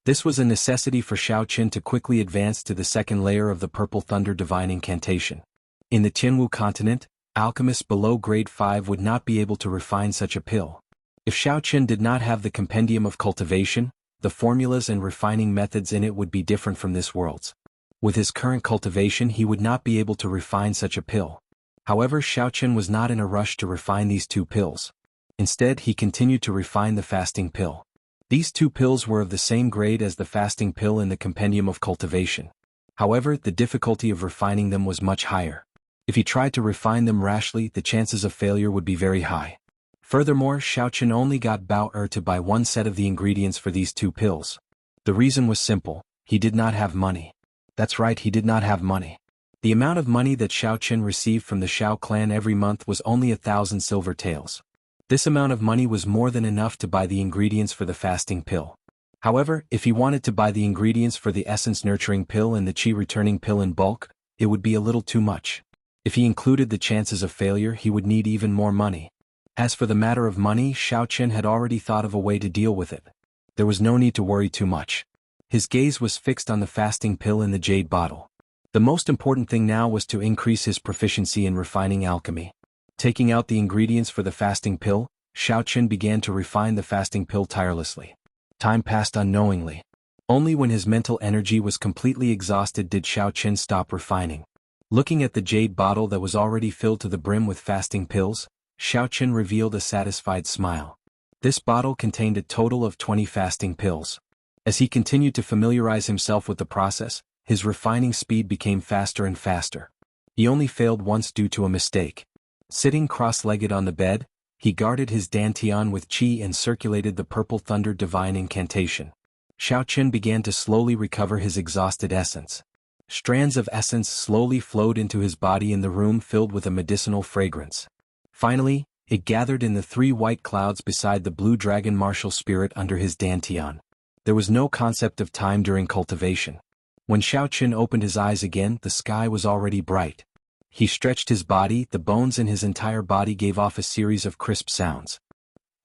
This was a necessity for Xiao Qin to quickly advance to the second layer of the Purple Thunder Divine Incantation. In the Jianghu continent, alchemists below grade 5 would not be able to refine such a pill. If Xiao Qin did not have the compendium of cultivation, the formulas and refining methods in it would be different from this world's. With his current cultivation he would not be able to refine such a pill. However, Xiao Qin was not in a rush to refine these two pills. Instead, he continued to refine the fasting pill. These two pills were of the same grade as the fasting pill in the compendium of cultivation. However, the difficulty of refining them was much higher. If he tried to refine them rashly, the chances of failure would be very high. Furthermore, Xiao Qin only got Bao Er to buy one set of the ingredients for these two pills. The reason was simple: he did not have money. That's right, he did not have money. The amount of money that Xiao Qin received from the Xiao clan every month was only 1,000 silver taels. This amount of money was more than enough to buy the ingredients for the fasting pill. However, if he wanted to buy the ingredients for the essence nurturing pill and the chi returning pill in bulk, it would be a little too much. If he included the chances of failure, he would need even more money. As for the matter of money, Xiao Qin had already thought of a way to deal with it. There was no need to worry too much. His gaze was fixed on the fasting pill in the jade bottle. The most important thing now was to increase his proficiency in refining alchemy. Taking out the ingredients for the fasting pill, Xiao Qin began to refine the fasting pill tirelessly. Time passed unknowingly. Only when his mental energy was completely exhausted did Xiao Qin stop refining. Looking at the jade bottle that was already filled to the brim with fasting pills, Xiaochen revealed a satisfied smile. This bottle contained a total of 20 fasting pills. As he continued to familiarize himself with the process, his refining speed became faster and faster. He only failed once due to a mistake. Sitting cross-legged on the bed, he guarded his dantian with qi and circulated the purple thunder divine incantation. Xiaochen began to slowly recover his exhausted essence. Strands of essence slowly flowed into his body in the room filled with a medicinal fragrance. Finally, it gathered in the 3 white clouds beside the blue dragon martial spirit under his dantian. There was no concept of time during cultivation. When Xiaochen opened his eyes again, the sky was already bright. He stretched his body, the bones in his entire body gave off a series of crisp sounds.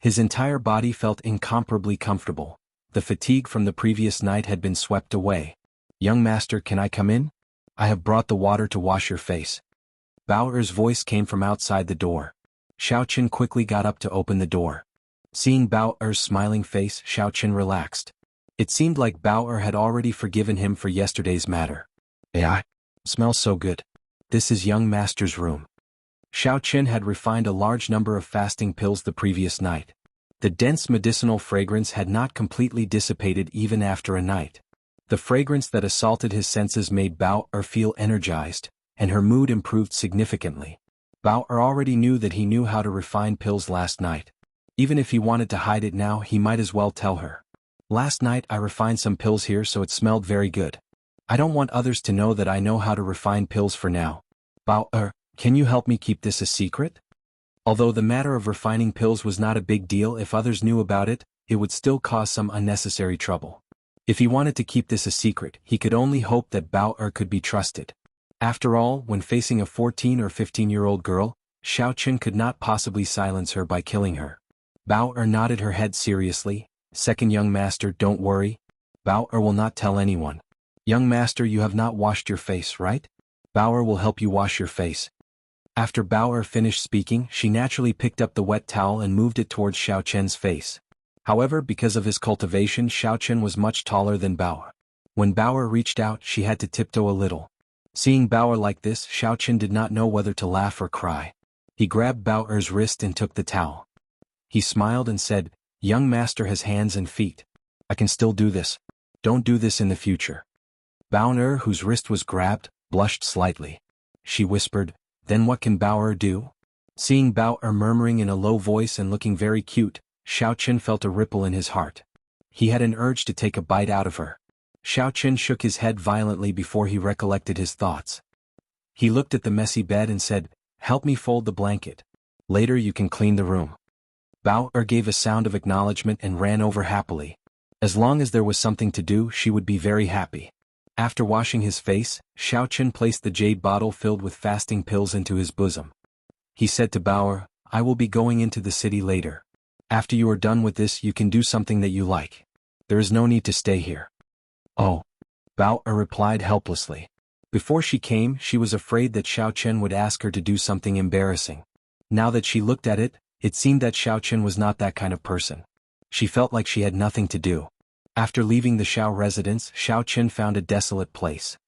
His entire body felt incomparably comfortable. The fatigue from the previous night had been swept away. "Young master, can I come in? I have brought the water to wash your face." Bao Er's voice came from outside the door. Xiaochen quickly got up to open the door. Seeing Bao Er's smiling face, Xiaochen relaxed. It seemed like Bao Er had already forgiven him for yesterday's matter. "AI, smells so good. This is young master's room." Xiaochen had refined a large number of fasting pills the previous night. The dense medicinal fragrance had not completely dissipated even after a night. The fragrance that assaulted his senses made Bao Er feel energized, and her mood improved significantly. Bao Er already knew that he knew how to refine pills last night. Even if he wanted to hide it now, he might as well tell her. "Last night I refined some pills here, so it smelled very good. I don't want others to know that I know how to refine pills for now. Bao Er, can you help me keep this a secret?" Although the matter of refining pills was not a big deal, if others knew about it, it would still cause some unnecessary trouble. If he wanted to keep this a secret, he could only hope that Bao Er could be trusted. After all, when facing a 14 or 15-year-old girl, Xiaochen could not possibly silence her by killing her. Bao Er nodded her head seriously. "Second young master, don't worry. Bao Er will not tell anyone. Young master, you have not washed your face, right? Bao Er will help you wash your face." After Bao Er finished speaking, she naturally picked up the wet towel and moved it towards Xiaochen's face. However, because of his cultivation, Xiaochen was much taller than Bao Er. When Bao Er reached out, she had to tiptoe a little. Seeing Bao Er like this, Xiaochen did not know whether to laugh or cry. He grabbed Bao Er's wrist and took the towel. He smiled and said, "Young master has hands and feet. I can still do this. Don't do this in the future." Bao Er, whose wrist was grabbed, blushed slightly. She whispered, "Then what can Bao Er do?" Seeing Bao Er murmuring in a low voice and looking very cute, Xiaochen felt a ripple in his heart. He had an urge to take a bite out of her. Xiaochen shook his head violently before he recollected his thoughts. He looked at the messy bed and said, "Help me fold the blanket. Later you can clean the room." Bao Er gave a sound of acknowledgement and ran over happily. As long as there was something to do, she would be very happy. After washing his face, Xiaochen placed the jade bottle filled with fasting pills into his bosom. He said to Bao Er, "I will be going into the city later. After you are done with this, you can do something that you like. There is no need to stay here." "Oh," Bao Er replied helplessly. Before she came, she was afraid that Xiaochen would ask her to do something embarrassing. Now that she looked at it, it seemed that Xiaochen was not that kind of person. She felt like she had nothing to do. After leaving the Xiao residence, Xiaochen found a desolate place.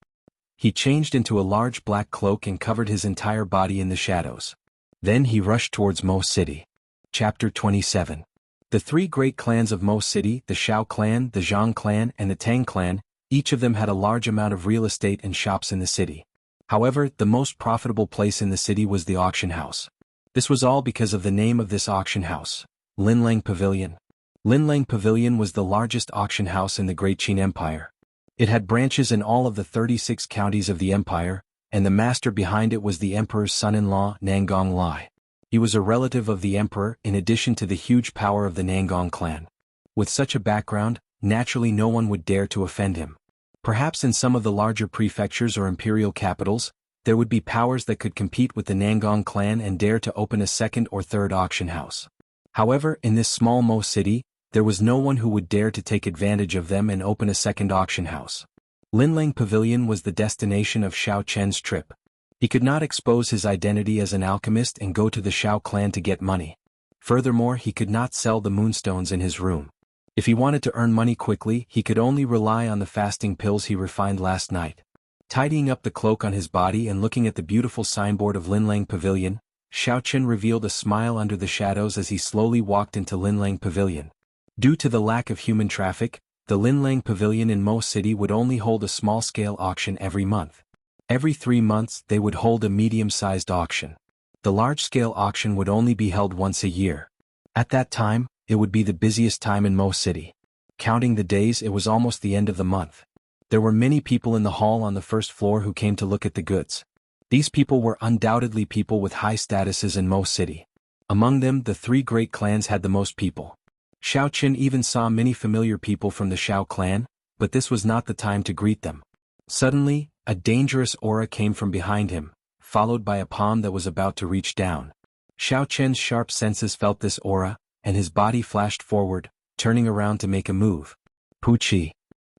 He changed into a large black cloak and covered his entire body in the shadows. Then he rushed towards Mo City. Chapter 27. The 3 great clans of Mo City, the Xiao clan, the Zhang clan, and the Tang clan, each of them had a large amount of real estate and shops in the city. However, the most profitable place in the city was the auction house. This was all because of the name of this auction house, Linlang Pavilion. Linlang Pavilion was the largest auction house in the Great Qin Empire. It had branches in all of the 36 counties of the empire, and the master behind it was the emperor's son-in-law, Nangong Lai. He was a relative of the emperor in addition to the huge power of the Nangong clan. With such a background, naturally no one would dare to offend him. Perhaps in some of the larger prefectures or imperial capitals, there would be powers that could compete with the Nangong clan and dare to open a second or third auction house. However, in this small Mo city, there was no one who would dare to take advantage of them and open a second auction house. Linlang Pavilion was the destination of Xiao Chen's trip. He could not expose his identity as an alchemist and go to the Xiao clan to get money. Furthermore, he could not sell the moonstones in his room. If he wanted to earn money quickly, he could only rely on the fasting pills he refined last night. Tidying up the cloak on his body and looking at the beautiful signboard of Linlang Pavilion, Xiao Chen revealed a smile under the shadows as he slowly walked into Linlang Pavilion. Due to the lack of human traffic, the Linlang Pavilion in Mo City would only hold a small-scale auction every month. Every 3 months they would hold a medium-sized auction. The large-scale auction would only be held once a year. At that time, it would be the busiest time in Mo City. Counting the days, it was almost the end of the month. There were many people in the hall on the first floor who came to look at the goods. These people were undoubtedly people with high statuses in Mo City. Among them, the 3 great clans had the most people. Xiao Chen even saw many familiar people from the Xiao clan, but this was not the time to greet them. Suddenly, a dangerous aura came from behind him, followed by a palm that was about to reach down. Xiao Chen's sharp senses felt this aura, and his body flashed forward, turning around to make a move. Puchi.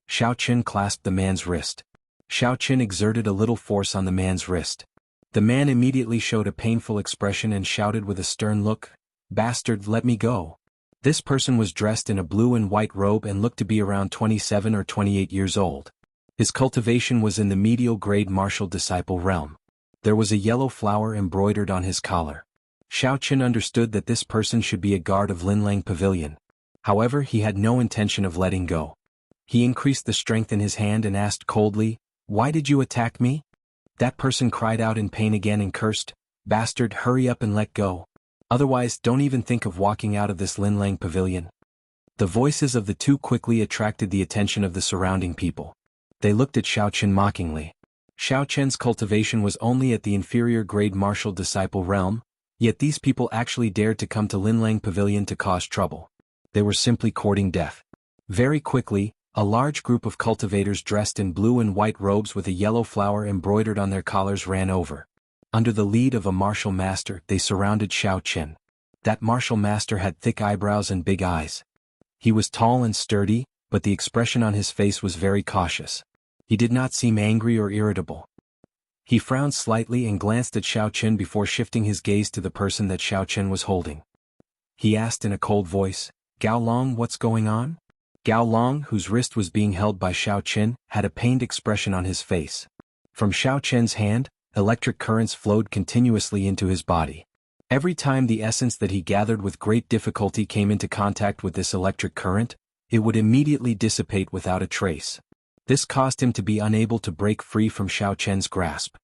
Xiao Chen clasped the man's wrist. Xiao Chen exerted a little force on the man's wrist. The man immediately showed a painful expression and shouted with a stern look, "Bastard, let me go." This person was dressed in a blue and white robe and looked to be around 27 or 28 years old. His cultivation was in the medial grade martial disciple realm. There was a yellow flower embroidered on his collar. Xiao Chen understood that this person should be a guard of Linlang Pavilion. However, he had no intention of letting go. He increased the strength in his hand and asked coldly, "Why did you attack me?" That person cried out in pain again and cursed, "Bastard, hurry up and let go. Otherwise, don't even think of walking out of this Linlang Pavilion." The voices of the 2 quickly attracted the attention of the surrounding people. They looked at Xiao Chen mockingly. Xiao Chen's cultivation was only at the inferior grade martial disciple realm, yet these people actually dared to come to Linlang Pavilion to cause trouble. They were simply courting death. Very quickly, a large group of cultivators dressed in blue and white robes with a yellow flower embroidered on their collars ran over. Under the lead of a martial master, they surrounded Xiao Chen. That martial master had thick eyebrows and big eyes. He was tall and sturdy, but the expression on his face was very cautious. He did not seem angry or irritable. He frowned slightly and glanced at Xiao Chen before shifting his gaze to the person that Xiao Chen was holding. He asked in a cold voice, "Gao Long, what's going on?" Gao Long, whose wrist was being held by Xiao Chen, had a pained expression on his face. From Xiao Chen's hand, electric currents flowed continuously into his body. Every time the essence that he gathered with great difficulty came into contact with this electric current, it would immediately dissipate without a trace. This caused him to be unable to break free from Xiao Chen's grasp.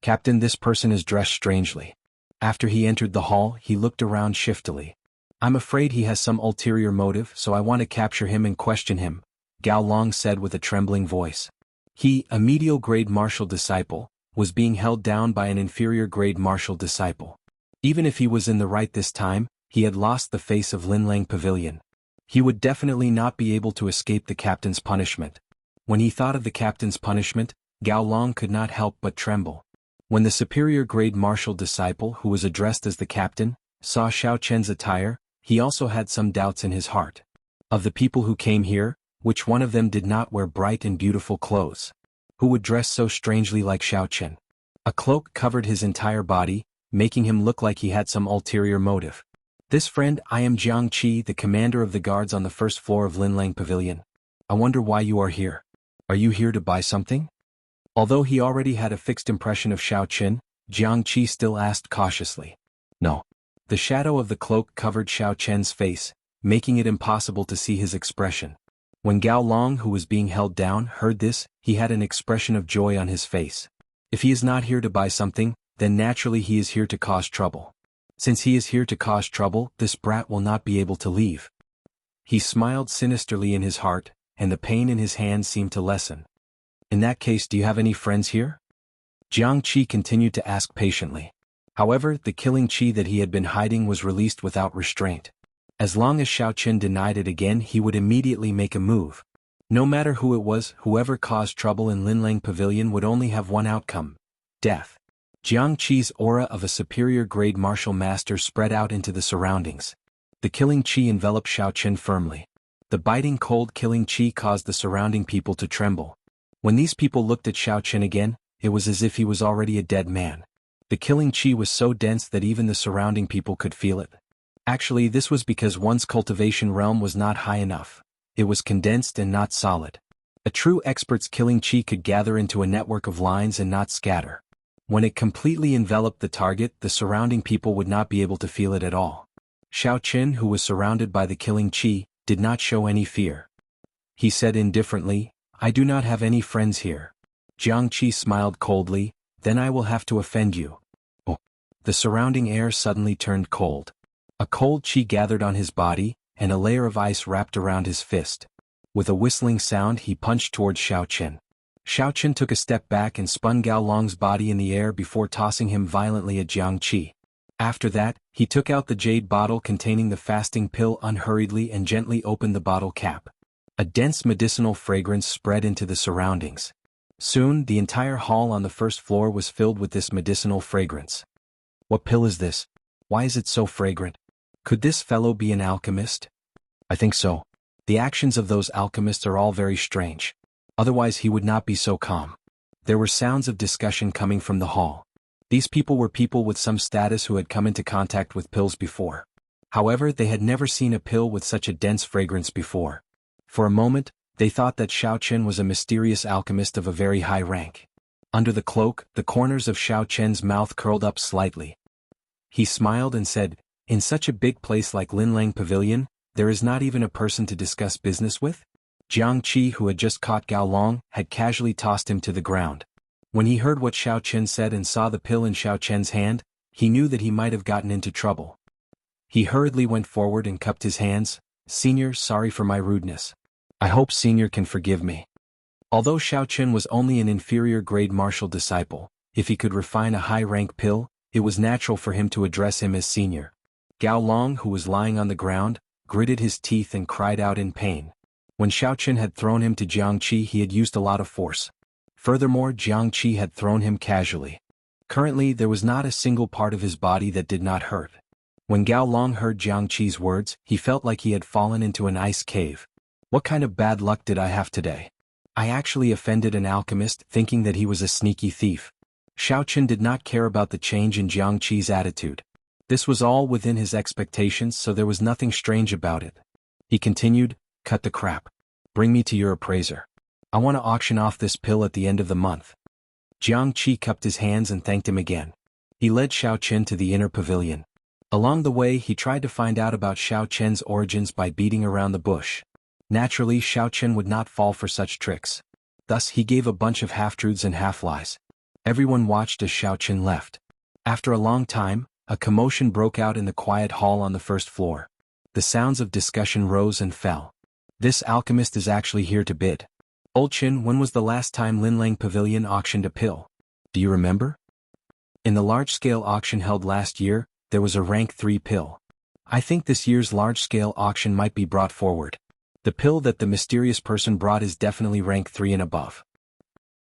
"Captain, this person is dressed strangely." After he entered the hall, he looked around shiftily. "I'm afraid he has some ulterior motive, so I want to capture him and question him," Gao Long said with a trembling voice. He, a medial grade martial disciple, was being held down by an inferior grade martial disciple. Even if he was in the right this time, he had lost the face of Linlang Pavilion. He would definitely not be able to escape the captain's punishment. When he thought of the captain's punishment, Gao Long could not help but tremble. When the superior grade martial disciple who was addressed as the captain, saw Xiao Chen's attire, he also had some doubts in his heart. Of the people who came here, which one of them did not wear bright and beautiful clothes? Who would dress so strangely like Xiao Chen? A cloak covered his entire body, making him look like he had some ulterior motive. "This friend, I am Jianghu, the commander of the guards on the first floor of Linlang Pavilion. I wonder why you are here. Are you here to buy something?" Although he already had a fixed impression of Xiao Chen, Jianghu still asked cautiously. "No." The shadow of the cloak covered Xiao Chen's face, making it impossible to see his expression. When Gao Long, who was being held down, heard this, he had an expression of joy on his face. If he is not here to buy something, then naturally he is here to cause trouble. Since he is here to cause trouble, this brat will not be able to leave. He smiled sinisterly in his heart, and the pain in his hand seemed to lessen. "In that case, do you have any friends here?" Jianghu continued to ask patiently. However, the killing chi that he had been hiding was released without restraint. As long as Xiao Chen denied it again, he would immediately make a move. No matter who it was, whoever caused trouble in Linlang Pavilion would only have one outcome: death. Jianghu's aura of a superior grade martial master spread out into the surroundings. The killing chi enveloped Xiao Chen firmly. The biting cold killing chi caused the surrounding people to tremble. When these people looked at Xiao Chen again, it was as if he was already a dead man. The killing chi was so dense that even the surrounding people could feel it. Actually, this was because one's cultivation realm was not high enough. It was condensed and not solid. A true expert's killing chi could gather into a network of lines and not scatter. When it completely enveloped the target, the surrounding people would not be able to feel it at all. Xiaoqin, who was surrounded by the killing qi, did not show any fear. He said indifferently, "I do not have any friends here." Jianghu smiled coldly, "Then I will have to offend you." Oh. The surrounding air suddenly turned cold. A cold qi gathered on his body, and a layer of ice wrapped around his fist. With a whistling sound, he punched towards Xiaoqin. Xiaoqin took a step back and spun Gao Long's body in the air before tossing him violently at Jianghu. After that, he took out the jade bottle containing the fasting pill unhurriedly and gently opened the bottle cap. A dense medicinal fragrance spread into the surroundings. Soon, the entire hall on the first floor was filled with this medicinal fragrance. What pill is this? Why is it so fragrant? Could this fellow be an alchemist? I think so. The actions of those alchemists are all very strange. Otherwise he would not be so calm. There were sounds of discussion coming from the hall. These people were people with some status who had come into contact with pills before. However, they had never seen a pill with such a dense fragrance before. For a moment, they thought that Xiaoqin was a mysterious alchemist of a very high rank. Under the cloak, the corners of Xiaoqin's mouth curled up slightly. He smiled and said, "In such a big place like Linlang Pavilion, there is not even a person to discuss business with?" Jianghu, who had just caught Gao Long, had casually tossed him to the ground. When he heard what Xiaoqin said and saw the pill in Xiaoqin's hand, he knew that he might have gotten into trouble. He hurriedly went forward and cupped his hands. "Senior, sorry for my rudeness. I hope Senior can forgive me." Although Xiaoqin was only an inferior grade martial disciple, if he could refine a high-rank pill, it was natural for him to address him as Senior. Gao Long, who was lying on the ground, gritted his teeth and cried out in pain. When Xiaoqin had thrown him to Jianghu, he had used a lot of force. Furthermore, Jianghu had thrown him casually. Currently, there was not a single part of his body that did not hurt. When Gao Long heard Jianghu's words, he felt like he had fallen into an ice cave. What kind of bad luck did I have today? I actually offended an alchemist, thinking that he was a sneaky thief. Xiaoqin did not care about the change in Jianghu's attitude. This was all within his expectations, so there was nothing strange about it. He continued, "Cut the crap. Bring me to your appraiser. I want to auction off this pill at the end of the month." Jianghu cupped his hands and thanked him again. He led Xiaoqin to the inner pavilion. Along the way, he tried to find out about Xiaoqin's origins by beating around the bush. Naturally, Xiaoqin would not fall for such tricks. Thus, he gave a bunch of half-truths and half-lies. Everyone watched as Xiaoqin left. After a long time, a commotion broke out in the quiet hall on the first floor. The sounds of discussion rose and fell. "This alchemist is actually here to bid. Old Qin, when was the last time Linlang Pavilion auctioned a pill? Do you remember? In the large-scale auction held last year, there was a rank 3 pill. I think this year's large-scale auction might be brought forward. The pill that the mysterious person brought is definitely rank 3 and above."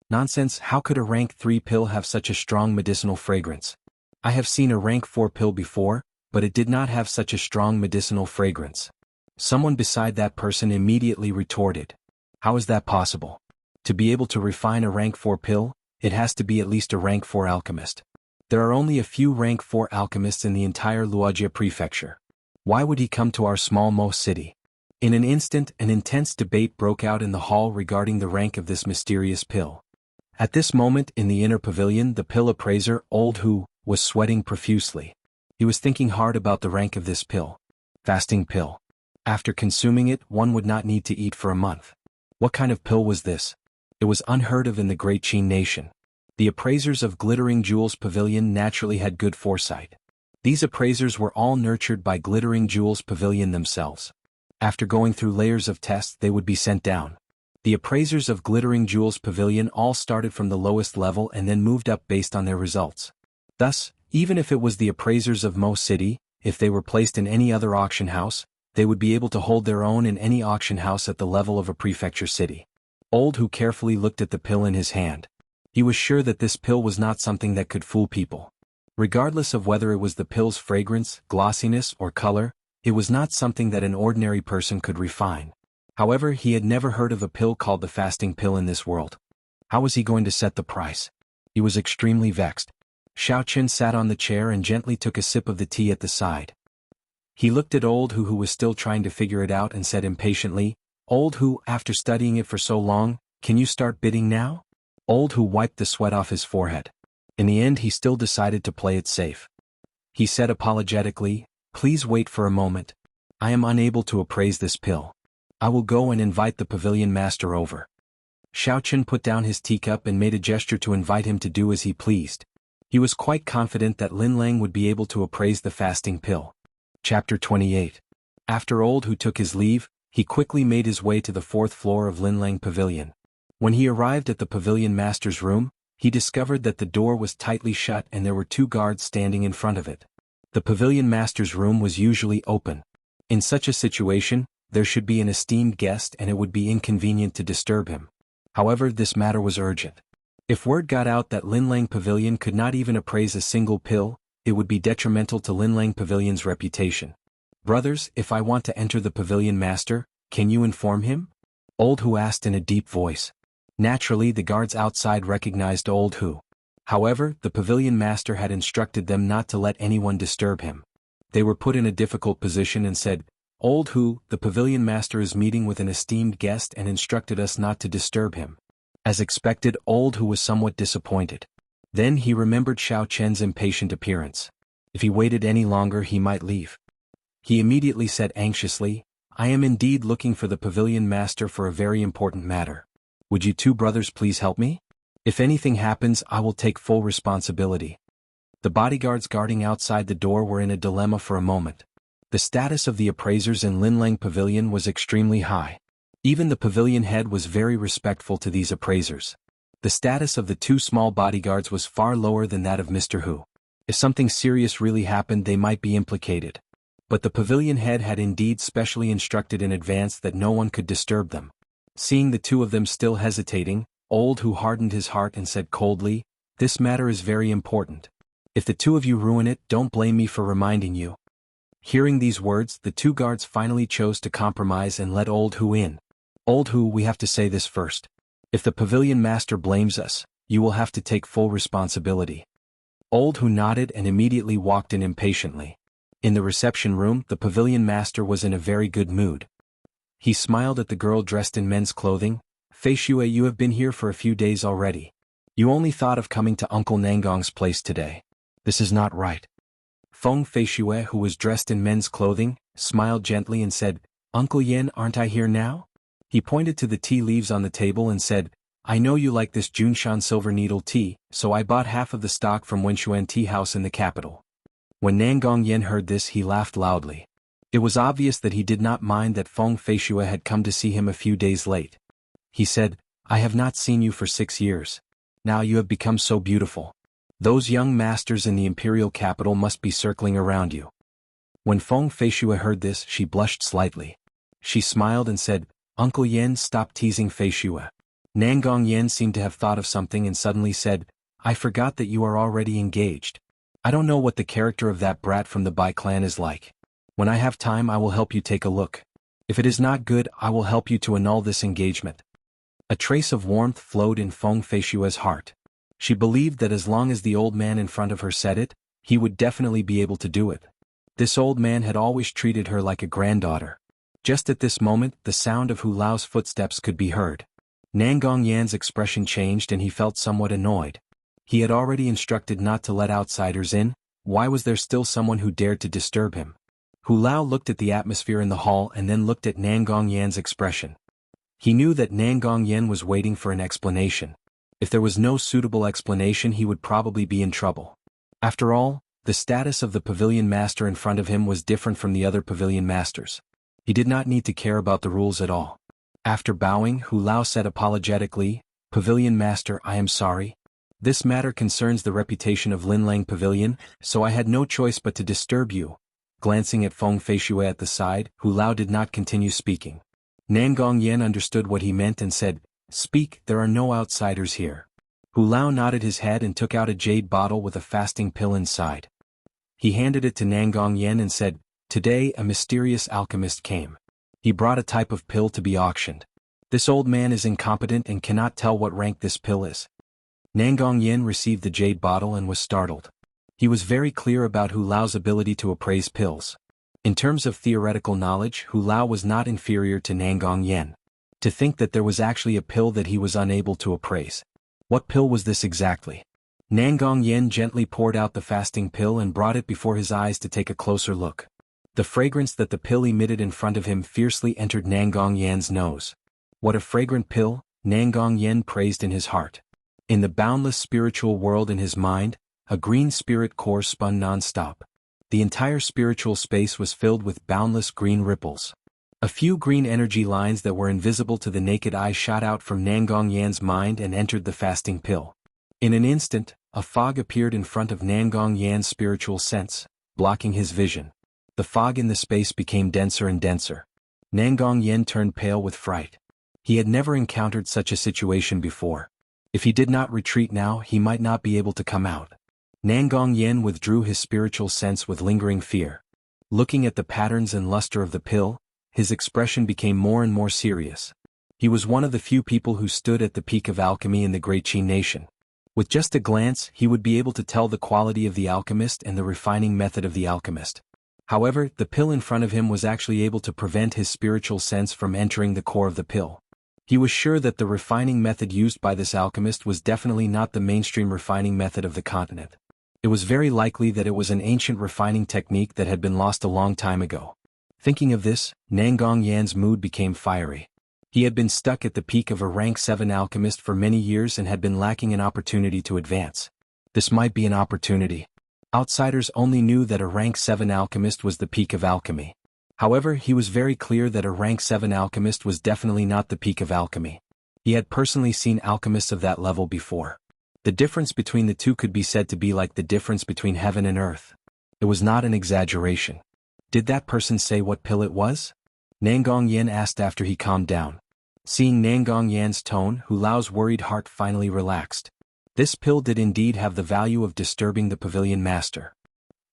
Nonsense, how could a rank 3 pill have such a strong medicinal fragrance? I have seen a rank 4 pill before, but it did not have such a strong medicinal fragrance. Someone beside that person immediately retorted. How is that possible? To be able to refine a rank 4 pill, it has to be at least a rank 4 alchemist. There are only a few rank 4 alchemists in the entire Luojia prefecture. Why would he come to our small Mo city? In an instant, an intense debate broke out in the hall regarding the rank of this mysterious pill. At this moment, in the inner pavilion, the pill appraiser, Old Hu, was sweating profusely. He was thinking hard about the rank of this pill. Fasting pill. After consuming it, one would not need to eat for a month. What kind of pill was this? It was unheard of in the Great Qin nation. The appraisers of Glittering Jewels Pavilion naturally had good foresight. These appraisers were all nurtured by Glittering Jewels Pavilion themselves. After going through layers of tests, they would be sent down. The appraisers of Glittering Jewels Pavilion all started from the lowest level and then moved up based on their results. Thus, even if it was the appraisers of Mo City, if they were placed in any other auction house, they would be able to hold their own in any auction house at the level of a prefecture city. Old Hu carefully looked at the pill in his hand. He was sure that this pill was not something that could fool people. Regardless of whether it was the pill's fragrance, glossiness, or color, it was not something that an ordinary person could refine. However, he had never heard of a pill called the fasting pill in this world. How was he going to set the price? He was extremely vexed. Xiaoqin sat on the chair and gently took a sip of the tea at the side. He looked at Old Hu, who was still trying to figure it out, and said impatiently, "Old Hu, after studying it for so long, can you start bidding now?" Old Hu wiped the sweat off his forehead. In the end he still decided to play it safe. He said apologetically, "Please wait for a moment. I am unable to appraise this pill. I will go and invite the pavilion master over." Xiaochen put down his teacup and made a gesture to invite him to do as he pleased. He was quite confident that Lin Lang would be able to appraise the fasting pill. Chapter 28. After Old Hu took his leave, he quickly made his way to the 4th floor of Lin Lang Pavilion. When he arrived at the pavilion master's room, he discovered that the door was tightly shut and there were 2 guards standing in front of it. The pavilion master's room was usually open. In such a situation, there should be an esteemed guest and it would be inconvenient to disturb him. However, this matter was urgent. If word got out that Lin Lang Pavilion could not even appraise a single pill, it would be detrimental to Lin Lang Pavilion's reputation. "Brothers, if I want to enter the pavilion master, can you inform him?" Old Hu asked in a deep voice. Naturally, the guards outside recognized Old Hu. However, the pavilion master had instructed them not to let anyone disturb him. They were put in a difficult position and said, "Old Hu, the pavilion master is meeting with an esteemed guest and instructed us not to disturb him." As expected, Old Hu was somewhat disappointed. Then he remembered Xiao Chen's impatient appearance. If he waited any longer he might leave. He immediately said anxiously, "I am indeed looking for the pavilion master for a very important matter. Would you 2 brothers please help me? If anything happens I will take full responsibility." The bodyguards guarding outside the door were in a dilemma for a moment. The status of the appraisers in Lin Lang Pavilion was extremely high. Even the pavilion head was very respectful to these appraisers. The status of the 2 small bodyguards was far lower than that of Mr. Hu. If something serious really happened they might be implicated. But the pavilion head had indeed specially instructed in advance that no one could disturb them. Seeing the 2 of them still hesitating, Old Hu hardened his heart and said coldly, "This matter is very important. If the 2 of you ruin it, don't blame me for reminding you." Hearing these words, the 2 guards finally chose to compromise and let Old Hu in. "Old Hu, we have to say this first. If the pavilion master blames us, you will have to take full responsibility." Old Hu nodded and immediately walked in impatiently. In the reception room, the pavilion master was in a very good mood. He smiled at the girl dressed in men's clothing. "Fei Xue, you have been here for a few days already. You only thought of coming to Uncle Nangong's place today. This is not right." Feng Fei Xue, who was dressed in men's clothing, smiled gently and said, "Uncle Yen, aren't I here now?" He pointed to the tea leaves on the table and said, "I know you like this Junshan silver needle tea, so I bought half of the stock from Wenshuan Tea House in the capital." When Nangong Yen heard this he laughed loudly. It was obvious that he did not mind that Feng Fei Xue had come to see him a few days late. He said, "I have not seen you for 6 years. Now you have become so beautiful. Those young masters in the imperial capital must be circling around you." When Feng Fei Xue heard this she blushed slightly. She smiled and said, "Uncle Yen, stop teasing Fei Xue." Nangong Yen seemed to have thought of something and suddenly said, "I forgot that you are already engaged. I don't know what the character of that brat from the Bai clan is like. When I have time I will help you take a look. If it is not good I will help you to annul this engagement." A trace of warmth flowed in Feng Fei Xue's heart. She believed that as long as the old man in front of her said it, he would definitely be able to do it. This old man had always treated her like a granddaughter. Just at this moment the sound of Hu Lao's footsteps could be heard. Nangong Yan's expression changed and he felt somewhat annoyed. He had already instructed not to let outsiders in. Why was there still someone who dared to disturb him? Hu Lao looked at the atmosphere in the hall and then looked at Nangong Yan's expression. He knew that Nangong Yan was waiting for an explanation. If there was no suitable explanation he would probably be in trouble. After all, the status of the pavilion master in front of him was different from the other pavilion masters. He did not need to care about the rules at all. After bowing, Hu Lao said apologetically, "Pavilion master, I am sorry. This matter concerns the reputation of Lin Lang Pavilion, so I had no choice but to disturb you." Glancing at Feng Fei Xue at the side, Hu Lao did not continue speaking. Nangong Yan understood what he meant and said, "Speak, there are no outsiders here." Hu Lao nodded his head and took out a jade bottle with a fasting pill inside. He handed it to Nangong Yan and said, "Today a mysterious alchemist came. He brought a type of pill to be auctioned. This old man is incompetent and cannot tell what rank this pill is." Nangong Yan received the jade bottle and was startled. He was very clear about Hu Lao's ability to appraise pills. In terms of theoretical knowledge, Hu Lao was not inferior to Nangong Yan. To think that there was actually a pill that he was unable to appraise. What pill was this exactly? Nangong Yen gently poured out the fasting pill and brought it before his eyes to take a closer look. The fragrance that the pill emitted in front of him fiercely entered Nangong Yan's nose. What a fragrant pill, Nangong Yen praised in his heart. In the boundless spiritual world in his mind, a green spirit core spun non-stop. The entire spiritual space was filled with boundless green ripples. A few green energy lines that were invisible to the naked eye shot out from Nangong Yan's mind and entered the fasting pill. In an instant, a fog appeared in front of Nangong Yan's spiritual sense, blocking his vision. The fog in the space became denser and denser. Nangong Yen turned pale with fright. He had never encountered such a situation before. If he did not retreat now, he might not be able to come out. Nangong Yen withdrew his spiritual sense with lingering fear. Looking at the patterns and luster of the pill, his expression became more and more serious. He was one of the few people who stood at the peak of alchemy in the great Qin nation. With just a glance, he would be able to tell the quality of the alchemist and the refining method of the alchemist. However, the pill in front of him was actually able to prevent his spiritual sense from entering the core of the pill. He was sure that the refining method used by this alchemist was definitely not the mainstream refining method of the continent. It was very likely that it was an ancient refining technique that had been lost a long time ago. Thinking of this, Nangong Yan's mood became fiery. He had been stuck at the peak of a rank 7 alchemist for many years and had been lacking an opportunity to advance. This might be an opportunity. Outsiders only knew that a rank 7 alchemist was the peak of alchemy. However, he was very clear that a rank 7 alchemist was definitely not the peak of alchemy. He had personally seen alchemists of that level before. The difference between the two could be said to be like the difference between heaven and earth. It was not an exaggeration. Did that person say what pill it was? Nangong Yen asked after he calmed down. Seeing Nangong Yan's tone, Hu Lao's worried heart finally relaxed. This pill did indeed have the value of disturbing the pavilion master.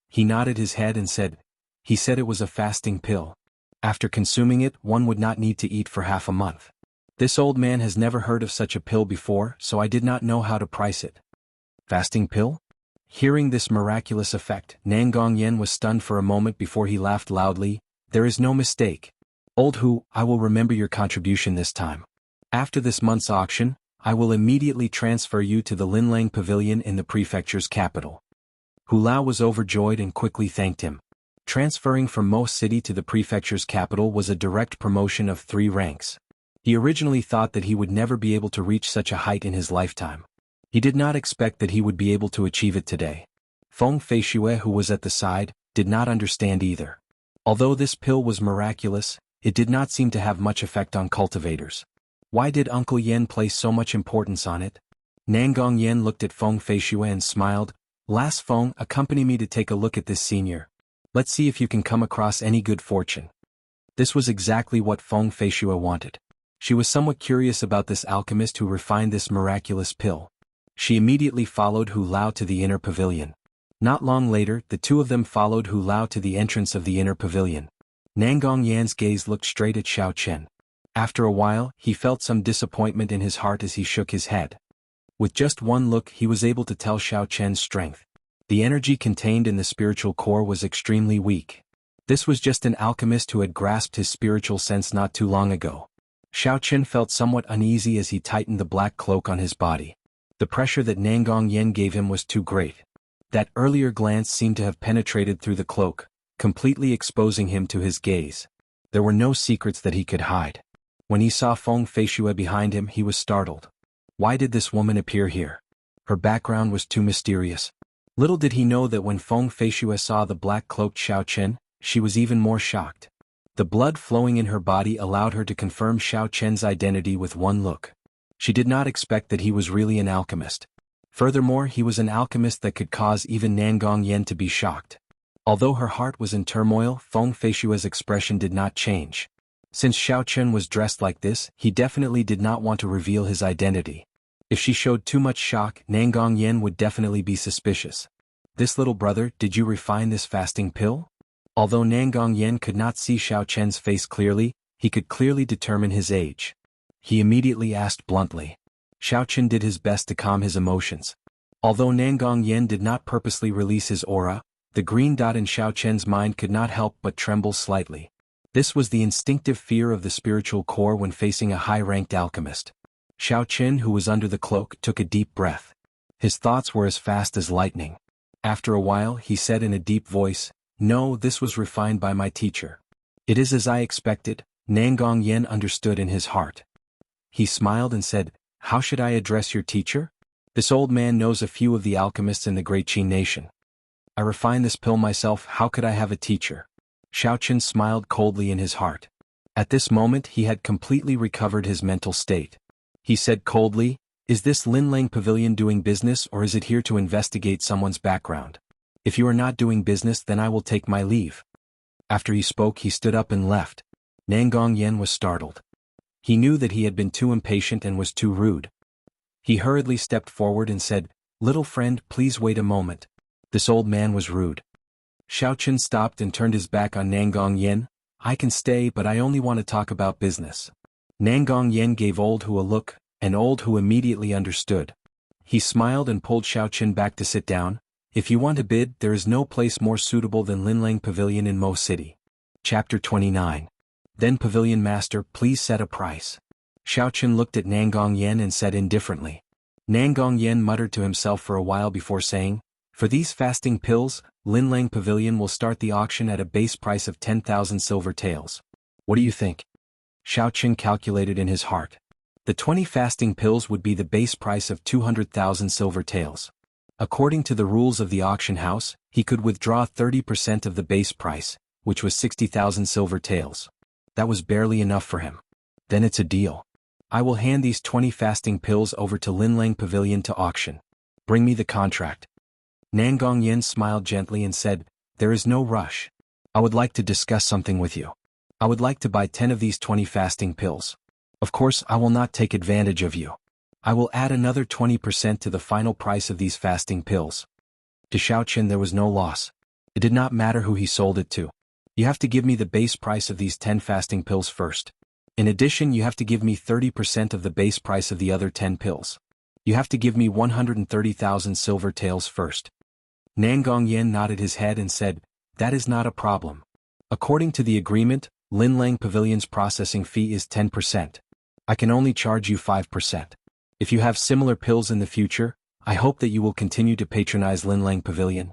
He nodded his head and said, he said it was a fasting pill. After consuming it, one would not need to eat for half a month. This old man has never heard of such a pill before, so I did not know how to price it. Fasting pill? Hearing this miraculous effect, Nangong Yen was stunned for a moment before he laughed loudly. There is no mistake. Old Hu, I will remember your contribution this time. After this month's auction, I will immediately transfer you to the Linlang Pavilion in the prefecture's capital. Hu Lao was overjoyed and quickly thanked him. Transferring from Mo City to the prefecture's capital was a direct promotion of 3 ranks. He originally thought that he would never be able to reach such a height in his lifetime. He did not expect that he would be able to achieve it today. Feng Feishue, who was at the side, did not understand either. Although this pill was miraculous, it did not seem to have much effect on cultivators. Why did Uncle Yen place so much importance on it? Nangong Yen looked at Feng Feishue and smiled. Last Feng, accompany me to take a look at this senior. Let's see if you can come across any good fortune. This was exactly what Feng Feishue wanted. She was somewhat curious about this alchemist who refined this miraculous pill. She immediately followed Hu Lao to the inner pavilion. Not long later, the two of them followed Hu Lao to the entrance of the inner pavilion. Nangong Yan's gaze looked straight at Xiao Chen. After a while, he felt some disappointment in his heart as he shook his head. With just one look, he was able to tell Xiao Chen's strength. The energy contained in the spiritual core was extremely weak. This was just an alchemist who had grasped his spiritual sense not too long ago. Xiao Chen felt somewhat uneasy as he tightened the black cloak on his body. The pressure that Nangong Yen gave him was too great. That earlier glance seemed to have penetrated through the cloak, completely exposing him to his gaze. There were no secrets that he could hide. When he saw Feng Feishue behind him, he was startled. Why did this woman appear here? Her background was too mysterious. Little did he know that when Feng Feishue saw the black-cloaked Xiao Chen, she was even more shocked. The blood flowing in her body allowed her to confirm Xiao Chen's identity with one look. She did not expect that he was really an alchemist. Furthermore, he was an alchemist that could cause even Nangong Yen to be shocked. Although her heart was in turmoil, Feng Feishue's expression did not change. Since Xiao Chen was dressed like this, he definitely did not want to reveal his identity. If she showed too much shock, Nangong Yen would definitely be suspicious. This little brother, did you refine this fasting pill? Although Nangong Yen could not see Xiao Chen's face clearly, he could clearly determine his age. He immediately asked bluntly. Xiao Chen did his best to calm his emotions. Although Nangong Yen did not purposely release his aura, the green dot in Xiao Chen's mind could not help but tremble slightly. This was the instinctive fear of the spiritual core when facing a high-ranked alchemist. Xiao Chen, who was under the cloak, took a deep breath. His thoughts were as fast as lightning. After a while he said in a deep voice, "No, this was refined by my teacher. It is as I expected." Nangong Yen understood in his heart. He smiled and said, "How should I address your teacher? This old man knows a few of the alchemists in the Great Qin nation. I refine this pill myself, how could I have a teacher?" Xiaoqun smiled coldly in his heart. At this moment he had completely recovered his mental state. He said coldly, "Is this Linlang Pavilion doing business or is it here to investigate someone's background? If you are not doing business then I will take my leave." After he spoke he stood up and left. Nangong Yen was startled. He knew that he had been too impatient and was too rude. He hurriedly stepped forward and said, "Little friend, please wait a moment." This old man was rude. Xiaoqun stopped and turned his back on Nangong Yen. "I can stay but I only want to talk about business." Nangong Yen gave Old Hu a look, and Old Hu immediately understood. He smiled and pulled Xiaoqun back to sit down. "If you want to bid, there is no place more suitable than Linlang Pavilion in Mo City." Chapter 29. "Then Pavilion Master, please set a price." Xiaoqun looked at Nangong Yen and said indifferently. Nangong Yen muttered to himself for a while before saying, "For these fasting pills, Linlang Pavilion will start the auction at a base price of 10,000 silver taels. What do you think?" Xiaoqun calculated in his heart. The 20 fasting pills would be the base price of 200,000 silver taels. According to the rules of the auction house, he could withdraw 30% of the base price, which was 60,000 silver taels. That was barely enough for him. "Then it's a deal. I will hand these 20 fasting pills over to Linlang Pavilion to auction. Bring me the contract." Nangong Yen smiled gently and said, "There is no rush. I would like to discuss something with you. I would like to buy 10 of these 20 fasting pills. Of course I will not take advantage of you. I will add another 20% to the final price of these fasting pills." To Xiaoqun there was no loss. It did not matter who he sold it to. "You have to give me the base price of these 10 fasting pills first. In addition you have to give me 30% of the base price of the other 10 pills. You have to give me 130,000 silver taels first." Nangong Yen nodded his head and said, "That is not a problem. According to the agreement, Linlang Pavilion's processing fee is 10%. I can only charge you 5%. If you have similar pills in the future, I hope that you will continue to patronize Linlang Pavilion."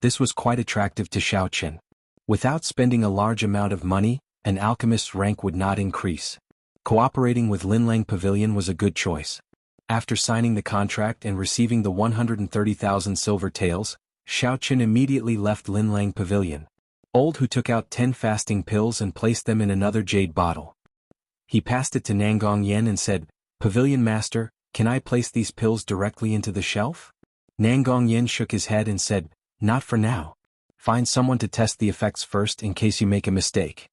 This was quite attractive to Xiaoqun. Without spending a large amount of money, an alchemist's rank would not increase. Cooperating with Linlang Pavilion was a good choice. After signing the contract and receiving the 130,000 silver taels, Xiaoqun immediately left Linlang Pavilion. Old Hu took out 10 fasting pills and placed them in another jade bottle. He passed it to Nangong Yen and said, "Pavilion Master, can I place these pills directly into the shelf?" Nangong Yen shook his head and said, "Not for now. Find someone to test the effects first in case you make a mistake."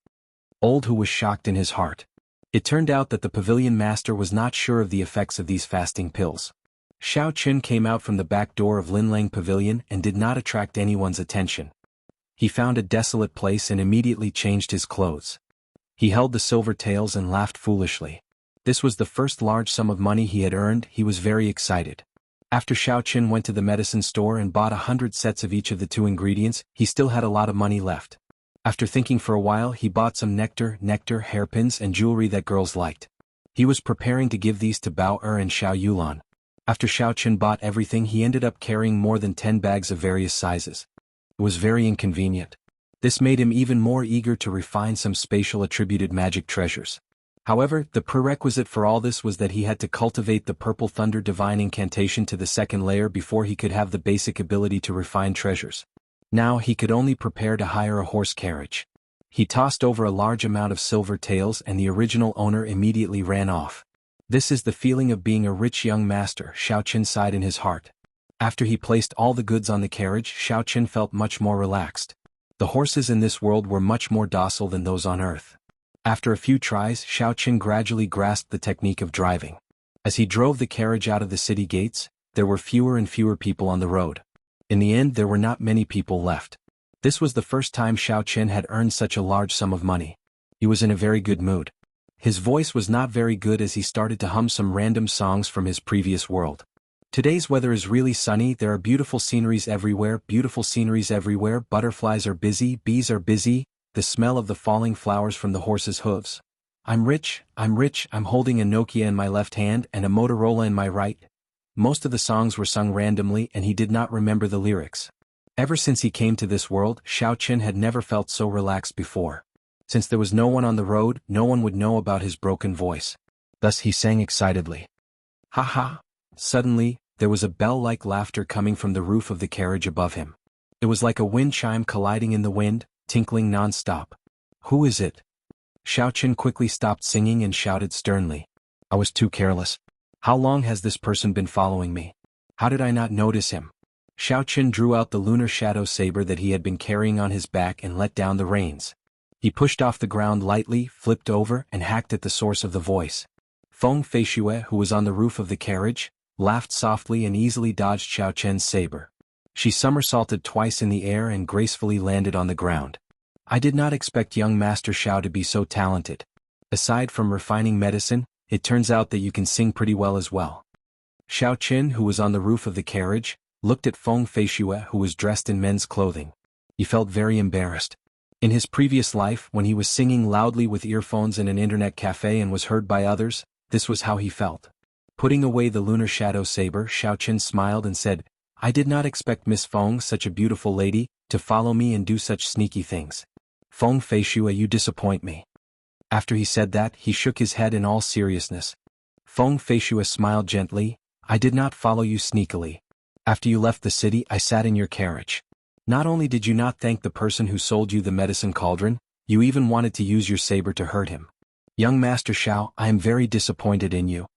Old Hu was shocked in his heart. It turned out that the Pavilion Master was not sure of the effects of these fasting pills. Xiaoqun came out from the back door of Linlang Pavilion and did not attract anyone's attention. He found a desolate place and immediately changed his clothes. He held the silver taels and laughed foolishly. This was the first large sum of money he had earned. He was very excited. After Xiaoqun went to the medicine store and bought 100 sets of each of the 2 ingredients, he still had a lot of money left. After thinking for a while he bought some nectar, hairpins and jewelry that girls liked. He was preparing to give these to Bao and Xiao Yulan. After Xiaoqun bought everything he ended up carrying more than 10 bags of various sizes. It was very inconvenient. This made him even more eager to refine some spatial attributed magic treasures. However, the prerequisite for all this was that he had to cultivate the Purple Thunder Divine Incantation to the 2nd layer before he could have the basic ability to refine treasures. Now he could only prepare to hire a horse carriage. He tossed over a large amount of silver taels and the original owner immediately ran off. "This is the feeling of being a rich young master," Xiaoqun sighed in his heart. After he placed all the goods on the carriage, Xiaoqun felt much more relaxed. The horses in this world were much more docile than those on Earth. After a few tries, Xiaoqun gradually grasped the technique of driving. As he drove the carriage out of the city gates, there were fewer and fewer people on the road. In the end there were not many people left. This was the first time Xiaoqun had earned such a large sum of money. He was in a very good mood. His voice was not very good as he started to hum some random songs from his previous world. "Today's weather is really sunny, there are beautiful sceneries everywhere, butterflies are busy, bees are busy, the smell of the falling flowers from the horse's hooves. I'm rich, I'm holding a Nokia in my left hand and a Motorola in my right. most of the songs were sung randomly and he did not remember the lyrics. Ever since he came to this world, Xiaoqin had never felt so relaxed before. Since there was no one on the road, no one would know about his broken voice. Thus he sang excitedly. Ha ha! Suddenly, there was a bell-like laughter coming from the roof of the carriage above him. It was like a wind chime colliding in the wind, tinkling non-stop. Who is it? Xiaoqin quickly stopped singing and shouted sternly. I was too careless. How long has this person been following me? How did I not notice him? Xiaoqin drew out the lunar shadow saber that he had been carrying on his back and let down the reins. He pushed off the ground lightly, flipped over, and hacked at the source of the voice. Feng Feishue, who was on the roof of the carriage, laughed softly and easily dodged Xiaoqin's saber. She somersaulted twice in the air and gracefully landed on the ground. I did not expect young Master Xiao to be so talented. Aside from refining medicine, it turns out that you can sing pretty well as well. Xiaoqin, who was on the roof of the carriage, looked at Feng Feishue, who was dressed in men's clothing. He felt very embarrassed. In his previous life, when he was singing loudly with earphones in an internet cafe and was heard by others, this was how he felt. Putting away the lunar shadow saber, Xiaoqin smiled and said, I did not expect Miss Feng, such a beautiful lady, to follow me and do such sneaky things. Feng Feishue, you disappoint me. After he said that, he shook his head in all seriousness. Feng Feishue smiled gently, I did not follow you sneakily. After you left the city, I sat in your carriage. Not only did you not thank the person who sold you the medicine cauldron, you even wanted to use your saber to hurt him. Young Master Xiao, I am very disappointed in you.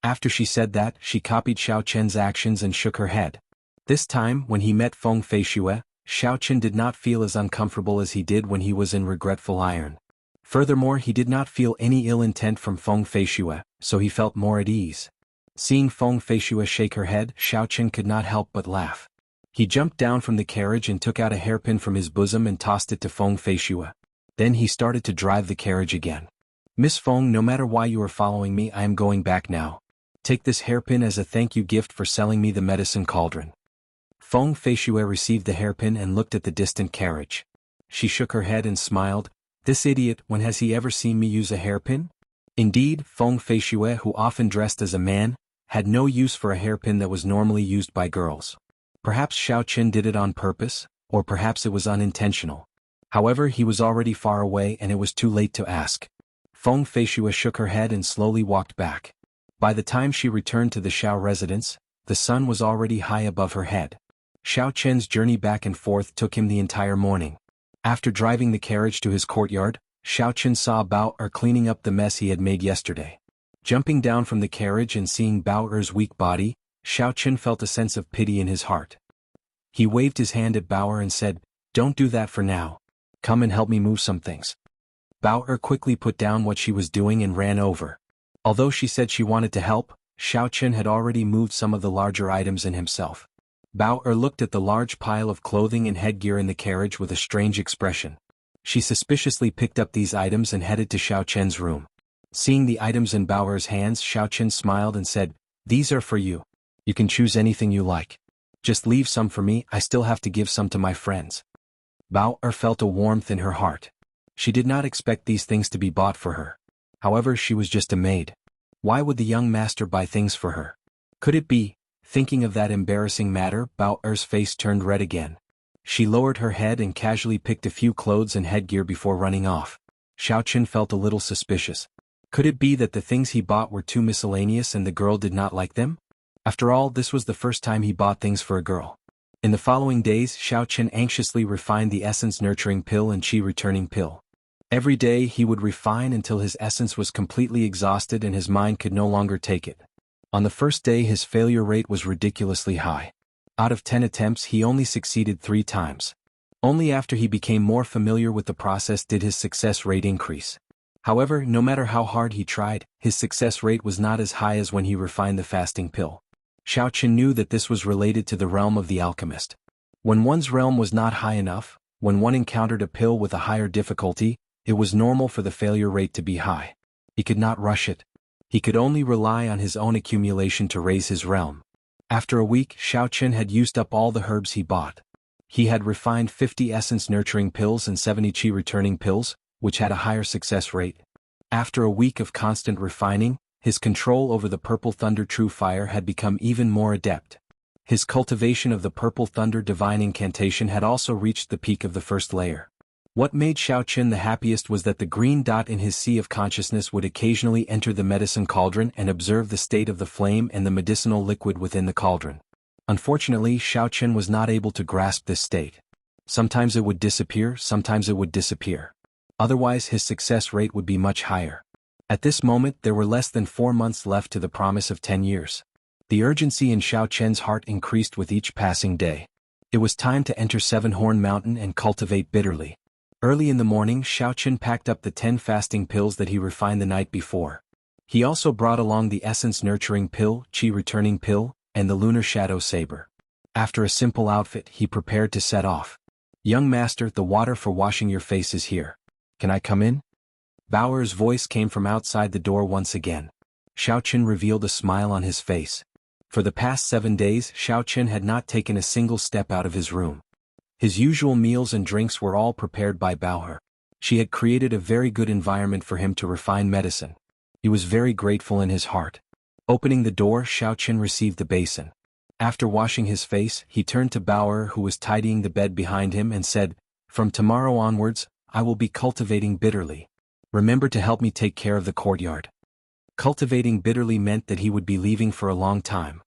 After she said that, she copied Xiaoqin's actions and shook her head. This time, when he met Feng Feishue, Xiaoqin did not feel as uncomfortable as he did when he was in Regretful Iron. Furthermore, he did not feel any ill intent from Feng Feishue, so he felt more at ease. Seeing Feng Feishue shake her head, Xiaoqin could not help but laugh. He jumped down from the carriage and took out a hairpin from his bosom and tossed it to Feng Feishue. Then he started to drive the carriage again. Miss Feng, no matter why you are following me, I am going back now. Take this hairpin as a thank you gift for selling me the medicine cauldron. Feng Feishue received the hairpin and looked at the distant carriage. She shook her head and smiled. This idiot, when has he ever seen me use a hairpin? Indeed, Feng Feishue, who often dressed as a man, had no use for a hairpin that was normally used by girls. Perhaps Xiaoqin did it on purpose, or perhaps it was unintentional. However, he was already far away and it was too late to ask. Feng Feishue shook her head and slowly walked back. By the time she returned to the Xiao residence, the sun was already high above her head. Xiaoqin's journey back and forth took him the entire morning. After driving the carriage to his courtyard, Xiaoqin saw Bao cleaning up the mess he had made yesterday. Jumping down from the carriage and seeing Bao weak body, Xiaoqin felt a sense of pity in his heart. He waved his hand at Bao and said, Don't do that for now. Come and help me move some things. Bao quickly put down what she was doing and ran over. Although she said she wanted to help, Xiaoqin had already moved some of the larger items in himself. Bao looked at the large pile of clothing and headgear in the carriage with a strange expression. She suspiciously picked up these items and headed to Xiaoqin's room. Seeing the items in Bao's hands, Xiaoqin smiled and said, These are for you. You can choose anything you like. Just leave some for me, I still have to give some to my friends. Bao felt a warmth in her heart. She did not expect these things to be bought for her. However, she was just a maid. Why would the young master buy things for her? Could it be? Thinking of that embarrassing matter, Bao's face turned red again. She lowered her head and casually picked a few clothes and headgear before running off. Xiaoqin felt a little suspicious. Could it be that the things he bought were too miscellaneous and the girl did not like them? After all, this was the first time he bought things for a girl. In the following days, Xiaoqin anxiously refined the essence nurturing pill and qi returning pill. Every day he would refine until his essence was completely exhausted and his mind could no longer take it. On the first day his failure rate was ridiculously high. Out of 10 attempts he only succeeded 3 times. Only after he became more familiar with the process did his success rate increase. However, no matter how hard he tried, his success rate was not as high as when he refined the fasting pill. Xiaoqin knew that this was related to the realm of the alchemist. When one's realm was not high enough, when one encountered a pill with a higher difficulty, it was normal for the failure rate to be high. He could not rush it. He could only rely on his own accumulation to raise his realm. After a week, Xiaoqin had used up all the herbs he bought. He had refined 50 essence-nurturing pills and 70 qi-returning pills, which had a higher success rate. After a week of constant refining, His control over the Purple Thunder True Fire had become even more adept. His cultivation of the Purple Thunder Divine Incantation had also reached the peak of the first layer. What made Xiaoqin the happiest was that the green dot in his sea of consciousness would occasionally enter the medicine cauldron and observe the state of the flame and the medicinal liquid within the cauldron. Unfortunately, Xiaoqin was not able to grasp this state. Sometimes it would disappear, sometimes it would disappear. Otherwise his success rate would be much higher. At this moment there were less than 4 months left to the promise of 10 years. The urgency in Xiaoqian's heart increased with each passing day. It was time to enter Seven-Horn Mountain and cultivate bitterly. Early in the morning, Xiaoqin packed up the 10 fasting pills that he refined the night before. He also brought along the essence nurturing pill, qi returning pill, and the lunar shadow saber. After a simple outfit, he prepared to set off. "Young master, the water for washing your face is here. Can I come in?" Bauer's voice came from outside the door once again. Xiaoqin revealed a smile on his face. For the past 7 days, Xiaoqin had not taken a single step out of his room. His usual meals and drinks were all prepared by Bauer. She had created a very good environment for him to refine medicine. He was very grateful in his heart. Opening the door, Xiaoqin received the basin. After washing his face, he turned to Bauer, who was tidying the bed behind him, and said, "From tomorrow onwards, I will be cultivating bitterly. Remember to help me take care of the courtyard." Cultivating bitterly meant that he would be leaving for a long time.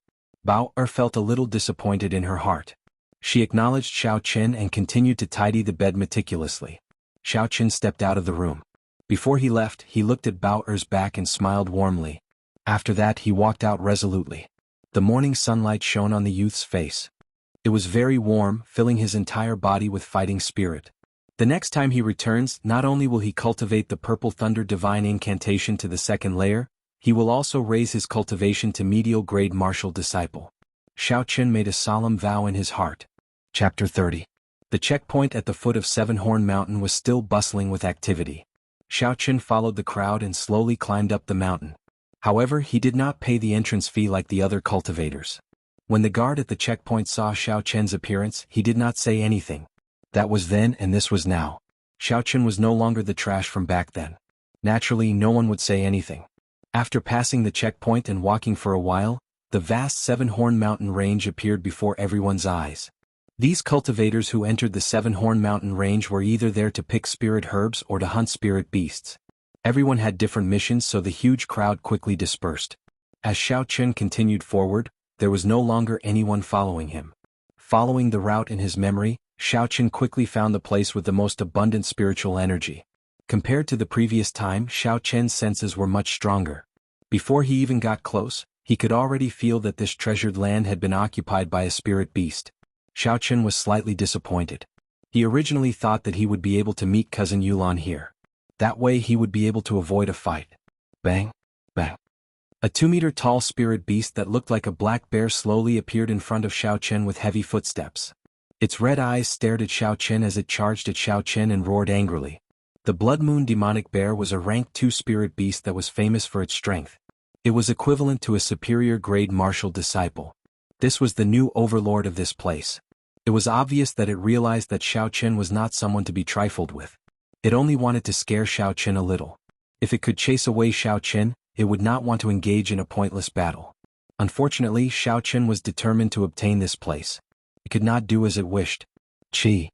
Bauer felt a little disappointed in her heart. She acknowledged Xiaoqin and continued to tidy the bed meticulously. Xiaoqin stepped out of the room. Before he left, he looked at Bauer's back and smiled warmly. After that he walked out resolutely. The morning sunlight shone on the youth's face. It was very warm, filling his entire body with fighting spirit. The next time he returns, not only will he cultivate the Purple Thunder Divine Incantation to the 2nd layer, he will also raise his cultivation to medial grade martial disciple. Xiaoqin made a solemn vow in his heart. Chapter 30. The checkpoint at the foot of Seven-Horn Mountain was still bustling with activity. Xiaoqin followed the crowd and slowly climbed up the mountain. However, he did not pay the entrance fee like the other cultivators. When the guard at the checkpoint saw Xiaoqin's appearance, he did not say anything. That was then and this was now. Xiaoqin was no longer the trash from back then. Naturally, no one would say anything. After passing the checkpoint and walking for a while, the vast Seven-Horn Mountain range appeared before everyone's eyes. These cultivators who entered the Seven-Horn Mountain range were either there to pick spirit herbs or to hunt spirit beasts. Everyone had different missions, so the huge crowd quickly dispersed. As Xiaoqin continued forward, there was no longer anyone following him. Following the route in his memory, Xiaoqin quickly found the place with the most abundant spiritual energy. Compared to the previous time, Xiaoqin's senses were much stronger. Before he even got close, he could already feel that this treasured land had been occupied by a spirit beast. Xiaoqin was slightly disappointed. He originally thought that he would be able to meet cousin Yulan here. That way he would be able to avoid a fight. Bang! Bang! A 2-meter-tall spirit beast that looked like a black bear slowly appeared in front of Xiaoqin with heavy footsteps. Its red eyes stared at Xiaoqin as it charged at Xiaoqin and roared angrily. The Blood Moon demonic bear was a rank 2 spirit beast that was famous for its strength. It was equivalent to a superior grade martial disciple. This was the new overlord of this place. It was obvious that it realized that Xiaoqin was not someone to be trifled with. It only wanted to scare Xiaoqin a little. If it could chase away Xiaoqin, it would not want to engage in a pointless battle. Unfortunately, Xiaoqin was determined to obtain this place. It could not do as it wished. Qi.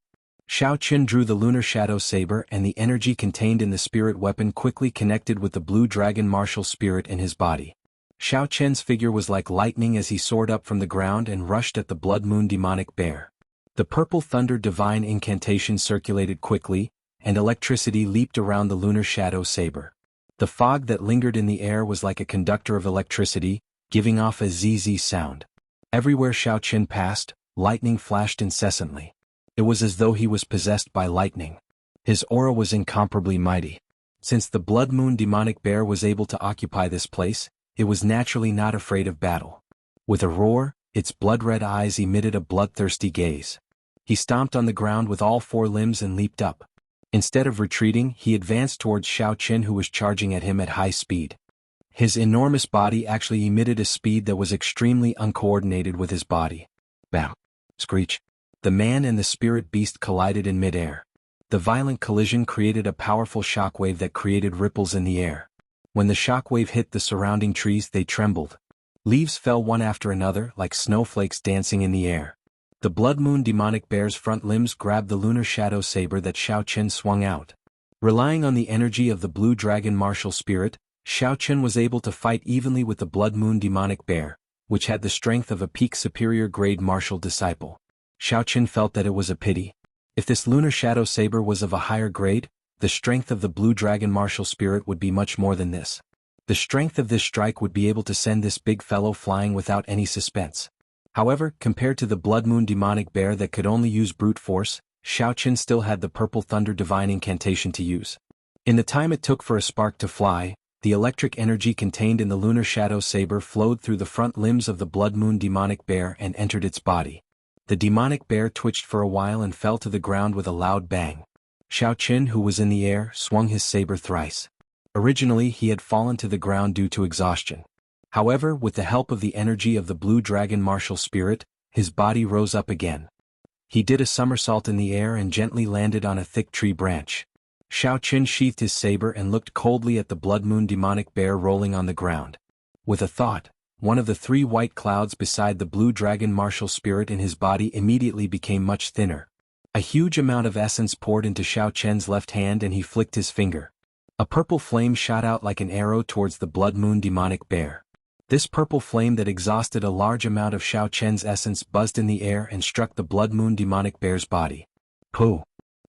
Xiaoqin drew the lunar shadow saber, and the energy contained in the spirit weapon quickly connected with the blue dragon martial spirit in his body. Xiaoqin's figure was like lightning as he soared up from the ground and rushed at the Blood Moon demonic bear. The Purple Thunder Divine Incantation circulated quickly, and electricity leaped around the lunar shadow saber. The fog that lingered in the air was like a conductor of electricity, giving off a zzz sound. Everywhere Xiaoqin passed, lightning flashed incessantly. It was as though he was possessed by lightning. His aura was incomparably mighty. Since the Blood Moon demonic bear was able to occupy this place, it was naturally not afraid of battle. With a roar, its blood-red eyes emitted a bloodthirsty gaze. He stomped on the ground with all 4 limbs and leaped up. Instead of retreating, he advanced towards Xiaoqin, who was charging at him at high speed. His enormous body actually emitted a speed that was extremely uncoordinated with his body. Bam! Screech! The man and the spirit beast collided in midair. The violent collision created a powerful shockwave that created ripples in the air. When the shockwave hit the surrounding trees, they trembled. Leaves fell one after another like snowflakes dancing in the air. The Blood Moon demonic bear's front limbs grabbed the lunar shadow saber that Xianxia swung out. Relying on the energy of the blue dragon martial spirit, Xianxia was able to fight evenly with the Blood Moon demonic bear, which had the strength of a peak superior grade martial disciple. Xianxia felt that it was a pity. If this lunar shadow saber was of a higher grade, the strength of the blue dragon martial spirit would be much more than this. The strength of this strike would be able to send this big fellow flying without any suspense. However, compared to the Blood Moon demonic bear that could only use brute force, Xianxia still had the Purple Thunder divine incantation to use. In the time it took for a spark to fly, the electric energy contained in the lunar shadow saber flowed through the front limbs of the Blood Moon demonic bear and entered its body. The demonic bear twitched for a while and fell to the ground with a loud bang. Xianxia, who was in the air, swung his saber thrice. Originally he had fallen to the ground due to exhaustion. However, with the help of the energy of the blue dragon martial spirit, his body rose up again. He did a somersault in the air and gently landed on a thick tree branch. Xianxia sheathed his saber and looked coldly at the Blood Moon demonic bear rolling on the ground. With a thought, one of the 3 white clouds beside the blue dragon martial spirit in his body immediately became much thinner. A huge amount of essence poured into Xianxia's left hand and he flicked his finger. A purple flame shot out like an arrow towards the Blood Moon demonic bear. This purple flame that exhausted a large amount of Xianxia's essence buzzed in the air and struck the Blood Moon demonic bear's body. Pooh!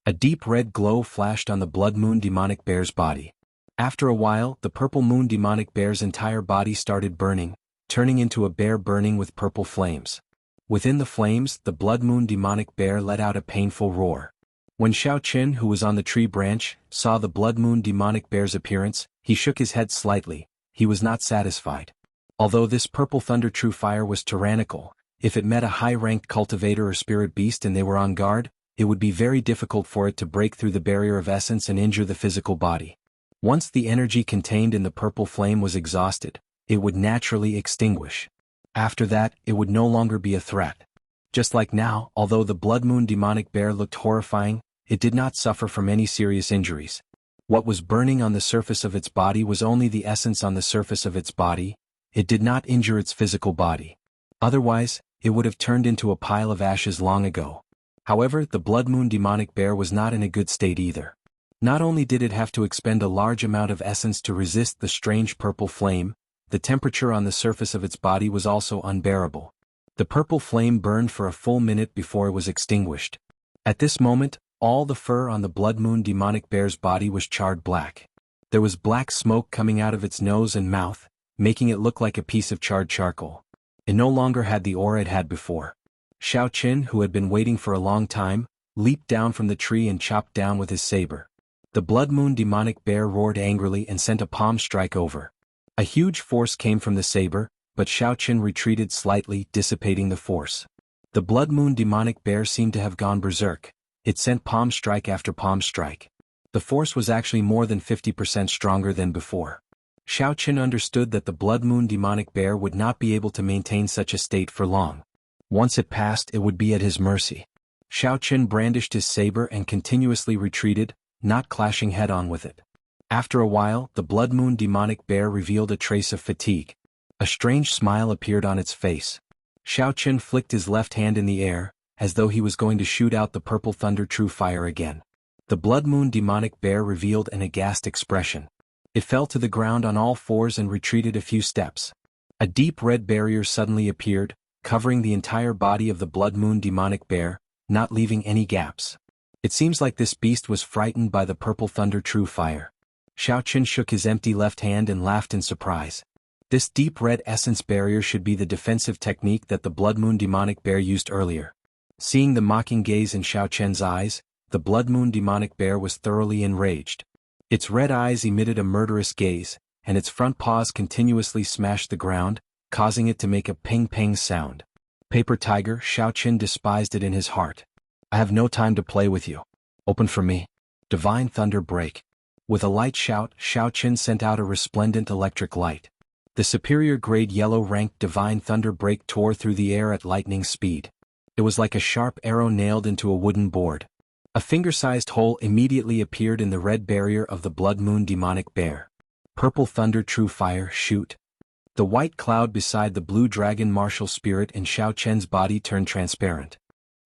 A deep red glow flashed on the Blood Moon demonic bear's body. After a while, the Purple Moon demonic bear's entire body started burning, turning into a bear burning with purple flames. Within the flames, the Blood Moon demonic bear let out a painful roar. When Xianxia, who was on the tree branch, saw the Blood Moon demonic bear's appearance, he shook his head slightly. He was not satisfied. Although this Purple Thunder True Fire was tyrannical, if it met a high-ranked cultivator or spirit beast and they were on guard, it would be very difficult for it to break through the barrier of essence and injure the physical body. Once the energy contained in the purple flame was exhausted, it would naturally extinguish. After that, it would no longer be a threat. Just like now, although the Blood Moon demonic bear looked horrifying, it did not suffer from any serious injuries. What was burning on the surface of its body was only the essence on the surface of its body. It did not injure its physical body. Otherwise, it would have turned into a pile of ashes long ago. However, the Blood Moon demonic bear was not in a good state either. Not only did it have to expend a large amount of essence to resist the strange purple flame, the temperature on the surface of its body was also unbearable. The purple flame burned for a full minute before it was extinguished. At this moment, all the fur on the Blood Moon demonic bear's body was charred black. There was black smoke coming out of its nose and mouth, making it look like a piece of charred charcoal. It no longer had the aura it had before. Xianxia, who had been waiting for a long time, leaped down from the tree and chopped down with his saber. The Blood Moon demonic bear roared angrily and sent a palm strike over. A huge force came from the saber, but Xianxia retreated slightly, dissipating the force. The Blood Moon demonic bear seemed to have gone berserk. It sent palm strike after palm strike. The force was actually more than 50% stronger than before. Xianxia understood that the Blood Moon demonic bear would not be able to maintain such a state for long. Once it passed, it would be at his mercy. Xianxia brandished his saber and continuously retreated, not clashing head-on with it. After a while, the Blood Moon demonic bear revealed a trace of fatigue. A strange smile appeared on its face. Xianxia flicked his left hand in the air, as though he was going to shoot out the Purple Thunder True Fire again. The Blood Moon demonic bear revealed an aghast expression. It fell to the ground on all fours and retreated a few steps. A deep red barrier suddenly appeared, covering the entire body of the Blood Moon demonic bear, not leaving any gaps. It seems like this beast was frightened by the Purple Thunder True Fire. Xianxia shook his empty left hand and laughed in surprise. This deep red essence barrier should be the defensive technique that the Blood Moon demonic bear used earlier. Seeing the mocking gaze in Xianxia's eyes, the Blood Moon demonic bear was thoroughly enraged. Its red eyes emitted a murderous gaze, and its front paws continuously smashed the ground, causing it to make a ping-ping sound. Paper Tiger, Xianxia despised it in his heart. I have no time to play with you. Open for me. Divine Thunder Break. With a light shout, Xianxia sent out a resplendent electric light. The superior grade yellow-ranked Divine Thunder Break tore through the air at lightning speed. It was like a sharp arrow nailed into a wooden board. A finger-sized hole immediately appeared in the red barrier of the Blood Moon demonic bear. Purple thunder, true fire, shoot. The white cloud beside the blue dragon martial spirit in Xiaoqian's body turned transparent.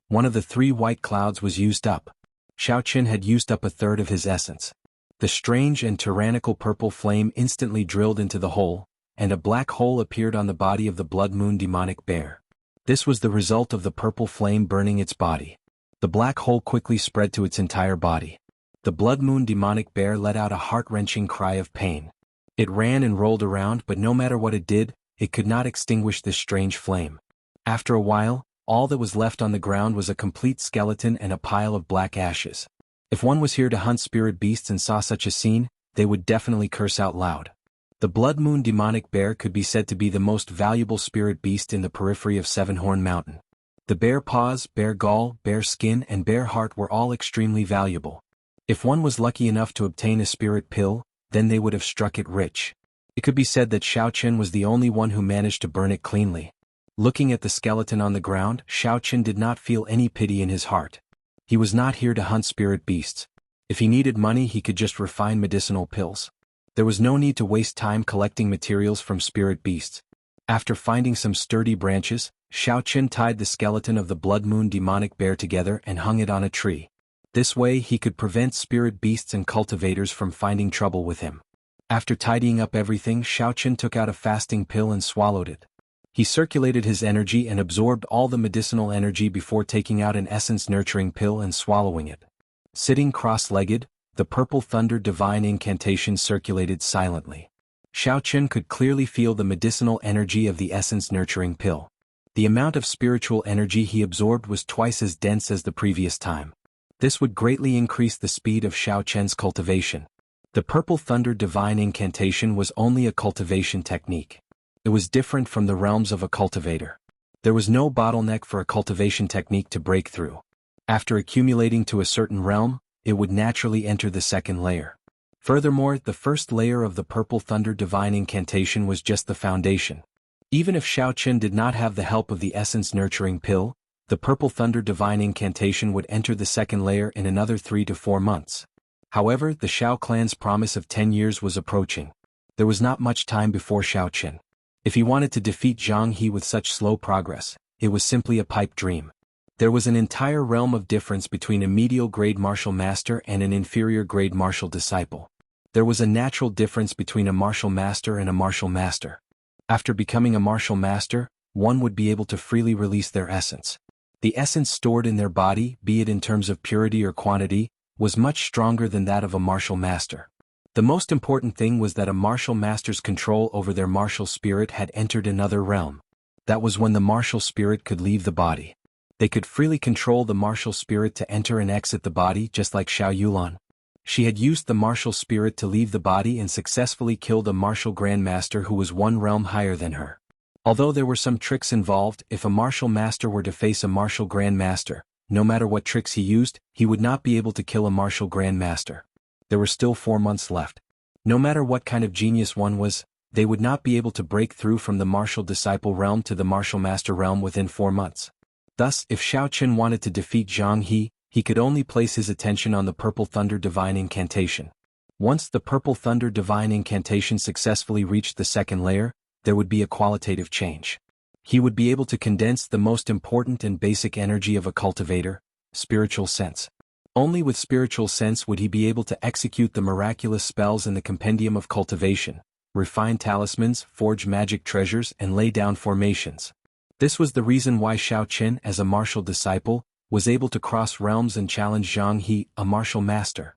One of the 3 white clouds was used up. Xiaoqian had used up a third of his essence. The strange and tyrannical purple flame instantly drilled into the hole, and a black hole appeared on the body of the blood moon demonic bear. This was the result of the purple flame burning its body. The black hole quickly spread to its entire body. The blood moon demonic bear let out a heart-wrenching cry of pain. It ran and rolled around, but no matter what it did, it could not extinguish this strange flame. After a while, all that was left on the ground was a complete skeleton and a pile of black ashes. If one was here to hunt spirit beasts and saw such a scene, they would definitely curse out loud. The blood moon demonic bear could be said to be the most valuable spirit beast in the periphery of Seven-Horn Mountain. The bear paws, bear gall, bear skin, and bear heart were all extremely valuable. If one was lucky enough to obtain a spirit pill, then they would have struck it rich. It could be said that Xiaoqian was the only one who managed to burn it cleanly. Looking at the skeleton on the ground, Xiaoqian did not feel any pity in his heart. He was not here to hunt spirit beasts. If he needed money, he could just refine medicinal pills. There was no need to waste time collecting materials from spirit beasts. After finding some sturdy branches, Xiaoqian tied the skeleton of the blood moon demonic bear together and hung it on a tree. This way he could prevent spirit beasts and cultivators from finding trouble with him. After tidying up everything, Xiaoqian took out a fasting pill and swallowed it. He circulated his energy and absorbed all the medicinal energy before taking out an essence-nurturing pill and swallowing it. Sitting cross-legged, the purple thunder divine incantation circulated silently. Xiaoqian could clearly feel the medicinal energy of the essence-nurturing pill. The amount of spiritual energy he absorbed was twice as dense as the previous time. This would greatly increase the speed of Xiaoqian's cultivation. The purple thunder divine incantation was only a cultivation technique. It was different from the realms of a cultivator. There was no bottleneck for a cultivation technique to break through. After accumulating to a certain realm, it would naturally enter the second layer. Furthermore, the first layer of the purple thunder divine incantation was just the foundation. Even if Xiaoqian did not have the help of the essence-nurturing pill, the purple thunder divine incantation would enter the second layer in another 3 to 4 months. However, the Xiao clan's promise of 10 years was approaching. There was not much time before Xiaoqian. If he wanted to defeat Jianghu with such slow progress, it was simply a pipe dream. There was an entire realm of difference between a medial grade martial master and an inferior grade martial disciple. There was a natural difference between a martial master and a martial master. After becoming a martial master, one would be able to freely release their essence. The essence stored in their body, be it in terms of purity or quantity, was much stronger than that of a martial master. The most important thing was that a martial master's control over their martial spirit had entered another realm. That was when the martial spirit could leave the body. They could freely control the martial spirit to enter and exit the body, just like Xiao Yulan. She had used the martial spirit to leave the body and successfully killed a martial grandmaster who was 1 realm higher than her. Although there were some tricks involved, if a martial master were to face a martial grandmaster, no matter what tricks he used, he would not be able to kill a martial grandmaster. There were still 4 months left. No matter what kind of genius one was, they would not be able to break through from the martial disciple realm to the martial master realm within 4 months. Thus, if Xiaoqian wanted to defeat Jianghu, he could only place his attention on the purple thunder divine incantation. Once the purple thunder divine incantation successfully reached the second layer, there would be a qualitative change. He would be able to condense the most important and basic energy of a cultivator, spiritual sense. Only with spiritual sense would he be able to execute the miraculous spells in the compendium of cultivation, refine talismans, forge magic treasures, and lay down formations. This was the reason why Xiaoqian, as a martial disciple, was able to cross realms and challenge Jianghu, a martial master.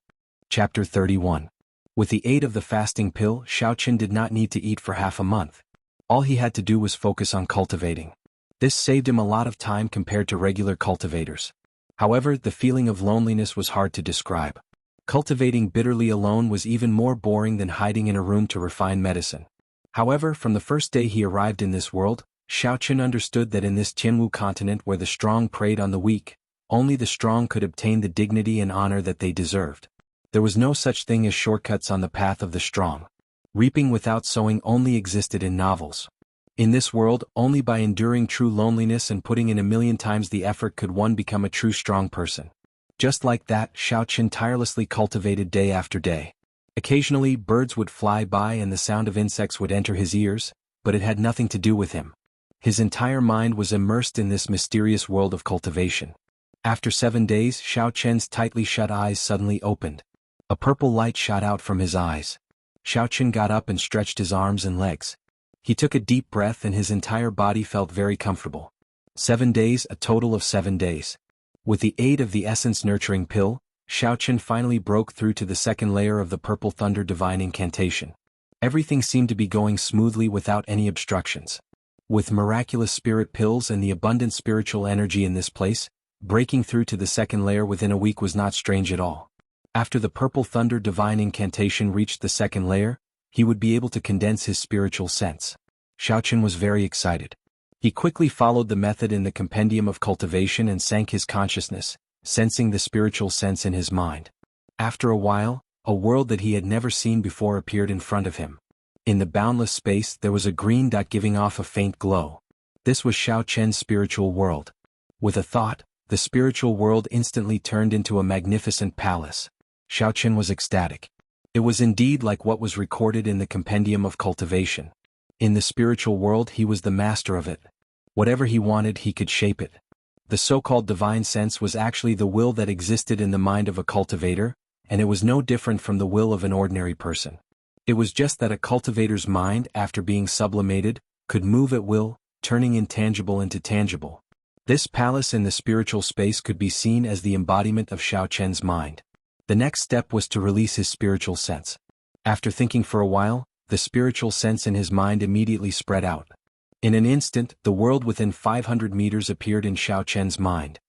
Chapter 31. With the aid of the fasting pill, Xiaoqian did not need to eat for half a month. All he had to do was focus on cultivating. This saved him a lot of time compared to regular cultivators. However, the feeling of loneliness was hard to describe. Cultivating bitterly alone was even more boring than hiding in a room to refine medicine. However, from the first day he arrived in this world, Xiaoqian understood that in this Jianghu continent where the strong preyed on the weak, only the strong could obtain the dignity and honor that they deserved. There was no such thing as shortcuts on the path of the strong. Reaping without sowing only existed in novels. In this world, only by enduring true loneliness and putting in 1,000,000 times the effort could one become a true strong person. Just like that, Xiaoqian tirelessly cultivated day after day. Occasionally birds would fly by and the sound of insects would enter his ears, but it had nothing to do with him. His entire mind was immersed in this mysterious world of cultivation. After 7 days, Xiao Chen's tightly shut eyes suddenly opened. A purple light shot out from his eyes. Xiao Chen got up and stretched his arms and legs. He took a deep breath and his entire body felt very comfortable. 7 days, a total of 7 days. With the aid of the essence nurturing pill, Xiao Chen finally broke through to the second layer of the Purple Thunder Divine Incantation. Everything seemed to be going smoothly without any obstructions. With miraculous spirit pills and the abundant spiritual energy in this place, breaking through to the second layer within a week was not strange at all. After the Purple Thunder Divine Incantation reached the second layer, he would be able to condense his spiritual sense. Xiao Chen was very excited. He quickly followed the method in the Compendium of Cultivation and sank his consciousness, sensing the spiritual sense in his mind. After a while, a world that he had never seen before appeared in front of him. In the boundless space there was a green dot giving off a faint glow. This was Xiao Chen's spiritual world. With a thought, the spiritual world instantly turned into a magnificent palace. Xiao Chen was ecstatic. It was indeed like what was recorded in the Compendium of Cultivation. In the spiritual world he was the master of it. Whatever he wanted he could shape it. The so-called divine sense was actually the will that existed in the mind of a cultivator, and it was no different from the will of an ordinary person. It was just that a cultivator's mind, after being sublimated, could move at will, turning intangible into tangible. This palace in the spiritual space could be seen as the embodiment of Xiao Chen's mind. The next step was to release his spiritual sense. After thinking for a while, the spiritual sense in his mind immediately spread out. In an instant, the world within 500 meters appeared in Xiao Chen's mind.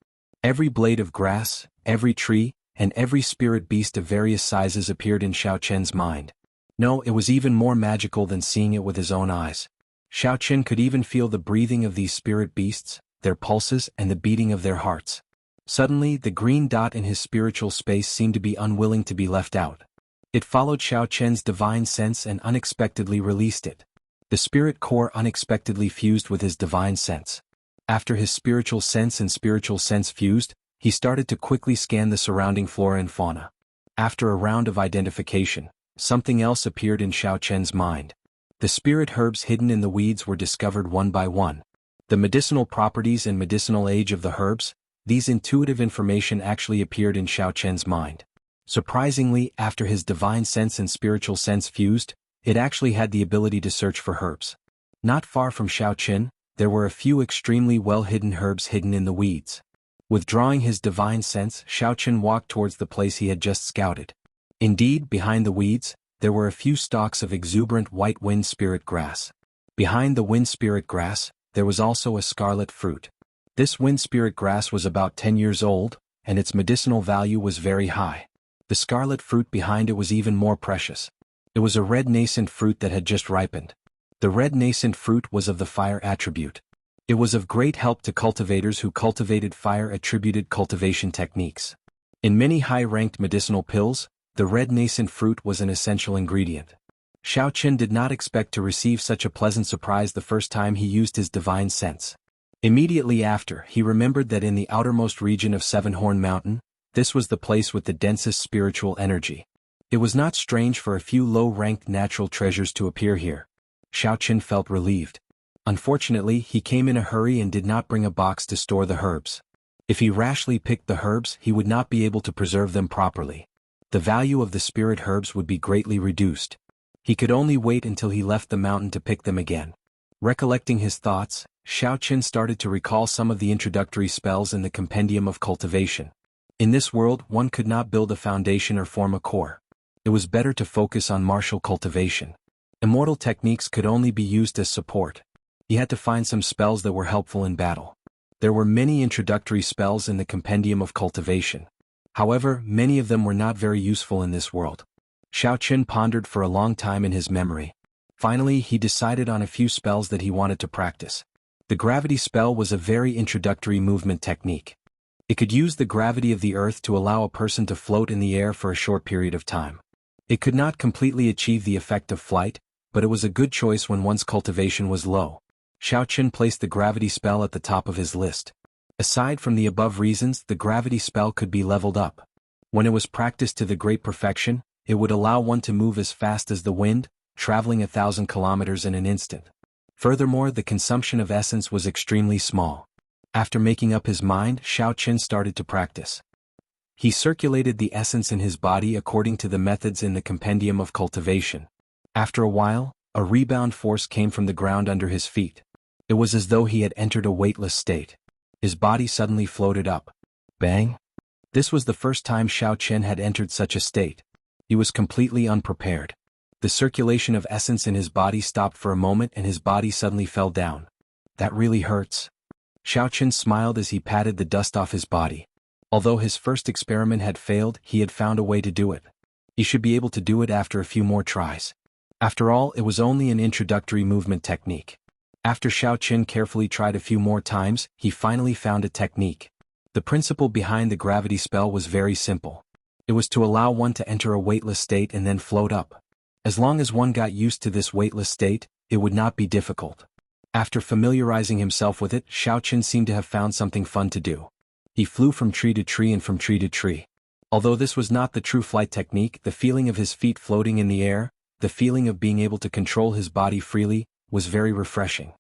Every blade of grass, every tree, and every spirit beast of various sizes appeared in Xiao Chen's mind. No, it was even more magical than seeing it with his own eyes. Xiao Chen could even feel the breathing of these spirit beasts, their pulses and the beating of their hearts. Suddenly, the green dot in his spiritual space seemed to be unwilling to be left out. It followed Xiao Chen's divine sense and unexpectedly released it. The spirit core unexpectedly fused with his divine sense. After his spiritual sense and spiritual sense fused, he started to quickly scan the surrounding flora and fauna. After a round of identification, something else appeared in Xiao Chen's mind. The spirit herbs hidden in the weeds were discovered one by one. The medicinal properties and medicinal age of the herbs, these intuitive information actually appeared in Xiao Chen's mind. Surprisingly, after his divine sense and spiritual sense fused, it actually had the ability to search for herbs. Not far from Xiao Chen, there were a few extremely well-hidden herbs hidden in the weeds. Withdrawing his divine sense, Xiao Chen walked towards the place he had just scouted. Indeed, behind the weeds, there were a few stalks of exuberant white wind spirit grass. Behind the wind spirit grass, there was also a scarlet fruit. This wind spirit grass was about 10 years old, and its medicinal value was very high. The scarlet fruit behind it was even more precious. It was a red nascent fruit that had just ripened. The red nascent fruit was of the fire attribute. It was of great help to cultivators who cultivated fire-attributed cultivation techniques. In many high-ranked medicinal pills, the red nascent fruit was an essential ingredient. Xiao Chen did not expect to receive such a pleasant surprise the first time he used his divine sense. Immediately after, he remembered that in the outermost region of Seven-Horn Mountain, this was the place with the densest spiritual energy. It was not strange for a few low-ranked natural treasures to appear here. Xiao Chen felt relieved. Unfortunately, he came in a hurry and did not bring a box to store the herbs. If he rashly picked the herbs, he would not be able to preserve them properly. The value of the spirit herbs would be greatly reduced. He could only wait until he left the mountain to pick them again. Recollecting his thoughts, Xiao Chen started to recall some of the introductory spells in the Compendium of Cultivation. In this world, one could not build a foundation or form a core. It was better to focus on martial cultivation. Immortal techniques could only be used as support. He had to find some spells that were helpful in battle. There were many introductory spells in the Compendium of Cultivation. However, many of them were not very useful in this world. Xiao Chen pondered for a long time in his memory. Finally, he decided on a few spells that he wanted to practice. The gravity spell was a very introductory movement technique. It could use the gravity of the earth to allow a person to float in the air for a short period of time. It could not completely achieve the effect of flight, but it was a good choice when one's cultivation was low. Xiao Chen placed the gravity spell at the top of his list. Aside from the above reasons, the gravity spell could be leveled up. When it was practiced to the great perfection, it would allow one to move as fast as the wind, traveling 1,000 kilometers in an instant. Furthermore, the consumption of essence was extremely small. After making up his mind, Xiaoqin started to practice. He circulated the essence in his body according to the methods in the Compendium of Cultivation. After a while, a rebound force came from the ground under his feet. It was as though he had entered a weightless state. His body suddenly floated up. Bang! This was the first time Xiaoqin had entered such a state. He was completely unprepared. The circulation of essence in his body stopped for a moment and his body suddenly fell down. That really hurts. Xiaoqin smiled as he patted the dust off his body. Although his first experiment had failed, he had found a way to do it. He should be able to do it after a few more tries. After all, it was only an introductory movement technique. After Xiaoqin carefully tried a few more times, he finally found a technique. The principle behind the gravity spell was very simple. It was to allow one to enter a weightless state and then float up. As long as one got used to this weightless state, it would not be difficult. After familiarizing himself with it, Xiaoqin seemed to have found something fun to do. He flew from tree to tree and from tree to tree. Although this was not the true flight technique, the feeling of his feet floating in the air, the feeling of being able to control his body freely, was very refreshing.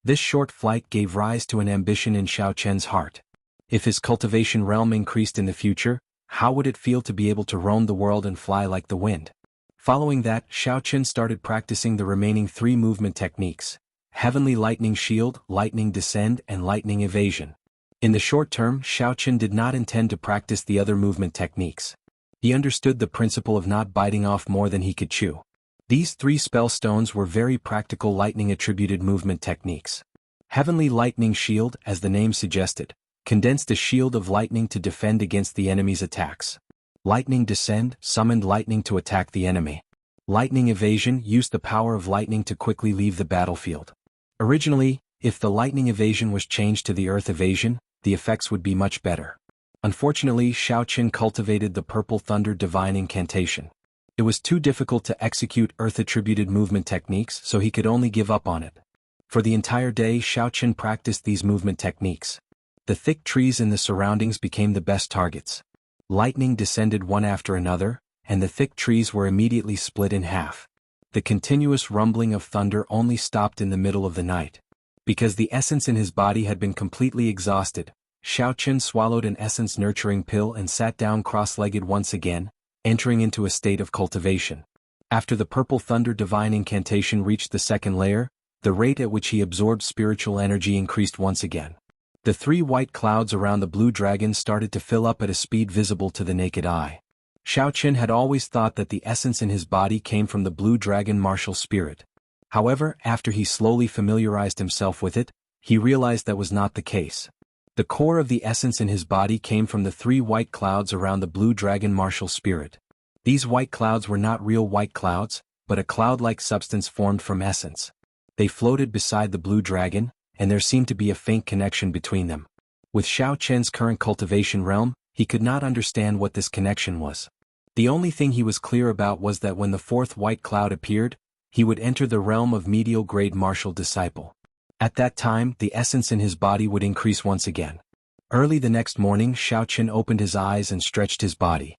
This short flight gave rise to an ambition in Xiaoqin's heart. If his cultivation realm increased in the future, how would it feel to be able to roam the world and fly like the wind? Following that, Xiaoqin started practicing the remaining 3 movement techniques: Heavenly Lightning Shield, Lightning Descend, and Lightning Evasion. In the short term, Xiaoqin did not intend to practice the other movement techniques. He understood the principle of not biting off more than he could chew. These 3 spell stones were very practical lightning-attributed movement techniques. Heavenly Lightning Shield, as the name suggested, condensed a shield of lightning to defend against the enemy's attacks. Lightning Descend summoned lightning to attack the enemy. Lightning Evasion used the power of lightning to quickly leave the battlefield. Originally, if the lightning evasion was changed to the earth evasion, the effects would be much better. Unfortunately, Xiaoqin cultivated the Purple Thunder Divine Incantation. It was too difficult to execute earth-attributed movement techniques, so he could only give up on it. For the entire day, Xiaoqin practiced these movement techniques. The thick trees in the surroundings became the best targets. Lightning descended one after another, and the thick trees were immediately split in half. The continuous rumbling of thunder only stopped in the middle of the night. Because the essence in his body had been completely exhausted, Xiaoqin swallowed an essence-nurturing pill and sat down cross-legged once again, entering into a state of cultivation. After the Purple Thunder Divine Incantation reached the second layer, the rate at which he absorbed spiritual energy increased once again. The 3 white clouds around the blue dragon started to fill up at a speed visible to the naked eye. Xiaoqin had always thought that the essence in his body came from the blue dragon martial spirit. However, after he slowly familiarized himself with it, he realized that was not the case. The core of the essence in his body came from the 3 white clouds around the blue dragon martial spirit. These white clouds were not real white clouds, but a cloud-like substance formed from essence. They floated beside the blue dragon, and there seemed to be a faint connection between them. With Xiaoqin's current cultivation realm, he could not understand what this connection was. The only thing he was clear about was that when the 4th white cloud appeared, he would enter the realm of medial grade martial disciple. At that time, the essence in his body would increase once again. Early the next morning, Xiaoqin opened his eyes and stretched his body.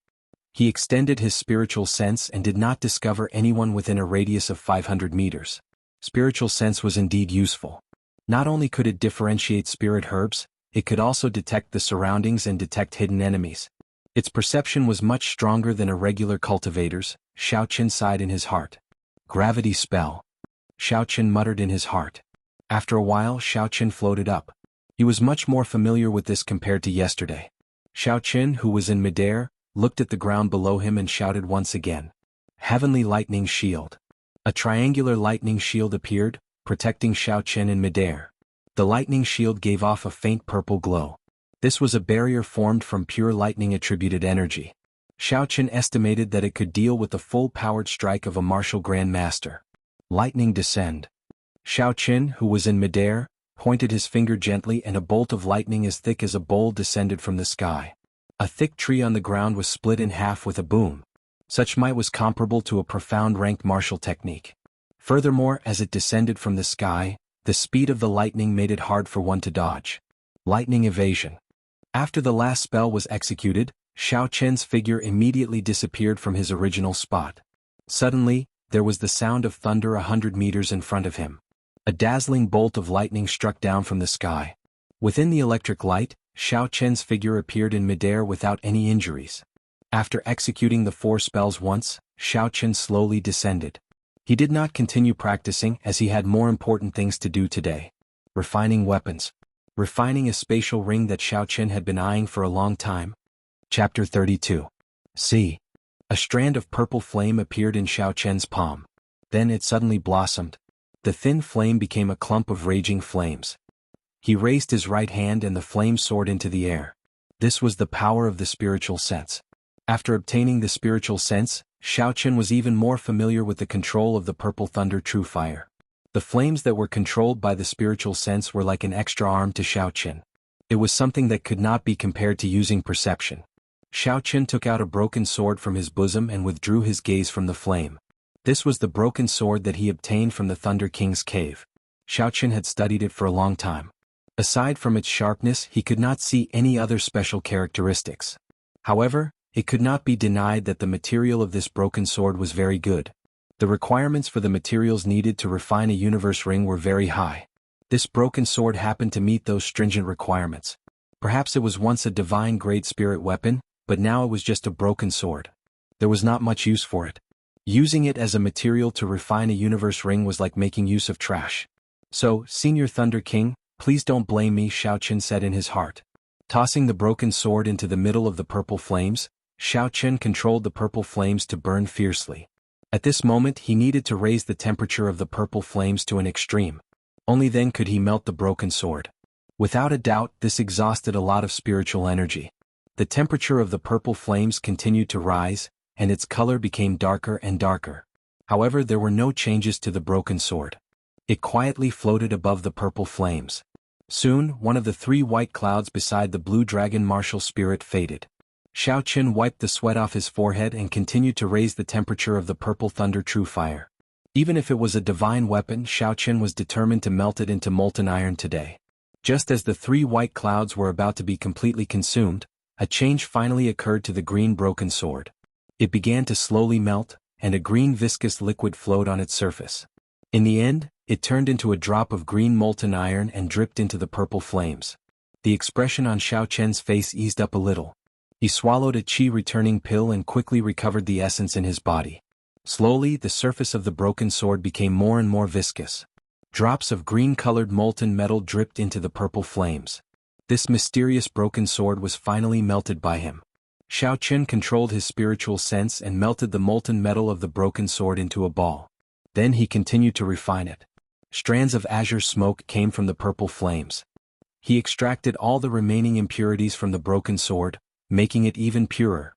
He extended his spiritual sense and did not discover anyone within a radius of 500 meters. Spiritual sense was indeed useful. Not only could it differentiate spirit herbs, it could also detect the surroundings and detect hidden enemies. Its perception was much stronger than a regular cultivator's. Xiaoqin sighed in his heart. Gravity spell. Xiaoqin muttered in his heart. After a while, Xiaoqin floated up. He was much more familiar with this compared to yesterday. Xiaoqin, who was in midair, looked at the ground below him and shouted once again. Heavenly Lightning Shield. A triangular lightning shield appeared, protecting Xiaoqin in midair. The lightning shield gave off a faint purple glow. This was a barrier formed from pure lightning-attributed energy. Xiaoqin estimated that it could deal with the full-powered strike of a martial Grand Master. Lightning Descend. Xiaoqin, who was in midair, pointed his finger gently and a bolt of lightning as thick as a bowl descended from the sky. A thick tree on the ground was split in half with a boom. Such might was comparable to a profound ranked martial technique. Furthermore, as it descended from the sky, the speed of the lightning made it hard for one to dodge. Lightning Evasion. After the last spell was executed, Xiao Chen's figure immediately disappeared from his original spot. Suddenly, there was the sound of thunder 100 meters in front of him. A dazzling bolt of lightning struck down from the sky. Within the electric light, Xiao Chen's figure appeared in midair without any injuries. After executing the 4 spells once, Xiao Chen slowly descended. He did not continue practicing as he had more important things to do today. Refining weapons. Refining a spatial ring that Xiao Chen had been eyeing for a long time. Chapter 32. See. A strand of purple flame appeared in Xiao Chen's palm. Then it suddenly blossomed. The thin flame became a clump of raging flames. He raised his right hand and the flame soared into the air. This was the power of the spiritual sense. After obtaining the spiritual sense, Xiao Chen was even more familiar with the control of the purple thunder true fire. The flames that were controlled by the spiritual sense were like an extra arm to Xiao Chen. It was something that could not be compared to using perception. Xiao Chen took out a broken sword from his bosom and withdrew his gaze from the flame. This was the broken sword that he obtained from the Thunder King's cave. Xiao Chen had studied it for a long time. Aside from its sharpness, he could not see any other special characteristics. However, it could not be denied that the material of this broken sword was very good. The requirements for the materials needed to refine a universe ring were very high. This broken sword happened to meet those stringent requirements. Perhaps it was once a divine-grade spirit weapon, but now it was just a broken sword. There was not much use for it. Using it as a material to refine a universe ring was like making use of trash. So, Senior Thunder King, please don't blame me, Xiao Chen said in his heart. Tossing the broken sword into the middle of the purple flames, Xiao Chen controlled the purple flames to burn fiercely. At this moment he needed to raise the temperature of the purple flames to an extreme. Only then could he melt the broken sword. Without a doubt, this exhausted a lot of spiritual energy. The temperature of the purple flames continued to rise, and its color became darker and darker. However, there were no changes to the broken sword. It quietly floated above the purple flames. Soon, one of the 3 white clouds beside the blue dragon martial spirit faded. Xiao Chen wiped the sweat off his forehead and continued to raise the temperature of the purple thunder true fire. Even if it was a divine weapon, Xiao Chen was determined to melt it into molten iron today. Just as the 3 white clouds were about to be completely consumed, a change finally occurred to the green broken sword. It began to slowly melt, and a green viscous liquid flowed on its surface. In the end, it turned into a drop of green molten iron and dripped into the purple flames. The expression on Xiao Chen's face eased up a little. He swallowed a qi-returning pill and quickly recovered the essence in his body. Slowly, the surface of the broken sword became more and more viscous. Drops of green-colored molten metal dripped into the purple flames. This mysterious broken sword was finally melted by him. Xiao Chen controlled his spiritual sense and melted the molten metal of the broken sword into a ball. Then he continued to refine it. Strands of azure smoke came from the purple flames. He extracted all the remaining impurities from the broken sword, making it even purer.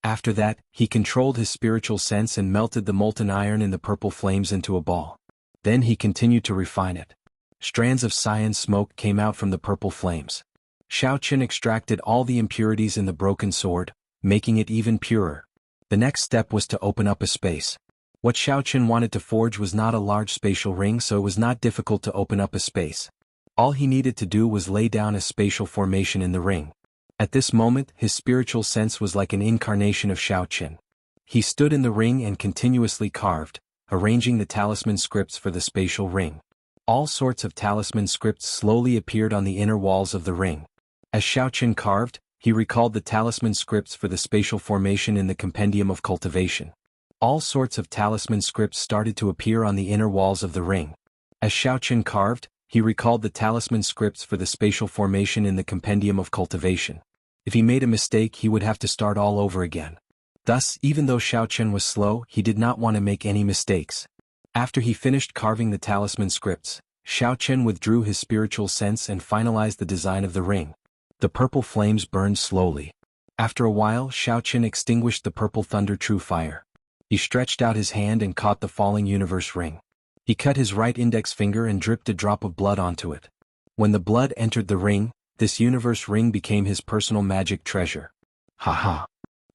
After that, he controlled his spiritual sense and melted the molten iron in the purple flames into a ball. Then he continued to refine it. Strands of cyan smoke came out from the purple flames. Xiao Chen extracted all the impurities in the broken sword, making it even purer. The next step was to open up a space. What Xiao Chen wanted to forge was not a large spatial ring, so it was not difficult to open up a space. All he needed to do was lay down a spatial formation in the ring. At this moment, his spiritual sense was like an incarnation of Xiao Chen. He stood in the ring and continuously carved, arranging the talisman scripts for the spatial ring. All sorts of talisman scripts slowly appeared on the inner walls of the ring. As Xiao Chen carved, he recalled the talisman scripts for the spatial formation in the compendium of cultivation. All sorts of talisman scripts started to appear on the inner walls of the ring. As Xiao Chen carved, he recalled the talisman scripts for the spatial formation in the compendium of cultivation. If he made a mistake, he would have to start all over again. Thus, even though Xiao Chen was slow, he did not want to make any mistakes. After he finished carving the talisman scripts, Xiao Chen withdrew his spiritual sense and finalized the design of the ring. The purple flames burned slowly. After a while, Xiao Chen extinguished the purple thunder true fire. He stretched out his hand and caught the falling universe ring. He cut his right index finger and dripped a drop of blood onto it. When the blood entered the ring, this universe ring became his personal magic treasure. Ha!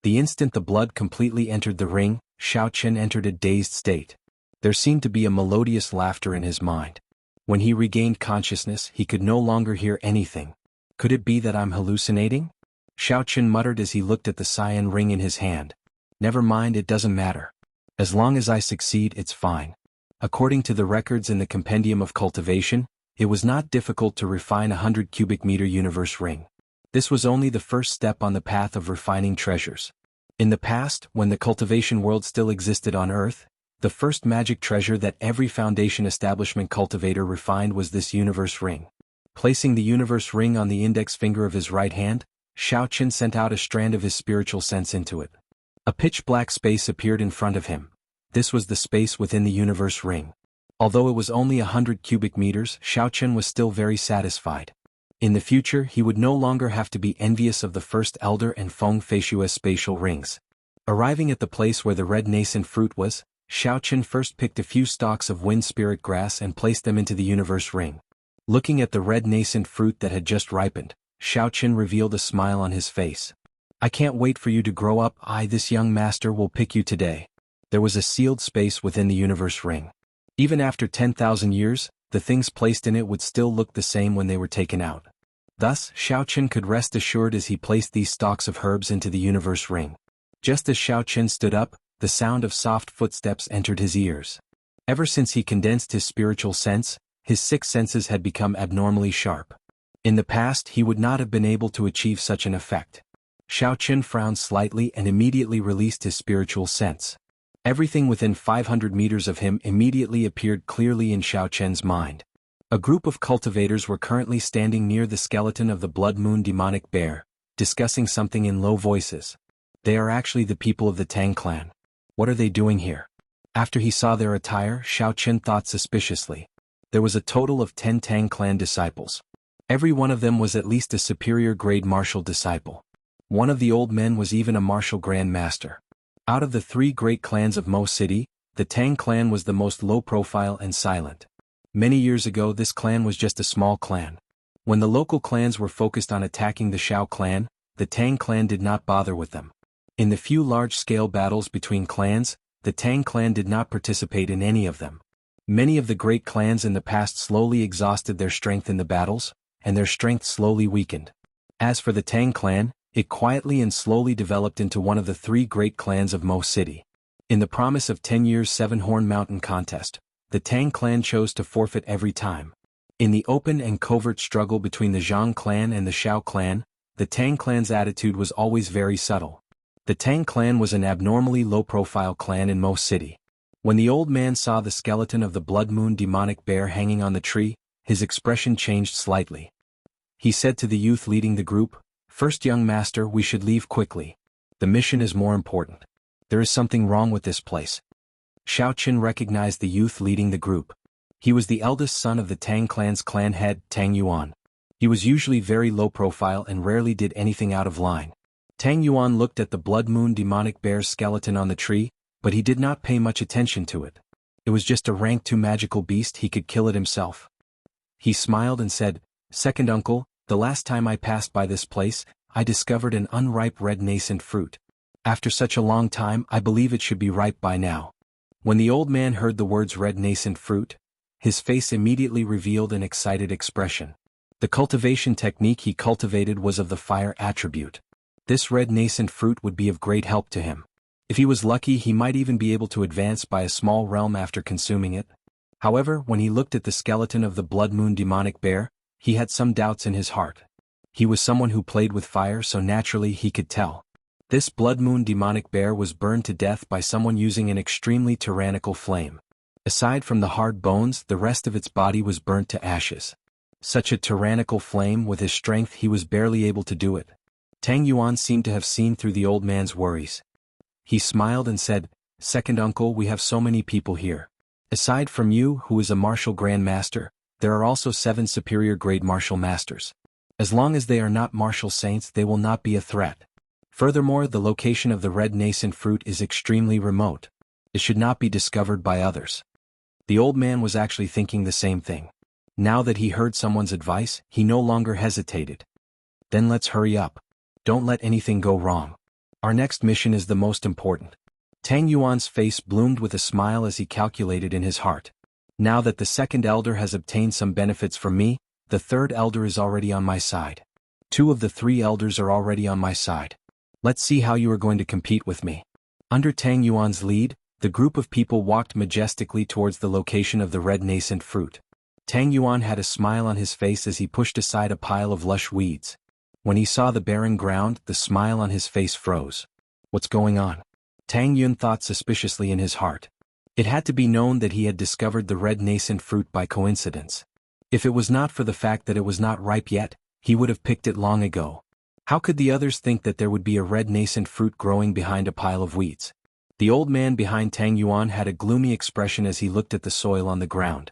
The instant the blood completely entered the ring, Xiao Chen entered a dazed state. There seemed to be a melodious laughter in his mind. When he regained consciousness, he could no longer hear anything. Could it be that I'm hallucinating? Xiaoqun muttered as he looked at the cyan ring in his hand. Never mind, it doesn't matter. As long as I succeed, it's fine. According to the records in the Compendium of Cultivation, it was not difficult to refine a 100 cubic meter universe ring. This was only the first step on the path of refining treasures. In the past, when the cultivation world still existed on Earth, the first magic treasure that every Foundation establishment cultivator refined was this universe ring. Placing the universe ring on the index finger of his right hand, Xiaoqun sent out a strand of his spiritual sense into it. A pitch-black space appeared in front of him. This was the space within the universe ring. Although it was only 100 cubic meters, Xiaoqun was still very satisfied. In the future, he would no longer have to be envious of the First Elder and Feng Feishua's spatial rings. Arriving at the place where the red nascent fruit was, Xiaoqun first picked a few stalks of wind spirit grass and placed them into the universe ring. Looking at the red nascent fruit that had just ripened, Xiaoqun revealed a smile on his face. I can't wait for you to grow up. This young master will pick you today. There was a sealed space within the universe ring. Even after 10,000 years, the things placed in it would still look the same when they were taken out. Thus, Xiaoqun could rest assured as he placed these stalks of herbs into the universe ring. Just as Xiaoqun stood up, the sound of soft footsteps entered his ears. Ever since he condensed his spiritual sense, his six senses had become abnormally sharp. In the past, he would not have been able to achieve such an effect. Xiaoqun frowned slightly and immediately released his spiritual sense. Everything within 500 meters of him immediately appeared clearly in Xiaoqun's mind. A group of cultivators were currently standing near the skeleton of the Blood Moon demonic bear, discussing something in low voices. They are actually the people of the Tang clan. What are they doing here? After he saw their attire, Xiaoqun thought suspiciously. There was a total of 10 Tang clan disciples. Every one of them was at least a superior grade martial disciple. One of the old men was even a martial grand master. Out of the 3 great clans of Mo City, the Tang clan was the most low-profile and silent. Many years ago, this clan was just a small clan. When the local clans were focused on attacking the Shao clan, the Tang clan did not bother with them. In the few large-scale battles between clans, the Tang clan did not participate in any of them. Many of the great clans in the past slowly exhausted their strength in the battles, and their strength slowly weakened. As for the Tang clan, it quietly and slowly developed into one of the 3 great clans of Mo City. In the promise of 10 years' 7-Horn Mountain contest, the Tang clan chose to forfeit every time. In the open and covert struggle between the Zhang clan and the Shao clan, the Tang clan's attitude was always very subtle. The Tang clan was an abnormally low-profile clan in Mo City. When the old man saw the skeleton of the Blood Moon demonic bear hanging on the tree, his expression changed slightly. He said to the youth leading the group, "First, young master, we should leave quickly. The mission is more important. There is something wrong with this place." Xiaoqun recognized the youth leading the group. He was the eldest son of the Tang clan's clan head, Tang Yuan. He was usually very low profile and rarely did anything out of line. Tang Yuan looked at the Blood Moon demonic bear's skeleton on the tree, but he did not pay much attention to it. It was just a rank 2 magical beast, he could kill it himself. He smiled and said, "Second uncle, the last time I passed by this place, I discovered an unripe red nascent fruit. After such a long time, I believe it should be ripe by now." When the old man heard the words red nascent fruit, his face immediately revealed an excited expression. The cultivation technique he cultivated was of the fire attribute. This red nascent fruit would be of great help to him. If he was lucky, he might even be able to advance by a small realm after consuming it. However, when he looked at the skeleton of the Blood Moon demonic bear, he had some doubts in his heart. He was someone who played with fire, so naturally he could tell. This Blood Moon demonic bear was burned to death by someone using an extremely tyrannical flame. Aside from the hard bones, the rest of its body was burnt to ashes. Such a tyrannical flame, with his strength he was barely able to do it. Tang Yuan seemed to have seen through the old man's worries. He smiled and said, "Second uncle, we have so many people here. Aside from you, who is a martial grand master, there are also 7 superior grade martial masters. As long as they are not martial saints, they will not be a threat. Furthermore, the location of the red nascent fruit is extremely remote. It should not be discovered by others." The old man was actually thinking the same thing. Now that he heard someone's advice, he no longer hesitated. "Then let's hurry up. Don't let anything go wrong. Our next mission is the most important." Tang Yuan's face bloomed with a smile as he calculated in his heart. "Now that the second elder has obtained some benefits from me, the third elder is already on my side. 2 of the 3 elders are already on my side. Let's see how you are going to compete with me. Under Tang Yuan's lead, the group of people walked majestically towards the location of the red nascent fruit. Tang Yuan had a smile on his face as he pushed aside a pile of lush weeds. When he saw the barren ground, the smile on his face froze. What's going on? Tang Yun thought suspiciously in his heart. It had to be known that he had discovered the red nascent fruit by coincidence. If it was not for the fact that it was not ripe yet, he would have picked it long ago. How could the others think that there would be a red nascent fruit growing behind a pile of weeds? The old man behind Tang Yuan had a gloomy expression as he looked at the soil on the ground.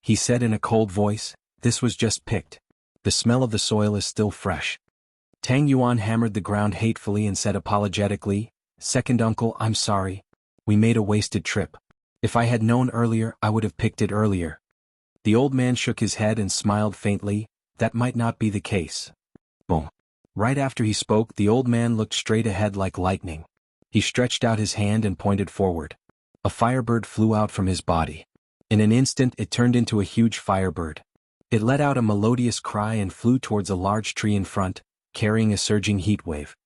He said in a cold voice, "This was just picked. The smell of the soil is still fresh." Tang Yuan hammered the ground hatefully and said apologetically, "Second uncle, I'm sorry. We made a wasted trip. If I had known earlier, I would have picked it earlier." The old man shook his head and smiled faintly. That might not be the case. Boom. Right after he spoke, the old man looked straight ahead like lightning. He stretched out his hand and pointed forward. A firebird flew out from his body. In an instant it turned into a huge firebird. It let out a melodious cry and flew towards a large tree in front, carrying a surging heat wave.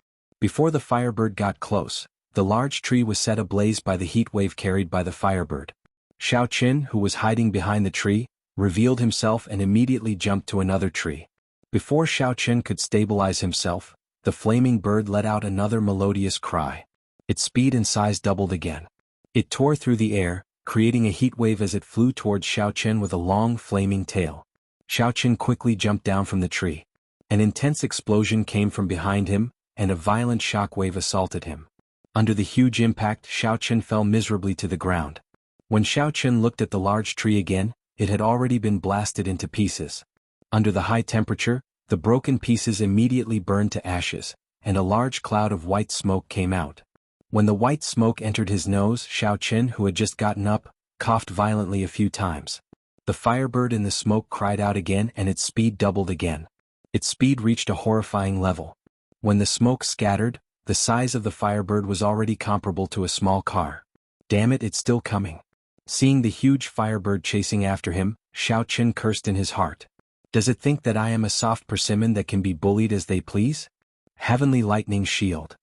Before the firebird got close, the large tree was set ablaze by the heat wave carried by the firebird. Xiaoqin, who was hiding behind the tree, revealed himself and immediately jumped to another tree. Before Xiaoqin could stabilize himself, the flaming bird let out another melodious cry. Its speed and size doubled again. It tore through the air, creating a heat wave as it flew towards Xiaoqin with a long flaming tail. Xiaoqin quickly jumped down from the tree. An intense explosion came from behind him, and a violent shockwave assaulted him. Under the huge impact, Xiaoqin fell miserably to the ground. When Xiaoqin looked at the large tree again, it had already been blasted into pieces. Under the high temperature, the broken pieces immediately burned to ashes, and a large cloud of white smoke came out. When the white smoke entered his nose, Xiaoqin, who had just gotten up, coughed violently a few times. The firebird in the smoke cried out again and its speed doubled again. Its speed reached a horrifying level. When the smoke scattered, the size of the firebird was already comparable to a small car. Damn it, it's still coming. Seeing the huge firebird chasing after him, Xiaoqin cursed in his heart. Does it think that I am a soft persimmon that can be bullied as they please? Heavenly lightning shield.